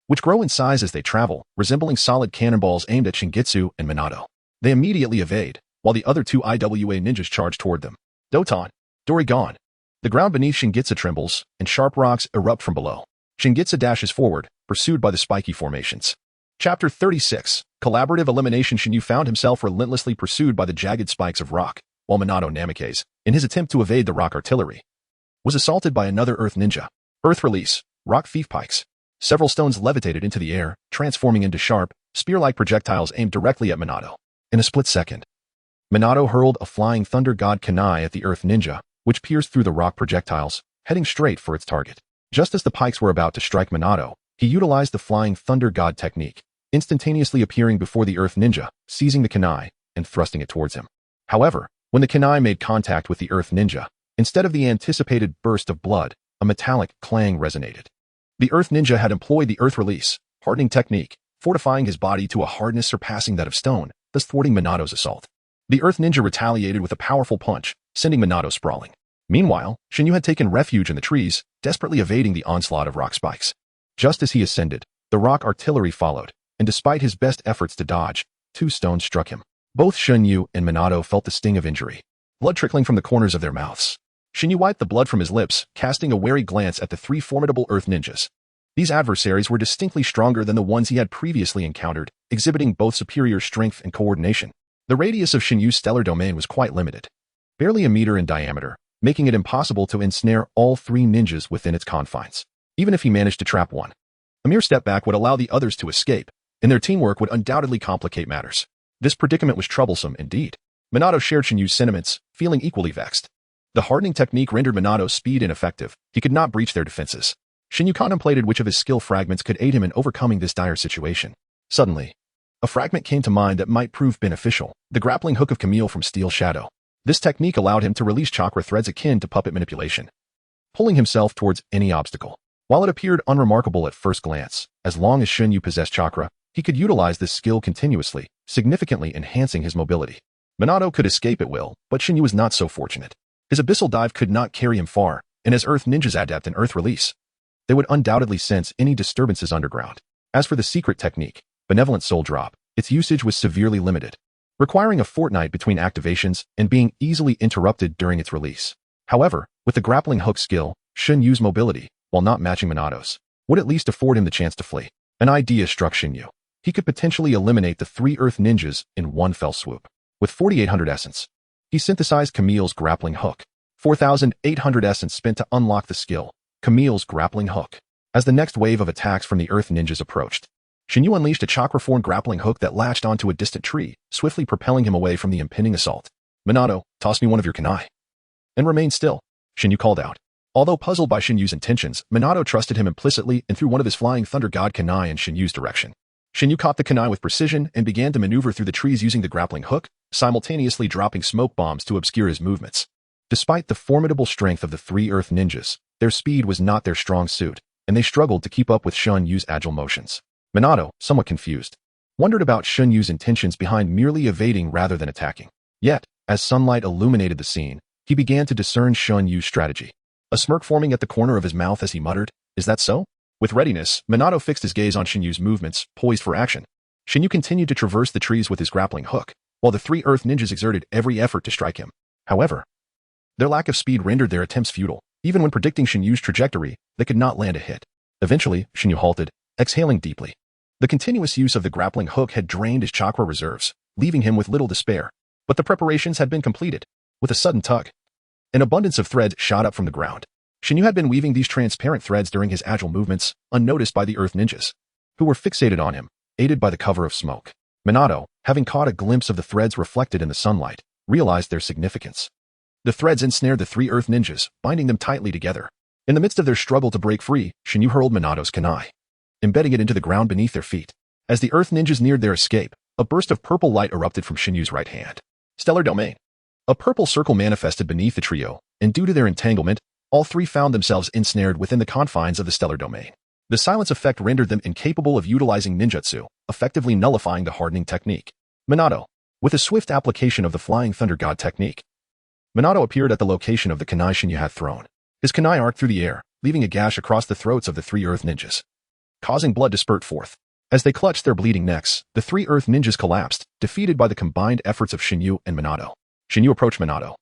which grow in size as they travel, resembling solid cannonballs aimed at Shingitsu and Minato. They immediately evade, while the other 2 IWA ninjas charge toward them. Doton. Dorigon. The ground beneath Shingitsu trembles, and sharp rocks erupt from below. Shingitsu dashes forward, pursued by the spiky formations. Chapter 36. Collaborative Elimination. Shinyu found himself relentlessly pursued by the jagged spikes of rock, while Minato Namikaze, in his attempt to evade the rock artillery, was assaulted by another Earth ninja. Earth Release. Rock Thief Pikes. Several stones levitated into the air, transforming into sharp, spear-like projectiles aimed directly at Minato. In a split second, Minato hurled a Flying Thunder God kunai at the Earth ninja, which pierced through the rock projectiles, heading straight for its target. Just as the pikes were about to strike Minato, he utilized the Flying Thunder God technique, instantaneously appearing before the Earth ninja, seizing the kunai, and thrusting it towards him. However, when the kunai made contact with the Earth ninja, instead of the anticipated burst of blood, a metallic clang resonated. The Earth ninja had employed the Earth Release, hardening technique, fortifying his body to a hardness surpassing that of stone, thus thwarting Minato's assault. The Earth ninja retaliated with a powerful punch, sending Minato sprawling. Meanwhile, Shinyu had taken refuge in the trees, desperately evading the onslaught of rock spikes. Just as he ascended, the rock artillery followed, and despite his best efforts to dodge, 2 stones struck him. Both Shinyu and Minato felt the sting of injury, blood trickling from the corners of their mouths. Shinyu wiped the blood from his lips, casting a wary glance at the 3 formidable Earth ninjas. These adversaries were distinctly stronger than the ones he had previously encountered, exhibiting both superior strength and coordination. The radius of Shinyu's stellar domain was quite limited, barely a meter in diameter, making it impossible to ensnare all 3 ninjas within its confines. Even if he managed to trap one, a mere step back would allow the others to escape, and their teamwork would undoubtedly complicate matters. This predicament was troublesome indeed. Minato shared Shinyu's sentiments, feeling equally vexed. The hardening technique rendered Minato's speed ineffective. He could not breach their defenses. Shinyu contemplated which of his skill fragments could aid him in overcoming this dire situation. Suddenly, a fragment came to mind that might prove beneficial: the grappling hook of Camille from Steel Shadow. This technique allowed him to release chakra threads akin to puppet manipulation, pulling himself towards any obstacle. While it appeared unremarkable at first glance, as long as Shinyu possessed chakra, he could utilize this skill continuously, significantly enhancing his mobility. Minato could escape at will, but Shinyu was not so fortunate. His abyssal dive could not carry him far, and as Earth ninjas adept in Earth Release, they would undoubtedly sense any disturbances underground. As for the secret technique, Benevolent Soul Drop, its usage was severely limited, requiring a fortnight between activations and being easily interrupted during its release. However, with the grappling hook skill, Shinyu's mobility, while not matching Minato's, would at least afford him the chance to flee. An idea struck Shinyu. he could potentially eliminate the 3 Earth ninjas in one fell swoop. With 4,800 essence, he synthesized Camille's grappling hook. 4,800 essence spent to unlock the skill, Camille's grappling hook. As the next wave of attacks from the Earth ninjas approached, Shinyu unleashed a chakra-formed grappling hook that latched onto a distant tree, swiftly propelling him away from the impending assault. Minato, toss me one of your kunai. And remain still, Shinyu called out. Although puzzled by Shinyu's intentions, Minato trusted him implicitly and threw one of his flying thunder god kunai in Shinyu's direction. Shinyu caught the kunai with precision and began to maneuver through the trees using the grappling hook, simultaneously dropping smoke bombs to obscure his movements. Despite the formidable strength of the 3 Earth ninjas, their speed was not their strong suit, and they struggled to keep up with Shunyu's agile motions. Minato, somewhat confused, wondered about Shunyu's intentions behind merely evading rather than attacking. Yet, as sunlight illuminated the scene, he began to discern Shunyu's strategy. A smirk forming at the corner of his mouth as he muttered, "Is that so?" With readiness, Minato fixed his gaze on Shinyu's movements, poised for action. Shinyu continued to traverse the trees with his grappling hook, while the 3 Earth ninjas exerted every effort to strike him. However, their lack of speed rendered their attempts futile. Even when predicting Shinyu's trajectory, they could not land a hit. Eventually, Shinyu halted, exhaling deeply. The continuous use of the grappling hook had drained his chakra reserves, leaving him with little despair. But the preparations had been completed. With a sudden tug, an abundance of threads shot up from the ground. Shinyu had been weaving these transparent threads during his agile movements, unnoticed by the Earth ninjas, who were fixated on him, aided by the cover of smoke. Minato, having caught a glimpse of the threads reflected in the sunlight, realized their significance. The threads ensnared the 3 Earth ninjas, binding them tightly together. In the midst of their struggle to break free, Shinyu hurled Minato's kunai, embedding it into the ground beneath their feet. As the Earth ninjas neared their escape, a burst of purple light erupted from Shinyu's right hand. Stellar Domain. A purple circle manifested beneath the trio, and due to their entanglement, all 3 found themselves ensnared within the confines of the Stellar Domain. The silence effect rendered them incapable of utilizing ninjutsu, effectively nullifying the hardening technique. Minato, with a swift application of the Flying Thunder God technique, Minato appeared at the location of the kunai Shinyu had thrown. His kunai arced through the air, leaving a gash across the throats of the 3 Earth ninjas, causing blood to spurt forth. As they clutched their bleeding necks, the 3 Earth ninjas collapsed, defeated by the combined efforts of Shinyu and Minato. Shinyu approached Minato,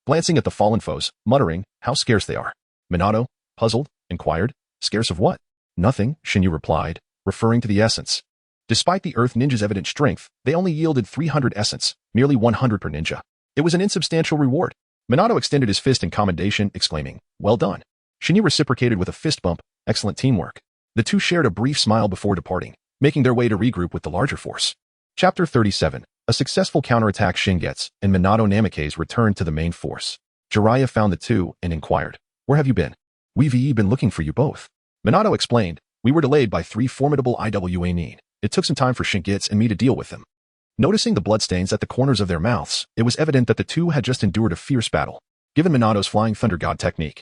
glancing at the fallen foes, muttering, "How scarce they are." Minato, puzzled, inquired, "Scarce of what?" "Nothing," Shinyu replied, referring to the essence. Despite the Earth ninjas' evident strength, they only yielded 300 essence, merely 100 per ninja. It was an insubstantial reward. Minato extended his fist in commendation, exclaiming, "Well done." Shinyu reciprocated with a fist bump, "Excellent teamwork." The two shared a brief smile before departing, making their way to regroup with the larger force. Chapter 37. A successful counterattack. Shingetsu and Minato Namikaze returned to the main force. Jiraiya found the two and inquired, "Where have you been?" "We've been looking for you both." Minato explained, "We were delayed by 3 formidable Jounin. It took some time for Shingetsu and me to deal with them." Noticing the bloodstains at the corners of their mouths, it was evident that the two had just endured a fierce battle. Given Minato's Flying Thunder God technique,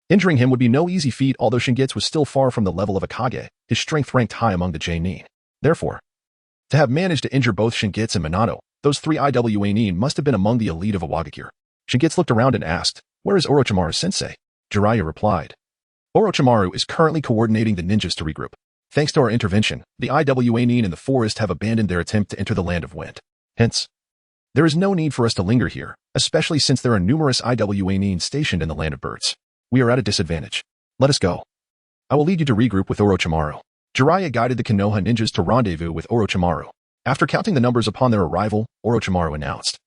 injuring him would be no easy feat. Although Shingetsu was still far from the level of a Hokage, his strength ranked high among the Jounin. Therefore, to have managed to injure both Shingetsu and Minato, those 3 Jounin must have been among the elite of Awagakure. Shingetsu looked around and asked, "Where is Orochimaru-sensei?" Jiraiya replied, "Orochimaru is currently coordinating the ninjas to regroup. Thanks to our intervention, the Jounin in the forest have abandoned their attempt to enter the Land of Wind. Hence, there is no need for us to linger here, especially since there are numerous Jounin stationed in the Land of Birds. We are at a disadvantage. Let us go. I will lead you to regroup with Orochimaru." Jiraiya guided the Konoha ninjas to rendezvous with Orochimaru. After counting the numbers upon their arrival, Orochimaru announced,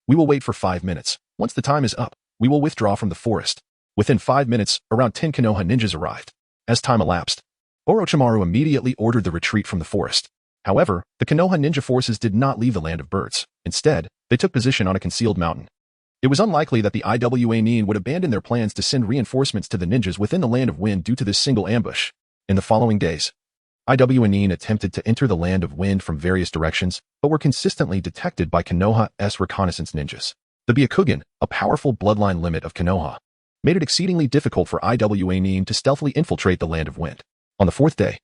"We will wait for 5 minutes. Once the time is up, we will withdraw from the forest." Within 5 minutes, around 10 Konoha ninjas arrived. As time elapsed, Orochimaru immediately ordered the retreat from the forest. However, the Konoha ninja forces did not leave the Land of Birds. Instead, they took position on a concealed mountain. It was unlikely that the Jounin would abandon their plans to send reinforcements to the ninjas within the Land of Wind due to this single ambush. In the following days, Jounin attempted to enter the Land of Wind from various directions, but were consistently detected by Konoha's reconnaissance ninjas. The Byakugan, a powerful bloodline limit of Konoha, made it exceedingly difficult for Jounin to stealthily infiltrate the Land of Wind. On the 4th day,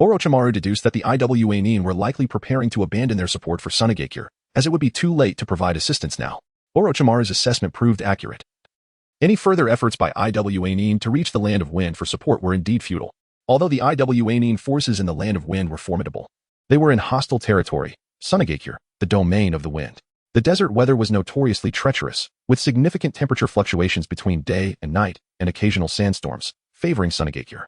Orochimaru deduced that the Jounin were likely preparing to abandon their support for Sunagakure, as it would be too late to provide assistance now. Orochimaru's assessment proved accurate. Any further efforts by Jounin to reach the Land of Wind for support were indeed futile. Although the Jounin forces in the Land of Wind were formidable, they were in hostile territory, Sunagakure, the domain of the wind. The desert weather was notoriously treacherous, with significant temperature fluctuations between day and night and occasional sandstorms, favoring Sunagakure.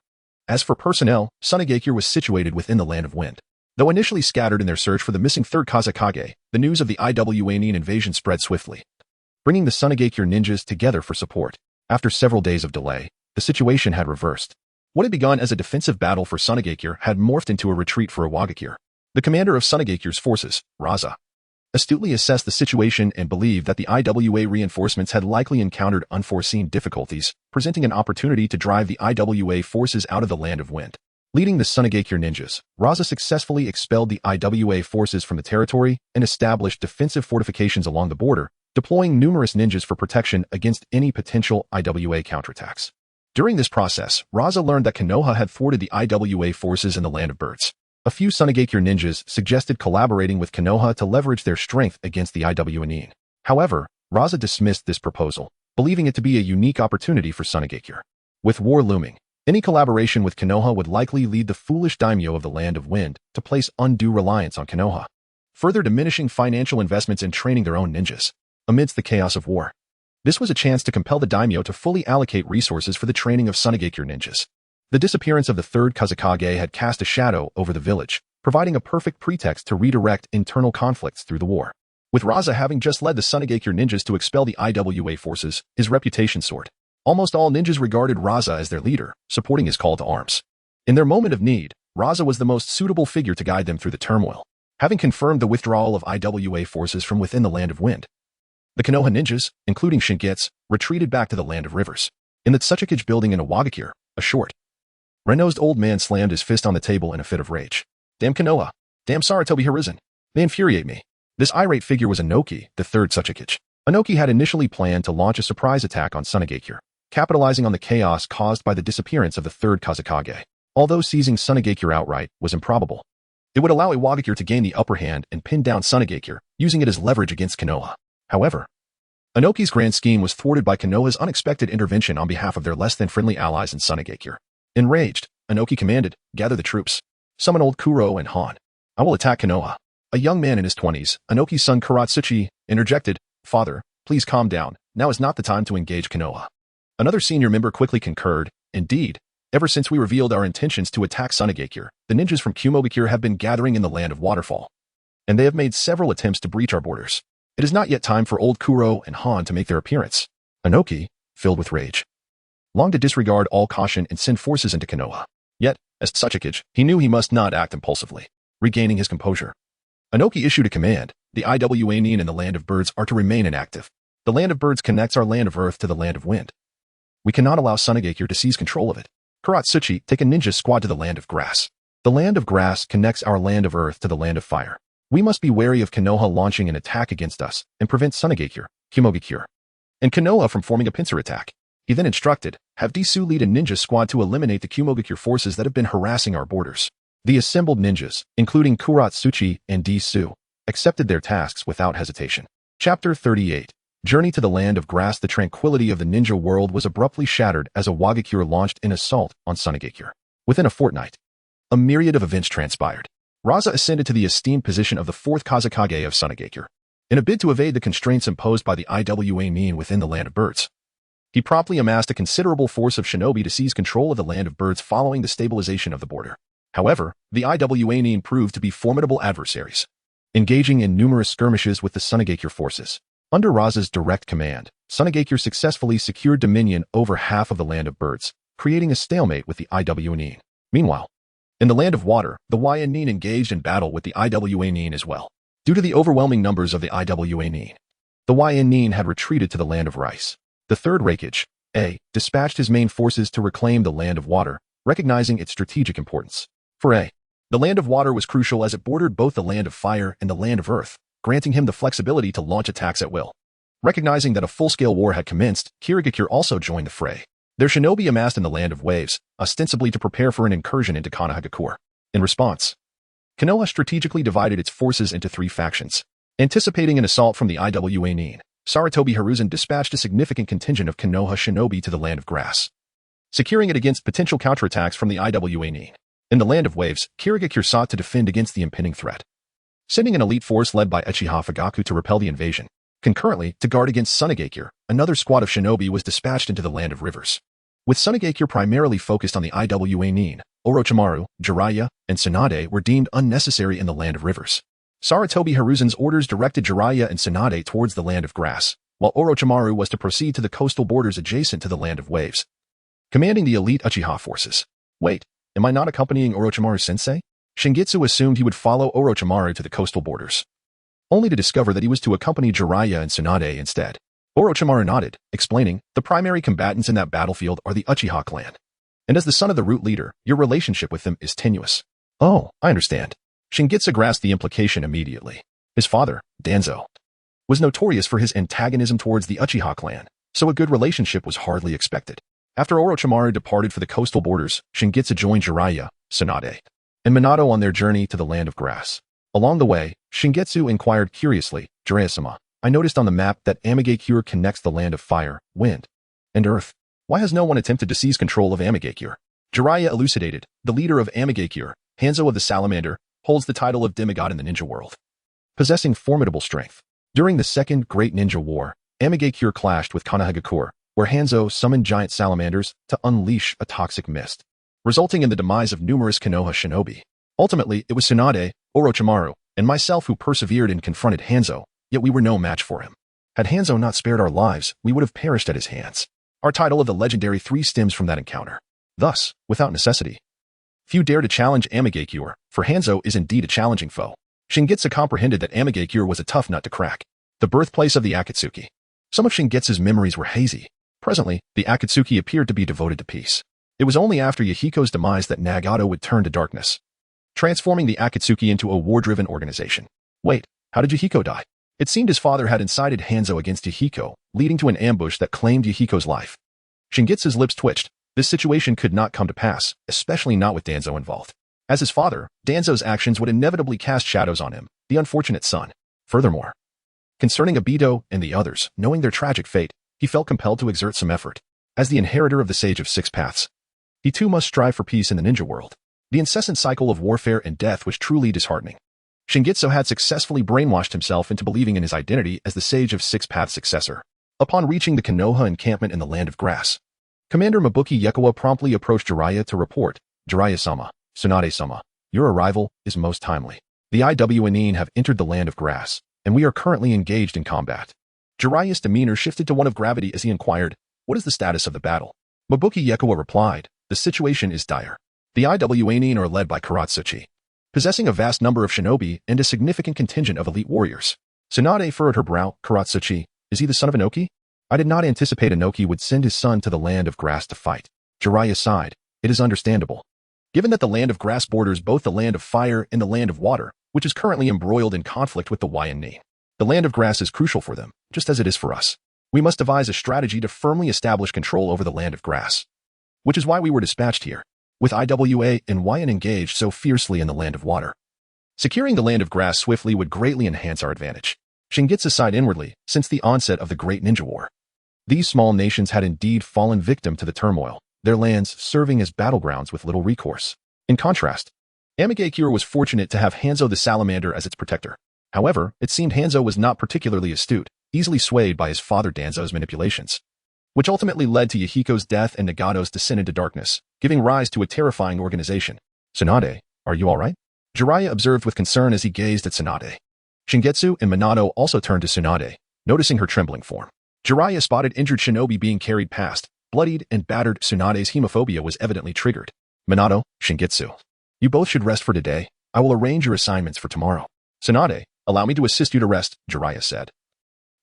As for personnel, Sunagakure was situated within the Land of Wind. Though initially scattered in their search for the missing third Kazekage, the news of the Jounin invasion spread swiftly, bringing the Sunagakure ninjas together for support. After several days of delay, the situation had reversed. What had begun as a defensive battle for Sunagakure had morphed into a retreat for Iwagakure. The commander of Sunagakure's forces, Raza, astutely assessed the situation and believed that the IWA reinforcements had likely encountered unforeseen difficulties, presenting an opportunity to drive the IWA forces out of the Land of Wind. Leading the Sunagakure ninjas, Raza successfully expelled the IWA forces from the territory and established defensive fortifications along the border, deploying numerous ninjas for protection against any potential IWA counterattacks. During this process, Raza learned that Konoha had thwarted the IWA forces in the Land of Birds. A few Sunagakure ninjas suggested collaborating with Konoha to leverage their strength against the Jounin. However, Raza dismissed this proposal, believing it to be a unique opportunity for Sunagakure. With war looming, any collaboration with Konoha would likely lead the foolish daimyo of the Land of Wind to place undue reliance on Konoha, further diminishing financial investments in training their own ninjas. Amidst the chaos of war, this was a chance to compel the daimyo to fully allocate resources for the training of Sunagakure ninjas. The disappearance of the third Kazekage had cast a shadow over the village, providing a perfect pretext to redirect internal conflicts through the war. With Raza having just led the Sunagakure ninjas to expel the IWA forces, his reputation soared. Almost all ninjas regarded Raza as their leader, supporting his call to arms. In their moment of need, Raza was the most suitable figure to guide them through the turmoil. Having confirmed the withdrawal of IWA forces from within the Land of Wind, the Konoha ninjas, including Shingetsu, retreated back to the Land of Rivers. In the Tsuchikage building in Iwagakure, a short, red-nosed old man slammed his fist on the table in a fit of rage. Damn Konoha! Damn Sarutobi Hiruzen! They infuriate me. This irate figure was Inoki, the third Tsuchikage. Inoki had initially planned to launch a surprise attack on Sunagakure, capitalizing on the chaos caused by the disappearance of the third Kazekage. Although seizing Sunagakure outright was improbable, it would allow Iwagakure to gain the upper hand and pin down Sunagakure, using it as leverage against Konoha. However, Inoki's grand scheme was thwarted by Konoha's unexpected intervention on behalf of their less-than-friendly allies in Sunagakure. Enraged, Inoki commanded, "Gather the troops. Summon old Kuro and Han. I will attack Konoha." A young man in his 20s, Inoki's son Kuratsuchi, interjected, "Father, please calm down. Now is not the time to engage Konoha." Another senior member quickly concurred, "Indeed, ever since we revealed our intentions to attack Sunagakure, the ninjas from Kumogakure have been gathering in the Land of Waterfall, and they have made several attempts to breach our borders. It is not yet time for old Kuro and Han to make their appearance." Inoki, filled with rage, longed to disregard all caution and send forces into Konoha. Yet, as Tsuchikage, he knew he must not act impulsively. Regaining his composure, Inoki issued a command. The Jounin and the Land of Birds are to remain inactive. The Land of Birds connects our Land of Earth to the Land of Wind. We cannot allow Sunagakure to seize control of it. Kuratsuchi, take a ninja squad to the Land of Grass. The Land of Grass connects our Land of Earth to the Land of Fire. We must be wary of Konoha launching an attack against us and prevent Sunagakure, Kumogakure, and Konoha from forming a pincer attack. He then instructed, "Have Disu lead a ninja squad to eliminate the Kumogakure forces that have been harassing our borders." The assembled ninjas, including Kuratsuchi and Disu, accepted their tasks without hesitation. Chapter 38. Journey to the Land of Grass. The tranquility of the ninja world was abruptly shattered as Iwagakure launched an assault on Sunagakure. Within a fortnight, a myriad of events transpired. Raza ascended to the esteemed position of the fourth Kazekage of Sunagakure. In a bid to evade the constraints imposed by the Jounin within the Land of Birds, he promptly amassed a considerable force of shinobi to seize control of the Land of Birds following the stabilization of the border. However, the Jounin proved to be formidable adversaries, engaging in numerous skirmishes with the Sunagakure forces. Under Raza's direct command, Sunagakure successfully secured dominion over half of the Land of Birds, creating a stalemate with the Jounin. Meanwhile, in the Land of Water, the Jounin engaged in battle with the Jounin as well. Due to the overwhelming numbers of the Jounin, the Jounin had retreated to the Land of Rice. The third Hokage, dispatched his main forces to reclaim the Land of Water, recognizing its strategic importance. For the Land of Water was crucial as it bordered both the Land of Fire and the Land of Earth, granting him the flexibility to launch attacks at will. Recognizing that a full-scale war had commenced, Kirigakure also joined the fray. Their shinobi amassed in the Land of Waves, ostensibly to prepare for an incursion into Konohagakure. In response, Konoha strategically divided its forces into three factions. Anticipating an assault from the Jounin, Sarutobi Hiruzen dispatched a significant contingent of Konoha shinobi to the Land of Grass, securing it against potential counterattacks from the Jounin. In the Land of Waves, Kirigakure sought to defend against the impending threat, sending an elite force led by Uchiha Fugaku to repel the invasion. Concurrently, to guard against Sunagakure, another squad of shinobi was dispatched into the Land of Rivers. With Sunagakure primarily focused on the Jounin, Orochimaru, Jiraiya, and Tsunade were deemed unnecessary in the Land of Rivers. Sarutobi Hiruzen's orders directed Jiraiya and Tsunade towards the Land of Grass, while Orochimaru was to proceed to the coastal borders adjacent to the Land of Waves, commanding the elite Uchiha forces. Wait, am I not accompanying Orochimaru-sensei? Shingitsu assumed he would follow Orochimaru to the coastal borders, only to discover that he was to accompany Jiraiya and Tsunade instead. Orochimaru nodded, explaining, the primary combatants in that battlefield are the Uchiha clan. And as the son of the root leader, your relationship with them is tenuous. Oh, I understand. Shingitsu grasped the implication immediately. His father, Danzo, was notorious for his antagonism towards the Uchiha clan, so a good relationship was hardly expected. After Orochimaru departed for the coastal borders, Shingitsu joined Jiraiya, Tsunade, and Minato on their journey to the Land of Grass. Along the way, Shingitsu inquired curiously, Jiraiya-sama, I noticed on the map that Amigakure connects the Land of Fire, Wind, and Earth. Why has no one attempted to seize control of Amigakure? Jiraiya elucidated, the leader of Amigakure, Hanzo of the Salamander, holds the title of demigod in the ninja world, possessing formidable strength. During the Second Great Ninja War, Amigakure clashed with Konohagakure, where Hanzo summoned giant salamanders to unleash a toxic mist, resulting in the demise of numerous Konoha shinobi. Ultimately, it was Tsunade, Orochimaru, and myself who persevered and confronted Hanzo, yet we were no match for him. Had Hanzo not spared our lives, we would have perished at his hands. Our title of the legendary 3 stems from that encounter. Thus, without necessity, few dare to challenge Amigakure, for Hanzo is indeed a challenging foe. Shingitsu comprehended that Amigakure was a tough nut to crack, the birthplace of the Akatsuki. Some of Shingitsu's memories were hazy. Presently, the Akatsuki appeared to be devoted to peace. It was only after Yahiko's demise that Nagato would turn to darkness, transforming the Akatsuki into a war-driven organization. Wait, how did Yahiko die? It seemed his father had incited Hanzo against Yahiko, leading to an ambush that claimed Yahiko's life. Shingitsu's lips twitched. This situation could not come to pass, especially not with Danzo involved. As his father, Danzo's actions would inevitably cast shadows on him, the unfortunate son. Furthermore, concerning Obito and the others, knowing their tragic fate, he felt compelled to exert some effort. As the inheritor of the Sage of Six Paths, he too must strive for peace in the ninja world. The incessant cycle of warfare and death was truly disheartening. Shingitsu had successfully brainwashed himself into believing in his identity as the Sage of Six Paths successor. Upon reaching the Konoha encampment in the Land of Grass, Commander Mabuki Yekawa promptly approached Jiraiya to report, Jiraiya-sama, Tsunade-sama, your arrival is most timely. The Jounin have entered the Land of Grass, and we are currently engaged in combat. Jiraiya's demeanor shifted to one of gravity as he inquired, what is the status of the battle? Mabuki Yekawa replied, the situation is dire. The Jounin are led by Karatsuchi, possessing a vast number of shinobi and a significant contingent of elite warriors. Tsunade furrowed her brow, Karatsuchi, is he the son of Inoki? I did not anticipate Inoki would send his son to the Land of Grass to fight. Jiraiya sighed, it is understandable, given that the Land of Grass borders both the Land of Fire and the Land of Water, which is currently embroiled in conflict with the Jounin. The Land of Grass is crucial for them, just as it is for us. We must devise a strategy to firmly establish control over the Land of Grass, which is why we were dispatched here, with Iwa and Yn engaged so fiercely in the Land of Water. Securing the Land of Grass swiftly would greatly enhance our advantage. Shingitsu sighed inwardly, since the onset of the Great Ninja War, these small nations had indeed fallen victim to the turmoil, their lands serving as battlegrounds with little recourse. In contrast, Amigakure was fortunate to have Hanzo the Salamander as its protector. However, it seemed Hanzo was not particularly astute, easily swayed by his father Danzo's manipulations, which ultimately led to Yahiko's death and Nagato's descent into darkness, giving rise to a terrifying organization. Tsunade, are you alright? Jiraiya observed with concern as he gazed at Tsunade. Shingitsu and Minato also turned to Tsunade, noticing her trembling form. Jiraiya spotted injured shinobi being carried past. Bloodied and battered, Tsunade's hemophobia was evidently triggered. Minato, Shingitsu, you both should rest for today. I will arrange your assignments for tomorrow. Tsunade, allow me to assist you to rest, Jiraiya said.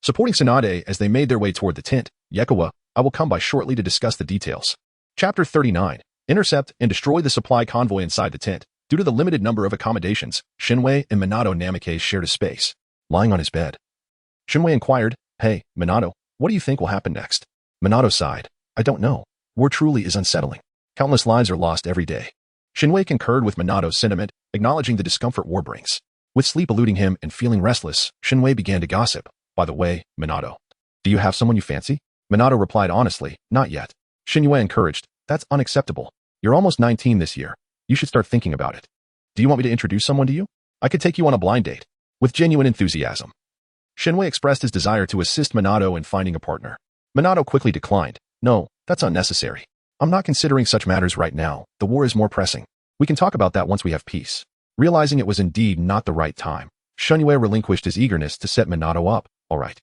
Supporting Tsunade as they made their way toward the tent, Yekawa, I will come by shortly to discuss the details. Chapter 39. Intercept and destroy the supply convoy inside the tent. Due to the limited number of accommodations, Shinwei and Minato Namikaze shared a space. Lying on his bed, Shinwei inquired, hey, Minato, what do you think will happen next? Minato sighed. I don't know. War truly is unsettling. Countless lives are lost every day. Shinwei concurred with Minato's sentiment, acknowledging the discomfort war brings. With sleep eluding him and feeling restless, Shinwei began to gossip. By the way, Minato, do you have someone you fancy? Minato replied honestly, not yet. Shinwei encouraged, that's unacceptable. You're almost 19 this year. You should start thinking about it. Do you want me to introduce someone to you? I could take you on a blind date. With genuine enthusiasm, Shinwei expressed his desire to assist Minato in finding a partner. Minato quickly declined. No, that's unnecessary. I'm not considering such matters right now. The war is more pressing. We can talk about that once we have peace. Realizing it was indeed not the right time, Shunyue relinquished his eagerness to set Minato up. All right.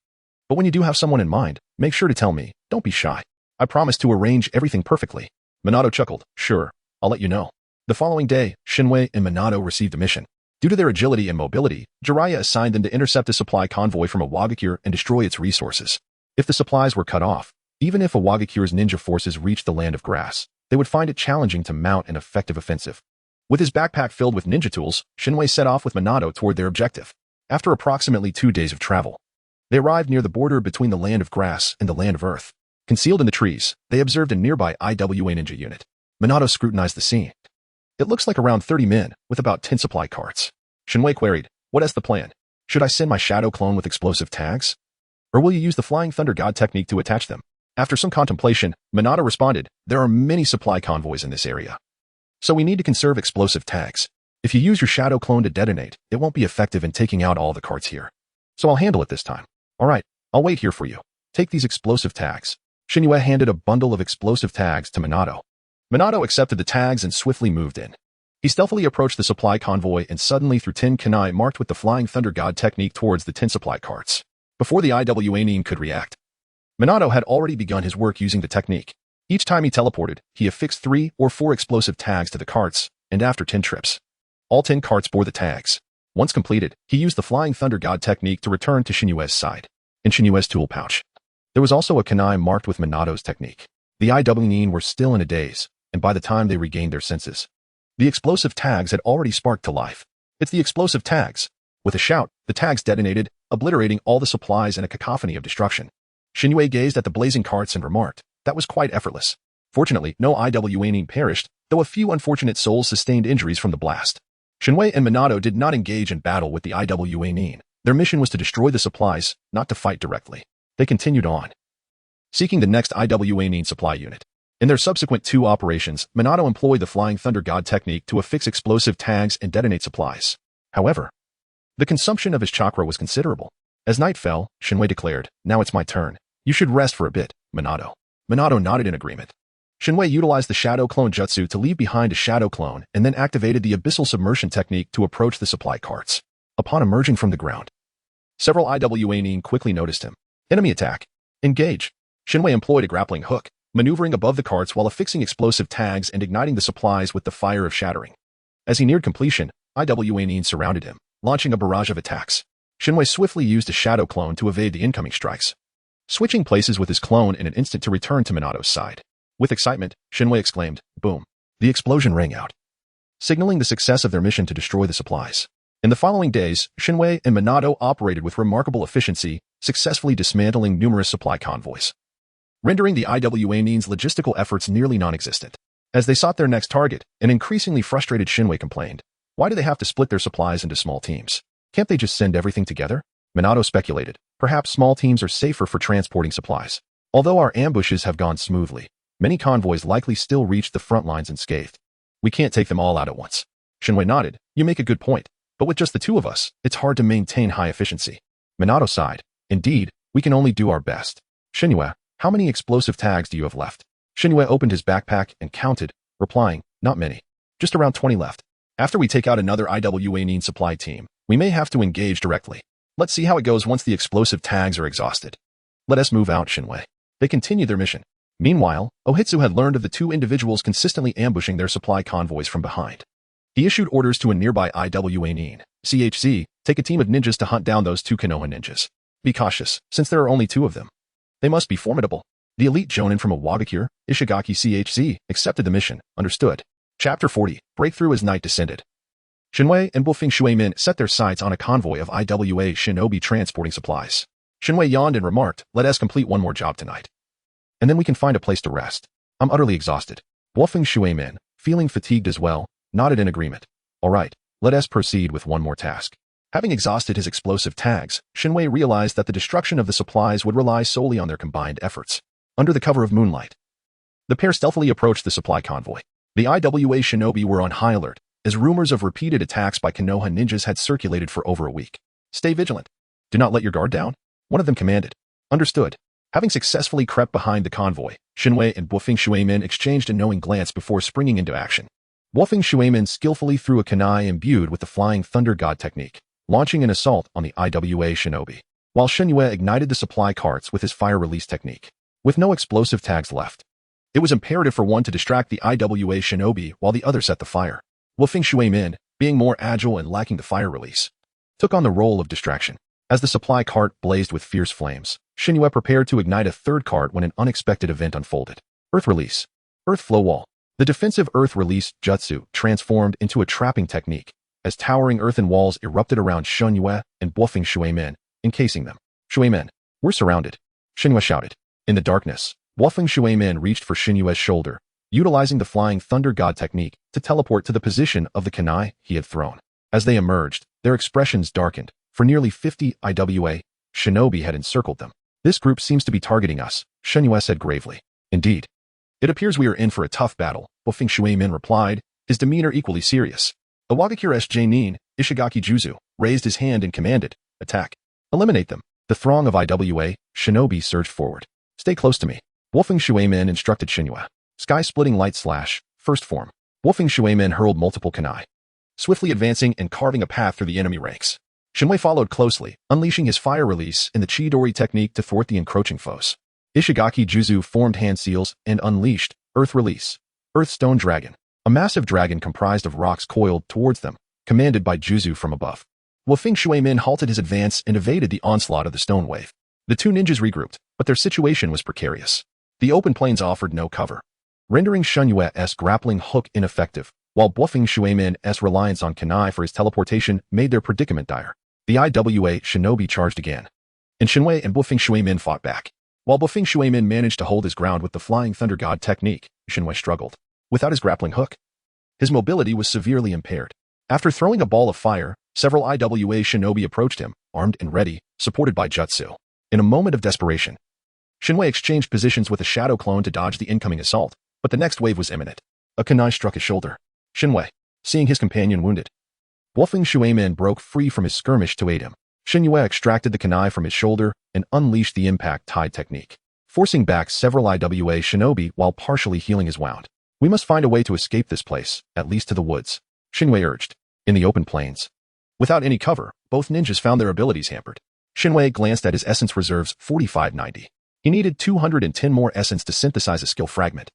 But when you do have someone in mind, make sure to tell me. Don't be shy. I promise to arrange everything perfectly. Minato chuckled. Sure, I'll let you know. The following day, Shinwei and Minato received a mission. Due to their agility and mobility, Jiraiya assigned them to intercept a supply convoy from a Wagakure and destroy its resources. If the supplies were cut off, even if a Wagakure's ninja forces reached the land of grass, they would find it challenging to mount an effective offensive. With his backpack filled with ninja tools, Shinwei set off with Minato toward their objective. After approximately 2 days of travel, they arrived near the border between the land of grass and the land of earth. Concealed in the trees, they observed a nearby IWA ninja unit. Minato scrutinized the scene. It looks like around 30 men, with about 10 supply carts. Shinwei queried, what is the plan? Should I send my shadow clone with explosive tags? Or will you use the Flying Thunder God technique to attach them? After some contemplation, Minato responded, there are many supply convoys in this area. So we need to conserve explosive tags. If you use your shadow clone to detonate, it won't be effective in taking out all the carts here. So I'll handle it this time. All right, I'll wait here for you. Take these explosive tags. Shinwei handed a bundle of explosive tags to Minato. Minato accepted the tags and swiftly moved in. He stealthily approached the supply convoy and suddenly threw 10 kunai marked with the Flying Thunder God technique towards the 10 supply carts. Before the IWA Nin could react, Minato had already begun his work using the technique. Each time he teleported, he affixed 3 or 4 explosive tags to the carts, and after 10 trips, all 10 carts bore the tags. Once completed, he used the Flying Thunder God technique to return to Shinue's side. In Shinue's tool pouch, there was also a kunai marked with Minato's technique. The IWA Nin were still in a daze, and by the time they regained their senses, the explosive tags had already sparked to life. It's the explosive tags. With a shout, the tags detonated, obliterating all the supplies in a cacophony of destruction. Shinue gazed at the blazing carts and remarked, that was quite effortless. Fortunately, no IWA Nin perished, though a few unfortunate souls sustained injuries from the blast. Shinwei and Minato did not engage in battle with the IWA Nin. Their mission was to destroy the supplies, not to fight directly. They continued on, seeking the next IWA Nin supply unit. In their subsequent 2 operations, Minato employed the Flying Thunder God technique to affix explosive tags and detonate supplies. However, the consumption of his chakra was considerable. As night fell, Shinwei declared, now it's my turn. You should rest for a bit, Minato. Minato nodded in agreement. Shinwei utilized the Shadow Clone Jutsu to leave behind a Shadow Clone and then activated the Abyssal Submersion technique to approach the supply carts. Upon emerging from the ground, several IWA Nin quickly noticed him. Enemy attack. Engage. Shinwei employed a grappling hook, maneuvering above the carts while affixing explosive tags and igniting the supplies with the fire of shattering. As he neared completion, IWA Nin surrounded him, launching a barrage of attacks. Shinwei swiftly used a Shadow Clone to evade the incoming strikes, switching places with his clone in an instant to return to Minato's side. With excitement, Shinwei exclaimed, boom. The explosion rang out, signaling the success of their mission to destroy the supplies. In the following days, Shinwei and Minato operated with remarkable efficiency, successfully dismantling numerous supply convoys, rendering the IWA Nin's logistical efforts nearly non-existent. As they sought their next target, an increasingly frustrated Shinwei complained, why do they have to split their supplies into small teams? Can't they just send everything together? Minato speculated, perhaps small teams are safer for transporting supplies. Although our ambushes have gone smoothly, many convoys likely still reach the front lines unscathed. We can't take them all out at once. Shinwei nodded, you make a good point, but with just the 2 of us, it's hard to maintain high efficiency. Minato sighed, indeed, we can only do our best. Shinwei, how many explosive tags do you have left? Shinwei opened his backpack and counted, replying, not many. Just around 20 left. After we take out another IWA Nin supply team, we may have to engage directly. Let's see how it goes once the explosive tags are exhausted. Let us move out, Shinwei. They continued their mission. Meanwhile, Ohitsu had learned of the 2 individuals consistently ambushing their supply convoys from behind. He issued orders to a nearby IWA Nin, CHZ, take a team of ninjas to hunt down those 2 Konoha ninjas. Be cautious, since there are only 2 of them. They must be formidable. The elite Jounin from a Wagakure, Ishigaki CHZ, accepted the mission, understood. Chapter 40, Breakthrough as night descended. Shinwei and Bufing Shuimin set their sights on a convoy of IWA shinobi transporting supplies. Shinwei yawned and remarked, let us complete one more job tonight, and then we can find a place to rest. I'm utterly exhausted. Bufing Shuimin, feeling fatigued as well, nodded in agreement. All right, let us proceed with one more task. Having exhausted his explosive tags, Shinwei realized that the destruction of the supplies would rely solely on their combined efforts. Under the cover of moonlight, the pair stealthily approached the supply convoy. The IWA shinobi were on high alert, as rumors of repeated attacks by Konoha ninjas had circulated for over a week. Stay vigilant. Do not let your guard down. One of them commanded. Understood. Having successfully crept behind the convoy, Shinwei and Bufing Shuimin exchanged a knowing glance before springing into action. Wolfing Shuimin skillfully threw a kunai imbued with the Flying Thunder God technique, launching an assault on the IWA shinobi, while Shen-Yue ignited the supply carts with his fire release technique. With no explosive tags left, it was imperative for one to distract the IWA shinobi while the other set the fire. Wolfing Shuimin, being more agile and lacking the fire release, took on the role of distraction. As the supply cart blazed with fierce flames, Shen-Yue prepared to ignite a third cart when an unexpected event unfolded. Earth Release. Earth Flow Wall. The defensive Earth Release jutsu transformed into a trapping technique, as towering earthen walls erupted around Shen-Yue and Wolfing Shuimin, encasing them. Shuimin, we're surrounded, Shen-Yue shouted. In the darkness, Wolfing Shuimin reached for Shen-Yue's shoulder, utilizing the Flying Thunder God technique to teleport to the position of the kunai he had thrown. As they emerged, their expressions darkened, for nearly 50 IWA shinobi had encircled them. This group seems to be targeting us, Shen-Yue said gravely. Indeed. It appears we are in for a tough battle, Wolfing Shuimin replied, his demeanor equally serious. Awagakura's Jounin, Ishigaki Juzu, raised his hand and commanded, attack. Eliminate them. The throng of IWA shinobi surged forward. Stay close to me. Wolfing Shuimin instructed Shen-Yue. Sky-splitting light slash, first form. Wolfing Shuimin hurled multiple kunai, swiftly advancing and carving a path through the enemy ranks. Shen-Yue followed closely, unleashing his fire release in the Chidori technique to thwart the encroaching foes. Ishigaki Juzu formed hand seals and unleashed Earth Release. Earth Stone Dragon. A massive dragon comprised of rocks coiled towards them, commanded by Juzu from above. Wolfing Shuimin halted his advance and evaded the onslaught of the stone wave. The two ninjas regrouped, but their situation was precarious. The open plains offered no cover, rendering Shen-Yue's grappling hook ineffective, while Wolfing Shuimin's reliance on kunai for his teleportation made their predicament dire. The IWA shinobi charged again, and Shen-Yue and Wolfing Shuimin fought back. While Wolfing Shuimin managed to hold his ground with the Flying Thunder God technique, Shen-Yue struggled. Without his grappling hook, his mobility was severely impaired. After throwing a ball of fire, several IWA shinobi approached him, armed and ready, supported by jutsu. In a moment of desperation, Shen-Yue exchanged positions with a shadow clone to dodge the incoming assault, but the next wave was imminent. A kunai struck his shoulder. Shen-Yue, seeing his companion wounded, Wolfing Shuimin broke free from his skirmish to aid him. Shen-Yue extracted the kunai from his shoulder and unleashed the impact tide technique, forcing back several IWA shinobi while partially healing his wound. We must find a way to escape this place, at least to the woods, Shen-Yue urged. In the open plains, without any cover, both ninjas found their abilities hampered. Shen-Yue glanced at his essence reserves 4590. He needed 210 more essence to synthesize a skill fragment,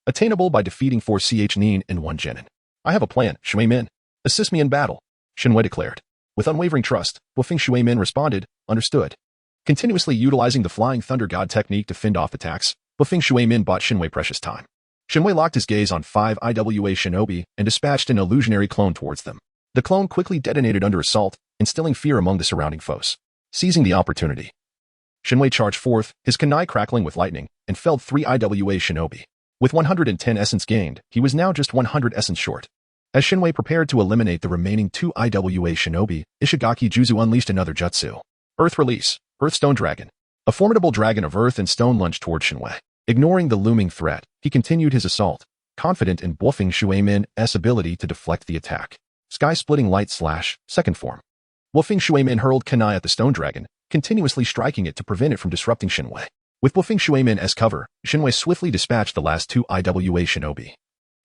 attainable by defeating 4 Nin and 1 Genin. I have a plan, Shuimin. Assist me in battle, Shen-Yue declared. With unwavering trust, Wolfing Shuimin responded, understood. Continuously utilizing the Flying Thunder God technique to fend off attacks, Wolfing Shuimin bought Shen-Yue precious time. Shen-Yue locked his gaze on 5 IWA shinobi and dispatched an illusionary clone towards them. The clone quickly detonated under assault, instilling fear among the surrounding foes. Seizing the opportunity, Shen-Yue charged forth, his kunai crackling with lightning, and felled 3 IWA shinobi. With 110 essence gained, he was now just 100 essence short. As Shen-Yue prepared to eliminate the remaining 2 IWA shinobi, Ishigaki Juzu unleashed another jutsu. Earth Release. Earthstone Dragon. A formidable dragon of earth and stone lunged toward Shen-Yue. Ignoring the looming threat, he continued his assault, confident in Wolfing Shuimin's ability to deflect the attack. Sky-splitting light slash, second form. Wolfing Shuimin hurled kunai at the stone dragon, continuously striking it to prevent it from disrupting Shen-Yue. With Wolfing Shuimin's cover, Shen-Yue swiftly dispatched the last 2 IWA shinobi,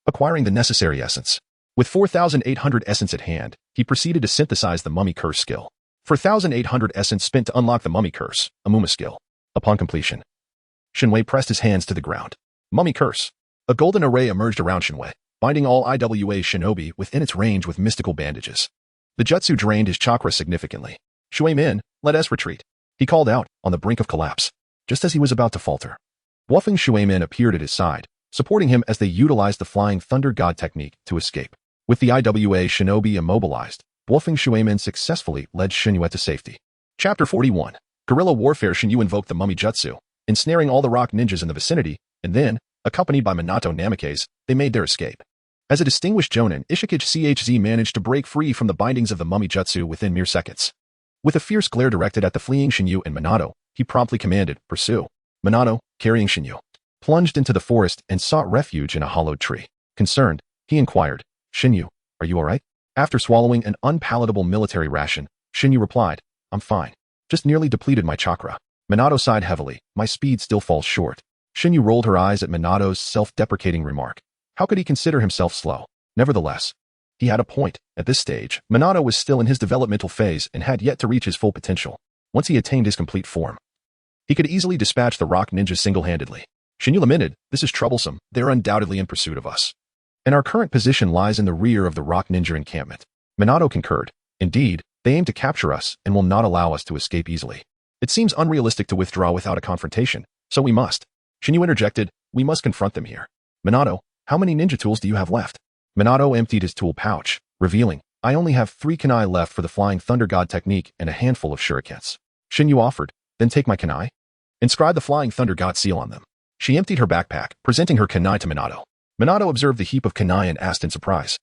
acquiring the necessary essence. With 4,800 essence at hand, he proceeded to synthesize the Mummy Curse skill. 4,800 essence spent to unlock the Mummy Curse, a Muma skill. Upon completion, Shen-Yue pressed his hands to the ground. Mummy Curse. A golden array emerged around Shen-Yue, binding all IWA shinobi within its range with mystical bandages. The jutsu drained his chakra significantly. Shuimin, let us retreat, he called out, on the brink of collapse. Just as he was about to falter, Wolfing Shuimin appeared at his side, supporting him as they utilized the Flying Thunder God technique to escape. With the IWA shinobi immobilized, Wolfing Shuimin successfully led Shen-Yue to safety. Chapter 41. Guerrilla Warfare. Shen-Yue invoked the Mummy Jutsu, ensnaring all the rock ninjas in the vicinity, and then, accompanied by Minato Namikaze, they made their escape. As a distinguished Jounin, Ishikage CHZ managed to break free from the bindings of the Mummy Jutsu within mere seconds. With a fierce glare directed at the fleeing Shen-Yue and Minato, he promptly commanded, pursue. Minato, carrying Shen-Yue, plunged into the forest and sought refuge in a hollowed tree. Concerned, he inquired, Shen-Yue, are you alright? After swallowing an unpalatable military ration, Shen-Yue replied, I'm fine. Just nearly depleted my chakra. Minato sighed heavily, my speed still falls short. Shen-Yue rolled her eyes at Minato's self-deprecating remark. How could he consider himself slow? Nevertheless, he had a point. At this stage, Minato was still in his developmental phase and had yet to reach his full potential. Once he attained his complete form, he could easily dispatch the rock ninjas single-handedly. Shinyu lamented, "This is troublesome. They are undoubtedly in pursuit of us, and our current position lies in the rear of the rock ninja encampment." Minato concurred. "Indeed, they aim to capture us and will not allow us to escape easily. It seems unrealistic to withdraw without a confrontation, so we must." Shinyu interjected, "We must confront them here. Minato, how many ninja tools do you have left?" Minato emptied his tool pouch, revealing, "I only have 3 kunai left for the Flying Thunder God technique and a handful of shurikens." Shinyu offered, "Then take my kunai. Inscribe the Flying Thunder God seal on them." She emptied her backpack, presenting her kunai to Minato. Minato observed the heap of kunai and asked in surprise,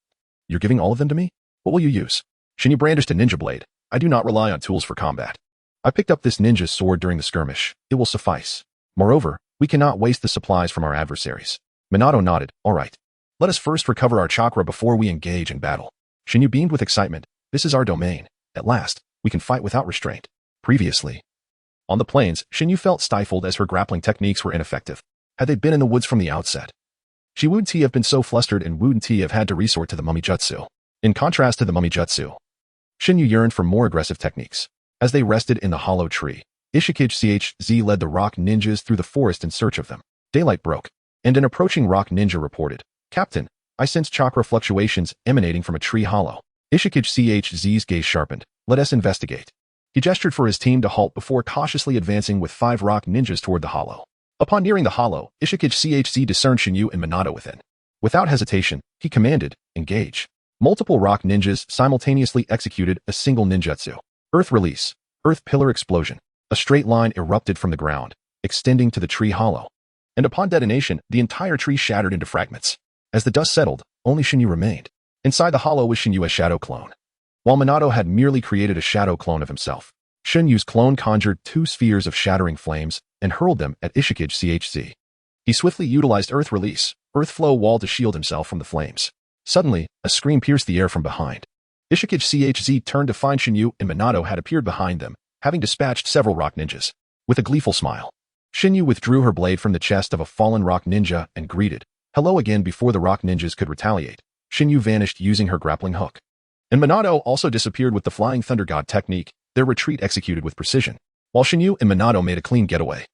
"You're giving all of them to me? What will you use?" Shinyu brandished a ninja blade. "I do not rely on tools for combat. I picked up this ninja's sword during the skirmish. It will suffice. Moreover, we cannot waste the supplies from our adversaries." Minato nodded. "All right. Let us first recover our chakra before we engage in battle." Shinyu beamed with excitement. "This is our domain. At last, we can fight without restraint." Previously, on the plains, Shinyu felt stifled as her grappling techniques were ineffective. Had they been in the woods from the outset, she wouldn't have been so flustered and wouldn't have had to resort to the mummy jutsu. In contrast to the mummy jutsu, Shinyu yearned for more aggressive techniques. As they rested in the hollow tree, Ishikage CHZ led the rock ninjas through the forest in search of them. Daylight broke, and an approaching rock ninja reported, "Captain, I sense chakra fluctuations emanating from a tree hollow." Ishikage CHZ's gaze sharpened. "Let us investigate." He gestured for his team to halt before cautiously advancing with 5 rock ninjas toward the hollow. Upon nearing the hollow, Ishikage CHZ discerned Shinyu and Minato within. Without hesitation, he commanded, "Engage." Multiple rock ninjas simultaneously executed a single ninjutsu. Earth release, earth pillar explosion. A straight line erupted from the ground, extending to the tree hollow. And upon detonation, the entire tree shattered into fragments. As the dust settled, only Shinyu remained. Inside the hollow was Shinyu, a shadow clone. While Minato had merely created a shadow clone of himself, Shinyu's clone conjured 2 spheres of shattering flames and hurled them at Ishikage CHZ. He swiftly utilized Earth Release, Earth Flow Wall to shield himself from the flames. Suddenly, a scream pierced the air from behind. Ishikage CHZ turned to find Shinyu and Minato had appeared behind them, having dispatched several rock ninjas. With a gleeful smile, Shinyu withdrew her blade from the chest of a fallen rock ninja and greeted, "Hello again." Before the rock ninjas could retaliate, Shinyu vanished using her grappling hook. And Minato also disappeared with the Flying Thunder God technique, their retreat executed with precision, while Shinyu and Minato made a clean getaway.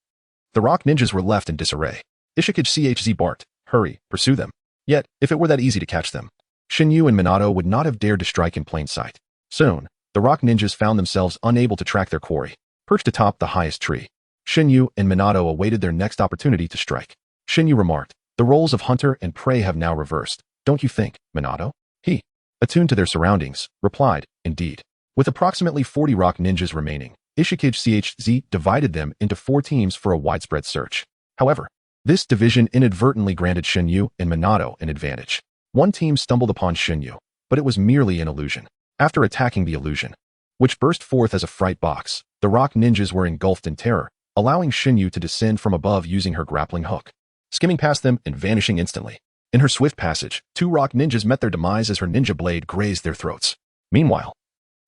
The rock ninjas were left in disarray. Ishikage CHZ barked, "Hurry, pursue them." Yet, if it were that easy to catch them, Shinyu and Minato would not have dared to strike in plain sight. Soon, the rock ninjas found themselves unable to track their quarry, perched atop the highest tree. Shinyu and Minato awaited their next opportunity to strike. Shinyu remarked, "The roles of hunter and prey have now reversed, don't you think, Minato?" He, attuned to their surroundings, replied, "Indeed." With approximately 40 rock ninjas remaining, Ishikage CHZ divided them into 4 teams for a widespread search. However, this division inadvertently granted Shinyu and Minato an advantage. One team stumbled upon Shinyu, but it was merely an illusion. After attacking the illusion, which burst forth as a fright box, the rock ninjas were engulfed in terror, allowing Shinyu to descend from above using her grappling hook, skimming past them and vanishing instantly. In her swift passage, 2 rock ninjas met their demise as her ninja blade grazed their throats. Meanwhile,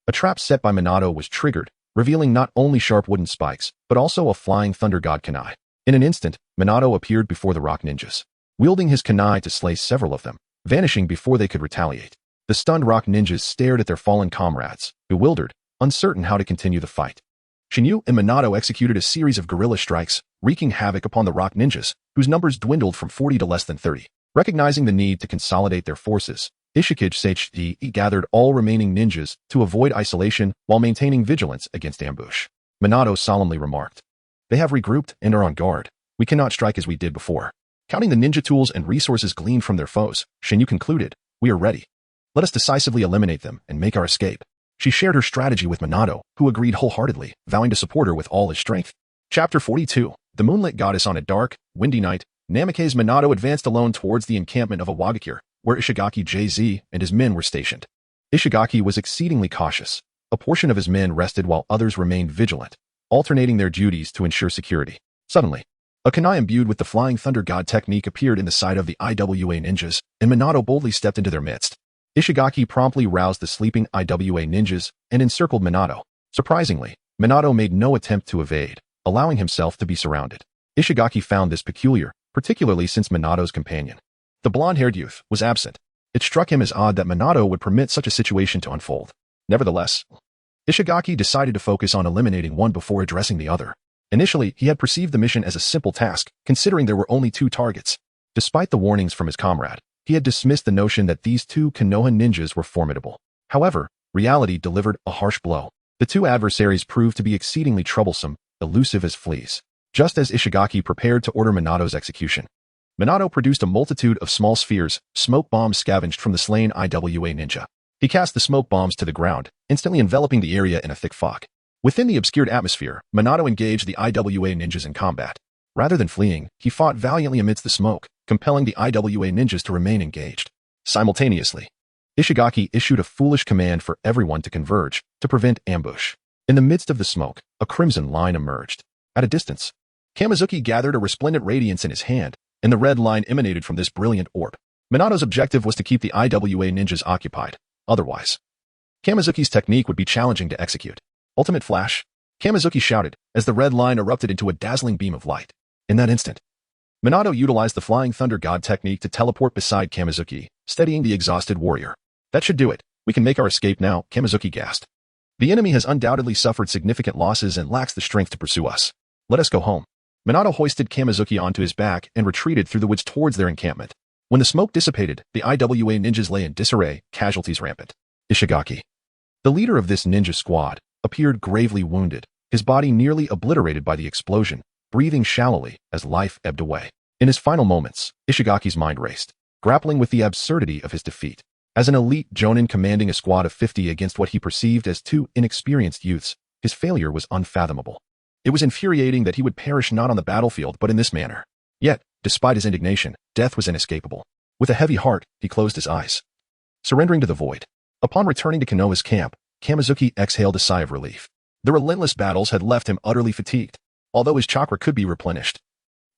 a trap set by Minato was triggered, revealing not only sharp wooden spikes, but also a Flying Thunder God kunai. In an instant, Minato appeared before the rock ninjas, wielding his kunai to slay several of them, vanishing before they could retaliate. The stunned rock ninjas stared at their fallen comrades, bewildered, uncertain how to continue the fight. Shinyu and Minato executed a series of guerrilla strikes, wreaking havoc upon the rock ninjas, whose numbers dwindled from 40 to less than 30. Recognizing the need to consolidate their forces, Ishikage CHZ gathered all remaining ninjas to avoid isolation while maintaining vigilance against ambush. Minato solemnly remarked, "They have regrouped and are on guard. We cannot strike as we did before." Counting the ninja tools and resources gleaned from their foes, Shinyu concluded, "We are ready. Let us decisively eliminate them and make our escape." She shared her strategy with Minato, who agreed wholeheartedly, vowing to support her with all his strength. Chapter 42. The Moonlit Goddess. On a dark, windy night, Namikaze Minato advanced alone towards the encampment of Awagakure, where Ishigaki JZ and his men were stationed. Ishigaki was exceedingly cautious. A portion of his men rested while others remained vigilant, alternating their duties to ensure security. Suddenly, a kunai imbued with the Flying Thunder God technique appeared in the sight of the IWA ninjas, and Minato boldly stepped into their midst. Ishigaki promptly roused the sleeping IWA ninjas and encircled Minato. Surprisingly, Minato made no attempt to evade, allowing himself to be surrounded. Ishigaki found this peculiar, particularly since Minato's companion, the blonde-haired youth, was absent. It struck him as odd that Minato would permit such a situation to unfold. Nevertheless, Ishigaki decided to focus on eliminating one before addressing the other. Initially, he had perceived the mission as a simple task, considering there were only 2 targets. Despite the warnings from his comrade, he had dismissed the notion that these 2 Konoha ninjas were formidable. However, reality delivered a harsh blow. The 2 adversaries proved to be exceedingly troublesome, elusive as fleas. Just as Ishigaki prepared to order Minato's execution, Minato produced a multitude of small spheres, smoke bombs scavenged from the slain IWA ninja. He cast the smoke bombs to the ground, instantly enveloping the area in a thick fog. Within the obscured atmosphere, Minato engaged the IWA ninjas in combat. Rather than fleeing, he fought valiantly amidst the smoke, compelling the IWA ninjas to remain engaged. Simultaneously, Ishigaki issued a foolish command for everyone to converge, to prevent ambush. In the midst of the smoke, a crimson line emerged. At a distance, Kamizuki gathered a resplendent radiance in his hand, and the red line emanated from this brilliant orb. Minato's objective was to keep the IWA ninjas occupied. Otherwise, Kamizuki's technique would be challenging to execute. Ultimate flash, Kamizuki shouted, as the red line erupted into a dazzling beam of light. In that instant, Minato utilized the Flying Thunder God technique to teleport beside Kamizuki, steadying the exhausted warrior. That should do it. We can make our escape now, Kamizuki gasped. The enemy has undoubtedly suffered significant losses and lacks the strength to pursue us. Let us go home. Minato hoisted Kamizuki onto his back and retreated through the woods towards their encampment. When the smoke dissipated, the IWA ninjas lay in disarray, casualties rampant. Ishigaki, the leader of this ninja squad, appeared gravely wounded, his body nearly obliterated by the explosion, breathing shallowly as life ebbed away. In his final moments, Ishigaki's mind raced, grappling with the absurdity of his defeat. As an elite Jounin commanding a squad of 50 against what he perceived as 2 inexperienced youths, his failure was unfathomable. It was infuriating that he would perish not on the battlefield but in this manner. Yet, despite his indignation, death was inescapable. With a heavy heart, he closed his eyes, surrendering to the void. Upon returning to Konoha's camp, Kamizuki exhaled a sigh of relief. The relentless battles had left him utterly fatigued, although his chakra could be replenished.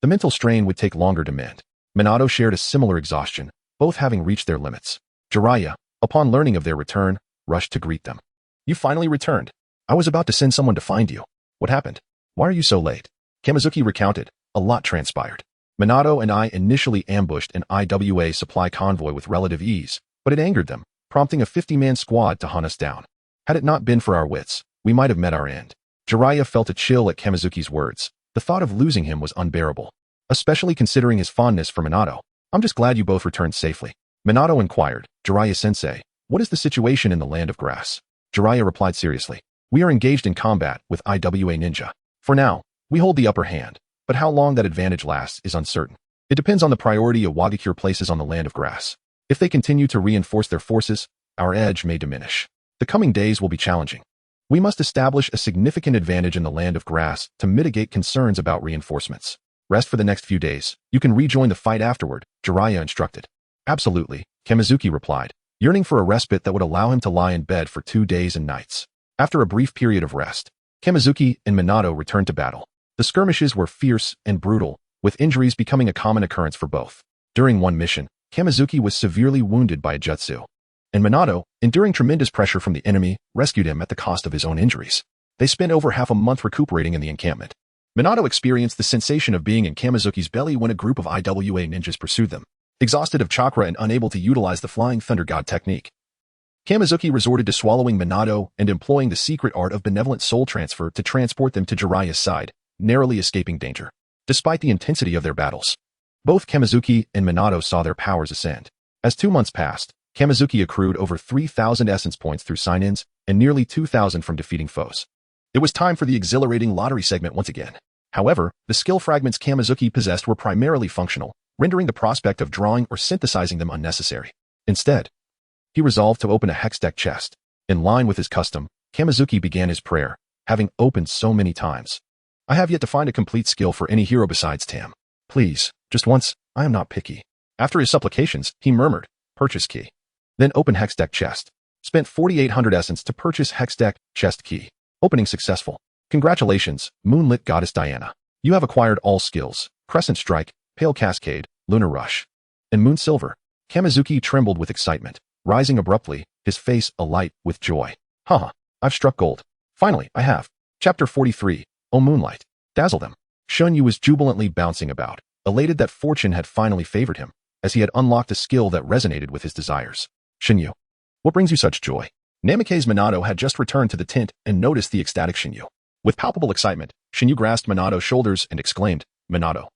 The mental strain would take longer to mend. Minato shared a similar exhaustion, both having reached their limits. Jiraiya, upon learning of their return, rushed to greet them. You finally returned. I was about to send someone to find you. What happened? Why are you so late? Kamizuki recounted. A lot transpired. Minato and I initially ambushed an IWA supply convoy with relative ease, but it angered them, prompting a 50-man squad to hunt us down. Had it not been for our wits, we might have met our end. Jiraiya felt a chill at Kamizuki's words. The thought of losing him was unbearable, especially considering his fondness for Minato. I'm just glad you both returned safely. Minato inquired, Jiraiya-sensei, what is the situation in the land of grass? Jiraiya replied seriously. We are engaged in combat with IWA ninja. For now, we hold the upper hand, but how long that advantage lasts is uncertain. It depends on the priority a Wagakure places on the land of grass. If they continue to reinforce their forces, our edge may diminish. The coming days will be challenging. We must establish a significant advantage in the land of grass to mitigate concerns about reinforcements. Rest for the next few days. You can rejoin the fight afterward, Jiraiya instructed. Absolutely, Kamizuki replied, yearning for a respite that would allow him to lie in bed for 2 days and nights. After a brief period of rest, Kamizuki and Minato returned to battle. The skirmishes were fierce and brutal, with injuries becoming a common occurrence for both. During one mission, Kamizuki was severely wounded by a jutsu, and Minato, enduring tremendous pressure from the enemy, rescued him at the cost of his own injuries. They spent over half a month recuperating in the encampment. Minato experienced the sensation of being in Kamizuki's belly when a group of IWA ninjas pursued them. Exhausted of chakra and unable to utilize the Flying Thunder God technique, Kamizuki resorted to swallowing Minato and employing the secret art of benevolent soul transfer to transport them to Jiraiya's side, narrowly escaping danger. Despite the intensity of their battles, both Kamizuki and Minato saw their powers ascend. As 2 months passed, Kamizuki accrued over 3,000 essence points through sign-ins and nearly 2,000 from defeating foes. It was time for the exhilarating lottery segment once again. However, the skill fragments Kamizuki possessed were primarily functional, rendering the prospect of drawing or synthesizing them unnecessary. Instead, he resolved to open a Hextech chest. In line with his custom, Kamizuki began his prayer, having opened so many times. I have yet to find a complete skill for any hero besides Tam. Please, just once, I am not picky. After his supplications, he murmured, purchase key. Then open Hextech chest. Spent 4,800 essence to purchase Hextech chest key. Opening successful. Congratulations, Moonlit Goddess Diana. You have acquired all skills, Crescent Strike, Pale Cascade, Lunar Rush, and Moon Silver. Kamizuki trembled with excitement, rising abruptly, his face alight with joy. Haha, I've struck gold. Finally, I have. Chapter 43, O Moonlight. Dazzle them. Shunyu was jubilantly bouncing about, elated that fortune had finally favored him. as he had unlocked a skill that resonated with his desires. Shinyu, what brings you such joy? Namikaze Minato had just returned to the tent and noticed the ecstatic Shinyu. With palpable excitement, Shinyu grasped Minato's shoulders and exclaimed, Minato,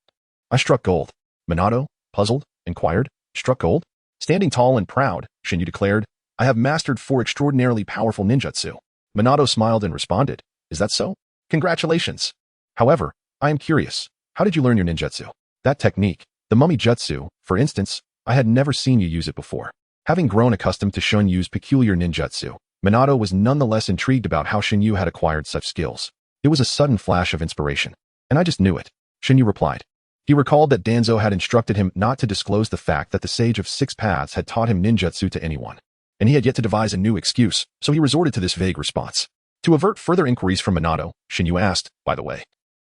I struck gold. Minato, puzzled, inquired, struck gold? Standing tall and proud, Shinyu declared, I have mastered 4 extraordinarily powerful ninjutsu. Minato smiled and responded, Is that so? Congratulations. However, I am curious, how did you learn your ninjutsu? That technique, the mummy jutsu, for instance, I had never seen you use it before. Having grown accustomed to Shunyu's peculiar ninjutsu, Minato was nonetheless intrigued about how Shinyu had acquired such skills. It was a sudden flash of inspiration, and I just knew it, Shinyu replied. He recalled that Danzo had instructed him not to disclose the fact that the Sage of 6 Paths had taught him ninjutsu to anyone, and he had yet to devise a new excuse, so he resorted to this vague response. To avert further inquiries from Minato, Shinyu asked, by the way,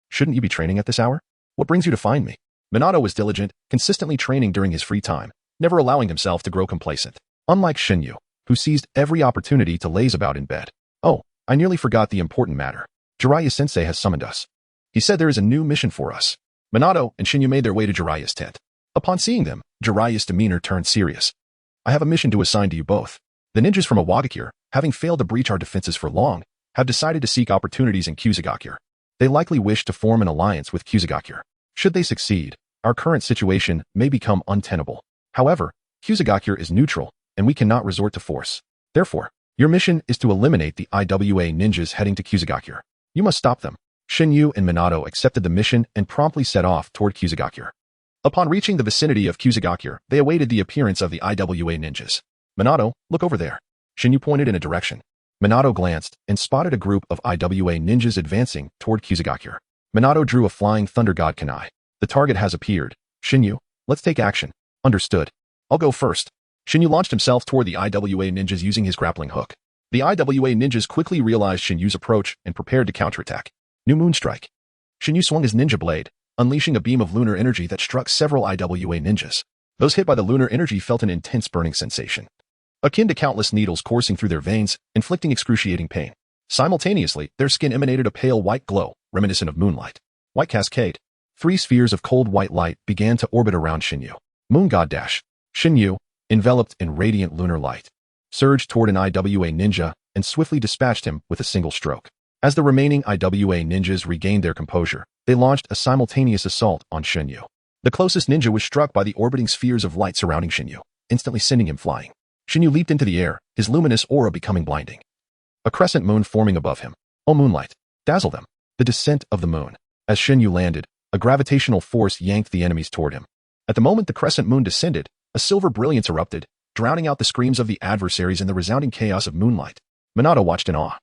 shouldn't you be training at this hour? What brings you to find me? Minato was diligent, consistently training during his free time, never allowing himself to grow complacent. Unlike Shinyu, who seized every opportunity to laze about in bed. Oh, I nearly forgot the important matter. Jiraiya-sensei has summoned us. He said there is a new mission for us. Minato and Shinyu made their way to Jiraiya's tent. Upon seeing them, Jiraiya's demeanor turned serious. I have a mission to assign to you both. The ninjas from Awagakure, having failed to breach our defenses for long, have decided to seek opportunities in Kusagakure. They likely wish to form an alliance with Kusagakure. Should they succeed, our current situation may become untenable. However, Kusagakure is neutral, and we cannot resort to force. Therefore, your mission is to eliminate the IWA ninjas heading to Kusagakure. You must stop them. Shinyu and Minato accepted the mission and promptly set off toward Kusagakure. Upon reaching the vicinity of Kusagakure, they awaited the appearance of the IWA ninjas. Minato, look over there. Shinyu pointed in a direction. Minato glanced and spotted a group of IWA ninjas advancing toward Kusagakure. Minato drew a flying thunder god kunai. The target has appeared. Shinyu, let's take action. Understood. I'll go first. Shinyu launched himself toward the IWA ninjas using his grappling hook. The IWA ninjas quickly realized Shinyu's approach and prepared to counterattack. New Moon Strike. Shinyu swung his ninja blade, unleashing a beam of lunar energy that struck several IWA ninjas. Those hit by the lunar energy felt an intense burning sensation, akin to countless needles coursing through their veins, inflicting excruciating pain. Simultaneously, their skin emanated a pale white glow, reminiscent of moonlight. White cascade. 3 spheres of cold white light began to orbit around Shinyu. Moon God Dash. Shinyu, enveloped in radiant lunar light, surged toward an IWA ninja and swiftly dispatched him with a single stroke. As the remaining IWA ninjas regained their composure, they launched a simultaneous assault on Shinyu. The closest ninja was struck by the orbiting spheres of light surrounding Shinyu, instantly sending him flying. Shinyu leaped into the air, his luminous aura becoming blinding. A crescent moon forming above him. Oh moonlight, dazzle them. The descent of the moon. As Shinyu landed, a gravitational force yanked the enemies toward him. At the moment the crescent moon descended, a silver brilliance erupted, drowning out the screams of the adversaries in the resounding chaos of moonlight. Minato watched in awe.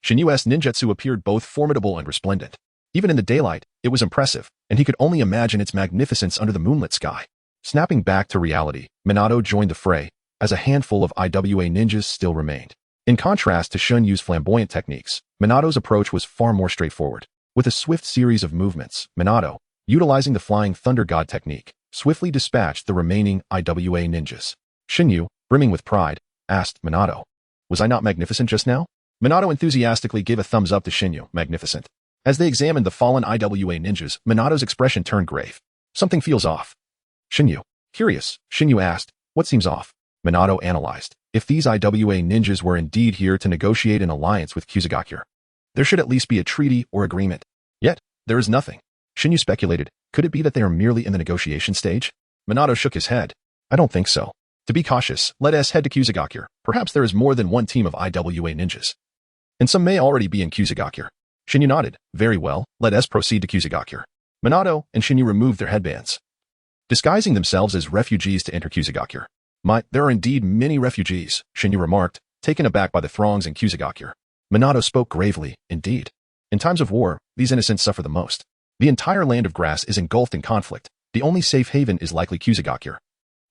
Shinyu's ninjutsu appeared both formidable and resplendent. Even in the daylight, it was impressive, and he could only imagine its magnificence under the moonlit sky. Snapping back to reality, Minato joined the fray, as a handful of IWA ninjas still remained. In contrast to Shunyu's flamboyant techniques, Minato's approach was far more straightforward. With a swift series of movements, Minato, utilizing the flying thunder god technique, swiftly dispatched the remaining IWA ninjas. Shinyu, brimming with pride, asked Minato, was I not magnificent just now? Minato enthusiastically gave a thumbs up to Shinyu, magnificent. As they examined the fallen IWA ninjas, Minato's expression turned grave. Something feels off. Shinyu, curious, Shinyu asked, what seems off? Minato analyzed. If these IWA ninjas were indeed here to negotiate an alliance with Kusagakure, there should at least be a treaty or agreement. Yet, there is nothing. Shinyu speculated, could it be that they are merely in the negotiation stage? Minato shook his head. I don't think so. To be cautious, let us head to Kusagakure. Perhaps there is more than one team of IWA ninjas, and some may already be in Kusagakure. Shinyu nodded. Very well, let us proceed to Kusagakure. Minato and Shinyu removed their headbands, disguising themselves as refugees to enter Kusagakure. There are indeed many refugees, Shinyu remarked, taken aback by the throngs in Kusagakure. Minato spoke gravely, indeed. In times of war, these innocents suffer the most. The entire land of grass is engulfed in conflict. The only safe haven is likely Kusagakure,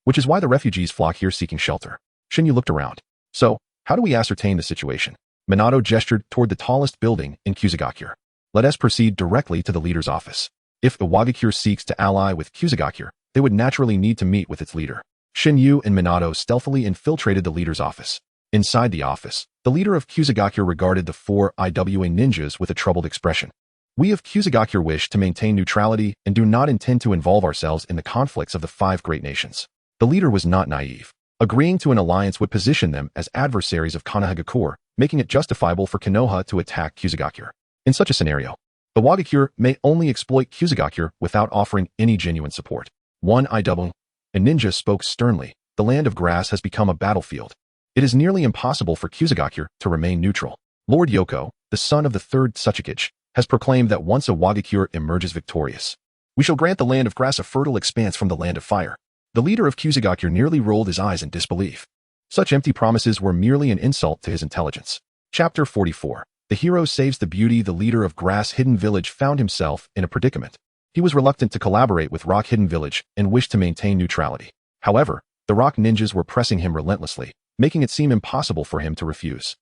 which is why the refugees flock here seeking shelter. Shinyu looked around. So, how do we ascertain the situation? Minato gestured toward the tallest building in Kusagakure. Let us proceed directly to the leader's office. If Awagakure seeks to ally with Kusagakure, they would naturally need to meet with its leader. Shinyu and Minato stealthily infiltrated the leader's office. Inside the office, the leader of Kusagakure regarded the 4 IWA ninjas with a troubled expression. We of Kusagakure wish to maintain neutrality and do not intend to involve ourselves in the conflicts of the 5 great nations. The leader was not naive. Agreeing to an alliance would position them as adversaries of Konohagakure, making it justifiable for Konoha to attack Kusugakure. In such a scenario, the Wagakure may only exploit Kusugakure without offering any genuine support. One IW. A ninja spoke sternly. The land of grass has become a battlefield. It is nearly impossible for Kusugakure to remain neutral. Lord Yoko, the son of the third Tsuchikage, has proclaimed that once a Wagakure emerges victorious, we shall grant the land of grass a fertile expanse from the land of fire. The leader of Kusugakure nearly rolled his eyes in disbelief. Such empty promises were merely an insult to his intelligence. Chapter 44. The hero saves the beauty. The leader of Grass Hidden Village found himself in a predicament. He was reluctant to collaborate with Rock Hidden Village and wished to maintain neutrality. However, the Rock Ninjas were pressing him relentlessly, making it seem impossible for him to refuse.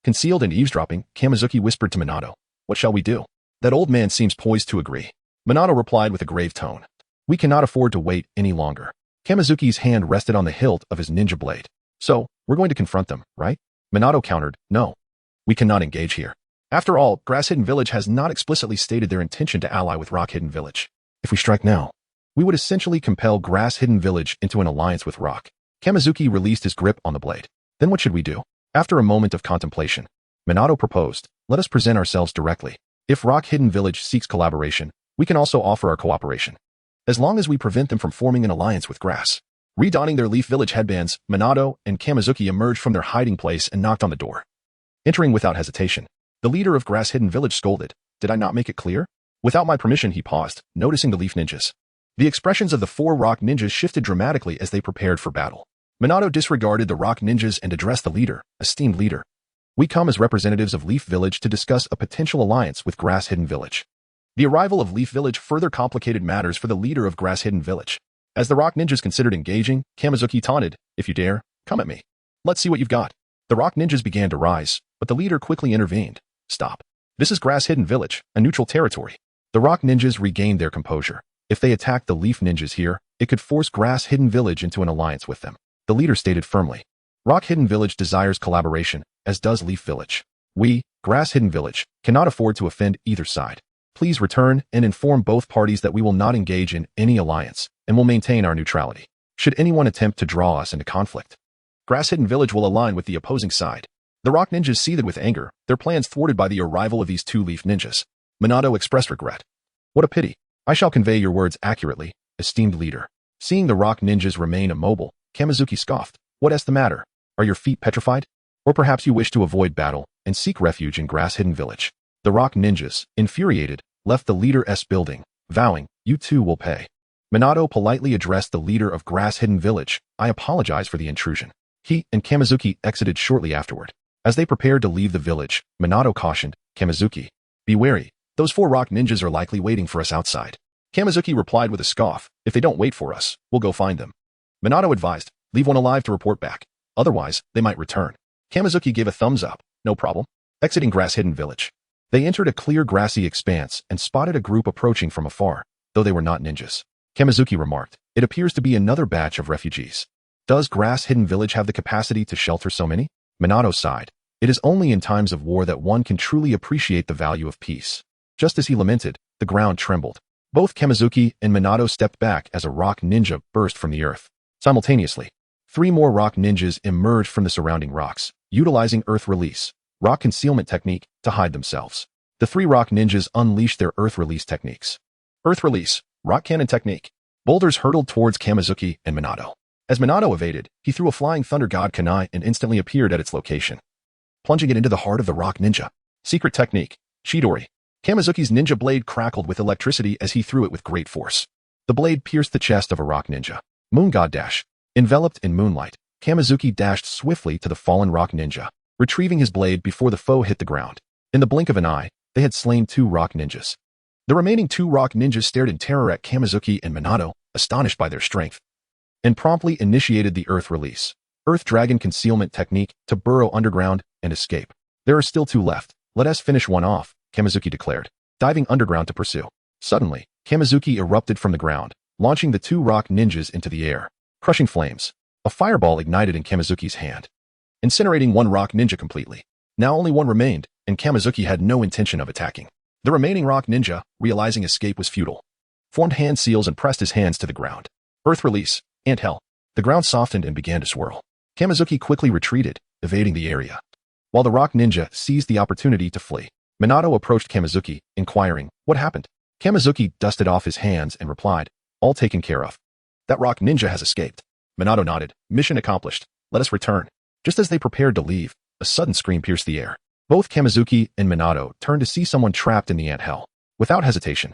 Concealed and eavesdropping, Kamizuki whispered to Minato, "What shall we do?" That old man seems poised to agree. Minato replied with a grave tone, "We cannot afford to wait any longer." Kamizuki's hand rested on the hilt of his ninja blade. "So, we're going to confront them, right?" Minato countered, "No. We cannot engage here. After all, Grass Hidden Village has not explicitly stated their intention to ally with Rock Hidden Village. If we strike now, we would essentially compel Grass Hidden Village into an alliance with Rock." Kamizuki released his grip on the blade. "Then what should we do?" After a moment of contemplation, Minato proposed, "Let us present ourselves directly. If Rock Hidden Village seeks collaboration, we can also offer our cooperation, as long as we prevent them from forming an alliance with Grass." Redonning their Leaf Village headbands, Minato and Kamizuki emerged from their hiding place and knocked on the door. Entering without hesitation, the leader of Grass Hidden Village scolded, "Did I not make it clear?" Without my permission, he paused, noticing the Leaf Ninjas. The expressions of the four Rock Ninjas shifted dramatically as they prepared for battle. Minato disregarded the Rock Ninjas and addressed the leader, "Esteemed leader, we come as representatives of Leaf Village to discuss a potential alliance with Grass Hidden Village." The arrival of Leaf Village further complicated matters for the leader of Grass Hidden Village. As the Rock Ninjas considered engaging, Kamizuki taunted, "If you dare, come at me. Let's see what you've got." The Rock Ninjas began to rise, but the leader quickly intervened. "Stop. This is Grass Hidden Village, a neutral territory." The Rock Ninjas regained their composure. If they attacked the Leaf Ninjas here, it could force Grass Hidden Village into an alliance with them. The leader stated firmly, "Rock Hidden Village desires collaboration, as does Leaf Village. We, Grass Hidden Village, cannot afford to offend either side. Please return and inform both parties that we will not engage in any alliance and will maintain our neutrality. Should anyone attempt to draw us into conflict, Grass Hidden Village will align with the opposing side." The Rock Ninjas seethed with anger, their plans thwarted by the arrival of these two Leaf Ninjas. Minato expressed regret. "What a pity. I shall convey your words accurately, esteemed leader." Seeing the Rock Ninjas remain immobile, Kamizuki scoffed, "What is the matter? Are your feet petrified? Or perhaps you wish to avoid battle and seek refuge in Grass Hidden Village?" The Rock Ninjas, infuriated, left the leader's building, vowing, "You too will pay." Minato politely addressed the leader of Grass Hidden Village, "I apologize for the intrusion." He and Kamizuki exited shortly afterward. As they prepared to leave the village, Minato cautioned, "Kamizuki, be wary. Those four Rock Ninjas are likely waiting for us outside." Kamizuki replied with a scoff, "If they don't wait for us, we'll go find them." Minato advised, "Leave one alive to report back. Otherwise, they might return." Kamizuki gave a thumbs up, "No problem." Exiting Grass Hidden Village, they entered a clear grassy expanse and spotted a group approaching from afar, though they were not ninjas. Kamizuki remarked, "It appears to be another batch of refugees. Does Grass Hidden Village have the capacity to shelter so many?" Minato sighed. "It is only in times of war that one can truly appreciate the value of peace." Just as he lamented, the ground trembled. Both Kamizuki and Minato stepped back as a Rock Ninja burst from the earth. Simultaneously, 3 more Rock Ninjas emerged from the surrounding rocks, utilizing Earth Release, Rock Concealment Technique, to hide themselves. The 3 Rock Ninjas unleashed their Earth Release techniques. Earth Release, Rock Cannon Technique. Boulders hurtled towards Kamizuki and Minato. As Minato evaded, he threw a Flying Thunder God Kunai and instantly appeared at its location, plunging it into the heart of the Rock Ninja. Secret Technique, Chidori. Kamizuki's ninja blade crackled with electricity as he threw it with great force. The blade pierced the chest of a Rock Ninja. Moon God Dash. Enveloped in moonlight, Kamizuki dashed swiftly to the fallen Rock Ninja, retrieving his blade before the foe hit the ground. In the blink of an eye, they had slain 2 Rock Ninjas. The remaining 2 Rock Ninjas stared in terror at Kamizuki and Minato, astonished by their strength, and promptly initiated the Earth Release, Earth Dragon Concealment Technique, to burrow underground and escape. "There are still 2 left. Let us finish one off," Kamizuki declared, diving underground to pursue. Suddenly, Kamizuki erupted from the ground, launching the 2 Rock Ninjas into the air. Crushing flames. A fireball ignited in Kamizuki's hand, incinerating 1 Rock Ninja completely. Now only 1 remained, and Kamizuki had no intention of attacking. The remaining Rock Ninja, realizing escape was futile, formed hand seals and pressed his hands to the ground. Earth Release, Ant Hell. The ground softened and began to swirl. Kamizuki quickly retreated, evading the area. While the rock ninja seized the opportunity to flee, Minato approached Kamizuki, inquiring, "What happened?" Kamizuki dusted off his hands and replied, "All taken care of. That rock ninja has escaped." Minato nodded. "Mission accomplished. Let us return." Just as they prepared to leave, a sudden scream pierced the air. Both Kamizuki and Minato turned to see someone trapped in the ant-hell. Without hesitation,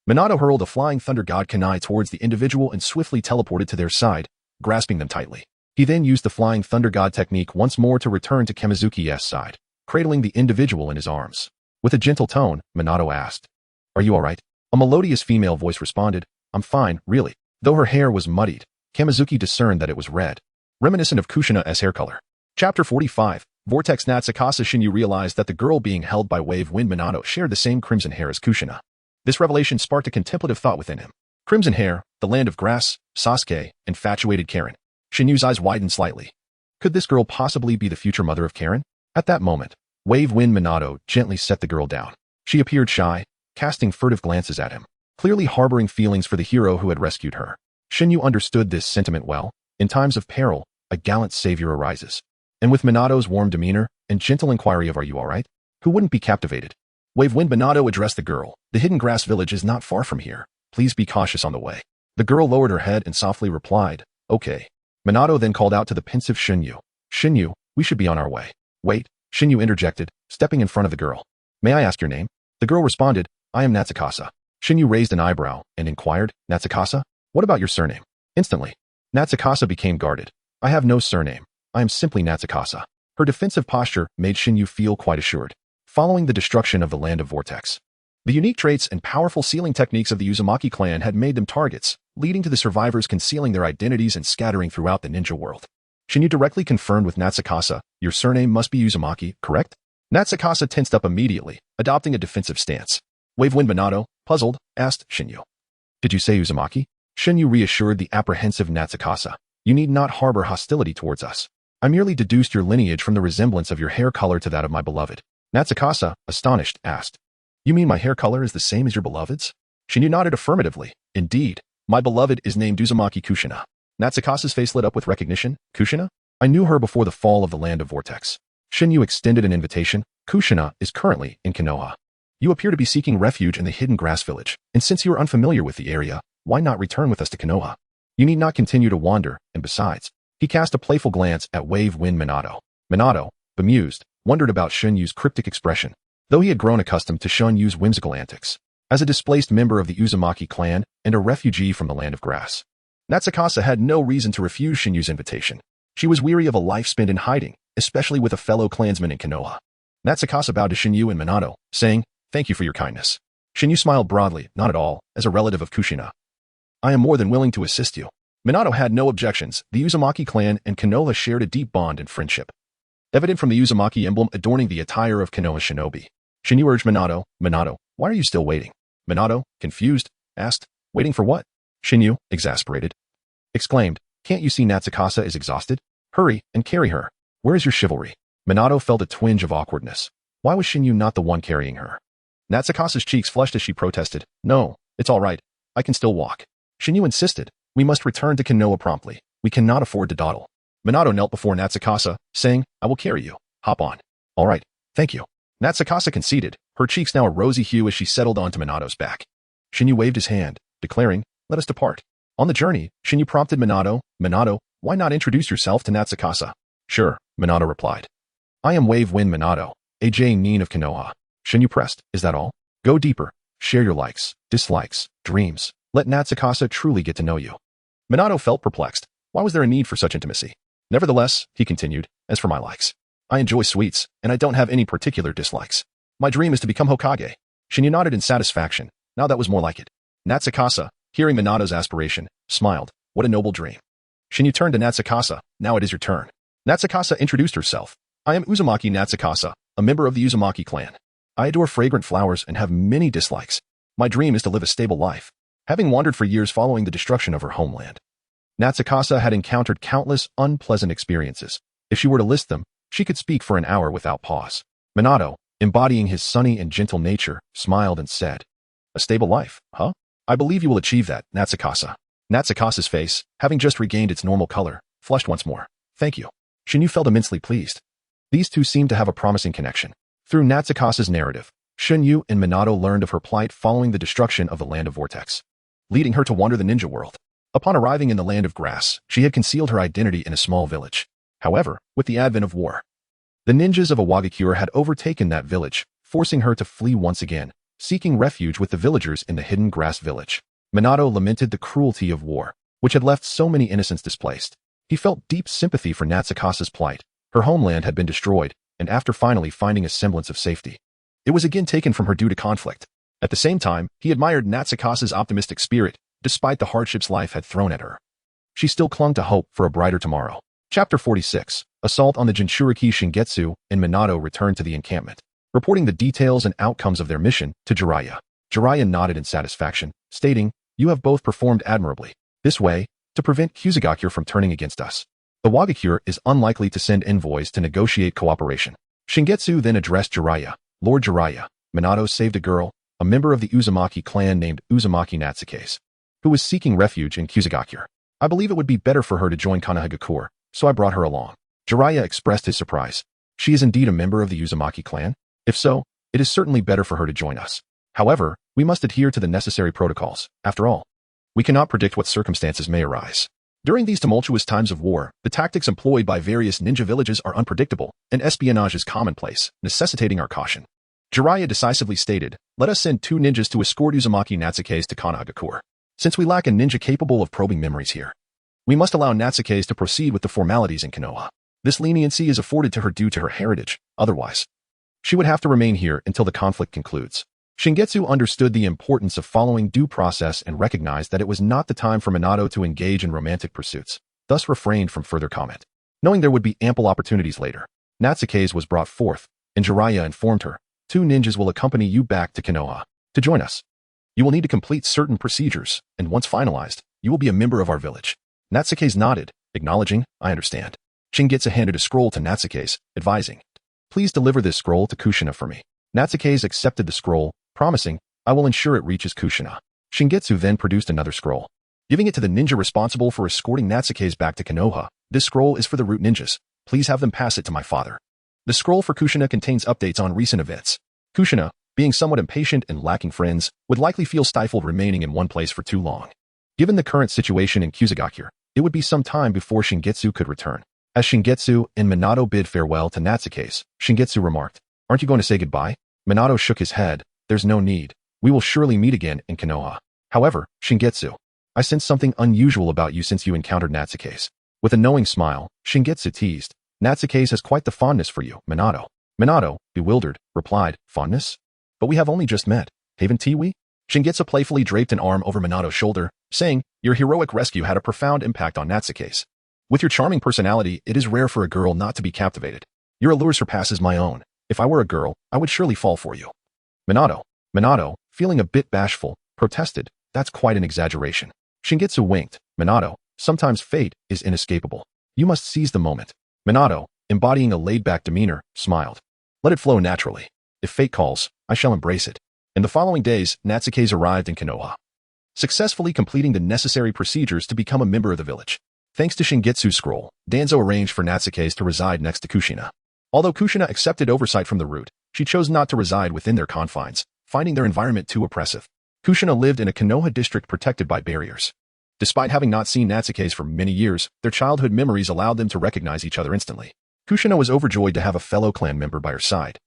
Minato hurled a flying thunder god kunai towards the individual and swiftly teleported to their side, grasping them tightly. He then used the flying thunder god technique once more to return to Kamizuki's side, cradling the individual in his arms. With a gentle tone, Minato asked, "Are you all right?" A melodious female voice responded, "I'm fine, really." Though her hair was muddied, Kamizuki discerned that it was red, reminiscent of Kushina's hair color. Chapter 45, Vortex. Natsukasa Shinyu realized that the girl being held by Wave Wind Minato shared the same crimson hair as Kushina. This revelation sparked a contemplative thought within him. Crimson hair, the land of grass, Sasuke, infatuated Karen. Shinyu's eyes widened slightly. Could this girl possibly be the future mother of Karen? At that moment, Wave Wind Minato gently set the girl down. She appeared shy, casting furtive glances at him, clearly harboring feelings for the hero who had rescued her. Shinyu understood this sentiment well. In times of peril, a gallant savior arises. And with Minato's warm demeanor and gentle inquiry of "Are you all right?" who wouldn't be captivated? Wave Wind Minato addressed the girl. "The hidden grass village is not far from here. Please be cautious on the way." The girl lowered her head and softly replied, "Okay." Minato then called out to the pensive Shinyu. "Shinyu, we should be on our way." "Wait," Shinyu interjected, stepping in front of the girl. "May I ask your name?" The girl responded, "I am Natsukasa." Shinyu raised an eyebrow and inquired, "Natsukasa? What about your surname?" Instantly, Natsukasa became guarded. "I have no surname. I am simply Natsukasa." Her defensive posture made Shinyu feel quite assured. Following the destruction of the land of Vortex, the unique traits and powerful sealing techniques of the Uzumaki clan had made them targets, leading to the survivors concealing their identities and scattering throughout the ninja world. Shinyu directly confirmed with Natsukasa, "Your surname must be Uzumaki, correct?" Natsukasa tensed up immediately, adopting a defensive stance. Wave Wind Minato, puzzled, asked Shinyu, "Did you say Uzumaki?" Shinyu reassured the apprehensive Natsukasa, "You need not harbor hostility towards us. I merely deduced your lineage from the resemblance of your hair color to that of my beloved." Natsukasa, astonished, asked, "You mean my hair color is the same as your beloved's?" Shinyu nodded affirmatively. "Indeed, my beloved is named Uzumaki Kushina." Natsukasa's face lit up with recognition. "Kushina? I knew her before the fall of the land of Vortex." Shinyu extended an invitation. "Kushina is currently in Konoha. You appear to be seeking refuge in the hidden grass village, and since you are unfamiliar with the area, why not return with us to Konoha? You need not continue to wander, and besides..." He cast a playful glance at Wave Wind Minato. Minato, bemused, wondered about Shinyu's cryptic expression, though he had grown accustomed to Shinyu's whimsical antics. As a displaced member of the Uzumaki clan and a refugee from the land of grass, Natsukasa had no reason to refuse Shinyu's invitation. She was weary of a life spent in hiding, especially with a fellow clansman in Konoha. Natsukasa bowed to Shinyu and Minato, saying, "Thank you for your kindness." Shinyu smiled broadly, "Not at all, as a relative of Kushina. I am more than willing to assist you." Minato had no objections. The Uzumaki clan and Konoha shared a deep bond and friendship, evident from the Uzumaki emblem adorning the attire of Konoha shinobi. Shinyu urged Minato, "Minato, why are you still waiting?" Minato, confused, asked, "Waiting for what?" Shinyu, exasperated, exclaimed, "Can't you see Natsukasa is exhausted? Hurry and carry her. Where is your chivalry?" Minato felt a twinge of awkwardness. Why was Shinyu not the one carrying her? Natsukasa's cheeks flushed as she protested, "No, it's all right. I can still walk." Shinyu insisted, "We must return to Konoha promptly. We cannot afford to dawdle." Minato knelt before Natsukasa, saying, "I will carry you. Hop on." "All right, thank you." Natsukasa conceded, her cheeks now a rosy hue as she settled onto Minato's back. Shinyu waved his hand, declaring, "Let us depart." On the journey, Shinyu prompted Minato, "Minato, why not introduce yourself to Natsukasa?" "Sure," Minato replied. "I am Wave Wind Minato, AJ Nin of Konoha." Shinyu pressed, "Is that all? Go deeper. Share your likes, dislikes, dreams. Let Natsukasa truly get to know you." Minato felt perplexed. Why was there a need for such intimacy? "Nevertheless," he continued, "as for my likes, I enjoy sweets, and I don't have any particular dislikes. My dream is to become Hokage." Shinyu nodded in satisfaction. Now that was more like it. Natsukasa, hearing Minato's aspiration, smiled. What a noble dream. Shinyu turned to Natsukasa. "Now it is your turn." Natsukasa introduced herself. "I am Uzumaki Natsukasa, a member of the Uzumaki clan. I adore fragrant flowers and have many dislikes. My dream is to live a stable life." Having wandered for years following the destruction of her homeland, Natsukasa had encountered countless unpleasant experiences. If she were to list them, she could speak for an hour without pause. Minato, embodying his sunny and gentle nature, smiled and said, "A stable life, huh? I believe you will achieve that, Natsukasa." Natsukas's face, having just regained its normal color, flushed once more. Thank you. Shinyu felt immensely pleased. These two seemed to have a promising connection. Through Natsukas's narrative, Shinyu and Minato learned of her plight following the destruction of the Land of Vortex, leading her to wander the ninja world. Upon arriving in the Land of Grass, she had concealed her identity in a small village. However, with the advent of war, the ninjas of Iwagakure had overtaken that village, forcing her to flee once again, seeking refuge with the villagers in the hidden grass village. Minato lamented the cruelty of war, which had left so many innocents displaced. He felt deep sympathy for Natsukas's plight. Her homeland had been destroyed, and after finally finding a semblance of safety, it was again taken from her due to conflict. At the same time, he admired Natsukas's optimistic spirit, despite the hardships life had thrown at her. She still clung to hope for a brighter tomorrow. Chapter 46. Assault on the Jinchuriki. Shingetsu and Minato returned to the encampment, reporting the details and outcomes of their mission to Jiraiya. Jiraiya nodded in satisfaction, stating, "You have both performed admirably. This way, to prevent Kusagakure from turning against us. The Iwagakure is unlikely to send envoys to negotiate cooperation." Shingetsu then addressed Jiraiya. "Lord Jiraiya, Minato saved a girl, a member of the Uzumaki clan named Uzumaki Natsukaze, who was seeking refuge in Kusagakure. I believe it would be better for her to join Konohagakure, so I brought her along." Jiraiya expressed his surprise. "She is indeed a member of the Uzumaki clan? If so, it is certainly better for her to join us. However, we must adhere to the necessary protocols. After all, we cannot predict what circumstances may arise. During these tumultuous times of war, the tactics employed by various ninja villages are unpredictable, and espionage is commonplace, necessitating our caution." Jiraiya decisively stated, "Let us send 2 ninjas to escort Uzumaki Natsukaze to Konohagakure. Since we lack a ninja capable of probing memories here, we must allow Natsukaze to proceed with the formalities in Konoha. This leniency is afforded to her due to her heritage, otherwise, she would have to remain here until the conflict concludes." Shingetsu understood the importance of following due process and recognized that it was not the time for Minato to engage in romantic pursuits, thus refrained from further comment. Knowing there would be ample opportunities later, Natsukaze was brought forth, and Jiraiya informed her, "2 ninjas will accompany you back to Konoha. To join us, you will need to complete certain procedures, and once finalized, you will be a member of our village." Natsukaze nodded, acknowledging, "I understand." Shingetsu handed a scroll to Natsukaze, advising, "Please deliver this scroll to Kushina for me." Natsukaze accepted the scroll, promising, "I will ensure it reaches Kushina." Shingetsu then produced another scroll, giving it to the ninja responsible for escorting Natsukaze back to Konoha. "This scroll is for the root ninjas. Please have them pass it to my father." The scroll for Kushina contains updates on recent events. Kushina, being somewhat impatient and lacking friends, would likely feel stifled remaining in one place for too long. Given the current situation in Kusagakure, it would be some time before Shingetsu could return. As Shingetsu and Minato bid farewell to Natsukaze, Shingetsu remarked, "Aren't you going to say goodbye?" Minato shook his head. "There's no need. We will surely meet again in Konoha. However, Shingetsu, I sense something unusual about you since you encountered Natsukaze." With a knowing smile, Shingetsu teased, "Natsukaze has quite the fondness for you, Minato." Minato, bewildered, replied, "Fondness? But we have only just met. Haven't we?" Shingetsu playfully draped an arm over Minato's shoulder, saying, "Your heroic rescue had a profound impact on Natsukaze. With your charming personality, it is rare for a girl not to be captivated. Your allure surpasses my own. If I were a girl, I would surely fall for you." Minato, feeling a bit bashful, protested, "That's quite an exaggeration." Shingetsu winked, "Minato, sometimes fate is inescapable. You must seize the moment." Minato, embodying a laid-back demeanor, smiled. "Let it flow naturally. If fate calls, I shall embrace it." In the following days, Natsukaze arrived in Konoha, successfully completing the necessary procedures to become a member of the village. Thanks to Shingetsu's scroll, Danzo arranged for Natsukaze to reside next to Kushina. Although Kushina accepted oversight from the root, she chose not to reside within their confines, finding their environment too oppressive. Kushina lived in a Konoha district protected by barriers. Despite having not seen Natsukaze for many years, their childhood memories allowed them to recognize each other instantly. Kushina was overjoyed to have a fellow clan member by her side,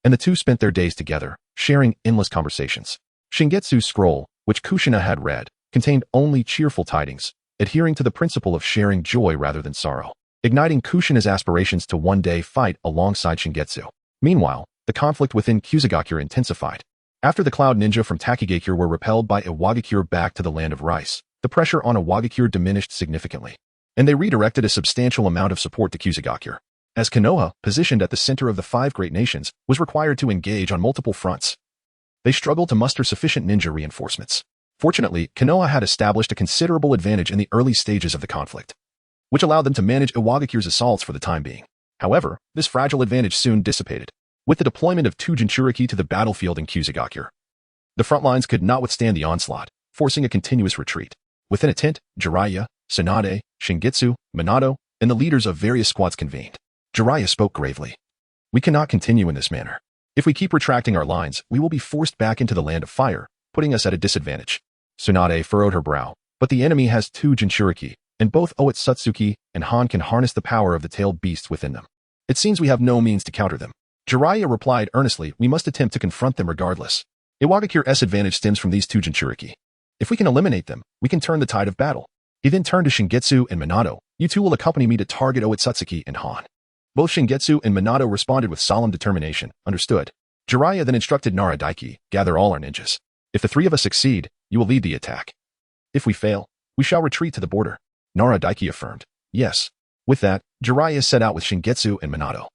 and the two spent their days together, sharing endless conversations. Shingetsu's scroll, which Kushina had read, contained only cheerful tidings, adhering to the principle of sharing joy rather than sorrow, igniting Kushina's aspirations to one day fight alongside Shingetsu. Meanwhile, the conflict within Kusagakure intensified. After the Cloud Ninja from Takigakure were repelled by Iwagakure back to the land of rice, the pressure on Iwagakure diminished significantly, and they redirected a substantial amount of support to Kusagakure. As Konoha, positioned at the center of the 5 great nations, was required to engage on multiple fronts, they struggled to muster sufficient ninja reinforcements. Fortunately, Konoha had established a considerable advantage in the early stages of the conflict, which allowed them to manage Iwagakure's assaults for the time being. However, this fragile advantage soon dissipated. With the deployment of 2 Jinchuriki to the battlefield in Kusagakure, the front lines could not withstand the onslaught, forcing a continuous retreat. Within a tent, Jiraiya, Tsunade, Shingitsu, Minato, and the leaders of various squads convened. Jiraiya spoke gravely. We cannot continue in this manner. If we keep retracting our lines, we will be forced back into the land of fire, putting us at a disadvantage. Tsunade furrowed her brow. But the enemy has 2 Jinchuriki, and both Otsutsuki and Han can harness the power of the tailed beasts within them. It seems we have no means to counter them. Jiraiya replied earnestly, we must attempt to confront them regardless. Iwagakure's advantage stems from these 2 Jinchuriki. If we can eliminate them, we can turn the tide of battle. He then turned to Shingitsu and Minato. You two will accompany me to target Otsutsuki and Han. Both Shingitsu and Minato responded with solemn determination. Understood. Jiraiya then instructed Nara Daiki, gather all our ninjas. If the 3 of us succeed, you will lead the attack. If we fail, we shall retreat to the border. Nara Daiki affirmed. Yes. With that, Jiraiya set out with Shingitsu and Minato.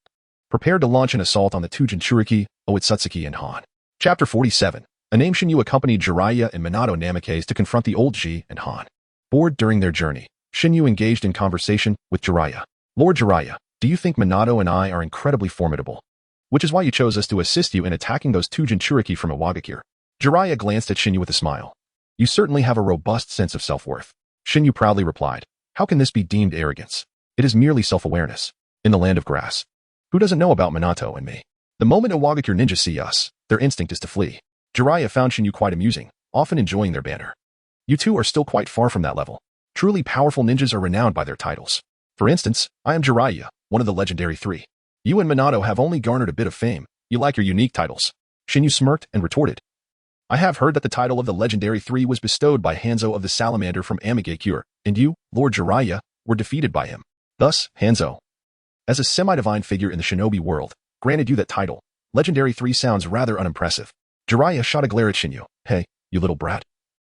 Prepared to launch an assault on the 2 Jinchuriki, Otsutsuki and Han. Chapter 47. A name Shinyu accompanied Jiraiya and Minato Namikaze to confront the old Ji and Han. Bored during their journey, Shinyu engaged in conversation with Jiraiya. Lord Jiraiya, do you think Minato and I are incredibly formidable? Which is why you chose us to assist you in attacking those 2 Jinchuriki from Iwagakure. Jiraiya glanced at Shinyu with a smile. You certainly have a robust sense of self-worth. Shinyu proudly replied. How can this be deemed arrogance? It is merely self-awareness. In the land of grass. Who doesn't know about Minato and me? The moment Iwagakure ninjas see us, their instinct is to flee. Jiraiya found Shinyu quite amusing, often enjoying their banter. You two are still quite far from that level. Truly powerful ninjas are renowned by their titles. For instance, I am Jiraiya, one of the legendary 3. You and Minato have only garnered a bit of fame. You like your unique titles. Shinyu smirked and retorted. I have heard that the title of the legendary 3 was bestowed by Hanzo of the Salamander from Amigakure, and you, Lord Jiraiya, were defeated by him. Thus, Hanzo, as a semi-divine figure in the shinobi world, granted you that title. Legendary 3 sounds rather unimpressive. Jiraiya shot a glare at Shinyu. Hey, you little brat.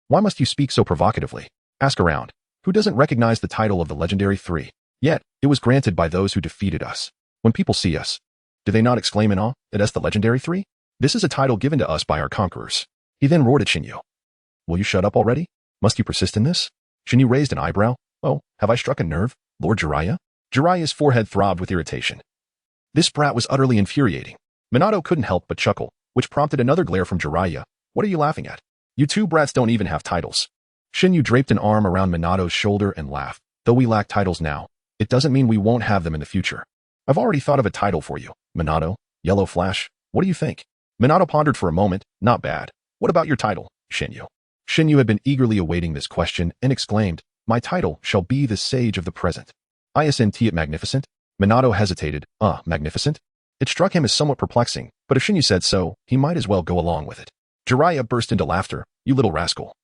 Why must you speak so provocatively? Ask around. Who doesn't recognize the title of the legendary 3? Yet, it was granted by those who defeated us. When people see us, do they not exclaim in awe, it is the legendary 3? This is a title given to us by our conquerors. He then roared at Shinyu. Will you shut up already? Must you persist in this? Shinyu raised an eyebrow. Oh, have I struck a nerve, Lord Jiraiya? Jiraiya's forehead throbbed with irritation. This brat was utterly infuriating. Minato couldn't help but chuckle, which prompted another glare from Jiraiya. What are you laughing at? You 2 brats don't even have titles. Shinyu draped an arm around Minato's shoulder and laughed. Though we lack titles now, it doesn't mean we won't have them in the future. I've already thought of a title for you. Minato, Yellow Flash, what do you think? Minato pondered for a moment. Not bad. What about your title, Shinyu? Shinyu had been eagerly awaiting this question and exclaimed, my title shall be the Sage of the Present. Isn't it magnificent? Minato hesitated. Magnificent? It struck him as somewhat perplexing, but if Shinyu said so, he might as well go along with it. Jiraiya burst into laughter. You little rascal.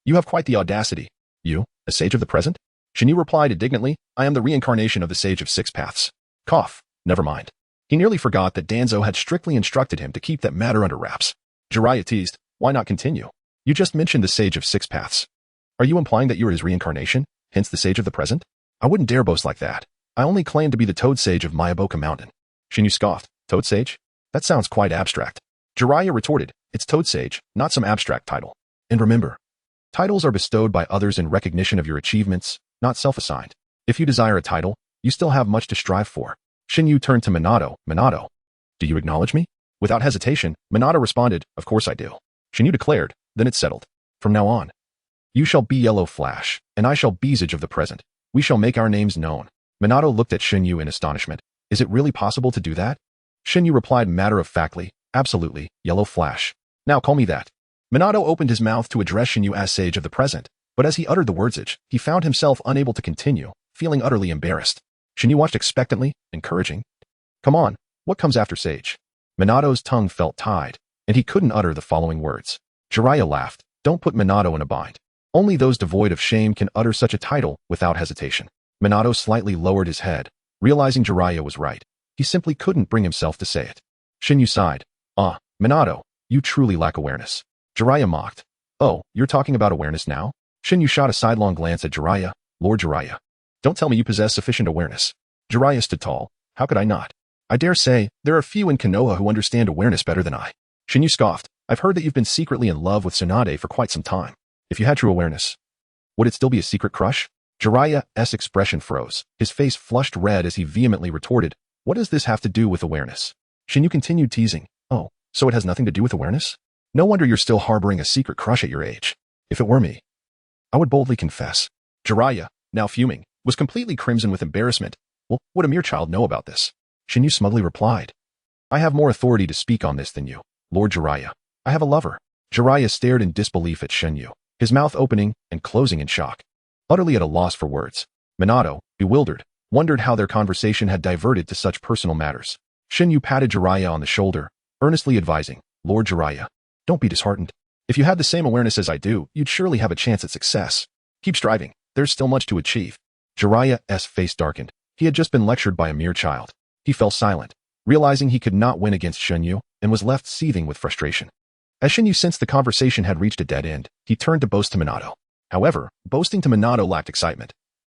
You have quite the audacity. You, a Sage of the Present? Shinyu replied indignantly, I am the reincarnation of the Sage of 6 Paths. Cough. Never mind. He nearly forgot that Danzo had strictly instructed him to keep that matter under wraps. Jiraiya teased, why not continue? You just mentioned the Sage of 6 Paths. Are you implying that you are his reincarnation, hence the Sage of the Present? I wouldn't dare boast like that. I only claim to be the Toad Sage of Myaboka Mountain. Shinyu scoffed. Toad Sage? That sounds quite abstract. Jiraiya retorted, it's Toad Sage, not some abstract title. And remember, titles are bestowed by others in recognition of your achievements, not self-assigned. If you desire a title, you still have much to strive for. Shinyu turned to Minato. Minato, do you acknowledge me? Without hesitation, Minato responded, of course I do. Shinyu declared, then it's settled. From now on, you shall be Yellow Flash, and I shall be Sage of the Present. We shall make our names known. Minato looked at Shinyu in astonishment. Is it really possible to do that? Shinyu replied matter-of-factly, absolutely, Yellow Flash. Now call me that. Minato opened his mouth to address Shinyu as Sage of the Present, but as he uttered the words, he found himself unable to continue, feeling utterly embarrassed. Shinyu watched expectantly, encouraging. Come on, what comes after Sage? Minato's tongue felt tied, and he couldn't utter the following words. Jiraiya laughed. Don't put Minato in a bind. Only those devoid of shame can utter such a title without hesitation. Minato slightly lowered his head, realizing Jiraiya was right. He simply couldn't bring himself to say it. Shinyu sighed. Minato, you truly lack awareness. Jiraiya mocked. Oh, you're talking about awareness now? Shinyu shot a sidelong glance at Jiraiya. Lord Jiraiya, don't tell me you possess sufficient awareness. Jiraiya stood tall. How could I not? I dare say, there are few in Konoha who understand awareness better than I. Shinyu scoffed. I've heard that you've been secretly in love with Tsunade for quite some time. If you had true awareness, would it still be a secret crush? Jiraiya's expression froze. His face flushed red as he vehemently retorted, what does this have to do with awareness? Shinyu continued teasing. Oh, so it has nothing to do with awareness? No wonder you're still harboring a secret crush at your age. If it were me, I would boldly confess. Jiraiya, now fuming, was completely crimson with embarrassment. Well, would a mere child know about this? Shinyu smugly replied. I have more authority to speak on this than you, Lord Jiraiya. I have a lover. Jiraiya stared in disbelief at Shinyu, his mouth opening and closing in shock. Utterly at a loss for words, Minato, bewildered, wondered how their conversation had diverted to such personal matters. Shinyu patted Jiraiya on the shoulder, earnestly advising, Lord Jiraiya, don't be disheartened. If you had the same awareness as I do, you'd surely have a chance at success. Keep striving. There's still much to achieve. Jiraiya's face darkened. He had just been lectured by a mere child. He fell silent, realizing he could not win against Shinyu, and was left seething with frustration. As Shinyu sensed the conversation had reached a dead end, he turned to boast to Minato. However, boasting to Minato lacked excitement.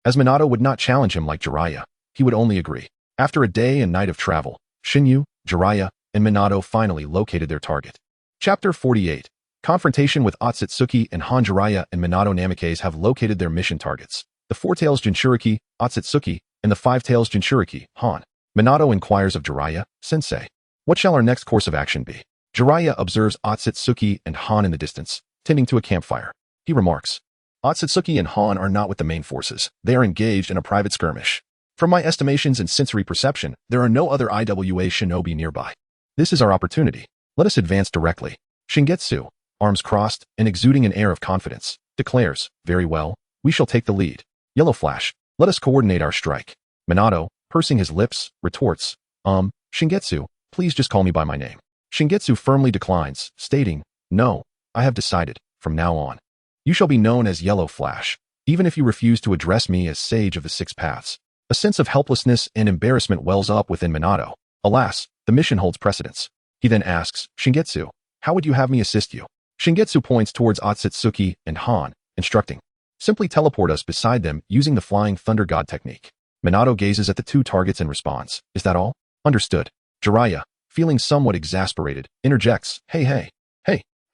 As Minato would not challenge him like Jiraiya, he would only agree. After a day and night of travel, Shinyu, Jiraiya, and Minato finally located their target. Chapter 48. Confrontation with Otsutsuki and Han. Jiraiya and Minato Namikaze have located their mission targets. The four-tails Jinchuriki, Otsutsuki, and the five-tails Jinchuriki, Han. Minato inquires of Jiraiya, Sensei, what shall our next course of action be? Jiraiya observes Otsutsuki and Han in the distance, tending to a campfire. He remarks, Otsutsuki and Han are not with the main forces. They are engaged in a private skirmish. From my estimations and sensory perception, there are no other IWA shinobi nearby. This is our opportunity. Let us advance directly. Shingetsu, arms crossed and exuding an air of confidence, declares, very well, we shall take the lead. Yellow Flash, let us coordinate our strike. Minato, pursing his lips, retorts, Shingetsu, please just call me by my name. Shingetsu firmly declines, stating, no, I have decided, from now on. You shall be known as Yellow Flash, even if you refuse to address me as Sage of the Six Paths. A sense of helplessness and embarrassment wells up within Minato. Alas, the mission holds precedence. He then asks, Shingetsu, how would you have me assist you? Shingetsu points towards Otsutsuki and Han, instructing, simply teleport us beside them using the Flying Thunder God technique. Minato gazes at the two targets and responds, is that all? Understood. Jiraiya, feeling somewhat exasperated, interjects, hey,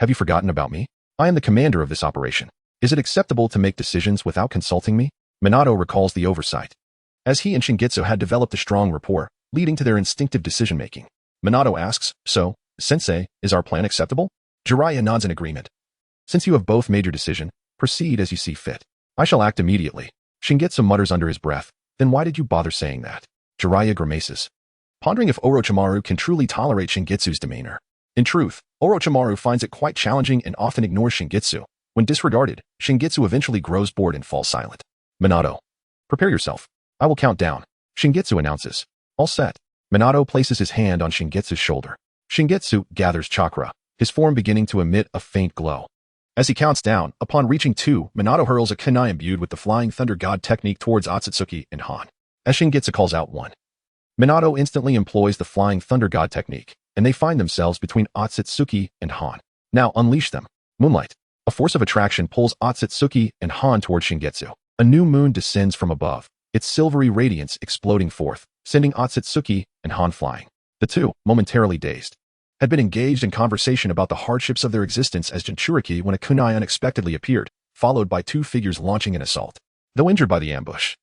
have you forgotten about me? I am the commander of this operation. Is it acceptable to make decisions without consulting me? Minato recalls the oversight. As he and Shingetsu had developed a strong rapport, leading to their instinctive decision-making. Minato asks, so, Sensei, is our plan acceptable? Jiraiya nods in agreement. Since you have both made your decision, proceed as you see fit. I shall act immediately. Shingetsu mutters under his breath, then why did you bother saying that? Jiraiya grimaces, pondering if Orochimaru can truly tolerate Shingetsu's demeanor. In truth, Orochimaru finds it quite challenging and often ignores Shingetsu. When disregarded, Shingetsu eventually grows bored and falls silent. Minato, prepare yourself. I will count down. Shingetsu announces. All set. Minato places his hand on Shingetsu's shoulder. Shingetsu gathers chakra, his form beginning to emit a faint glow. As he counts down, upon reaching 2, Minato hurls a kunai imbued with the Flying Thunder God technique towards Otsutsuki and Han. As Shingetsu calls out 1, Minato instantly employs the Flying Thunder God technique, and they find themselves between Otsutsuki and Han. Now unleash them. Moonlight. A force of attraction pulls Otsutsuki and Han towards Shingetsu. A new moon descends from above, its silvery radiance exploding forth, sending Otsutsuki and Han flying. The two, momentarily dazed, had been engaged in conversation about the hardships of their existence as Jinchuriki when a kunai unexpectedly appeared, followed by two figures launching an assault. Though injured by the ambush,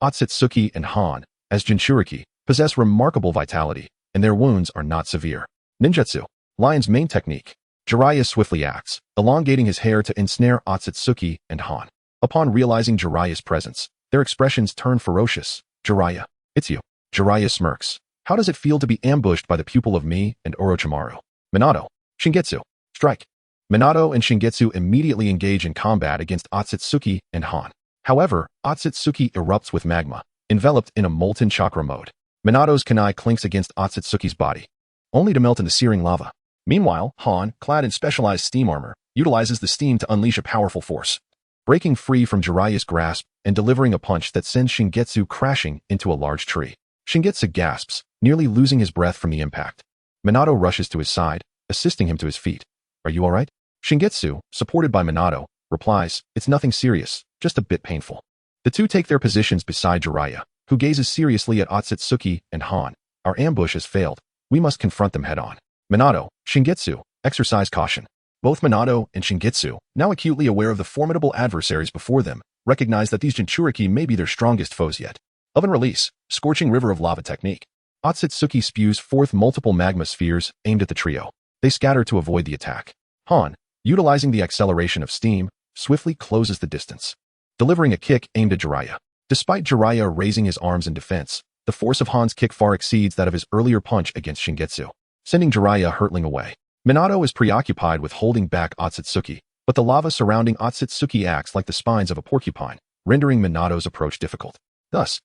Otsutsuki and Han, as Jinchuriki, possess remarkable vitality, and their wounds are not severe. Ninjutsu, Lion's main technique. Jiraiya swiftly acts, elongating his hair to ensnare Otsutsuki and Han. Upon realizing Jiraiya's presence, their expressions turn ferocious. Jiraiya, it's you. Jiraiya smirks. How does it feel to be ambushed by the pupil of me and Orochimaru? Minato, Shingetsu, strike. Minato and Shingetsu immediately engage in combat against Otsutsuki and Han. However, Otsutsuki erupts with magma, enveloped in a molten chakra mode. Minato's kunai clinks against Otsutsuki's body, only to melt into searing lava. Meanwhile, Han, clad in specialized steam armor, utilizes the steam to unleash a powerful force, breaking free from Jiraiya's grasp and delivering a punch that sends Shingetsu crashing into a large tree. Shingetsu gasps, nearly losing his breath from the impact. Minato rushes to his side, assisting him to his feet. Are you alright? Shingetsu, supported by Minato, replies, it's nothing serious, just a bit painful. The two take their positions beside Jiraiya, who gazes seriously at Otsutsuki and Han. Our ambush has failed. We must confront them head-on. Minato, Shingetsu, exercise caution. Both Minato and Shingetsu, now acutely aware of the formidable adversaries before them, recognize that these Jinchuriki may be their strongest foes yet. Oven release, scorching river of lava technique. Otsutsuki spews forth multiple magma spheres aimed at the trio. They scatter to avoid the attack. Han, utilizing the acceleration of steam, swiftly closes the distance, delivering a kick aimed at Jiraiya. Despite Jiraiya raising his arms in defense, the force of Han's kick far exceeds that of his earlier punch against Shingetsu, sending Jiraiya hurtling away. Minato is preoccupied with holding back Otsutsuki, but the lava surrounding Otsutsuki acts like the spines of a porcupine, rendering Minato's approach difficult. Thus,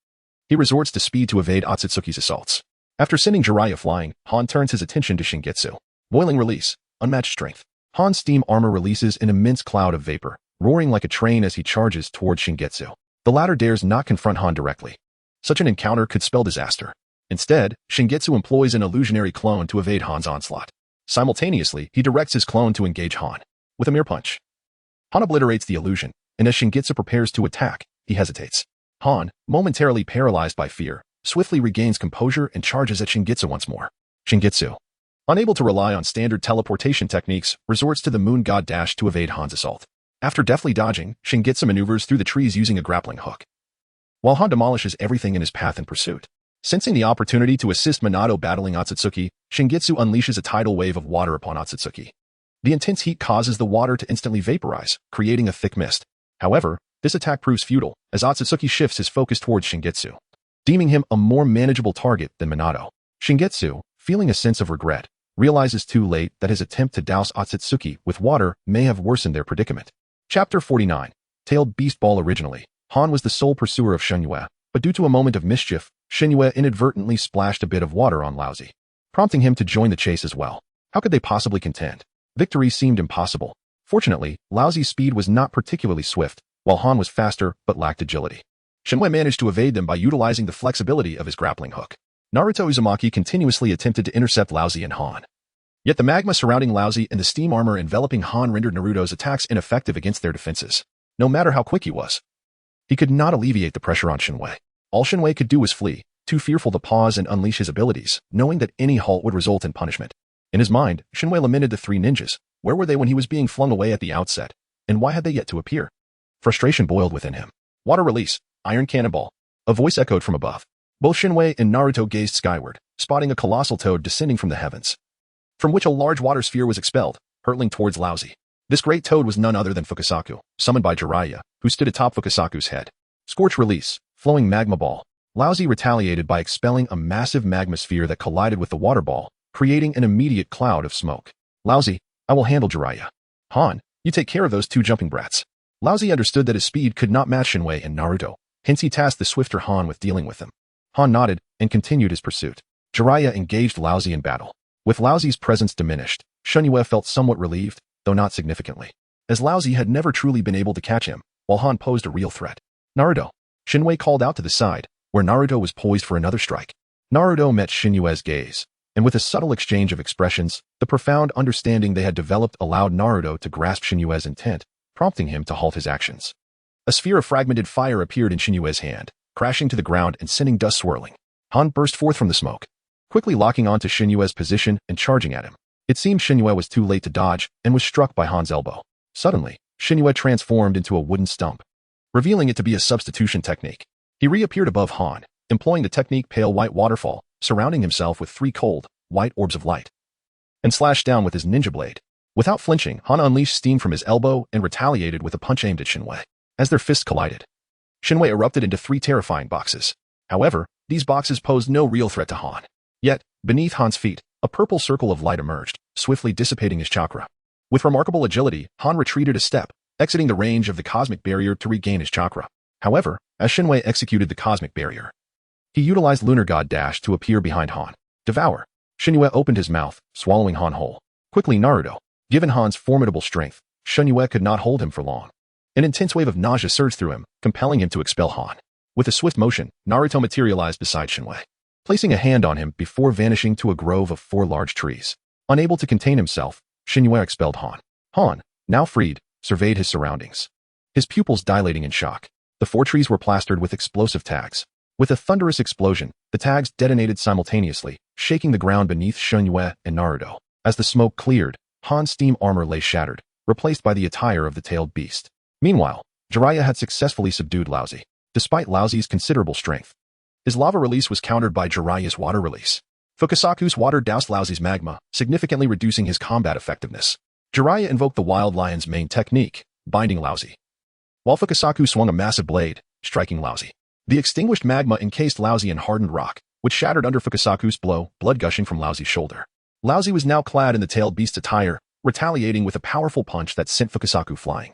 he resorts to speed to evade Otsutsuki's assaults. After sending Jiraiya flying, Han turns his attention to Shingetsu. Boiling release, unmatched strength. Han's steam armor releases an immense cloud of vapor, roaring like a train as he charges towards Shingetsu. The latter dares not confront Han directly. Such an encounter could spell disaster. Instead, Shingetsu employs an illusionary clone to evade Han's onslaught. Simultaneously, he directs his clone to engage Han with a mere punch. Han obliterates the illusion, and as Shingetsu prepares to attack, he hesitates. Han, momentarily paralyzed by fear, swiftly regains composure and charges at Shingetsu once more. Shingetsu, unable to rely on standard teleportation techniques, resorts to the Moon God Dash to evade Han's assault. After deftly dodging, Shingetsu maneuvers through the trees using a grappling hook, while Han demolishes everything in his path in pursuit. Sensing the opportunity to assist Minato battling Otsutsuki, Shingetsu unleashes a tidal wave of water upon Otsutsuki. The intense heat causes the water to instantly vaporize, creating a thick mist. However, this attack proves futile, as Otsutsuki shifts his focus towards Shingetsu, deeming him a more manageable target than Minato. Shingetsu, feeling a sense of regret, realizes too late that his attempt to douse Otsutsuki with water may have worsened their predicament. Chapter 49. Tailed Beast Ball. Originally, Han was the sole pursuer of Shenhue, but due to a moment of mischief, Shenhue inadvertently splashed a bit of water on Laozi, prompting him to join the chase as well. How could they possibly contend? Victory seemed impossible. Fortunately, Laozi's speed was not particularly swift, while Han was faster but lacked agility. Shenhue managed to evade them by utilizing the flexibility of his grappling hook. Naruto Uzumaki continuously attempted to intercept Laozi and Han. Yet the magma surrounding Laozi and the steam armor enveloping Han rendered Naruto's attacks ineffective against their defenses. No matter how quick he was, he could not alleviate the pressure on Shenhue. All Shenhue could do was flee, too fearful to pause and unleash his abilities, knowing that any halt would result in punishment. In his mind, Shenhue lamented the three ninjas. Where were they when he was being flung away at the outset? And why had they yet to appear? Frustration boiled within him. Water release, iron cannonball. A voice echoed from above. Both Shenhue and Naruto gazed skyward, spotting a colossal toad descending from the heavens, from which a large water sphere was expelled, hurtling towards Laozi. This great toad was none other than Fukasaku, summoned by Jiraiya, who stood atop Fukasaku's head. Scorch release, flowing magma ball. Laozi retaliated by expelling a massive magma sphere that collided with the water ball, creating an immediate cloud of smoke. Laozi, I will handle Jiraiya. Han, you take care of those two jumping brats. Laozi understood that his speed could not match Shenhue and Naruto, hence he tasked the swifter Han with dealing with them. Han nodded and continued his pursuit. Jiraiya engaged Laozi in battle. With Laozi's presence diminished, Shenhue felt somewhat relieved, though not significantly, as Laozi had never truly been able to catch him, while Han posed a real threat. Naruto. Shenhue called out to the side, where Naruto was poised for another strike. Naruto met Shenue's gaze, and with a subtle exchange of expressions, the profound understanding they had developed allowed Naruto to grasp Shenue's intent, prompting him to halt his actions. A sphere of fragmented fire appeared in Shenue's hand, crashing to the ground and sending dust swirling. Han burst forth from the smoke, quickly locking onto Shenue's position and charging at him. It seemed Shenhue was too late to dodge and was struck by Han's elbow. Suddenly, Shenhue transformed into a wooden stump, revealing it to be a substitution technique. He reappeared above Han, employing the technique Pale White Waterfall, surrounding himself with 3 cold, white orbs of light, and slashed down with his ninja blade. Without flinching, Han unleashed steam from his elbow and retaliated with a punch aimed at Shenhue. As their fists collided, Shenhue erupted into 3 terrifying boxes. However, these boxes posed no real threat to Han. Yet, beneath Han's feet, a purple circle of light emerged, swiftly dissipating his chakra. With remarkable agility, Han retreated a step, exiting the range of the cosmic barrier to regain his chakra. However, as Shenhue executed the cosmic barrier, he utilized Lunar God Dash to appear behind Han. Devour. Shenhue opened his mouth, swallowing Han whole. Quickly, Naruto. Given Han's formidable strength, Shenhue could not hold him for long. An intense wave of nausea surged through him, compelling him to expel Han. With a swift motion, Naruto materialized beside Shenhue, placing a hand on him before vanishing to a grove of 4 large trees. Unable to contain himself, Shenhue expelled Han. Han, now freed, surveyed his surroundings, his pupils dilating in shock. The 4 trees were plastered with explosive tags. With a thunderous explosion, the tags detonated simultaneously, shaking the ground beneath Shenhue and Naruto. As the smoke cleared, Han's steam armor lay shattered, replaced by the attire of the tailed beast. Meanwhile, Jiraiya had successfully subdued Laozi, despite Laozi's considerable strength. His lava release was countered by Jiraiya's water release. Fukasaku's water doused Laozi's magma, significantly reducing his combat effectiveness. Jiraiya invoked the Wild Lion's main technique, binding Laozi. While Fukasaku swung a massive blade, striking Laozi. The extinguished magma encased Laozi in hardened rock, which shattered under Fukasaku's blow, blood gushing from Laozi's shoulder. Laozi was now clad in the tailed beast's attire, retaliating with a powerful punch that sent Fukasaku flying,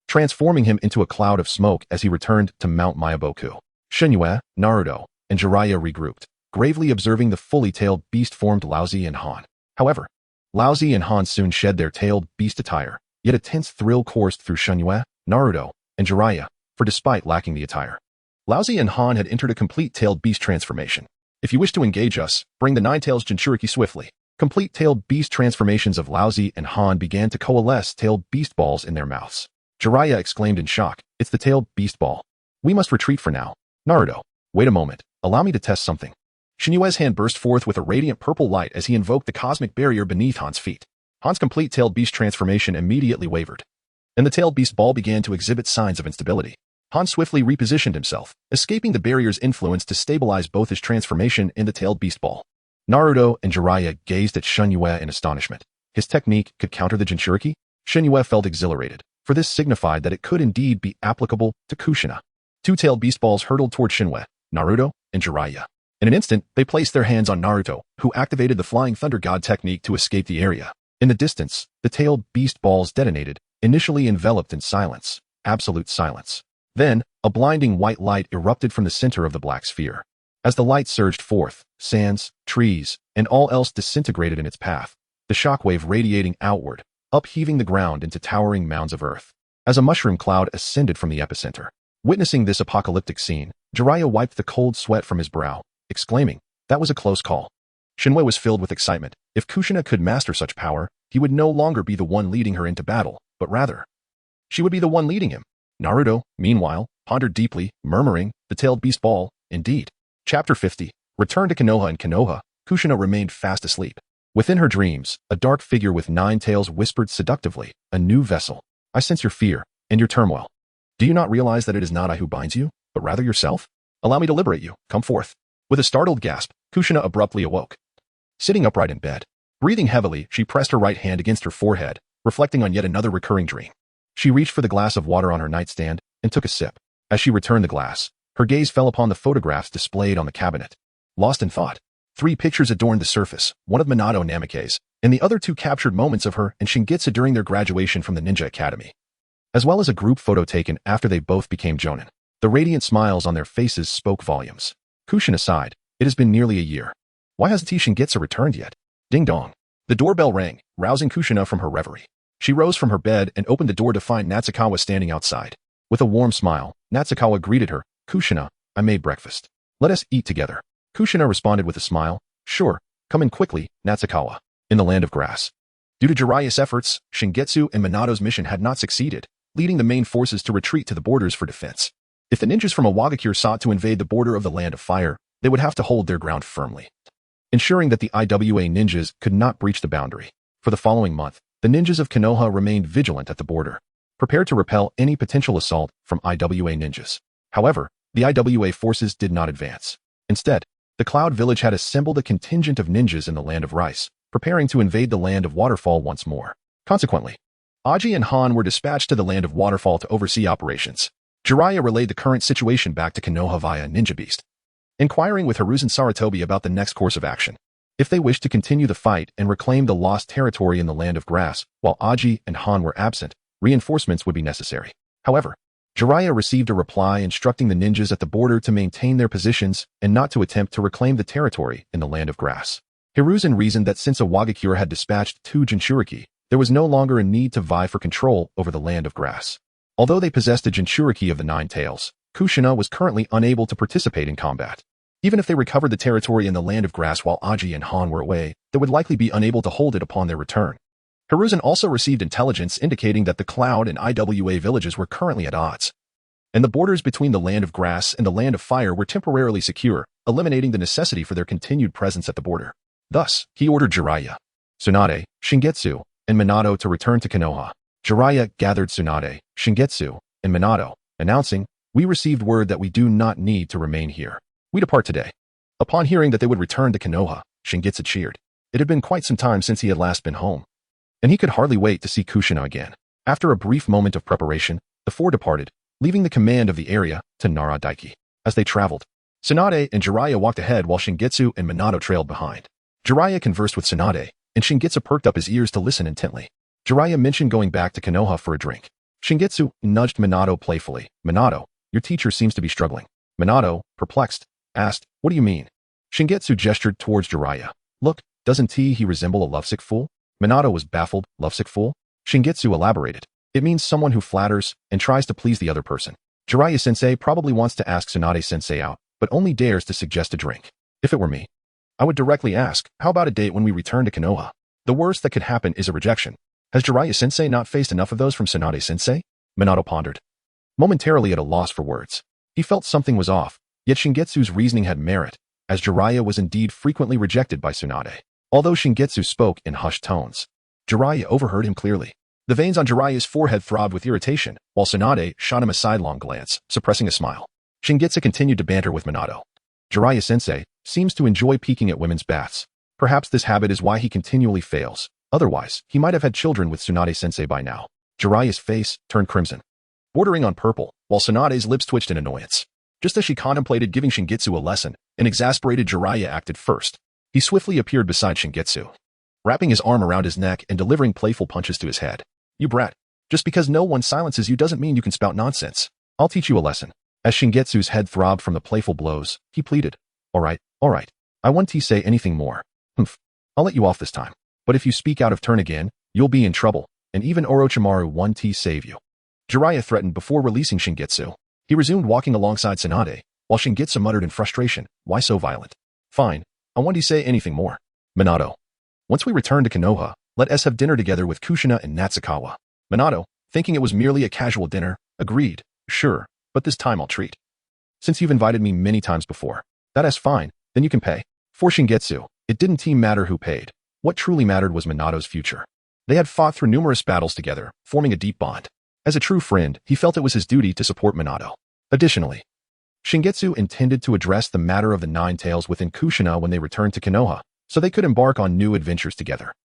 transforming him into a cloud of smoke as he returned to Mount Mayaboku. Shinue, Naruto, and Jiraiya regrouped, gravely observing the fully tailed beast-formed Laozi and Han. However, Laozi and Han soon shed their tailed beast attire, yet a tense thrill coursed through Shinue, Naruto, and Jiraiya, for despite lacking the attire, Laozi and Han had entered a complete tailed beast transformation. If you wish to engage us, bring the Nine Tails Jinchuriki swiftly. Complete tailed beast transformations of Laozi and Han began to coalesce tailed beast balls in their mouths. Jiraiya exclaimed in shock, "It's the tailed beast ball. We must retreat for now." Naruto, wait a moment, allow me to test something. Shinue's hand burst forth with a radiant purple light as he invoked the cosmic barrier beneath Han's feet. Han's complete tailed beast transformation immediately wavered, and the tailed beast ball began to exhibit signs of instability. Han swiftly repositioned himself, escaping the barrier's influence to stabilize both his transformation and the tailed beast ball. Naruto and Jiraiya gazed at Shinue in astonishment. His technique could counter the Jinchuriki? Shinue felt exhilarated, for this signified that it could indeed be applicable to Kushina. Two tailed beast balls hurtled toward Shinue, Naruto, and Jiraiya. In an instant, they placed their hands on Naruto, who activated the Flying Thunder God technique to escape the area. In the distance, the tailed beast balls detonated, initially enveloped in silence, absolute silence. Then, a blinding white light erupted from the center of the black sphere. As the light surged forth, sands, trees, and all else disintegrated in its path, the shockwave radiating outward, upheaving the ground into towering mounds of earth. As a mushroom cloud ascended from the epicenter. Witnessing this apocalyptic scene, Jiraiya wiped the cold sweat from his brow, exclaiming, "That was a close call." Shinue was filled with excitement. If Kushina could master such power, he would no longer be the one leading her into battle, but rather, she would be the one leading him. Naruto, meanwhile, pondered deeply, murmuring, "The tailed beast ball, indeed." Chapter 50. Return to Konoha. In Konoha, Kushina remained fast asleep. Within her dreams, a dark figure with 9 tails whispered seductively, "A new vessel. I sense your fear and your turmoil. Do you not realize that it is not I who binds you, but rather yourself? Allow me to liberate you. Come forth." With a startled gasp, Kushina abruptly awoke. Sitting upright in bed, breathing heavily, she pressed her right hand against her forehead, reflecting on yet another recurring dream. She reached for the glass of water on her nightstand and took a sip. As she returned the glass, her gaze fell upon the photographs displayed on the cabinet. Lost in thought, 3 pictures adorned the surface, one of Minato Namikaze, and the other 2 captured moments of her and Shingitsu during their graduation from the Ninja Academy, as well as a group photo taken after they both became Jounin. The radiant smiles on their faces spoke volumes. Kushina sighed. It has been nearly a year. Why hasn't Shingitsu returned yet? Ding dong. The doorbell rang, rousing Kushina from her reverie. She rose from her bed and opened the door to find Natsukawa standing outside. With a warm smile, Natsukawa greeted her. "Kushina, I made breakfast. Let us eat together." Kushina responded with a smile. "Sure, come in quickly, Natsukawa." In the land of grass. Due to Jiraiya's efforts, Shingitsu and Minato's mission had not succeeded, leading the main forces to retreat to the borders for defense. If the ninjas from Awagakure sought to invade the border of the Land of Fire, they would have to hold their ground firmly, ensuring that the IWA ninjas could not breach the boundary. For the following month, the ninjas of Konoha remained vigilant at the border, prepared to repel any potential assault from IWA ninjas. However, the IWA forces did not advance. Instead, the Cloud Village had assembled a contingent of ninjas in the Land of Rice, preparing to invade the Land of Waterfall once more. Consequently, Aji and Han were dispatched to the Land of Waterfall to oversee operations. Jiraiya relayed the current situation back to Konoha via Ninja Beast, inquiring with Hiruzen Sarutobi about the next course of action. If they wished to continue the fight and reclaim the lost territory in the Land of Grass, while Aji and Han were absent, reinforcements would be necessary. However, Jiraiya received a reply instructing the ninjas at the border to maintain their positions and not to attempt to reclaim the territory in the Land of Grass. Hiruzen reasoned that since Awagakure had dispatched 2 Jinchuriki, there was no longer a need to vie for control over the Land of Grass. Although they possessed a Jinchuriki of the 9 tails, Kushina was currently unable to participate in combat. Even if they recovered the territory in the Land of Grass while Aji and Han were away, they would likely be unable to hold it upon their return. Hiruzen also received intelligence indicating that the Cloud and IWA villages were currently at odds, and the borders between the Land of Grass and the Land of Fire were temporarily secure, eliminating the necessity for their continued presence at the border. Thus, he ordered Jiraiya, Tsunade, Shingitsu, and Minato to return to Konoha. Jiraiya gathered Tsunade, Shingitsu, and Minato, announcing, "We received word that we do not need to remain here. We depart today." Upon hearing that they would return to Konoha, Shingitsu cheered. It had been quite some time since he had last been home, and he could hardly wait to see Kushina again. After a brief moment of preparation, the four departed, leaving the command of the area to Nara Daiki. As they traveled, Tsunade and Jiraiya walked ahead while Shingitsu and Minato trailed behind. Jiraiya conversed with Tsunade, and Shingitsu perked up his ears to listen intently. Jiraiya mentioned going back to Konoha for a drink. Shingitsu nudged Minato playfully. Minato, your teacher seems to be struggling. Minato, perplexed, asked, what do you mean? Shingitsu gestured towards Jiraiya. Look, doesn't he resemble a lovesick fool? Minato was baffled. Lovesick fool? Shingitsu elaborated. It means someone who flatters and tries to please the other person. Jiraiya-sensei probably wants to ask Tsunade-sensei out, but only dares to suggest a drink. If it were me, I would directly ask, how about a date when we return to Konoha? The worst that could happen is a rejection. Has Jiraiya-sensei not faced enough of those from Tsunade-sensei? Minato pondered, momentarily at a loss for words. He felt something was off, yet Shingitsu's reasoning had merit, as Jiraiya was indeed frequently rejected by Tsunade. Although Shingitsu spoke in hushed tones, Jiraiya overheard him clearly. The veins on Jiraiya's forehead throbbed with irritation, while Tsunade shot him a sidelong glance, suppressing a smile. Shingitsu continued to banter with Minato. Jiraiya-sensei seems to enjoy peeking at women's baths. Perhaps this habit is why he continually fails. Otherwise, he might have had children with Tsunade-sensei by now. Jiraiya's face turned crimson, bordering on purple, while Tsunade's lips twitched in annoyance. Just as she contemplated giving Shingitsu a lesson, an exasperated Jiraiya acted first. He swiftly appeared beside Shingitsu, wrapping his arm around his neck and delivering playful punches to his head. You brat. Just because no one silences you doesn't mean you can spout nonsense. I'll teach you a lesson. As Shingitsu's head throbbed from the playful blows, he pleaded. All right. I won't say anything more. Humph. I'll let you off this time. But if you speak out of turn again, you'll be in trouble, and even Orochimaru won't save you. Jiraiya threatened before releasing Shingitsu. He resumed walking alongside Tsunade, while Shingitsu muttered in frustration, why so violent? Fine. I won't say anything more. Minato. Once we return to Konoha, let us have dinner together with Kushina and Natsukawa. Minato, thinking it was merely a casual dinner, agreed. Sure, but this time I'll treat. Since you've invited me many times before. That is fine, then you can pay. For Shingitsu, it didn't matter who paid. What truly mattered was Minato's future. They had fought through numerous battles together, forming a deep bond. As a true friend, he felt it was his duty to support Minato. Additionally, Shingitsu intended to address the matter of the Nine Tails within Kushina when they returned to Konoha, so they could embark on new adventures together.